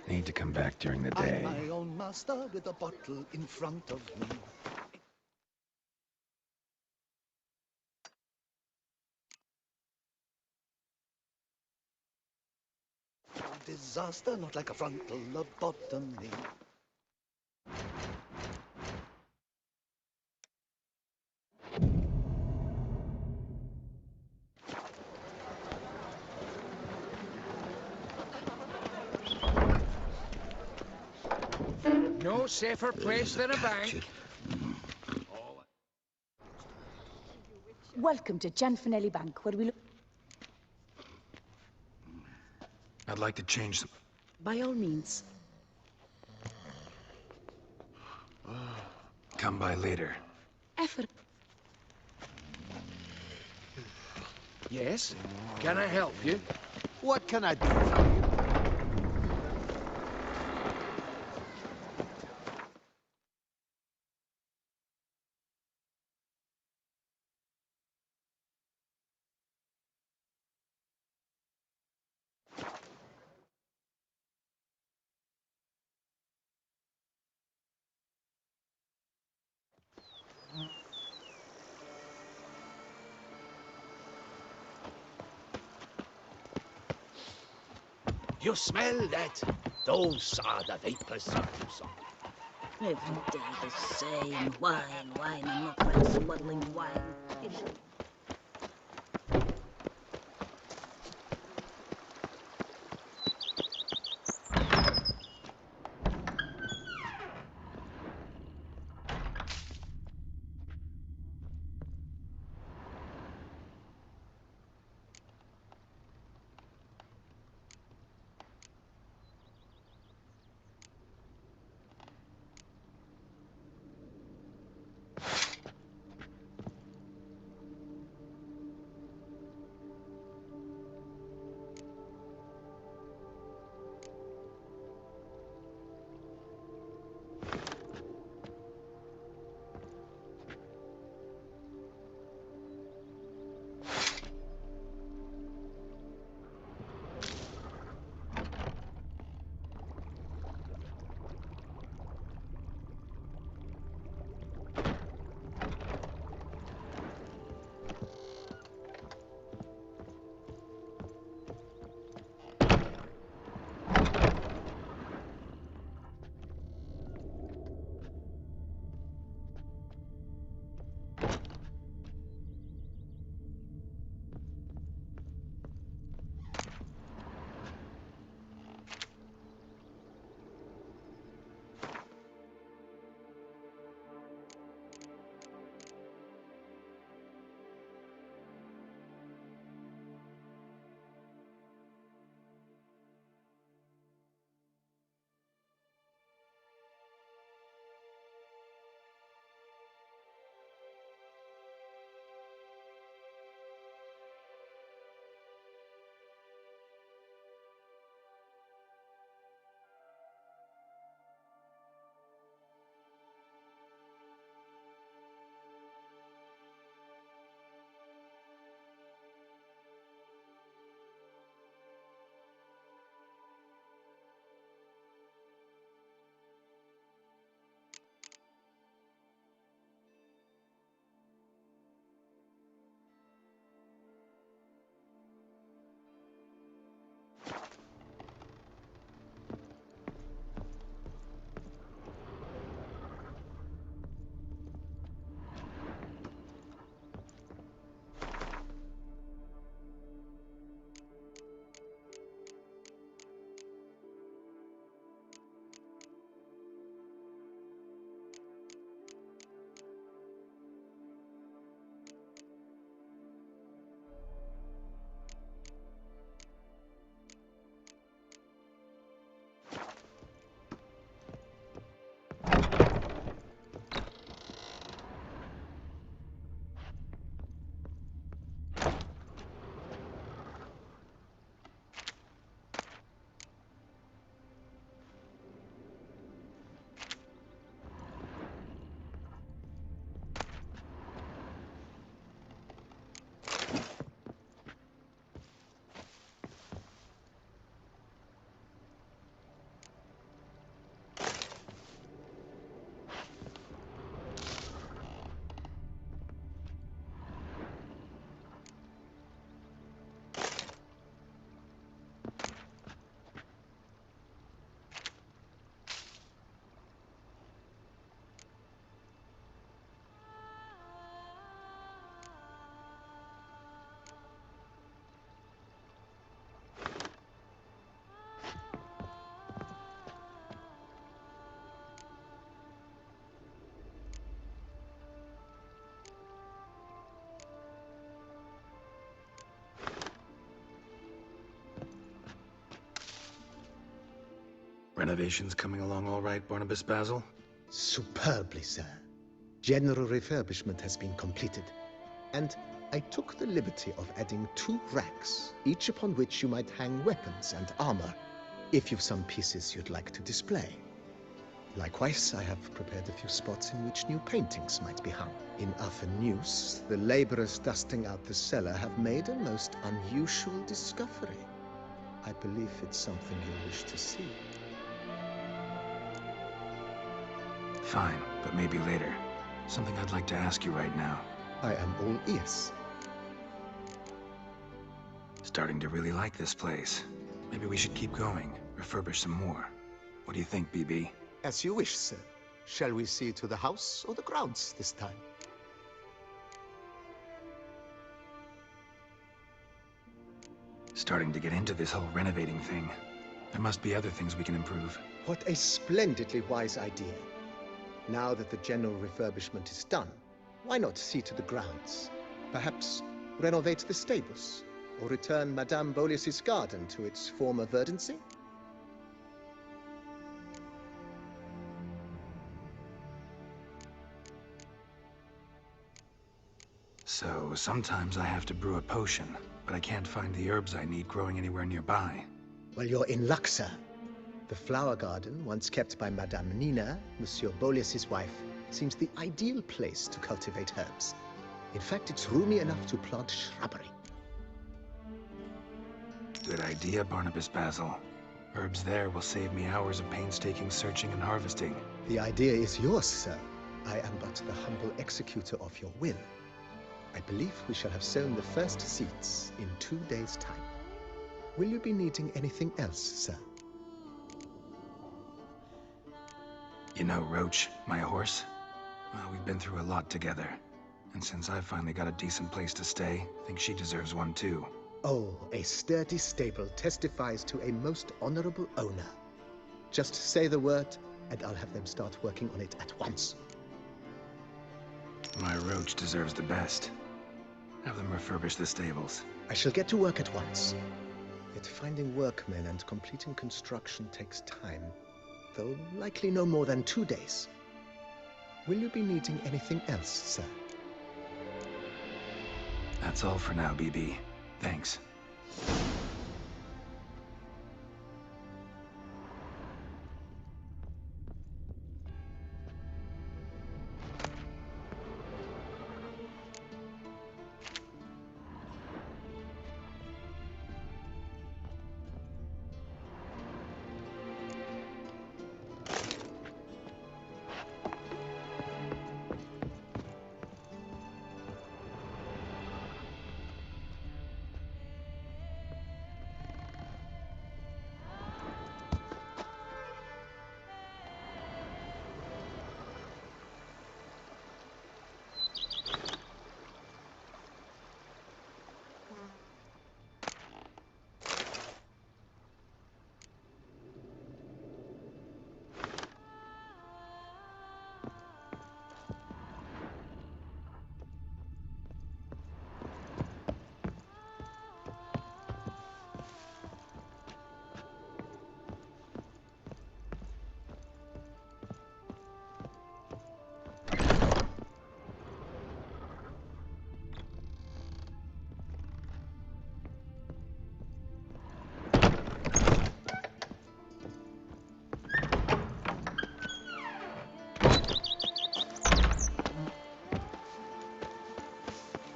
Need to come back during the I'm day. my own master with a bottle in front of me. Disaster, not like a frontal lobotomy. No safer place than a bank. Welcome to Gianfinelli Bank, where we look... I'd like to change some... By all means. Come by later. Effort. Yes? Can I help you? What can I do for you? You smell that? Those are the vapors of Tucson. Every day the same. Wine, wine, and more crack smuggling wine. Renovations coming along all right, Barnabas Basil? Superbly, sir. General refurbishment has been completed, and I took the liberty of adding 2 racks, each upon which you might hang weapons and armor, if you've some pieces you'd like to display. Likewise, I have prepared a few spots in which new paintings might be hung. In other news, the laborers dusting out the cellar have made a most unusual discovery. I believe it's something you'll wish to see. Fine, but maybe later. Something I'd like to ask you right now. I am all ears. Starting to really like this place. Maybe we should keep going, refurbish some more. What do you think, BB? As you wish, sir. Shall we see to the house or the grounds this time? Starting to get into this whole renovating thing. There must be other things we can improve. What a splendidly wise idea. Now that the general refurbishment is done, why not see to the grounds? Perhaps renovate the stables, or return Madame Bolis's garden to its former verdancy? So, sometimes I have to brew a potion, but I can't find the herbs I need growing anywhere nearby. Well, you're in luck, sir. The flower garden, once kept by Madame Nina, Monsieur Bolis's wife, seems the ideal place to cultivate herbs. In fact, it's roomy enough to plant shrubbery. Good idea, Barnabas Basil. Herbs there will save me hours of painstaking searching and harvesting. The idea is yours, sir. I am but the humble executor of your will. I believe we shall have sown the first seeds in 2 days' time. Will you be needing anything else, sir? You know, Roach, my horse? Well, we've been through a lot together. And since I've finally got a decent place to stay, I think she deserves one too. Oh, a sturdy stable testifies to a most honorable owner. Just say the word, and I'll have them start working on it at once. My Roach deserves the best. Have them refurbish the stables. I shall get to work at once. Yet finding workmen and completing construction takes time, though likely no more than 2 days. Will you be needing anything else, sir? That's all for now, BB. Thanks.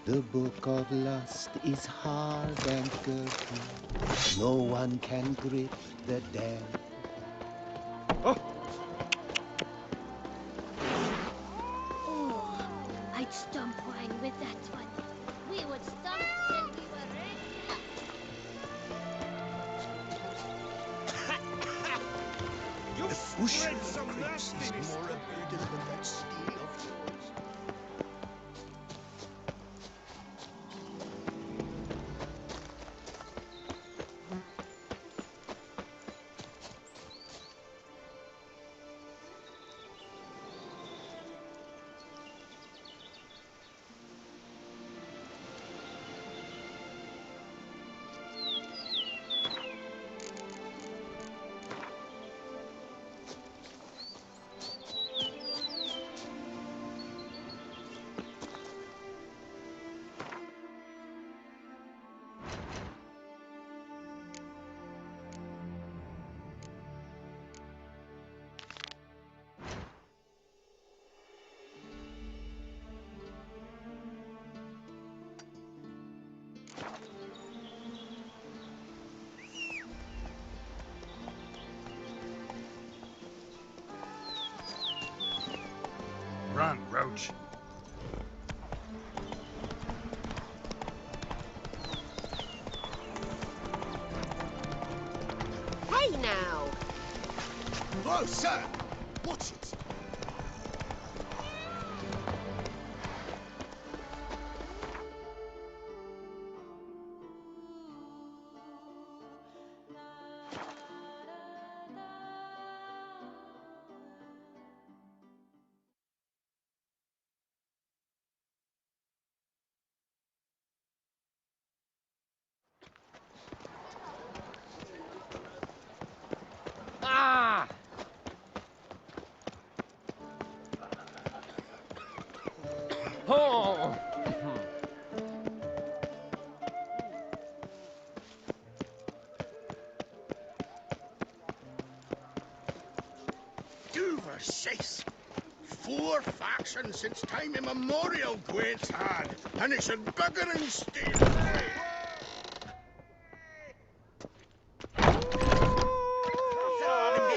The book of lust is hard and girthy. No one can grip the dam. Oh, I'd stomp wine with that one. We would stomp till we were red. You spread some Is nastiness. more abundant than that steel of yours. Run, Roach. close, sir! Watch it! Ah! Oh! Duversace! 4 factions since time immemorial Gwent's had, and it's in bigger and still.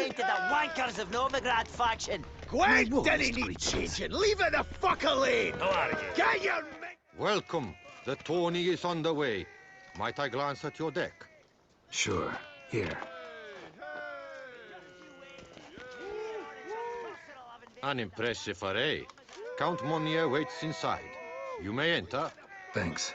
To the wankers of Novigrad faction. Gwent didn't need changing. Leave it the fuck alone. Get your Welcome. The tourney is on the way. Might I glance at your deck? Sure. Here. An impressive array. Count Monnier waits inside. You may enter. Thanks.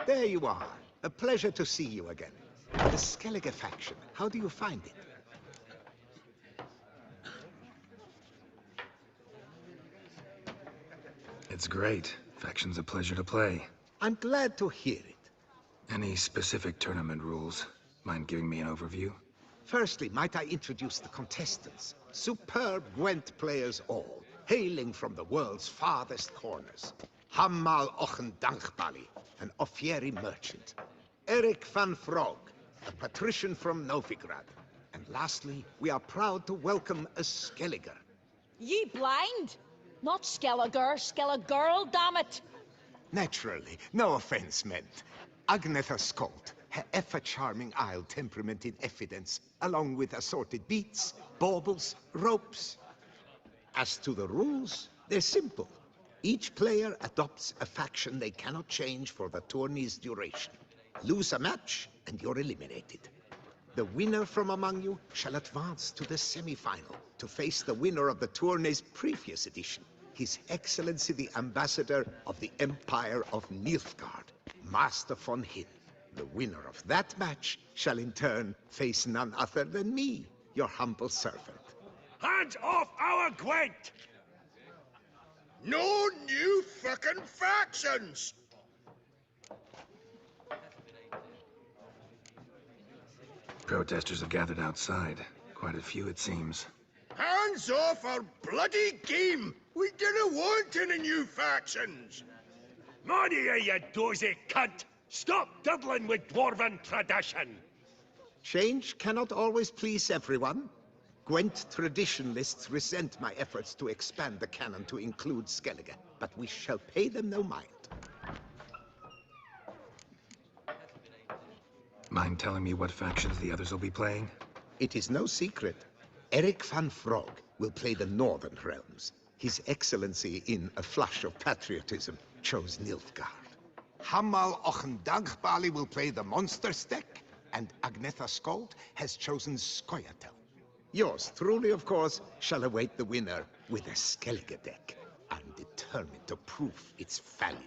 There you are. A pleasure to see you again. The Skellige faction, how do you find it? It's great. Faction's a pleasure to play. I'm glad to hear it. Any specific tournament rules? Mind giving me an overview? Firstly, might I introduce the contestants? Superb Gwent players all, hailing from the world's farthest corners. Hammal Ochen Dankbali, an Offieri merchant. Eric van Frog, a patrician from Novigrad. And lastly, we are proud to welcome a Skelliger. Ye blind? Not Skelliger, damn it! Naturally, no offense meant. Agnetha Skolt, her ever-charming Isle temperament in evidence, along with assorted beats, baubles, ropes. As to the rules, they're simple. Each player adopts a faction they cannot change for the tourney's duration. Lose a match, and you're eliminated. The winner from among you shall advance to the semi-final to face the winner of the tourney's previous edition, His Excellency the Ambassador of the Empire of Nilfgaard, Master von Hin. The winner of that match shall in turn face none other than me, your humble servant. Hands off our Gwent! No new fucking factions! Protesters have gathered outside. Quite a few, it seems. Hands off our bloody game! We didn't want any new factions! Money, you dozy cunt! Stop diddling with dwarven tradition! Change cannot always please everyone. Gwent traditionalists resent my efforts to expand the canon to include Skellige, but we shall pay them no mind. Mind telling me what factions the others will be playing? It is no secret. Eric van Frog will play the Northern Realms. His Excellency, in a flush of patriotism, chose Nilfgaard. Hammal Ochendagbali will play the Monsters deck, and Agnetha Skolt has chosen Skoyatel. Yours truly, of course, shall await the winner with a Skellige deck. I'm determined to prove its value.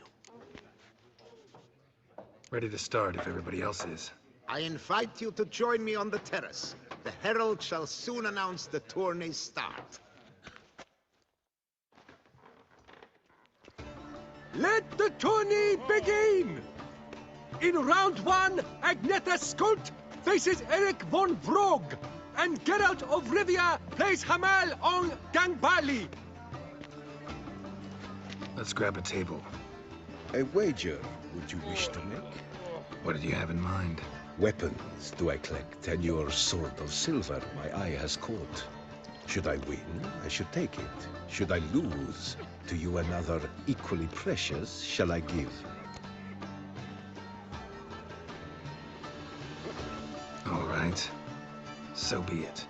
Ready to start if everybody else is. I invite you to join me on the terrace. The herald shall soon announce the tourney's start. Let the tourney begin! In round 1, Agnetha Skolt faces Eric von Vrog, and Geralt of Rivia plays Hamal on Gangbali. Let's grab a table. A wager would you wish to make? What did you have in mind? Weapons do I collect, and your sword of silver my eye has caught. Should I win, I should take it. Should I lose, to you another equally precious shall I give. All right. So be it.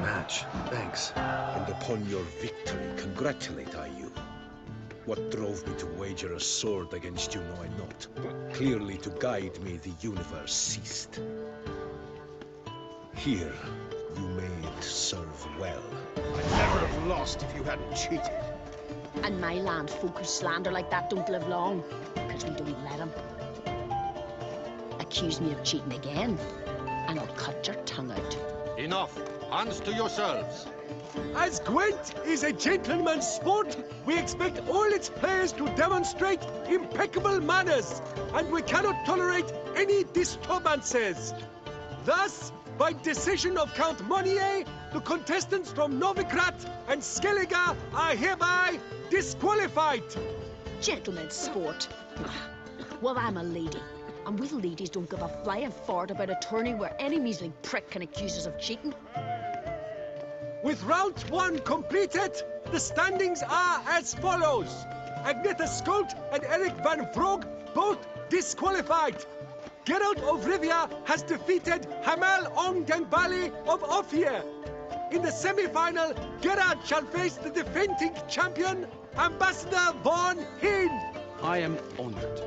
match. Thanks. And upon your victory, congratulate I you. What drove me to wager a sword against you know I not. Clearly to guide me the universe ceased. Here, you may serve well. I'd never have lost if you hadn't cheated. And my land folk who slander like that don't live long, because we don't let them. Accuse me of cheating again, and I'll cut your tongue out. Enough! Hands to yourselves! As Gwent is a gentleman's sport, we expect all its players to demonstrate impeccable manners, and we cannot tolerate any disturbances. Thus, by decision of Count Monnier, the contestants from Novigrad and Skellige are hereby disqualified. Gentlemen's sport. Well, I'm a lady, and we ladies don't give a flying fart about a tourney where any measly prick can accuse us of cheating. With round 1 completed, the standings are as follows. Agneta Skolt and Eric van Vroeg both disqualified. Geralt of Rivia has defeated Hamal Ong Dengbali of Ophir. In the semi-final, Gerard shall face the defending champion, Ambassador Von Hind. I am honored.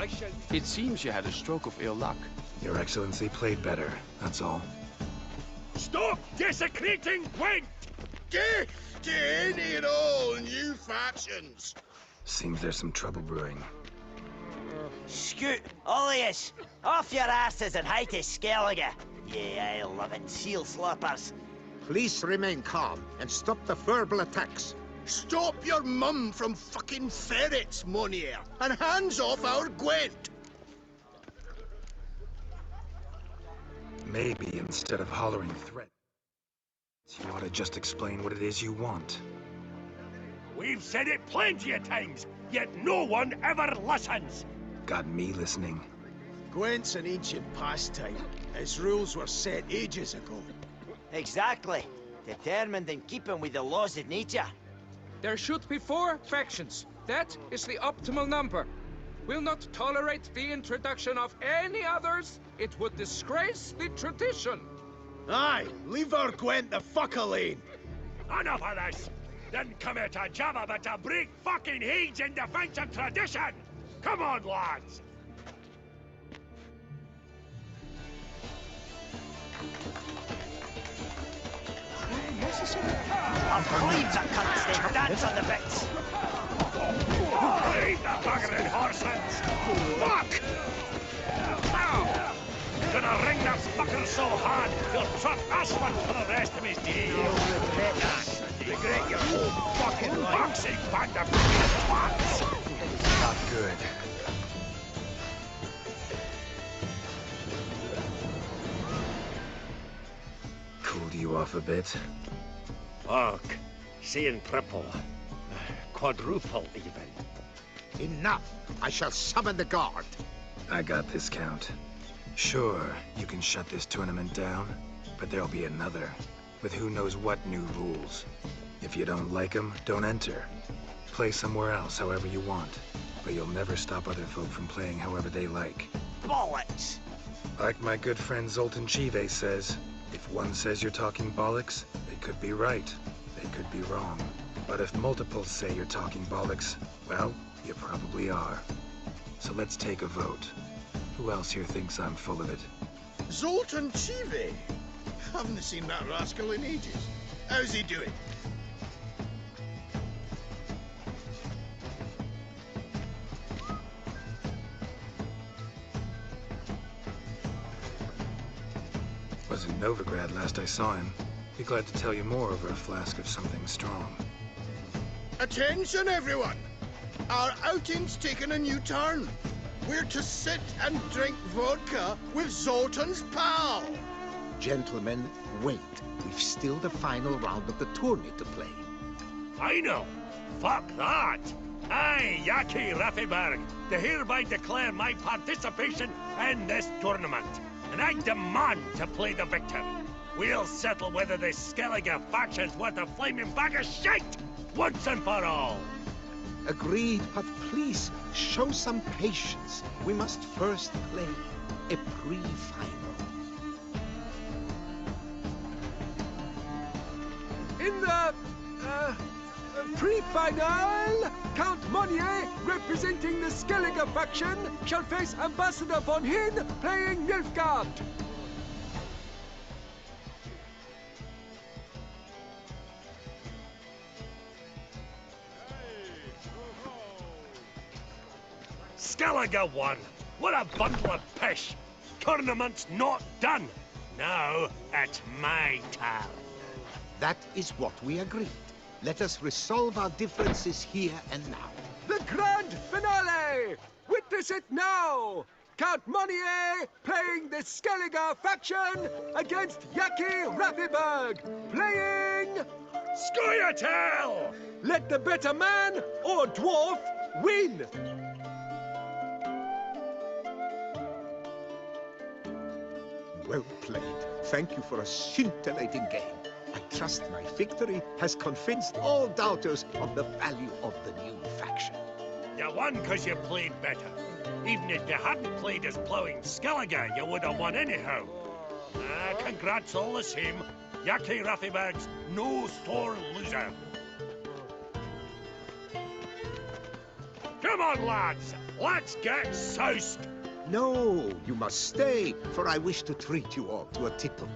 special. It seems you had a stroke of ill luck. Your Excellency played better, that's all. Stop desecrating Gwent! Death to any and all new factions! Seems there's some trouble brewing. Scoot, all of yous! Off your asses and hide to Skellige, you ale-loving seal slurpers. Please remain calm and stop the verbal attacks. Stop your mum from fucking ferrets, Monier, and hands off our Gwent! Maybe instead of hollering threats, you ought to just explain what it is you want. We've said it plenty of times, yet no one ever listens. Got me listening. Gwent's an ancient pastime. Its rules were set ages ago. Exactly. Determined in keeping with the laws of nature. There should be 4 factions. That is the optimal number. We'll not tolerate the introduction of any others. It would disgrace the tradition. Aye, leave our Gwent the fuck alone. Enough of this! Didn't come here to jabber, but to break fucking heads in defense of tradition! Come on, lads! I'll believe the cunts, they dance on the bits! Leave the buggering horses! Fuck! Ow! Gonna ring this fucker so hard, he'll trot us one for the rest of his days! Regret your whole fucking boxing band of twats! Not good. Cooled you off a bit? Fuck. Seeing triple. Quadruple, even. Enough! I shall summon the guard. I got this, Count. Sure, you can shut this tournament down, but there'll be another, with who knows what new rules. If you don't like them, don't enter. Play somewhere else however you want, but you'll never stop other folk from playing however they like. Bollocks! Like my good friend Zoltan Chive says, if one says you're talking bollocks, they could be right, they could be wrong. But if multiples say you're talking bollocks, well, you probably are. So let's take a vote. Who else here thinks I'm full of it? Zoltan Chive? Haven't seen that rascal in ages. How's he doing? Was in Novigrad last I saw him. Be glad to tell you more over a flask of something strong. Attention, everyone! Our outing's taken a new turn. We're to sit and drink vodka with Zoltan's pal. Gentlemen, wait. We've still the final round of the tourney to play. I know. Fuck that. I, Yaki Raffiberg, do hereby declare my participation in this tournament. And I demand to play the victor. We'll settle whether this Skellige faction's worth a flaming bag of shite once and for all. Agreed, but please, show some patience. We must first play a pre-final. In the pre-final, Count Monier, representing the Skellige faction, shall face Ambassador von Hinn, playing Nilfgaard. Skellige won. What a bundle of pish. Tournament's not done. Now, it's my turn. That is what we agreed. Let us resolve our differences here and now. The grand finale! Witness it now! Count Monier playing the Skellige faction against Yaki Raffiberg, playing... Scoia'tael! Let the better man or dwarf win! Well played. Thank you for a scintillating game. I trust my victory has convinced all doubters of the value of the new faction. You won because you played better. Even if you hadn't played as plowing Skellige, you would have won anyhow. Congrats all the same. Yaki Raffiberg's no sore loser. Come on, lads! Let's get soused! No, you must stay, for I wish to treat you all to a tipple.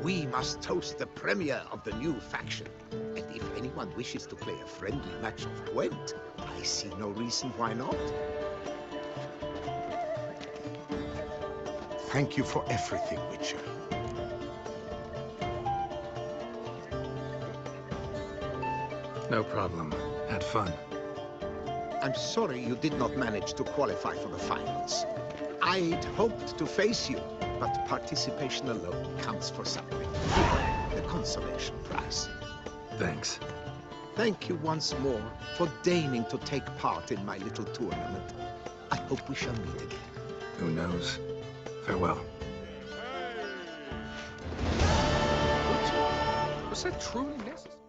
We must toast the premier of the new faction. And if anyone wishes to play a friendly match of Gwent, I see no reason why not. Thank you for everything, Witcher. No problem. Had fun. I'm sorry you did not manage to qualify for the finals. I'd hoped to face you, but participation alone counts for something. The consolation prize. Thanks. Thank you once more for deigning to take part in my little tournament. I hope we shall meet again. Who knows? Farewell. Was that truly necessary?